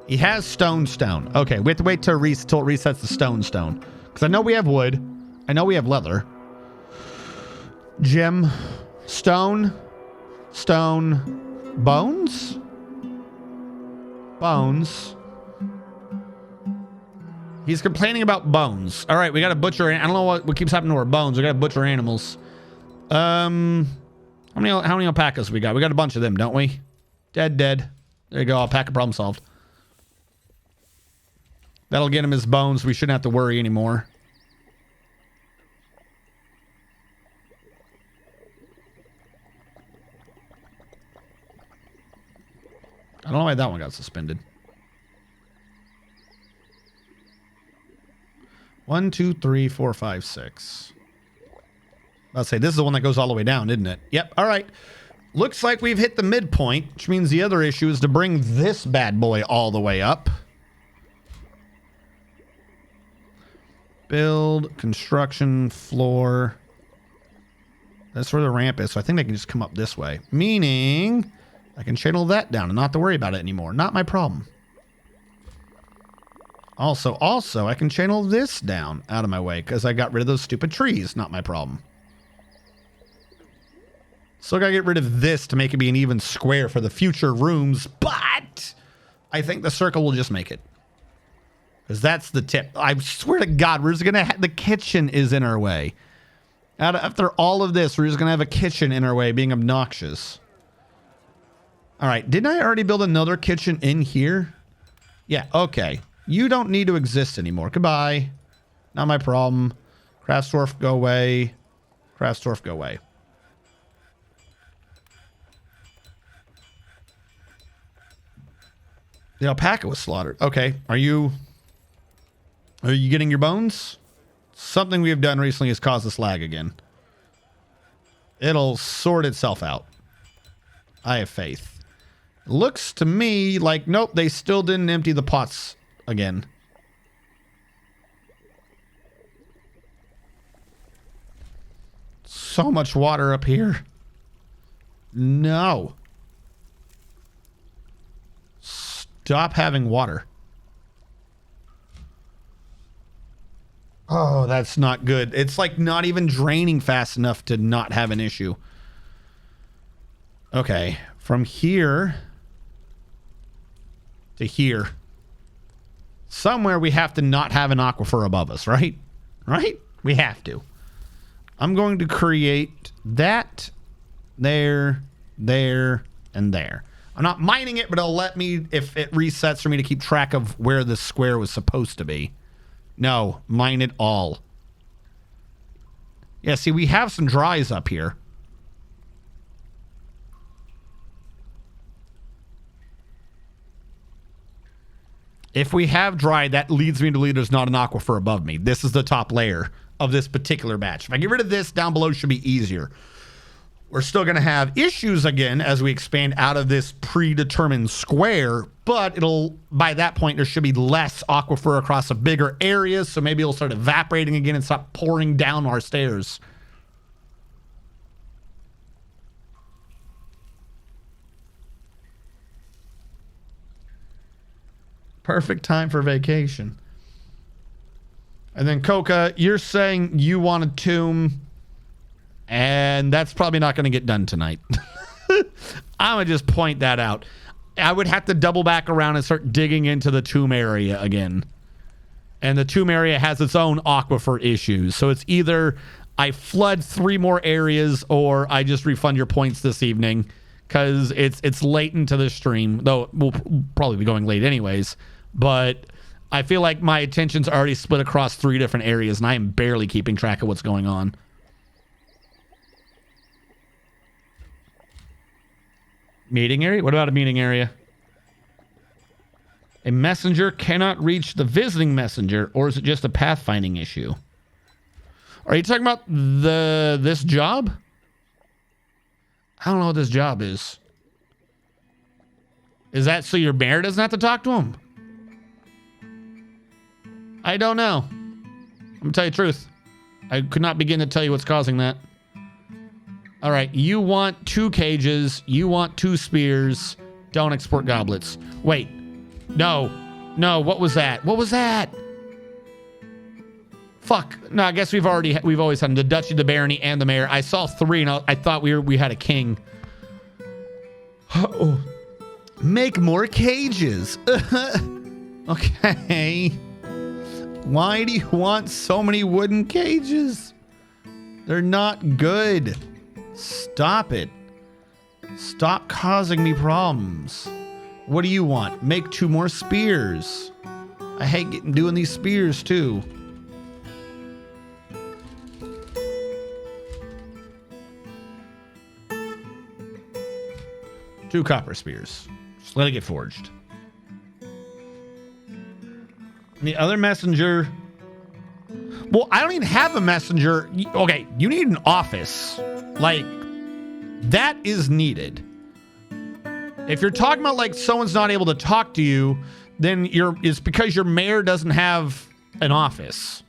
He has stone. Okay, we have to wait till it resets the stone. Because I know we have wood. I know we have leather. Gem. Stone. Bones? Bones. He's complaining about bones. All right, we got to butcher. I don't know what keeps happening to our bones. We got to butcher animals. How many alpacas we got? We got a bunch of them, don't we? Dead. There you go. Alpaca problem solved. That'll get him his bones. We shouldn't have to worry anymore. I don't know why that one got suspended. 1, 2, 3, 4, 5, 6. I'll say this is the one that goes all the way down, isn't it? Yep. All right. Looks like we've hit the midpoint, which means the other issue is to bring this bad boy all the way up. Build, construction, floor. That's where the ramp is, so I think they can just come up this way. Meaning, I can channel that down and not have to worry about it anymore. Not my problem. Also, I can channel this down out of my way because I got rid of those stupid trees. Not my problem. Still gotta get rid of this to make it be an even square for the future rooms, but I think the circle will just make it. Because that's the tip. I swear to God, we're just gonna have the kitchen is in our way. After all of this, we're just gonna have a kitchen in our way being obnoxious. All right, didn't I already build another kitchen in here? Yeah, okay. You don't need to exist anymore. Goodbye. Not my problem. Craftsdorf, go away. Craftsdorf, go away. The alpaca was slaughtered. Okay. Are you getting your bones? Something we have done recently has caused this lag again. It'll sort itself out. I have faith. Looks to me like, nope, they still didn't empty the pots again. So much water up here. No. Stop having water. Oh, that's not good. It's like not even draining fast enough to not have an issue. Okay, from here to here. Somewhere we have to not have an aquifer above us, right? Right? We have to. I'm going to create that, there, and there. I'm not mining it, but it'll let me, if it resets for me to keep track of where the square was supposed to be. No, mine it all. Yeah, see, we have some dries up here. If we have dry, that leads me to believe there's not an aquifer above me. This is the top layer of this particular batch. If I get rid of this, down below should be easier. We're still going to have issues again as we expand out of this predetermined square, but by that point, there should be less aquifer across a bigger area, so maybe it'll start evaporating again and stop pouring down our stairs. Perfect time for vacation. And then Coca, you're saying you want a tomb, and that's probably not going to get done tonight. I'm going to just point that out. I would have to double back around and start digging into the tomb area again. And the tomb area has its own aquifer issues. So it's either I flood 3 more areas or I just refund your points this evening because it's late into the stream, though we'll probably be going late anyways. But I feel like my attention's already split across 3 different areas, and I am barely keeping track of what's going on. Meeting area? What about a meeting area? A messenger cannot reach the visiting messenger, or is it just a pathfinding issue? Are you talking about this job? I don't know what this job is. Is that so your mayor doesn't have to talk to him? I don't know. I'm gonna tell you the truth. I could not begin to tell you what's causing that. All right, you want 2 cages. You want 2 spears. Don't export goblets. Wait. No. What was that? What was that? Fuck. No, I guess we've always had the duchy, the barony, and the mayor. I saw 3, and I thought we had a king. Oh. Make more cages. Okay. Why do you want so many wooden cages? They're not good. Stop it. Stop causing me problems. What do you want? Make 2 more spears. I hate doing these spears too. Two copper spears. Just let it get forged. And the other messenger. Well, I don't even have a messenger. Okay, you need an office. Like, that is needed. If you're talking about like someone's not able to talk to you, then it's because your mayor doesn't have an office.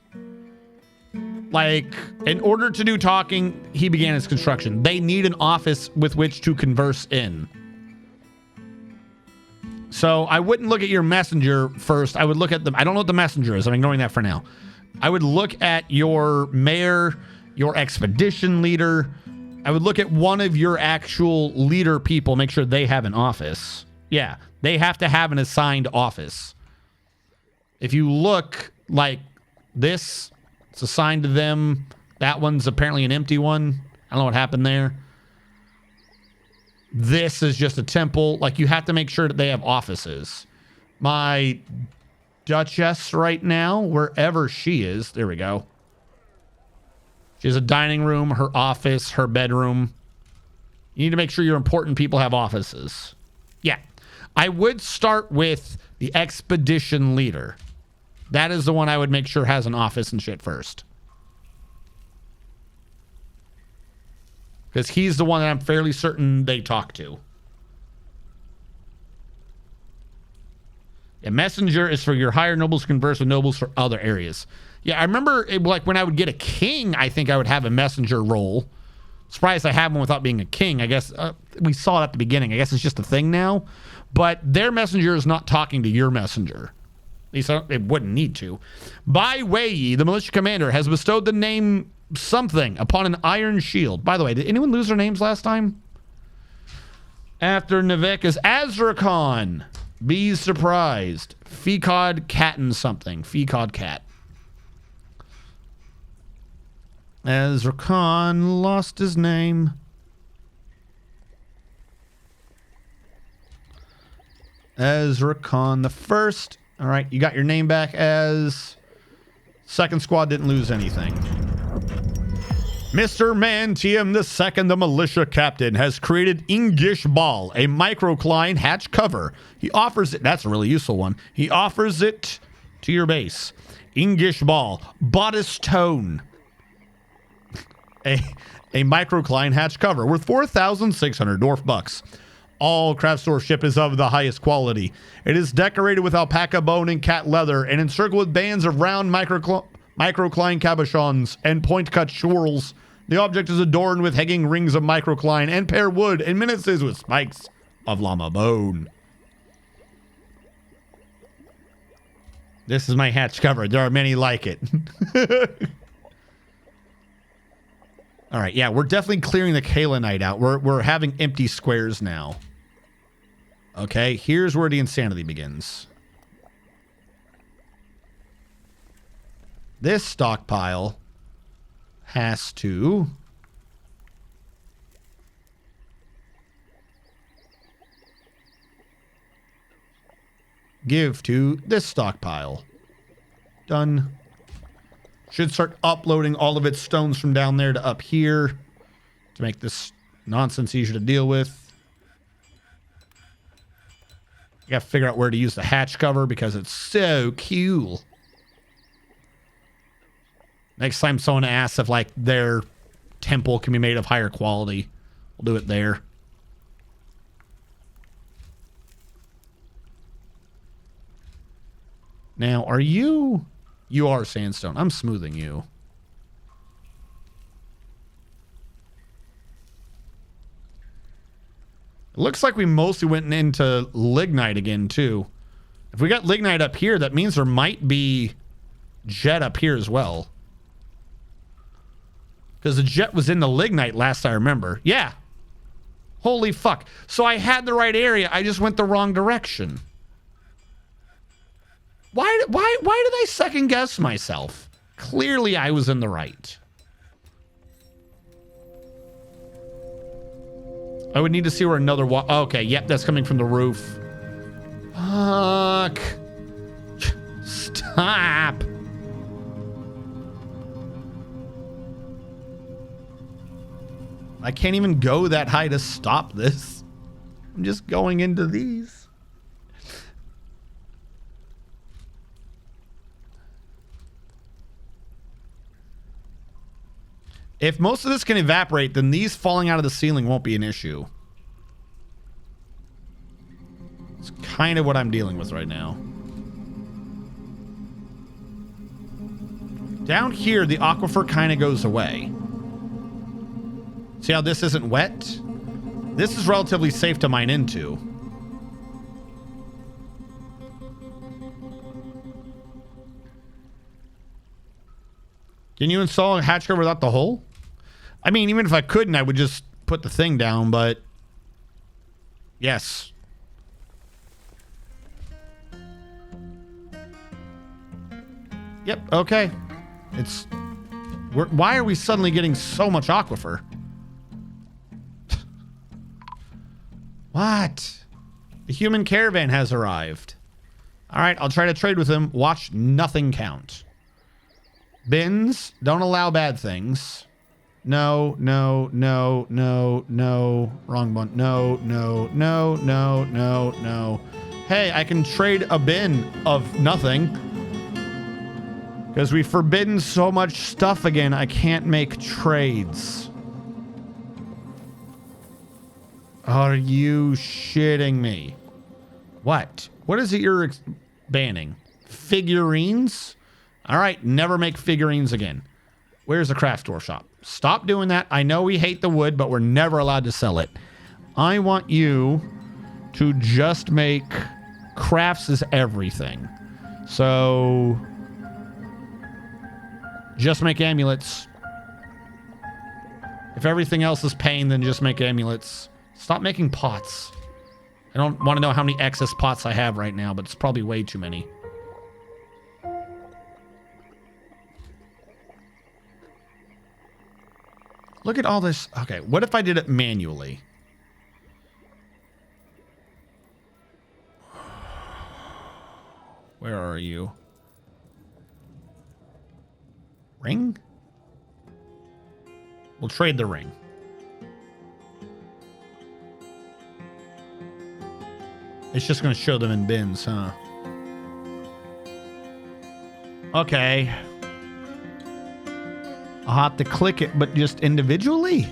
Like, in order to do talking, he began his construction. They need an office with which to converse in. So I wouldn't look at your messenger first. I would look at I don't know what the messenger is. I'm ignoring that for now. I would look at your mayor, your expedition leader. I would look at one of your actual leader people, make sure they have an office. Yeah, they have to have an assigned office. If you look like this, it's assigned to them. That one's apparently an empty one. I don't know what happened there. This is just a temple. Like, you have to make sure that they have offices. My duchess right now, wherever she is, there we go. She has a dining room, her office, her bedroom. You need to make sure your important people have offices. Yeah. I would start with the expedition leader. That is the one I would make sure has an office and shit first. Because he's the one that I'm fairly certain they talk to. A messenger is for your higher nobles to converse with nobles for other areas. Yeah, I remember like when I would get a king, I think I would have a messenger role. Surprised I have one without being a king. I guess we saw it at the beginning. I guess it's just a thing now. But their messenger is not talking to your messenger. At least it wouldn't need to. Bai Wei, the militia commander, has bestowed the name something upon an iron shield. By the way, did anyone lose their names last time? After Nivek is Azrakon. Be surprised. Fecod Catten something. Fecod Cat. Azrakon lost his name. Azrakon the first. All right, you got your name back as... Second squad didn't lose anything. Mr. Mantium II, the militia captain, has created Ingish Ball, a microcline hatch cover. He offers it... That's a really useful one. He offers it to your base. Ingish Ball. Bodice Tone. A microcline hatch cover worth 4,600 Dwarf bucks. All craft store ship is of the highest quality. It is decorated with alpaca bone and cat leather and encircled with bands of round microcline cabochons and point-cut shawls. The object is adorned with hanging rings of microcline and pear wood and menaces with spikes of llama bone. This is my hatch cover. There are many like it. All right, yeah, we're definitely clearing the Kalenite out. We're having empty squares now. Okay, here's where the insanity begins. This stockpile has to give to this stockpile. Done. Should start uploading all of its stones from down there to up here to make this nonsense easier to deal with. I gotta figure out where to use the hatch cover because it's so cool. Next time someone asks if like their temple can be made of higher quality, we'll do it there. Now, are you... You are sandstone. I'm smoothing you. It looks like we mostly went into lignite again, too. If we got lignite up here, that means there might be jet up here as well. Because the jet was in the lignite last I remember. Yeah. Holy fuck. So I had the right area. I just went the wrong direction. Why did I second guess myself? Clearly I was in the right. I would need to see where another okay, yep, that's coming from the roof. Fuck. Stop. I can't even go that high to stop this. I'm just going into these. If most of this can evaporate, then these falling out of the ceiling won't be an issue. It's kind of what I'm dealing with right now. Down here, the aquifer kind of goes away. See how this isn't wet? This is relatively safe to mine into. Can you install a hatch cover without the hole? I mean, even if I couldn't, I would just put the thing down, but... Yes. Yep, okay. It's... why are we suddenly getting so much aquifer? What? The human caravan has arrived. Alright, I'll try to trade with him. Watch nothing count. Bins, don't allow bad things. No, no, no, no, no. Wrong one. No, no, no, no, no, no. Hey, I can trade a bin of nothing. Because we've forbidden so much stuff again, I can't make trades. Are you shitting me? What? What is it you're banning? Figurines? All right, never make figurines again. Where's the craft store shop? Stop doing that. I know we hate the wood, but we're never allowed to sell it. I want you to just make crafts as everything. So just make amulets. If everything else is pain, then just make amulets. Stop making pots. I don't want to know how many excess pots I have right now, but it's probably way too many. Look at all this. Okay, what if I did it manually? Where are you? Ring? We'll trade the ring. It's just going to show them in bins, huh? Okay. I'll have to click it, but just individually?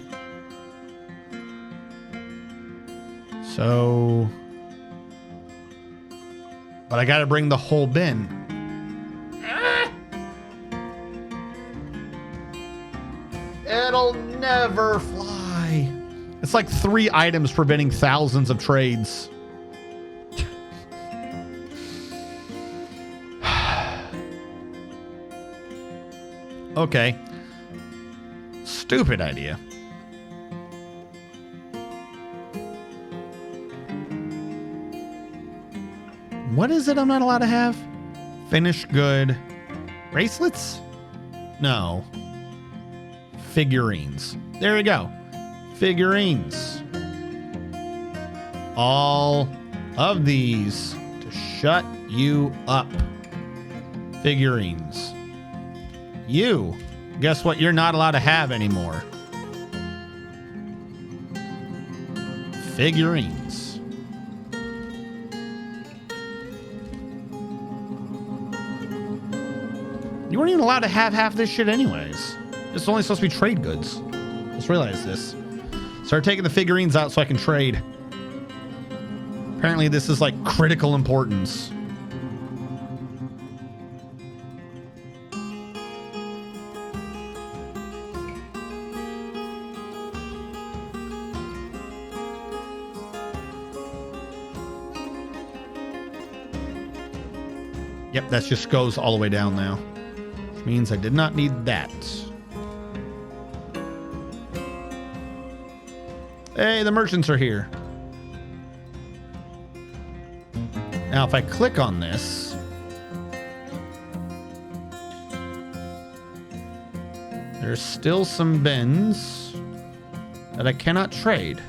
So... But I got to bring the whole bin. It'll never fly. It's like 3 items preventing thousands of trades. Okay. Stupid idea. What is it I'm not allowed to have? Finished good. Bracelets? No. Figurines. There we go. Figurines. All of these to shut you up. Figurines. You. Guess what you're not allowed to have anymore? Figurines. You weren't even allowed to have half this shit anyways. This is only supposed to be trade goods. Just realize this. Start taking the figurines out so I can trade. Apparently this is like critical importance. Yep, that just goes all the way down now. Which means I did not need that. Hey, the merchants are here. Now, if I click on this, there's still some bins that I cannot trade.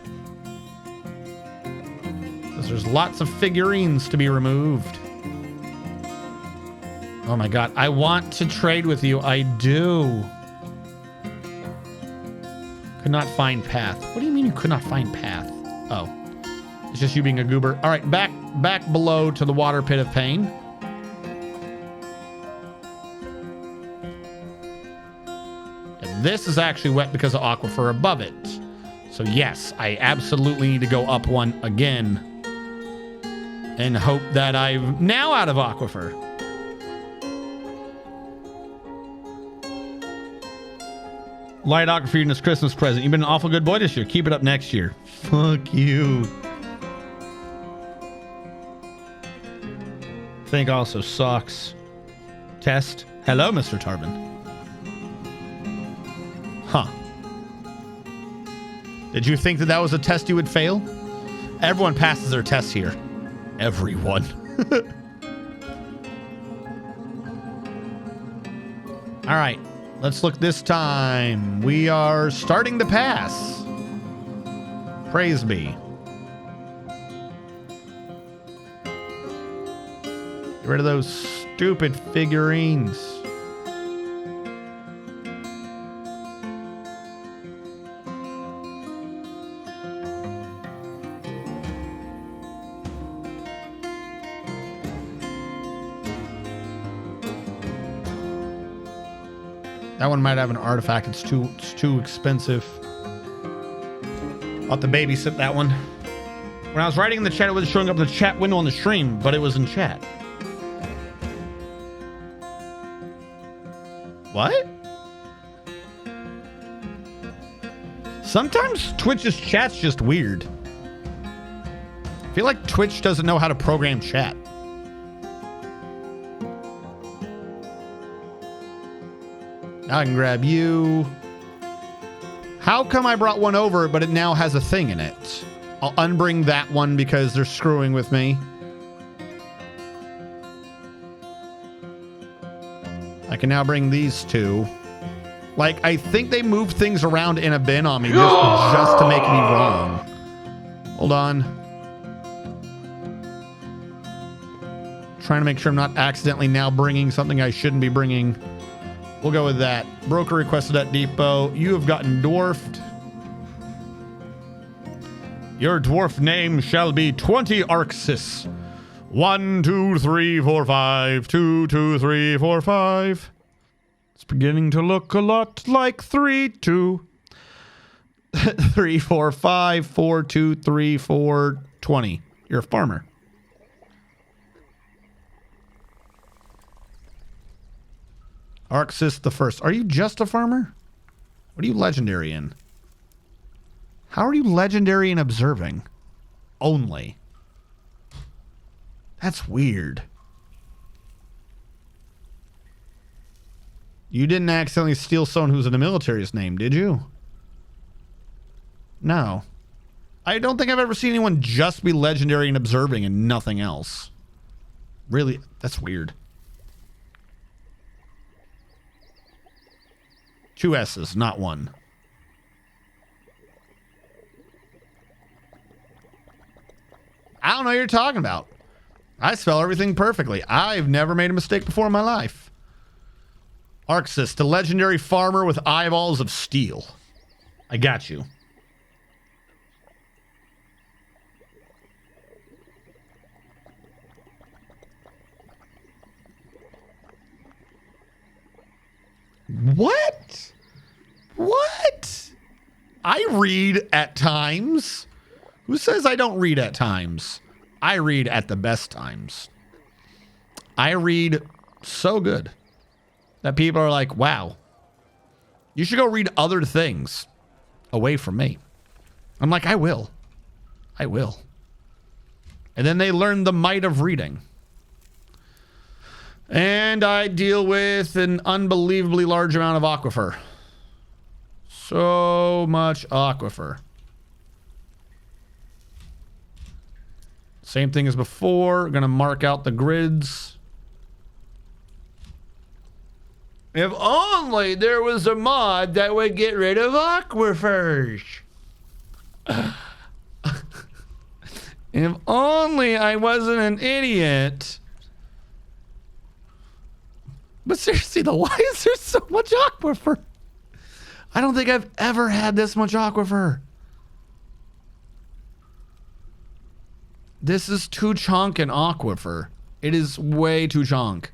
Because there's lots of figurines to be removed. Oh my god, I want to trade with you. I do. Could not find path. What do you mean you could not find path? Oh. It's just you being a goober. All right, back below to the water pit of pain. And this is actually wet because of aquifer above it. So yes, I absolutely need to go up one again and hope that I'm now out of aquifer. Light aquifer in this Christmas present. You've been an awful good boy this year. Keep it up next year. Fuck you. Think also sucks. Test. Hello, Mr. Tarbin. Huh. Did you think that that was a test you would fail? Everyone passes their tests here. Everyone. All right. Let's look this time. We are starting to pass. Praise be. Get rid of those stupid figurines. That one might have an artifact. It's too expensive. I'll have to babysit that one. When I was writing in the chat, it wasn't showing up in the chat window on the stream, but it was in chat. What? Sometimes Twitch's chat's just weird. I feel like Twitch doesn't know how to program chat. Now I can grab you. How come I brought one over, but it now has a thing in it? I'll unbring that one because they're screwing with me. I can now bring these two. Like, I think they moved things around in a bin on me just to make me wrong. Hold on. Trying to make sure I'm not accidentally now bringing something I shouldn't be bringing. We'll go with that. Broker requested at depot. You have gotten dwarfed. Your dwarf name shall be 20 Arxis. 1, 2, 3, 4, 5. 2, 2, 3, 4, 5. It's beginning to look a lot like 3, 2. 3, 4, 5. 4, 2, 3, 4, 20. You're a farmer. Arxis the First. Are you just a farmer? What are you legendary in? How are you legendary in observing? Only. That's weird. You didn't accidentally steal someone who's in the military's name, did you? No. I don't think I've ever seen anyone just be legendary in observing and nothing else. Really? That's weird. 2 S's, not 1. I don't know what you're talking about. I spell everything perfectly. I've never made a mistake before in my life. Arxis, the legendary farmer with eyeballs of steel. I got you. What? What? I read at times. Who says I don't read at times? I read at the best times. I read so good that people are like, wow, you should go read other things away from me. I'm like, I will. I will. And then they learn the might of reading. And I deal with an unbelievably large amount of aquifer. So much aquifer. Same thing as before. Gonna mark out the grids. If only there was a mod that would get rid of aquifers. If only I wasn't an idiot. But seriously though, why is there so much aquifer? I don't think I've ever had this much aquifer. This is too chunk an aquifer. It is way too chunk.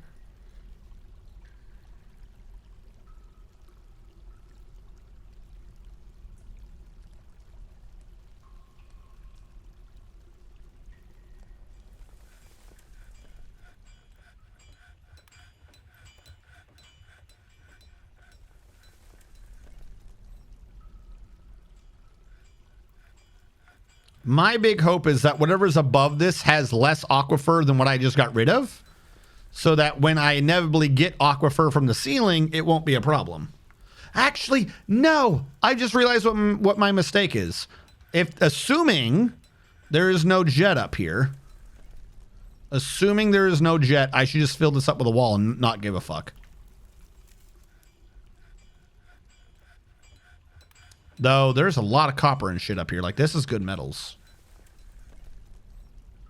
My big hope is that whatever's above this has less aquifer than what I just got rid of, so that when I inevitably get aquifer from the ceiling, it won't be a problem. Actually, no. I just realized what my mistake is. Assuming there is no jet up here, I should just fill this up with a wall and not give a fuck. Though there's a lot of copper and shit up here. Like, this is good metals.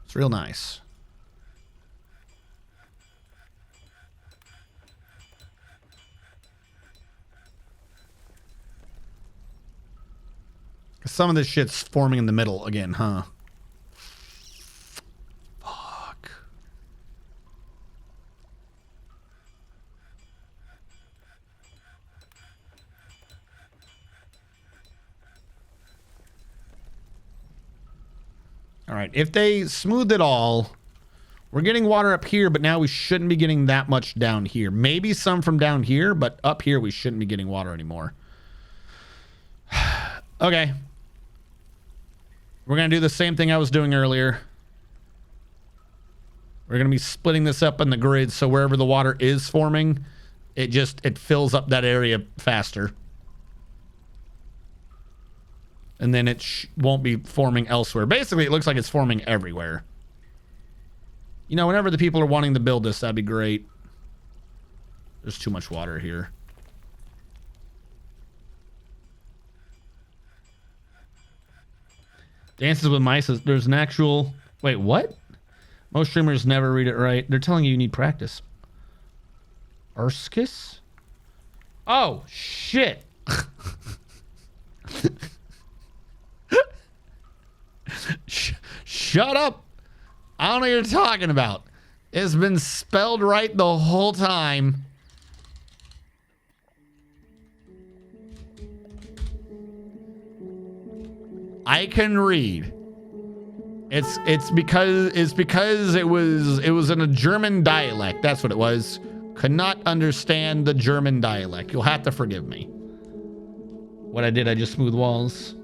It's real nice. Some of this shit's forming in the middle again, huh? Fuck. All right, if they smooth it all, we're getting water up here, but now we shouldn't be getting that much down here. Maybe some from down here, but up here we shouldn't be getting water anymore. Okay. We're going to do the same thing I was doing earlier. We're going to be splitting this up in the grid, so wherever the water is forming, it fills up that area faster. And then it won't be forming elsewhere. Basically, it looks like it's forming everywhere. You know, whenever the people are wanting to build this, that'd be great. There's too much water here. Dances with Mice. There's an actual... Wait, what? Most streamers never read it right. They're telling you need practice. Urskis? Oh, shit. Shut up. I don't know what you're talking about. It's been spelled right the whole time. I can read. It's because it was in a German dialect. That's what it was. Could not understand the German dialect. You'll have to forgive me. What I did, I just smooth walls.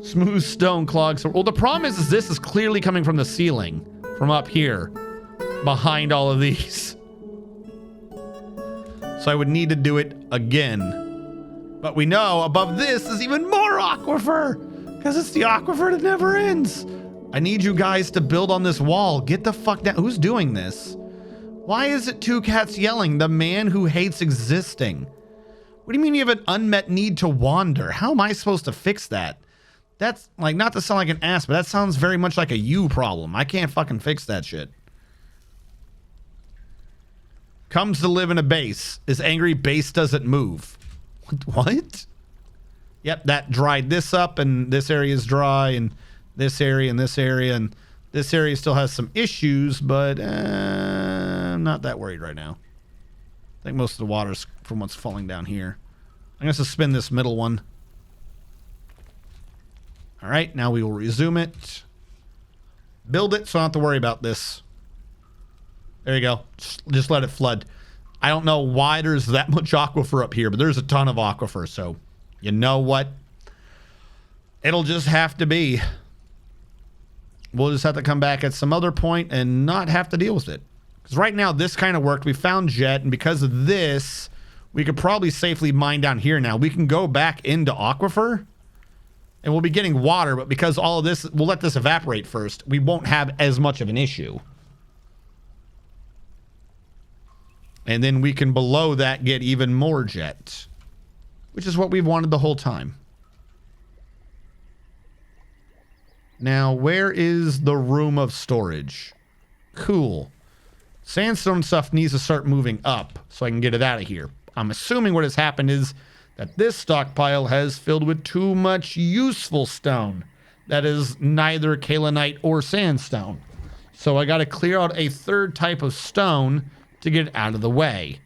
Smooth stone clogs. Well, the problem is this is clearly coming from the ceiling, from up here, behind all of these. So I would need to do it again. But we know above this is even more aquifer, because it's the aquifer that never ends. I need you guys to build on this wall. Get the fuck down. Who's doing this? Why is it two cats yelling? The man who hates existing. What do you mean you have an unmet need to wander? How am I supposed to fix that? That's like, not to sound like an ass, but that sounds very much like a you problem. I can't fucking fix that shit. Comes to live in a base. Is angry base doesn't move. What? Yep, that dried this up, and this area is dry, and this area, and this area, and this area still has some issues, but I'm not that worried right now. I think most of the water's from what's falling down here. I'm going to spin this middle one. All right, now we will resume it. Build it so I don't have to worry about this. There you go. Just let it flood. I don't know why there's that much aquifer up here, but there's a ton of aquifer, so you know what? It'll just have to be. We'll just have to come back at some other point and not have to deal with it. Because right now, this kind of worked. We found jet, and because of this, we could probably safely mine down here now. We can go back into aquifer, and we'll be getting water, but because all of this, we'll let this evaporate first. We won't have as much of an issue. And then we can, below that, get even more jet, which is what we've wanted the whole time. Now, where is the room of storage? Cool. Sandstone stuff needs to start moving up so I can get it out of here. I'm assuming what has happened is that this stockpile has filled with too much useful stone that is neither kaolinite or sandstone. So I got to clear out a third type of stone to get it out of the way.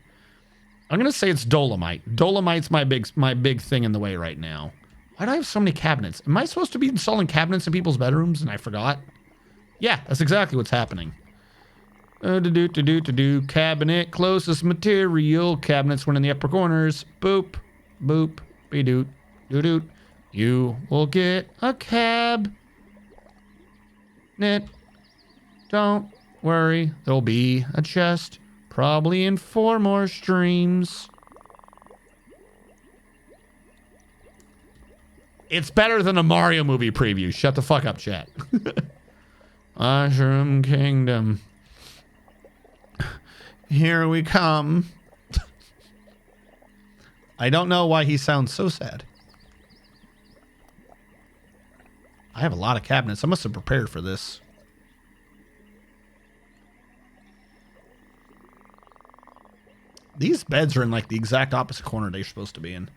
I'm going to say it's dolomite. Dolomite's my big thing in the way right now. Why do I have so many cabinets? Am I supposed to be installing cabinets in people's bedrooms and I forgot? Yeah, that's exactly what's happening. Cabinet, closest material. Cabinets one in the upper corners. Boop, boop, be doot, doot, doot. You will get a cab. Net. Don't worry, there'll be a chest. Probably in 4 more streams. It's better than a Mario movie preview. Shut the fuck up, chat. Mushroom Kingdom. Here we come. I don't know why he sounds so sad. I have a lot of cabinets. I must have prepared for this. These beds are in like the exact opposite corner they're supposed to be in.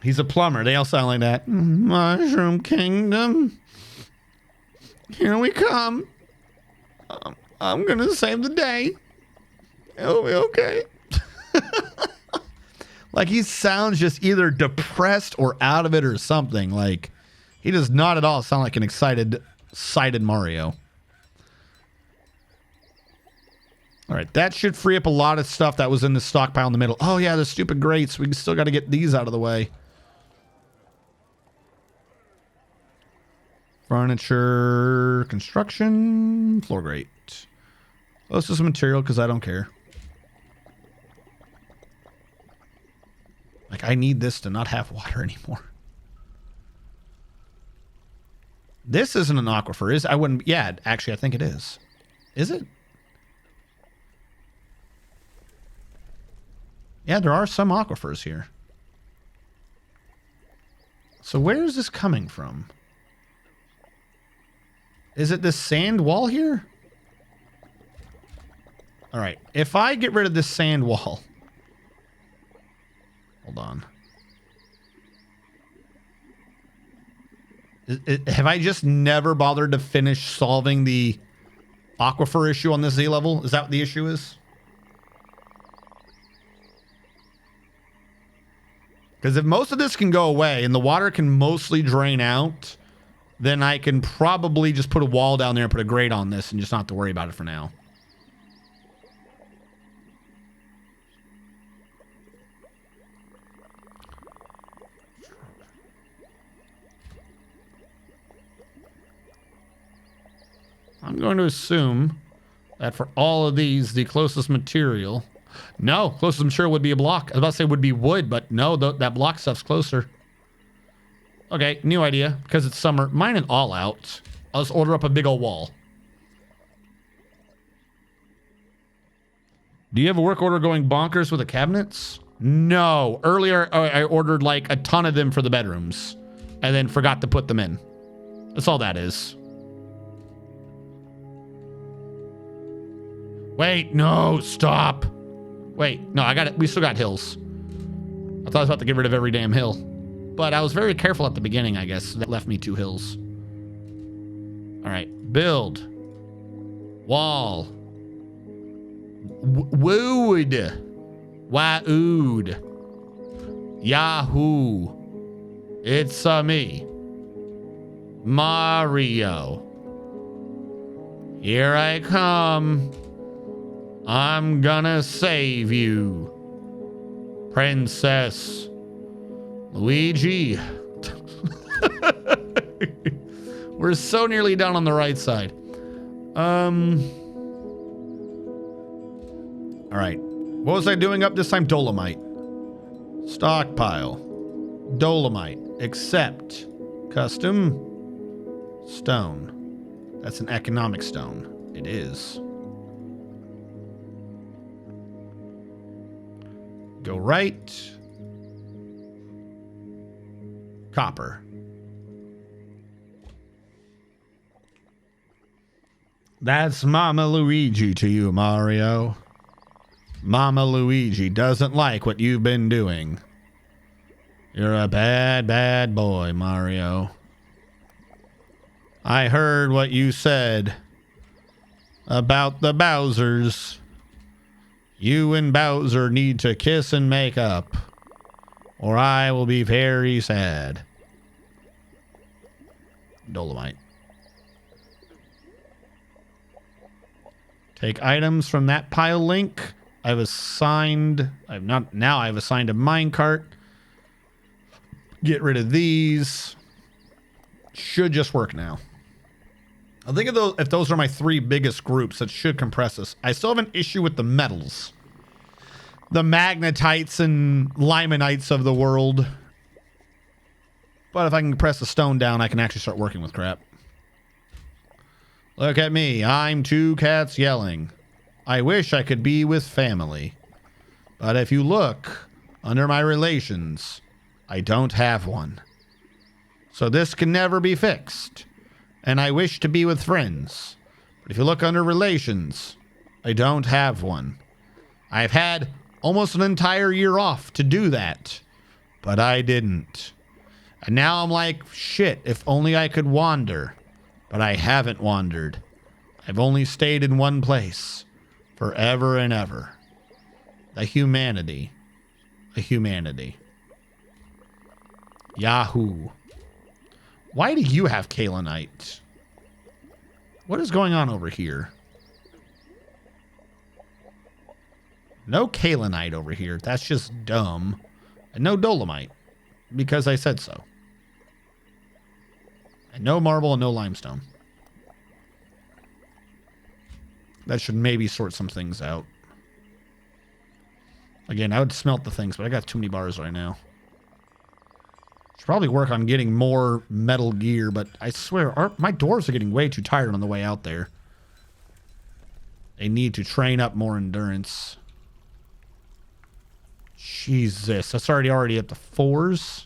He's a plumber. They all sound like that. Mushroom Kingdom. Here we come. I'm going to save the day. It'll be okay. Like he sounds just either depressed or out of it or something. Like he does not at all sound like an excited Mario. All right, that should free up a lot of stuff that was in the stockpile in the middle. Oh yeah, the stupid grates. We still got to get these out of the way. Furniture, construction, floor grate. Closest material because I don't care. Like I need this to not have water anymore. This isn't an aquifer, is? I wouldn't. Yeah, actually, I think it is. Is it? Yeah, there are some aquifers here. So where is this coming from? Is it this sand wall here? All right. If I get rid of this sand wall. Hold on. Have I just never bothered to finish solving the aquifer issue on this Z level? Is that what the issue is? Because if most of this can go away and the water can mostly drain out, then I can probably just put a wall down there and put a grate on this and just not have to worry about it for now. I'm going to assume that for all of these, the closest material... No, closest material would be a block. I was about to say would be wood, but no, that block stuff's closer. Okay, new idea. Because it's summer. Mine and all out. I'll just order up a big old wall. Do you have a work order going bonkers with the cabinets? No. Earlier, I ordered like a ton of them for the bedrooms. And then forgot to put them in. That's all that is. Wait, no, stop. Wait, no, I got it. We still got hills. I thought I was about to get rid of every damn hill. But I was very careful at the beginning, I guess. That left me 2 hills. All right, build. Wall. Wood. Waood. Yahoo. It's me. Mario. Here I come. I'm gonna save you, Princess Luigi. We're so nearly done on the right side. All right. What was I doing up this time? Dolomite. Stockpile. Dolomite. Accept. Custom. Stone. That's an economic stone. It is. Go right. Copper. That's Mama Luigi to you, Mario. Mama Luigi doesn't like what you've been doing. You're a bad, bad boy, Mario. I heard what you said about the Bowsers. You and Bowser need to kiss and make up, or I will be very sad. Dolomite. Take items from that pile link. I've assigned a minecart. Get rid of these. Should just work now. I think of those, if those are my 3 biggest groups, that should compress this. I still have an issue with the metals. The magnetites and limonites of the world. But if I can compress the stone down, I can actually start working with crap. Look at me. I'm 2 cats yelling. I wish I could be with family. But if you look under my relations, I don't have one. So this can never be fixed. And I wish to be with friends. But if you look under relations, I don't have one. I've had almost an entire year off to do that. But I didn't. And now I'm like, shit, if only I could wander. But I haven't wandered. I've only stayed in one place. Forever and ever. The humanity. The humanity. Yahoo. Why do you have kaolinite? What is going on over here? No kaolinite over here. That's just dumb. And no dolomite. Because I said so. And no marble and no limestone. That should maybe sort some things out. Again, I would smelt the things, but I got too many bars right now. Should probably work on getting more metal gear, but I swear, my doors are getting way too tired on the way out there. They need to train up more endurance. Jesus, that's already up to 4s.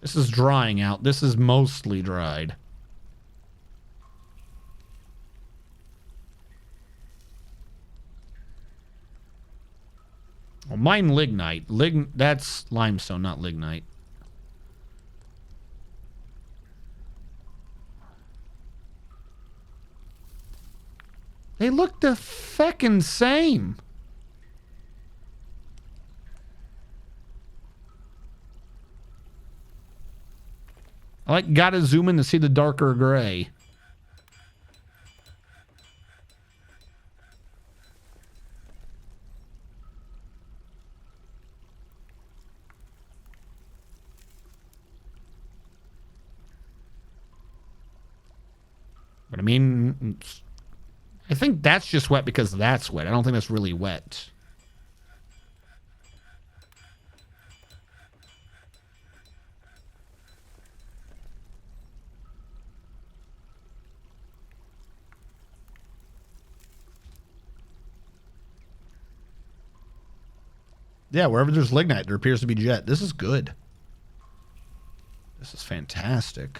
This is drying out. This is mostly dried. Well, mine lignite. That's limestone, not lignite. They look the feckin' same. I gotta zoom in to see the darker gray. But I mean, I think that's just wet because that's wet. I don't think that's really wet. Yeah, wherever there's lignite, there appears to be jet. This is good. This is fantastic.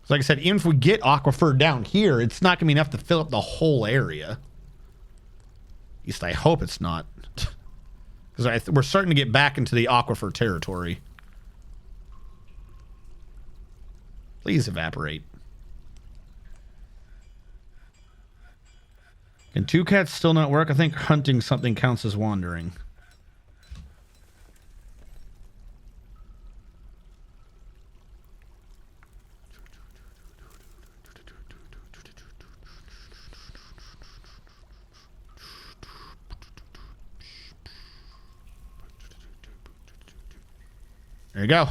So like I said, even if we get aquifer down here, it's not going to be enough to fill up the whole area. At least I hope it's not. Because we're starting to get back into the aquifer territory. Please evaporate. Can 2 cats still not work? I think hunting something counts as wandering. There you go.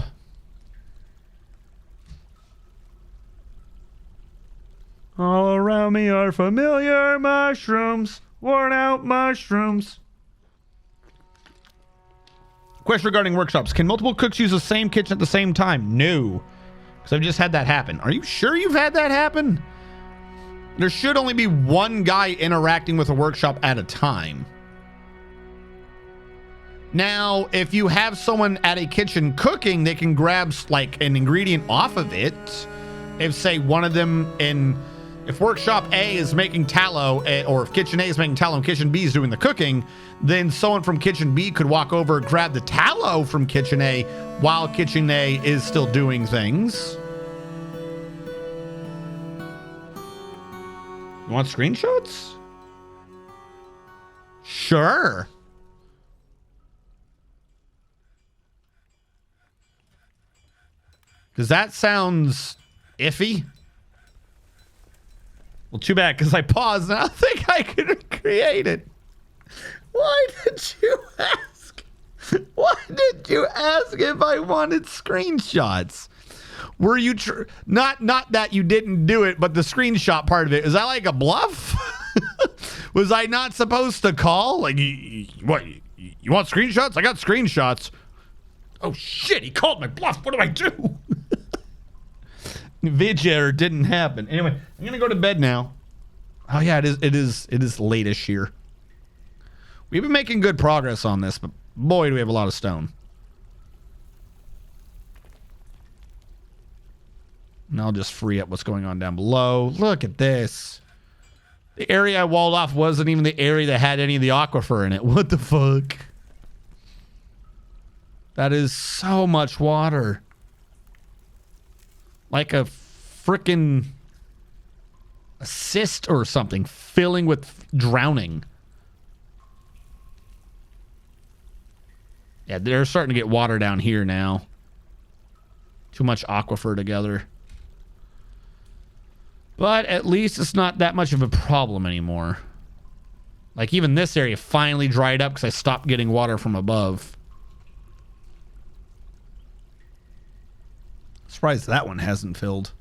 All around me are familiar mushrooms, worn out mushrooms. Question regarding workshops. Can multiple cooks use the same kitchen at the same time? No. Because I've just had that happen. Are you sure you've had that happen? There should only be one guy interacting with a workshop at a time. Now, if you have someone at a kitchen cooking, they can grab like an ingredient off of it. If say one of them if workshop A is making tallow, or if kitchen A is making tallow and kitchen B is doing the cooking, then someone from kitchen B could walk over and grab the tallow from kitchen A while kitchen A is still doing things. You want screenshots? Sure. Because that sounds iffy. Well, too bad, because I paused and I don't think I could recreate it. Why did you ask? Why did you ask if I wanted screenshots? Were you not that you didn't do it, but the screenshot part of it, is that like a bluff? Was I not supposed to call? Like, what? You want screenshots? I got screenshots. Oh shit! He called my bluff. What do I do? Vid error didn't happen. Anyway, I'm gonna go to bed now. Oh yeah, it is late-ish here. We've been making good progress on this, but boy, do we have a lot of stone. And I'll just free up what's going on down below. Look at this. The area I walled off wasn't even the area that had any of the aquifer in it. What the fuck? That is so much water. Like a frickin' cyst or something, filling with drowning. Yeah, they're starting to get water down here now. Too much aquifer together. But at least it's not that much of a problem anymore. Like even this area finally dried up because I stopped getting water from above. Surprised that one hasn't filled.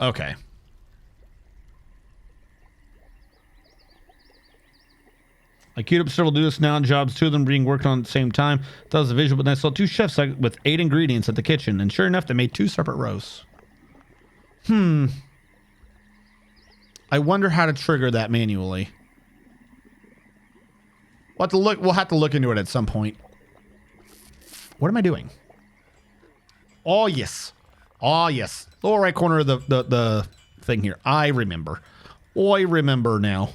Okay. I queued up several do this now jobs, 2 of them being worked on at the same time. That was a visual, but then I saw 2 chefs with 8 ingredients at the kitchen, and sure enough, they made 2 separate rows. I wonder how to trigger that manually. We'll have to look into it at some point. What am I doing? Oh, yes. Oh, yes. Lower right corner of the thing here. I remember. I remember now.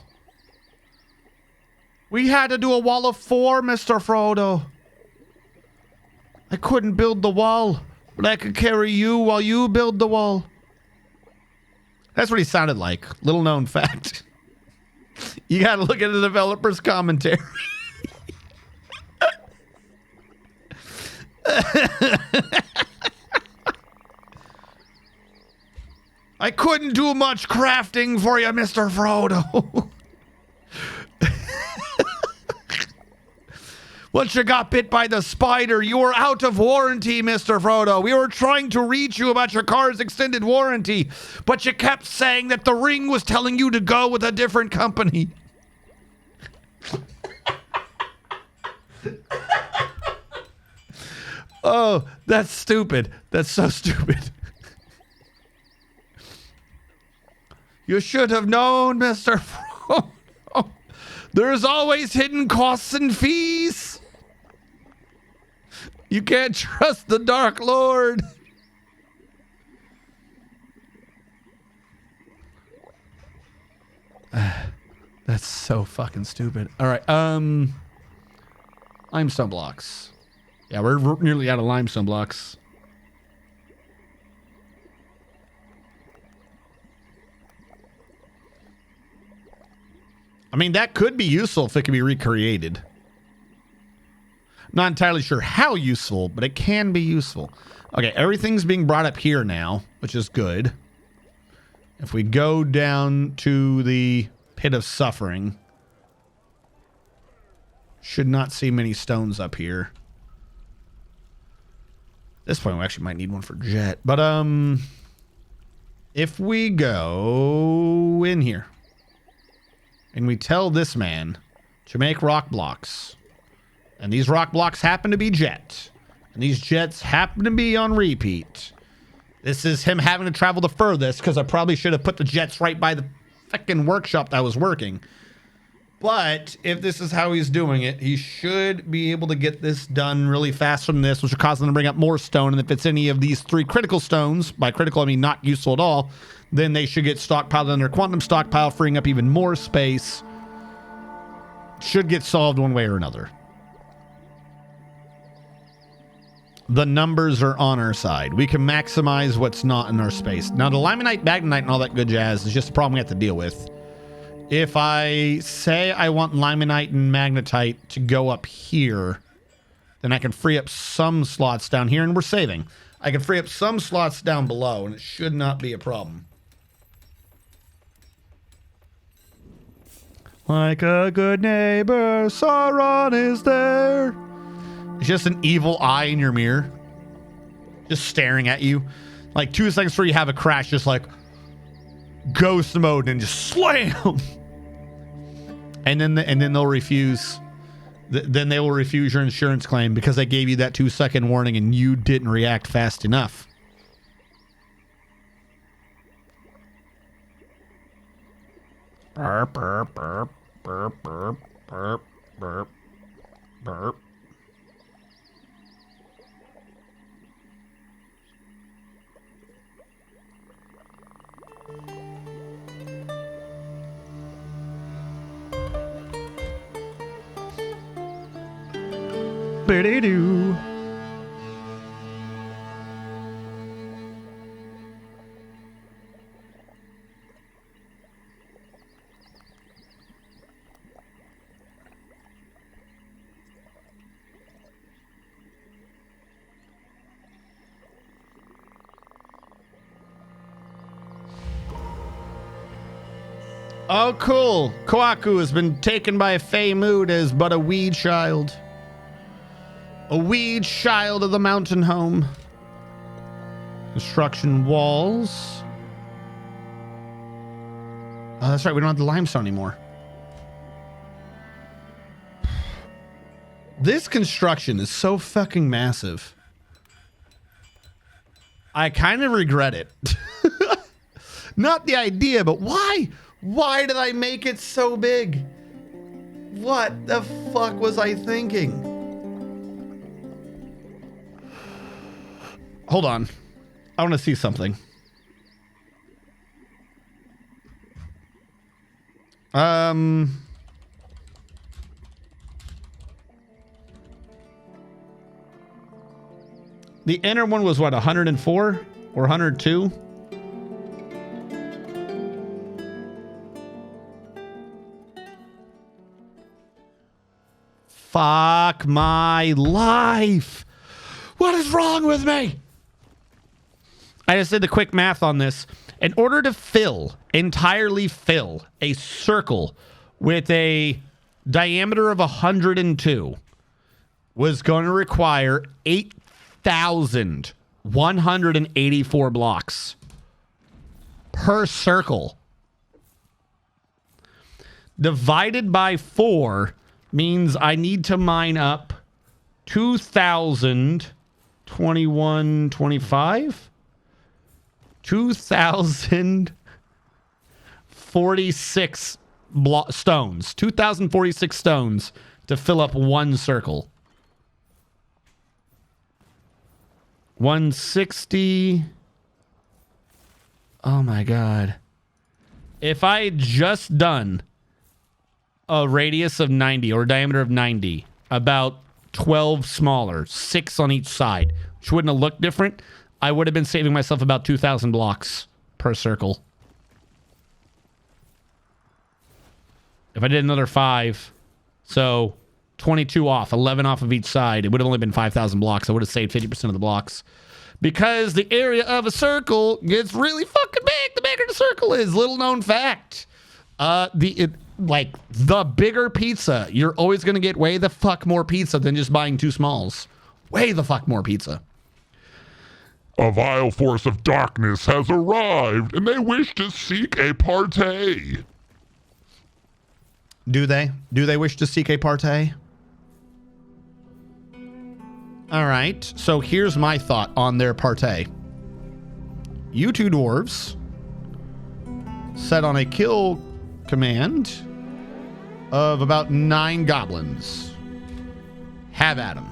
We had to do a wall of 4, Mr. Frodo. I couldn't build the wall, but I could carry you while you build the wall. That's what he sounded like. Little known fact. You gotta look at the developer's commentary. I couldn't do much crafting for you, Mr. Frodo. Once you got bit by the spider, you were out of warranty, Mr. Frodo. We were trying to reach you about your car's extended warranty, but you kept saying that the ring was telling you to go with a different company. Oh, that's stupid. That's so stupid. You should have known, Mr. Frodo. There's always hidden costs and fees. You can't trust the Dark Lord. That's so fucking stupid. All right. Limestone blocks. Yeah, we're nearly out of limestone blocks. I mean, that could be useful if it could be recreated. Not entirely sure how useful, but it can be useful. Okay, everything's being brought up here now, which is good. If we go down to the pit of suffering, should not see many stones up here. At this point, we actually might need one for Jet. But, if we go in here and we tell this man to make rock blocks, and these rock blocks happen to be Jet, and these Jets happen to be on repeat, this is him having to travel the furthest, because I probably should have put the Jets right by the fucking workshop that was working. But if this is how he's doing it, he should be able to get this done really fast from this, which will cause them to bring up more stone. And if it's any of these 3 critical stones, by critical I mean not useful at all, then they should get stockpiled in their quantum stockpile, freeing up even more space. Should get solved one way or another. The numbers are on our side. We can maximize what's not in our space. Now, the limonite, magnetite, and all that good jazz is just a problem we have to deal with. If I say I want limonite and magnetite to go up here, then I can free up some slots down here, and we're saving. I can free up some slots down below, and it should not be a problem. Like a good neighbor, Sauron is there. It's just an evil eye in your mirror, just staring at you. Like 2 seconds before you have a crash, just like ghost mode and just slam. And then they'll refuse. Then they will refuse your insurance claim because they gave you that 2-second warning and you didn't react fast enough. Burp, burp, burp, burp, burp, burp, burp, burp. Biddy-doo. Oh, cool. Koaku has been taken by a Fey mood as but a weed child. A weed child of the mountain home. Construction walls. Oh, that's right. We don't have the limestone anymore. This construction is so fucking massive. I kind of regret it. Not the idea, but why? Why did I make it so big? What the fuck was I thinking? Hold on. I want to see something. The inner one was what, 104 or 102? Fuck my life. What is wrong with me? I just did the quick math on this. In order to entirely fill a circle with a diameter of 102 was going to require 8,184 blocks per circle. Divided by 4 means I need to mine up 2,025? 2,046 stones. 2,046 stones to fill up one circle. 160. Oh my God. If I had just done a radius of 90 or a diameter of 90, about 12 smaller, 6 on each side, which wouldn't have looked different, I would have been saving myself about 2,000 blocks per circle. If I did another 5, so 22 off, 11 off of each side, it would have only been 5,000 blocks. I would have saved 50% of the blocks. Because the area of a circle gets really fucking big the bigger the circle is. Little known fact. The bigger pizza, you're always going to get way the fuck more pizza than just buying 2 smalls. Way the fuck more pizza. A vile force of darkness has arrived, and they wish to seek a party. Do they? Do they wish to seek a party? All right, so here's my thought on their party. You 2 dwarves set on a kill command of about 9 goblins. Have at 'em.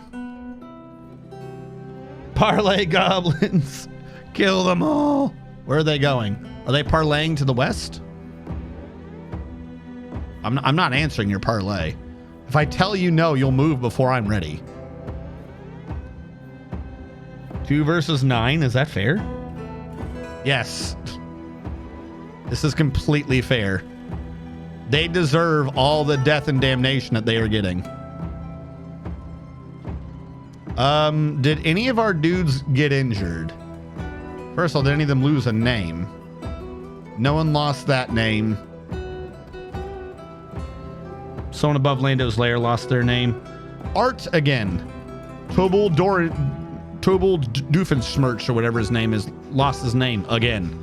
Parlay goblins. Kill them all. Where are they going? Are they parlaying to the west? I'm not answering your parlay. If I tell you no, you'll move before I'm ready. 2 versus 9, is that fair? Yes. This is completely fair. They deserve all the death and damnation that they are getting. Did any of our dudes get injured? First of all, did any of them lose a name? No one lost that name. Someone above Lando's lair lost their name. Art again. Tobal Doofenshmirtz or whatever his name is lost his name again.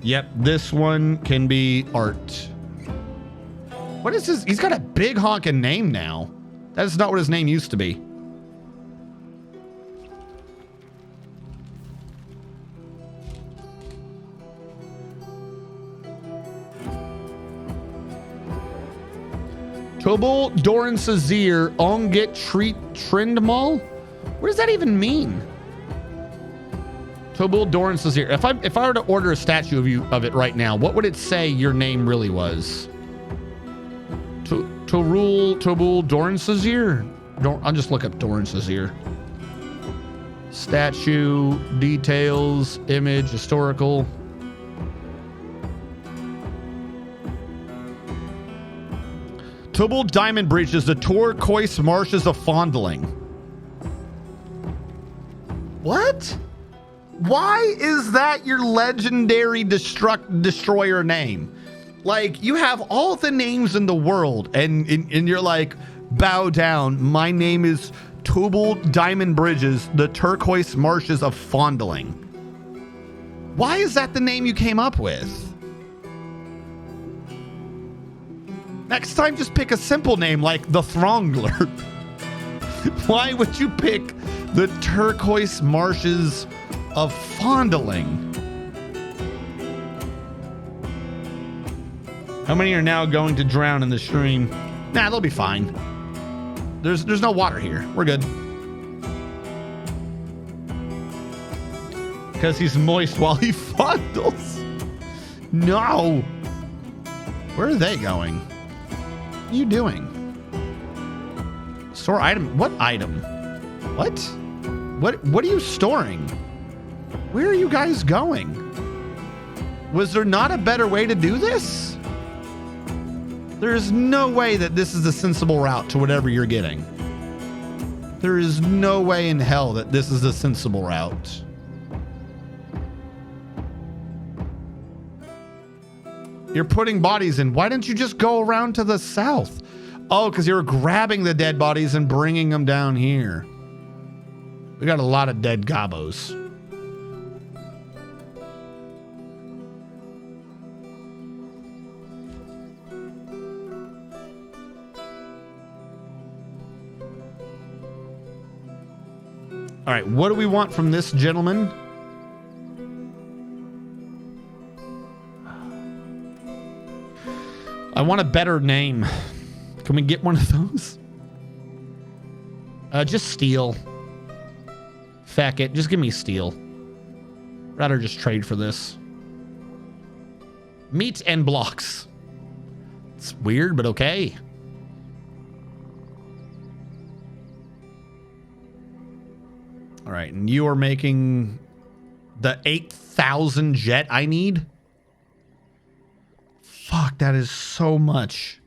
Yep, this one can be Art. What is his? He's got a big honking name now. That is not what his name used to be. Tobal Doran Sazir Onget Treat Trindmal? What does that even mean? Tobal Doran Sazir. If I were to order a statue of it right now, what would it say your name really was? Tobal Doran Sazir? I'll just look up Doran Sazir. Statue, details, image, historical. Tobal Diamond breaches the turquoise marshes of Fondling. What? Why is that your legendary destroyer name? Like, you have all the names in the world, and you're like, bow down. My name is Tobal Diamond Bridges, the turquoise marshes of Fondling. Why is that the name you came up with? Next time, just pick a simple name like the Throngler. Why would you pick the turquoise marshes of Fondling? How many are now going to drown in the stream? Nah, they'll be fine. There's no water here. We're good. Because he's moist while he fondles. No. Where are they going? What are you doing? Store item. What item? What? What are you storing? Where are you guys going? Was there not a better way to do this? There is no way that this is a sensible route to whatever you're getting. There is no way in hell that this is a sensible route. You're putting bodies in. Why didn't you just go around to the south? Oh, because you were grabbing the dead bodies and bringing them down here. We got a lot of dead gobos. All right, what do we want from this gentleman? I want a better name. Can we get one of those? Just steel. Feck it. Just give me steel. Rather just trade for this. Meat and blocks. It's weird, but okay. All right, and you are making the 8,000 jet I need? Fuck, that is so much.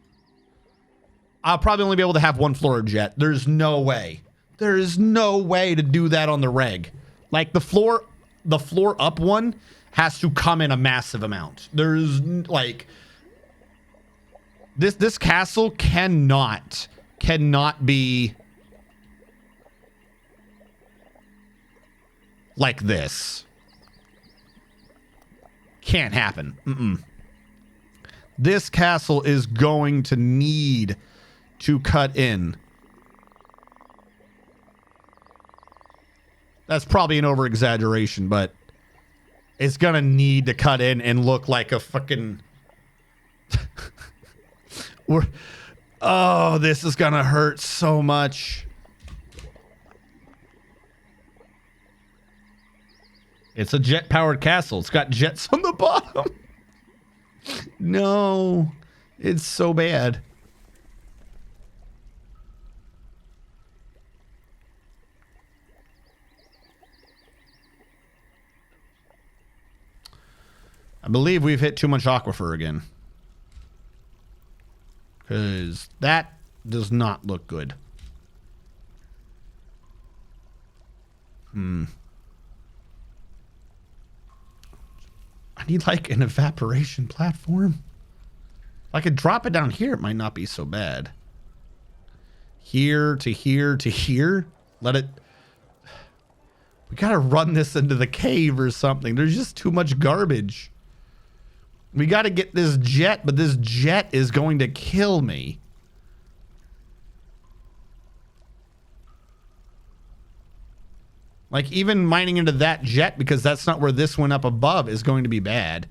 I'll probably only be able to have one floor jet. There's no way. There is no way to do that on the reg. Like the floor up one has to come in a massive amount. There's like this castle cannot be like this. Can't happen. This castle is going to need to cut in. That's probably an over-exaggeration, but it's going to need to cut in and look like a fucking... Oh, this is going to hurt so much. It's a jet-powered castle. It's got jets on the bottom. No, it's so bad. I believe we've hit too much aquifer again. Because that does not look good. I need like an evaporation platform. If I could drop it down here, it might not be so bad. Here to here to here. Let it... We gotta run this into the cave or something. There's just too much garbage. We gotta get this jet, but this jet is going to kill me. Like, even mining into that jet, because that's not where this one up above is going to be bad.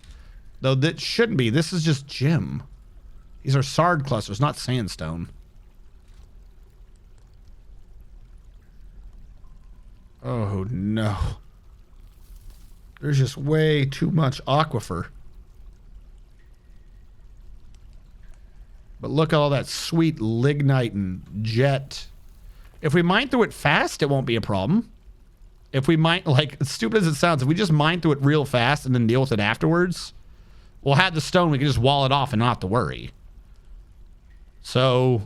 Though that shouldn't be. This is just gem. These are sard clusters, not sandstone. Oh, no. There's just way too much aquifer. But look at all that sweet lignite and jet. If we mine through it fast, it won't be a problem. If we mine, like, as stupid as it sounds, if we just mine through it real fast and then deal with it afterwards, we'll have the stone. We can just wall it off and not have to worry. So,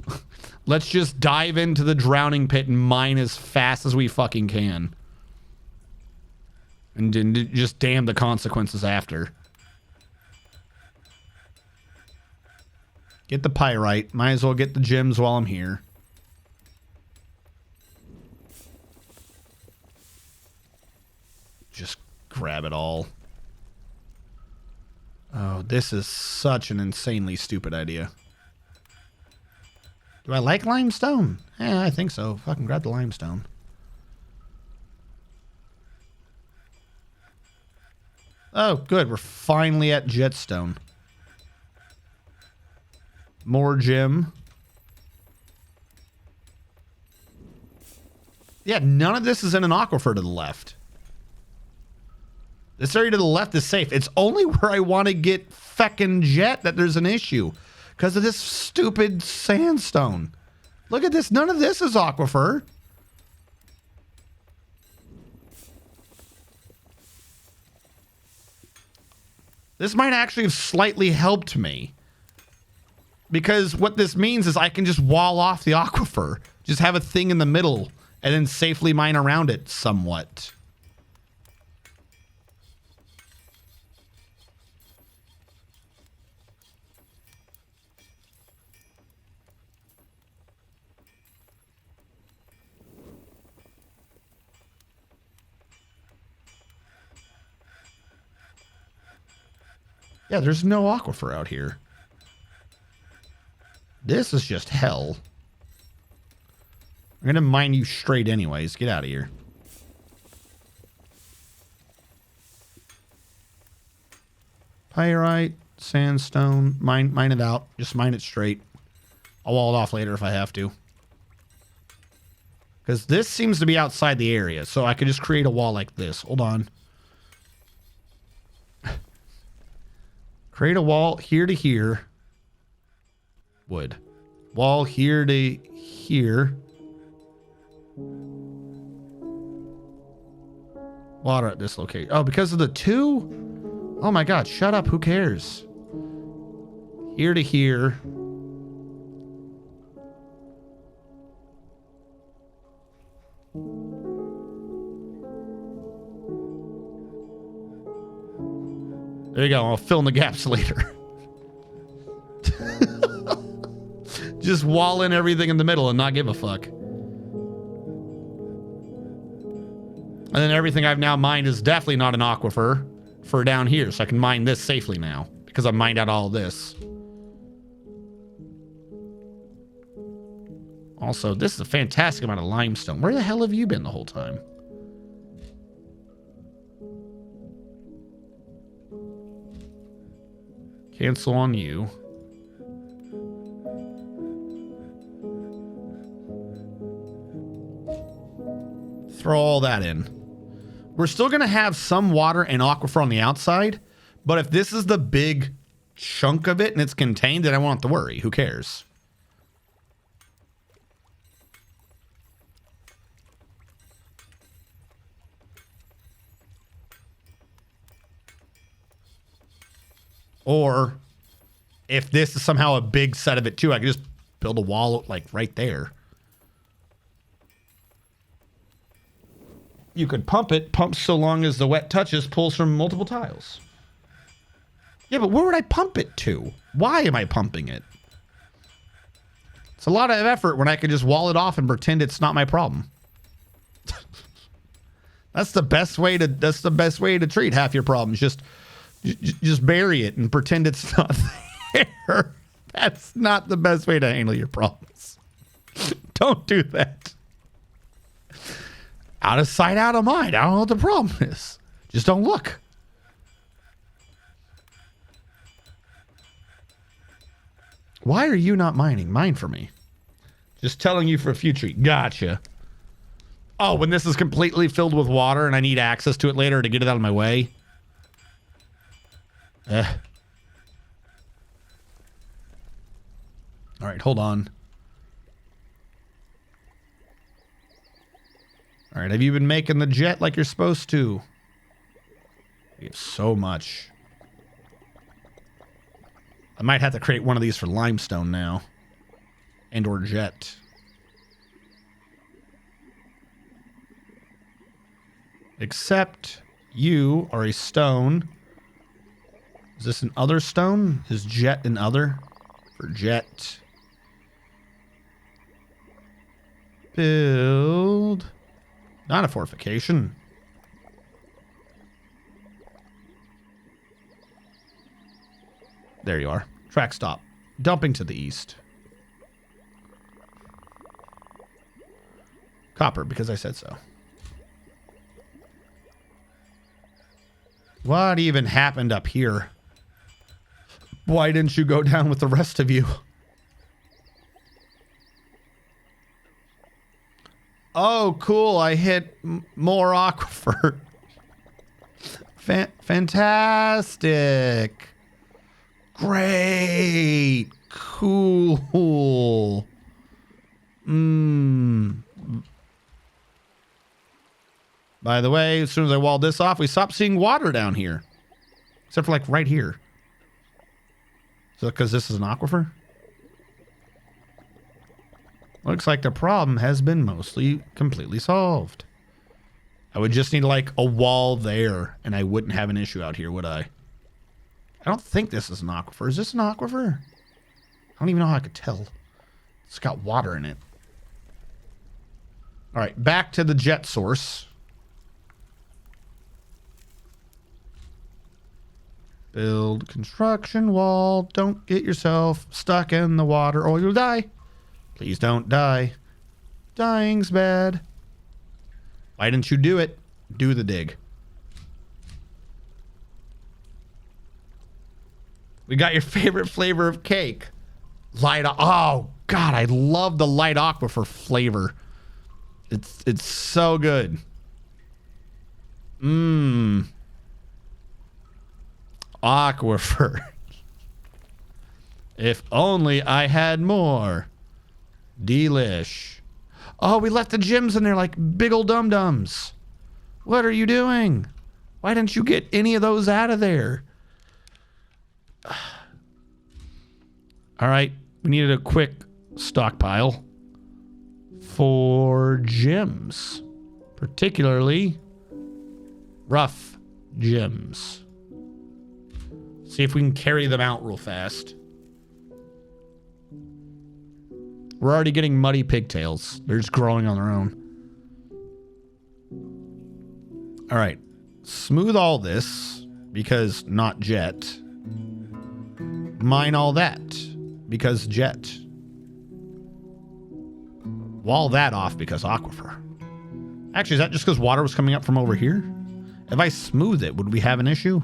let's just dive into the drowning pit and mine as fast as we fucking can. And just damn the consequences after. Get the pyrite. Might as well get the gems while I'm here. Just grab it all. Oh, this is such an insanely stupid idea. Do I like limestone? Yeah, I think so. Fucking grab the limestone. Oh, good. We're finally at jetstone. More gem. Yeah, none of this is in an aquifer to the left. This area to the left is safe. It's only where I want to get feckin' jet that there's an issue. Because of this stupid sandstone. Look at this. None of this is aquifer. This might actually have slightly helped me. Because what this means is I can just wall off the aquifer. Just have a thing in the middle and then safely mine around it somewhat. Yeah, there's no aquifer out here. This is just hell. I'm going to mine you straight anyways. Get out of here. Pyrite, sandstone, mine it out. Just mine it straight. I'll wall it off later if I have to. Because this seems to be outside the area, so I could just create a wall like this. Hold on. Create a wall here to here. Wood. Wall here to here. Water at this location. Oh, because of the two? Oh my god, shut up. Who cares? Here to here. There you go. I'll fill in the gaps later. Just wall in everything in the middle and not give a fuck. And then everything I've now mined is definitely not an aquifer for down here. So I can mine this safely now because I've mined out all of this. Also, this is a fantastic amount of limestone. Where the hell have you been the whole time? Cancel on you. Throw all that in. We're still going to have some water and aquifer on the outside, but if this is the big chunk of it and it's contained, then I won't have to worry. Who cares? Or if this is somehow a big set of it too, I can just build a wall like right there. You could pump it. Pumps so long as the wet touches pulls from multiple tiles. Yeah, but where would I pump it to? Why am I pumping it? It's a lot of effort when I could just wall it off and pretend it's not my problem. That's the best way to treat half your problems. Just bury it and pretend it's not there. That's not the best way to handle your problems. Don't do that. Out of sight, out of mind. I don't know what the problem is. Just don't look. Why are you not mining? Mine for me. Just telling you for future. Gotcha. Oh, when this is completely filled with water and I need access to it later to get it out of my way. All right, hold on. All right, have you been making the jet like you're supposed to? We have so much. I might have to create one of these for limestone now. And or jet. Except you are a stone. Is this an other stone? Is jet an other? For jet. Build. Not a fortification. There you are. Track stop. Dumping to the east. copper because I said so. What even happened up here? Why didn't you go down with the rest of you? Oh, cool. I hit more aquifer. Fantastic. Great. Cool. By the way, as soon as I walled this off, we stopped seeing water down here. Except for like right here. So because this is an aquifer? Looks like the problem has been mostly completely solved. I would just need like a wall there and I wouldn't have an issue out here, would I? I don't think this is an aquifer. Is this an aquifer? I don't even know how I could tell. It's got water in it. All right, back to the jet source. Build construction wall. Don't get yourself stuck in the water or you'll die. Please don't die. Dying's bad. Why didn't you do it? Do the dig. We got your favorite flavor of cake. Light. Oh, God, I love the light aquifer flavor. It's so good. Aquifer. If only I had more. Delish. Oh, we left the gems in there like big ol' dum-dums. What are you doing? Why didn't you get any of those out of there? All right. We needed a quick stockpile for gems. Particularly rough gems. See if we can carry them out real fast. We're already getting muddy pigtails. They're just growing on their own. All right. Smooth all this because not jet. Mine all that because jet. Wall that off because aquifer. Actually, is that just because water was coming up from over here? If I smooth it, would we have an issue?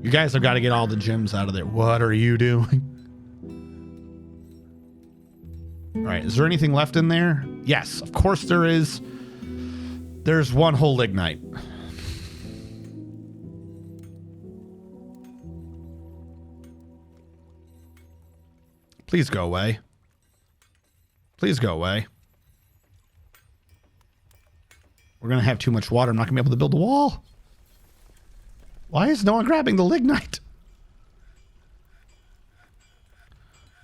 You guys have got to get all the gems out of there. What are you doing? All right. Is there anything left in there? Yes, of course there is. There's one whole lignite. Please go away. Please go away. We're going to have too much water. I'm not going to be able to build a wall. Why is no one grabbing the lignite?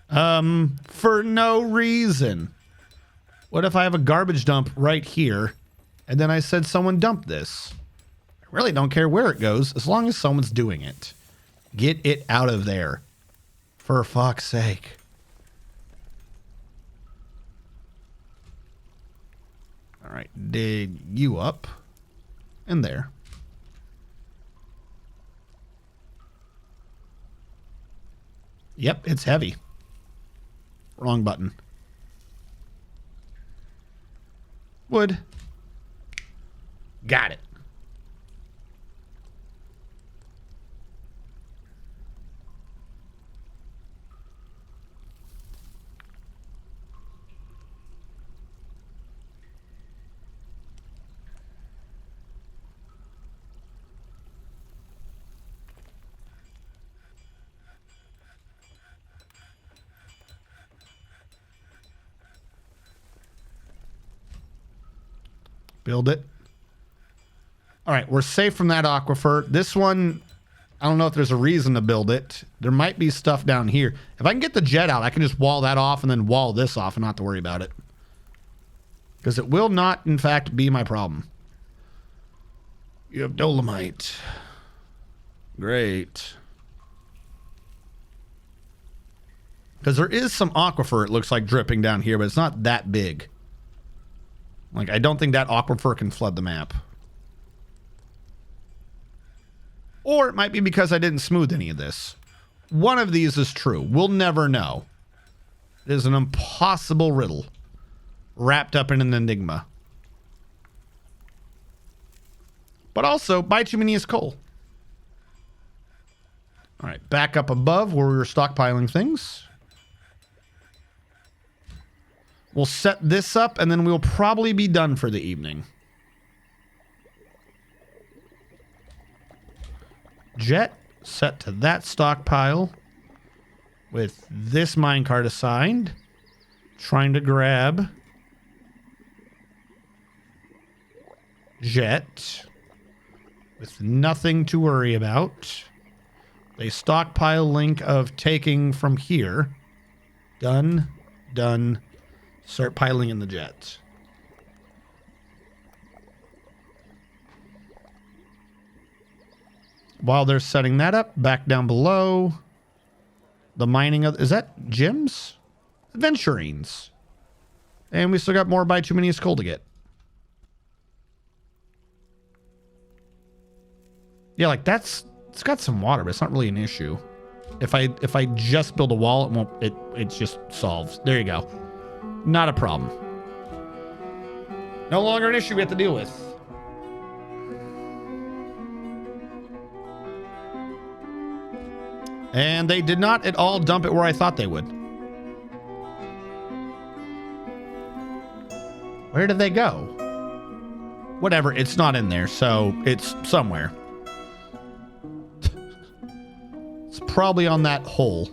For no reason. What if I have a garbage dump right here and then I said someone dump this? I really don't care where it goes as long as someone's doing it. Get it out of there. For fuck's sake. All right, dig you up in there. Yep, it's heavy. Wrong button. Wood. Got it. Build it. All right, we're safe from that aquifer. This one, I don't know if there's a reason to build it. There might be stuff down here. If I can get the jet out, I can just wall that off and then wall this off and not have to worry about it. Because it will not, in fact, be my problem. You have dolomite. Great. Because there is some aquifer, it looks like, dripping down here, but it's not that big. Like, I don't think that aquifer can flood the map. Or it might be because I didn't smooth any of this. One of these is true. We'll never know. It is an impossible riddle wrapped up in an enigma. But also, bituminous coal. All right, back up above where we were stockpiling things. We'll set this up, and then we'll probably be done for the evening. Jet set to that stockpile with this minecart assigned. Trying to grab Jet with nothing to worry about. A stockpile link of taking from here. Done. Done. Start piling in the Jet. While they're setting that up, back down below, the mining of... Is that gems? Adventurines. And we still got more bituminous coal to get. Yeah, like that's... It's got some water, but it's not really an issue. If I just build a wall, it won't... It just solves. There you go. Not a problem. No longer an issue we have to deal with. And they did not at all dump it where I thought they would. Where did they go? Whatever, it's not in there, so it's somewhere. It's probably on that hole.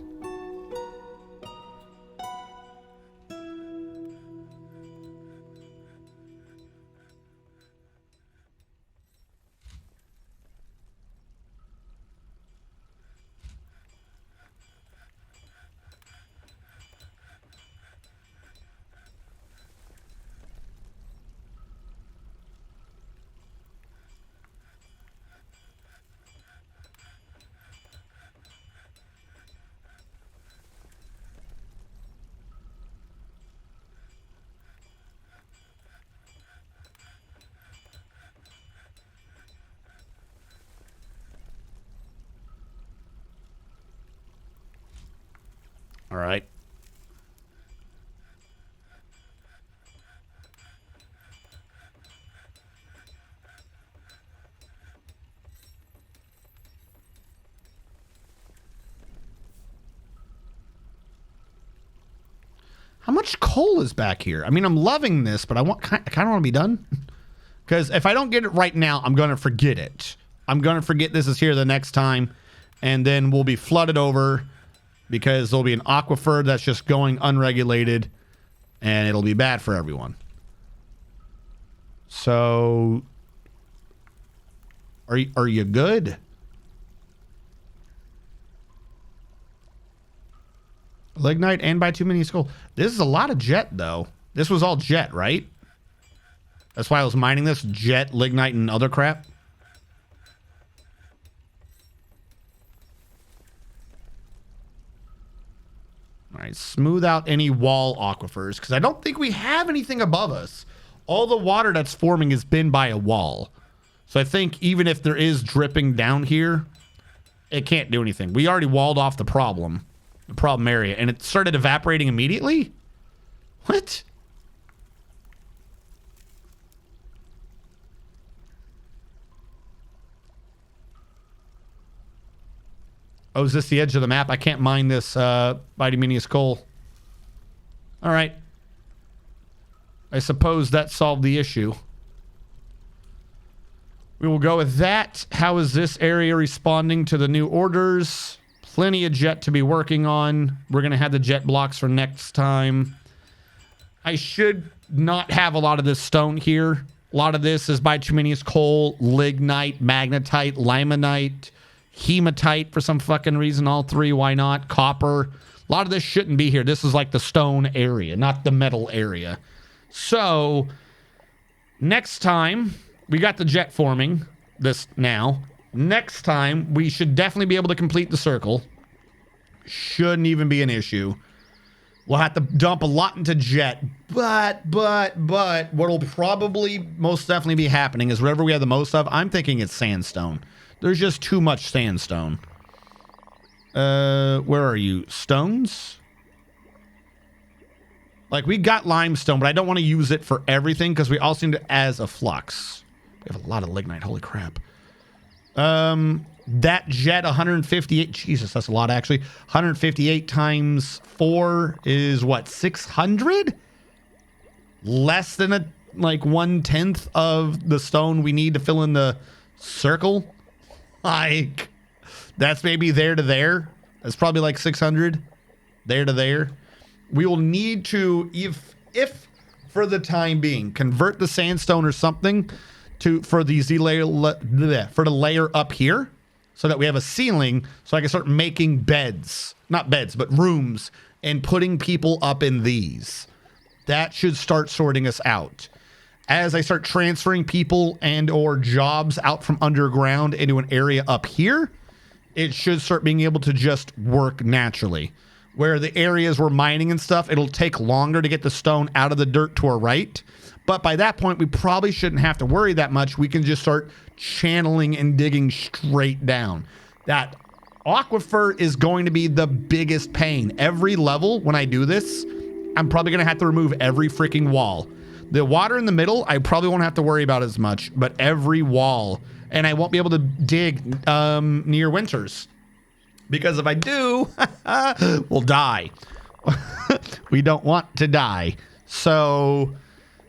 All right. How much coal is back here? I mean, I'm loving this, but I kind of want to be done. Because if I don't get it right now, I'm going to forget it. I'm going to forget this is here the next time. And then we'll be flooded over. Because there'll be an aquifer that's just going unregulated, and it'll be bad for everyone. So, are you good? Lignite and bituminous coal. This is a lot of jet, though. This was all jet, right? That's why I was mining this. Jet, lignite, and other crap. All right, smooth out any wall aquifers, because I don't think we have anything above us. All the water that's forming has been by a wall. So I think even if there is dripping down here, it can't do anything. We already walled off the problem area, and it started evaporating immediately? What? Oh, is this the edge of the map? I can't mine this bituminous coal. All right. I suppose that solved the issue. We will go with that. How is this area responding to the new orders? Plenty of jet to be working on. We're going to have the jet blocks for next time. I should not have a lot of this stone here. A lot of this is bituminous coal, lignite, magnetite, limonite, hematite for some fucking reason. All three, why not? Copper. A lot of this shouldn't be here. This is like the stone area, not the metal area. So, next time, we got the jet forming this now. Next time, we should definitely be able to complete the circle. Shouldn't even be an issue. We'll have to dump a lot into jet. But what'll probably most definitely be happening is whatever we have the most of, I'm thinking it's sandstone. There's just too much sandstone. Where are you? Stones? Like, we got limestone, but I don't want to use it for everything because we also need it as a flux. We have a lot of lignite. Holy crap. That jet, 158. Jesus, that's a lot, actually. 158 times 4 is what? 600? Less than a, like, 1/10 of the stone we need to fill in the circle. Like, that's maybe there to there. That's probably like 600. There to there. We will need to, if for the time being, convert the sandstone or something for the for the layer up here, so that we have a ceiling, so I can start making beds, not beds, but rooms, and putting people up in these. That should start sorting us out. As I start transferring people and or jobs out from underground into an area up here, it should start being able to just work naturally. Where the areas we're mining and stuff, it'll take longer to get the stone out of the dirt to our right. But by that point, we probably shouldn't have to worry that much. We can just start channeling and digging straight down. That aquifer is going to be the biggest pain. Every level, when I do this, I'm probably going to have to remove every freaking wall. The water in the middle, I probably won't have to worry about as much, but every wall. And I won't be able to dig near winters. Because if I do, we'll die. We don't want to die. So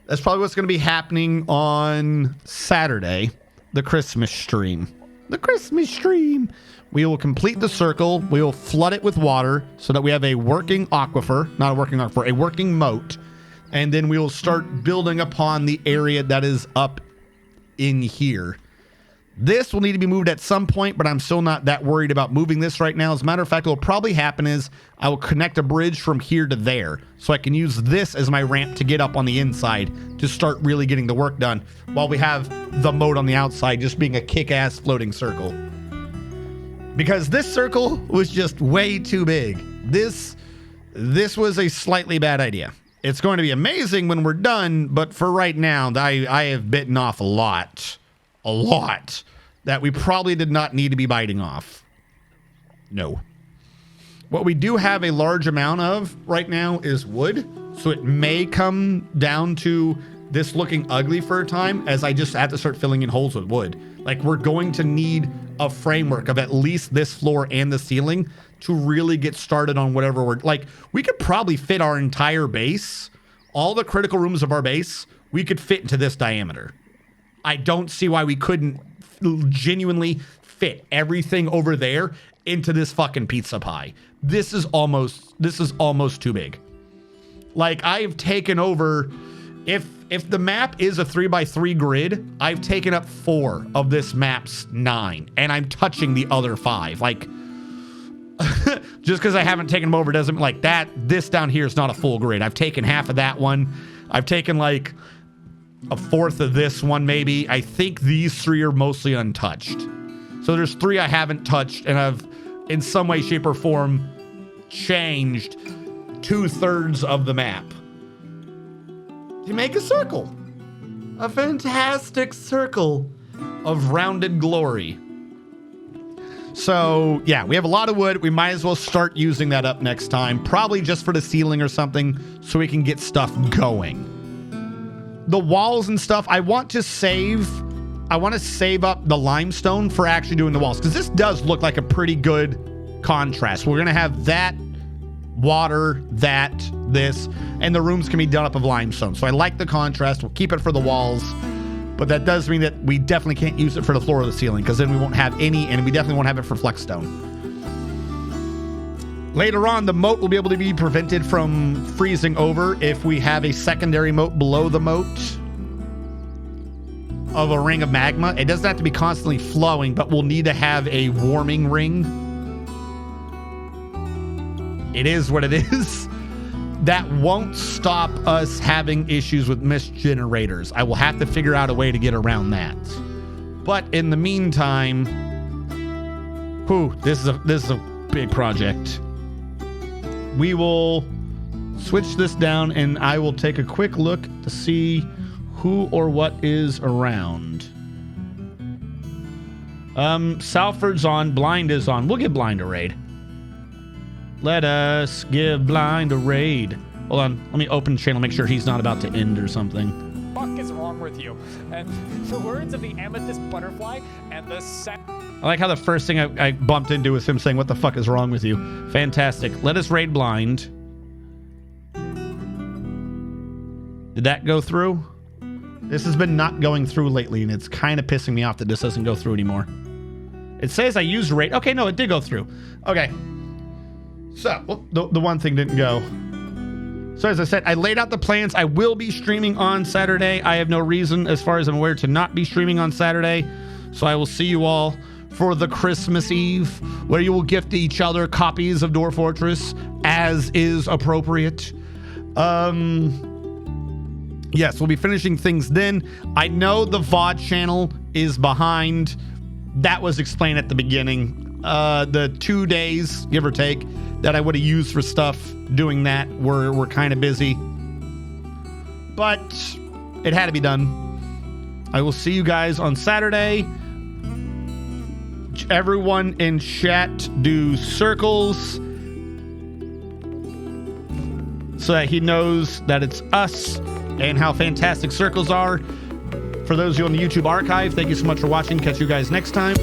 that's probably what's going to be happening on Saturday, the Christmas stream. The Christmas stream. We will complete the circle. We will flood it with water so that we have a working aquifer, not a working aquifer, a working moat. And then we will start building upon the area that is up in here. This will need to be moved at some point, but I'm still not that worried about moving this right now. As a matter of fact, what will probably happen is I will connect a bridge from here to there, so I can use this as my ramp to get up on the inside to start really getting the work done, while we have the moat on the outside just being a kick-ass floating circle. Because this circle was just way too big. This was a slightly bad idea. It's going to be amazing when we're done, but for right now, I have bitten off a lot that we probably did not need to be biting off. No. What we do have a large amount of right now is wood, so it may come down to this looking ugly for a time, as I just have to start filling in holes with wood. Like, we're going to need a framework of at least this floor and the ceiling to really get started on whatever we're, like, we could probably fit our entire base, all the critical rooms of our base, we could fit into this diameter. I don't see why we couldn't genuinely fit everything over there into this fucking pizza pie. This is almost too big. Like, I've taken over, if the map is a 3x3 grid, I've taken up 4 of this map's 9, and I'm touching the other 5. Like, just because I haven't taken them over doesn't, like, that, this down here is not a full grid. I've taken half of that one. I've taken, like, a fourth of this one, maybe. I think these 3 are mostly untouched. So there's 3 I haven't touched, and I've, in some way, shape, or form, changed 2/3 of the map to make a circle. A fantastic circle of rounded glory. So, yeah, we have a lot of wood. We might as well start using that up next time. Probably just for the ceiling or something, so we can get stuff going. The walls and stuff, I want to save up the limestone for actually doing the walls, because this does look like a pretty good contrast. We're going to have that, water, this, and the rooms can be done up of limestone. So I like the contrast. We'll keep it for the walls, but that does mean that we definitely can't use it for the floor or the ceiling, because then we won't have any, and we definitely won't have it for flexstone. Later on, the moat will be able to be prevented from freezing over if we have a secondary moat below the moat of a ring of magma. It doesn't have to be constantly flowing, but we'll need to have a warming ring. It is what it is. That won't stop us having issues with mist generators. I will have to figure out a way to get around that. But in the meantime, this is a big project. We will switch this down, and I will take a quick look to see who or what is around. Salford's on. Blind is on. We'll give Blind a raid. Let us give Blind a raid. Hold on. Let me open the channel, make sure he's not about to end or something. Fuck is wrong with you? And the words of the amethyst butterfly and the I like how the first thing I bumped into was him saying, what the fuck is wrong with you? Fantastic. Let us raid Blind. Did that go through? This has been not going through lately, and it's kind of pissing me off that this doesn't go through anymore. It says I used raid. Okay, no, it did go through. Okay. So, well, the one thing didn't go. So as I said, I laid out the plans. I will be streaming on Saturday. I have no reason, as far as I'm aware, to not be streaming on Saturday. So I will see you all for the Christmas Eve, where you will gift each other copies of Dwarf Fortress, as is appropriate. Yes, we'll be finishing things then. I know the VOD channel is behind. That was explained at the beginning. The 2 days, give or take, that I would have used for stuff doing that were kind of busy. But it had to be done. I will see you guys on Saturday. Everyone in chat do circles so that he knows that it's us and how fantastic circles are. For those of you on the YouTube archive, thank you so much for watching. Catch you guys next time.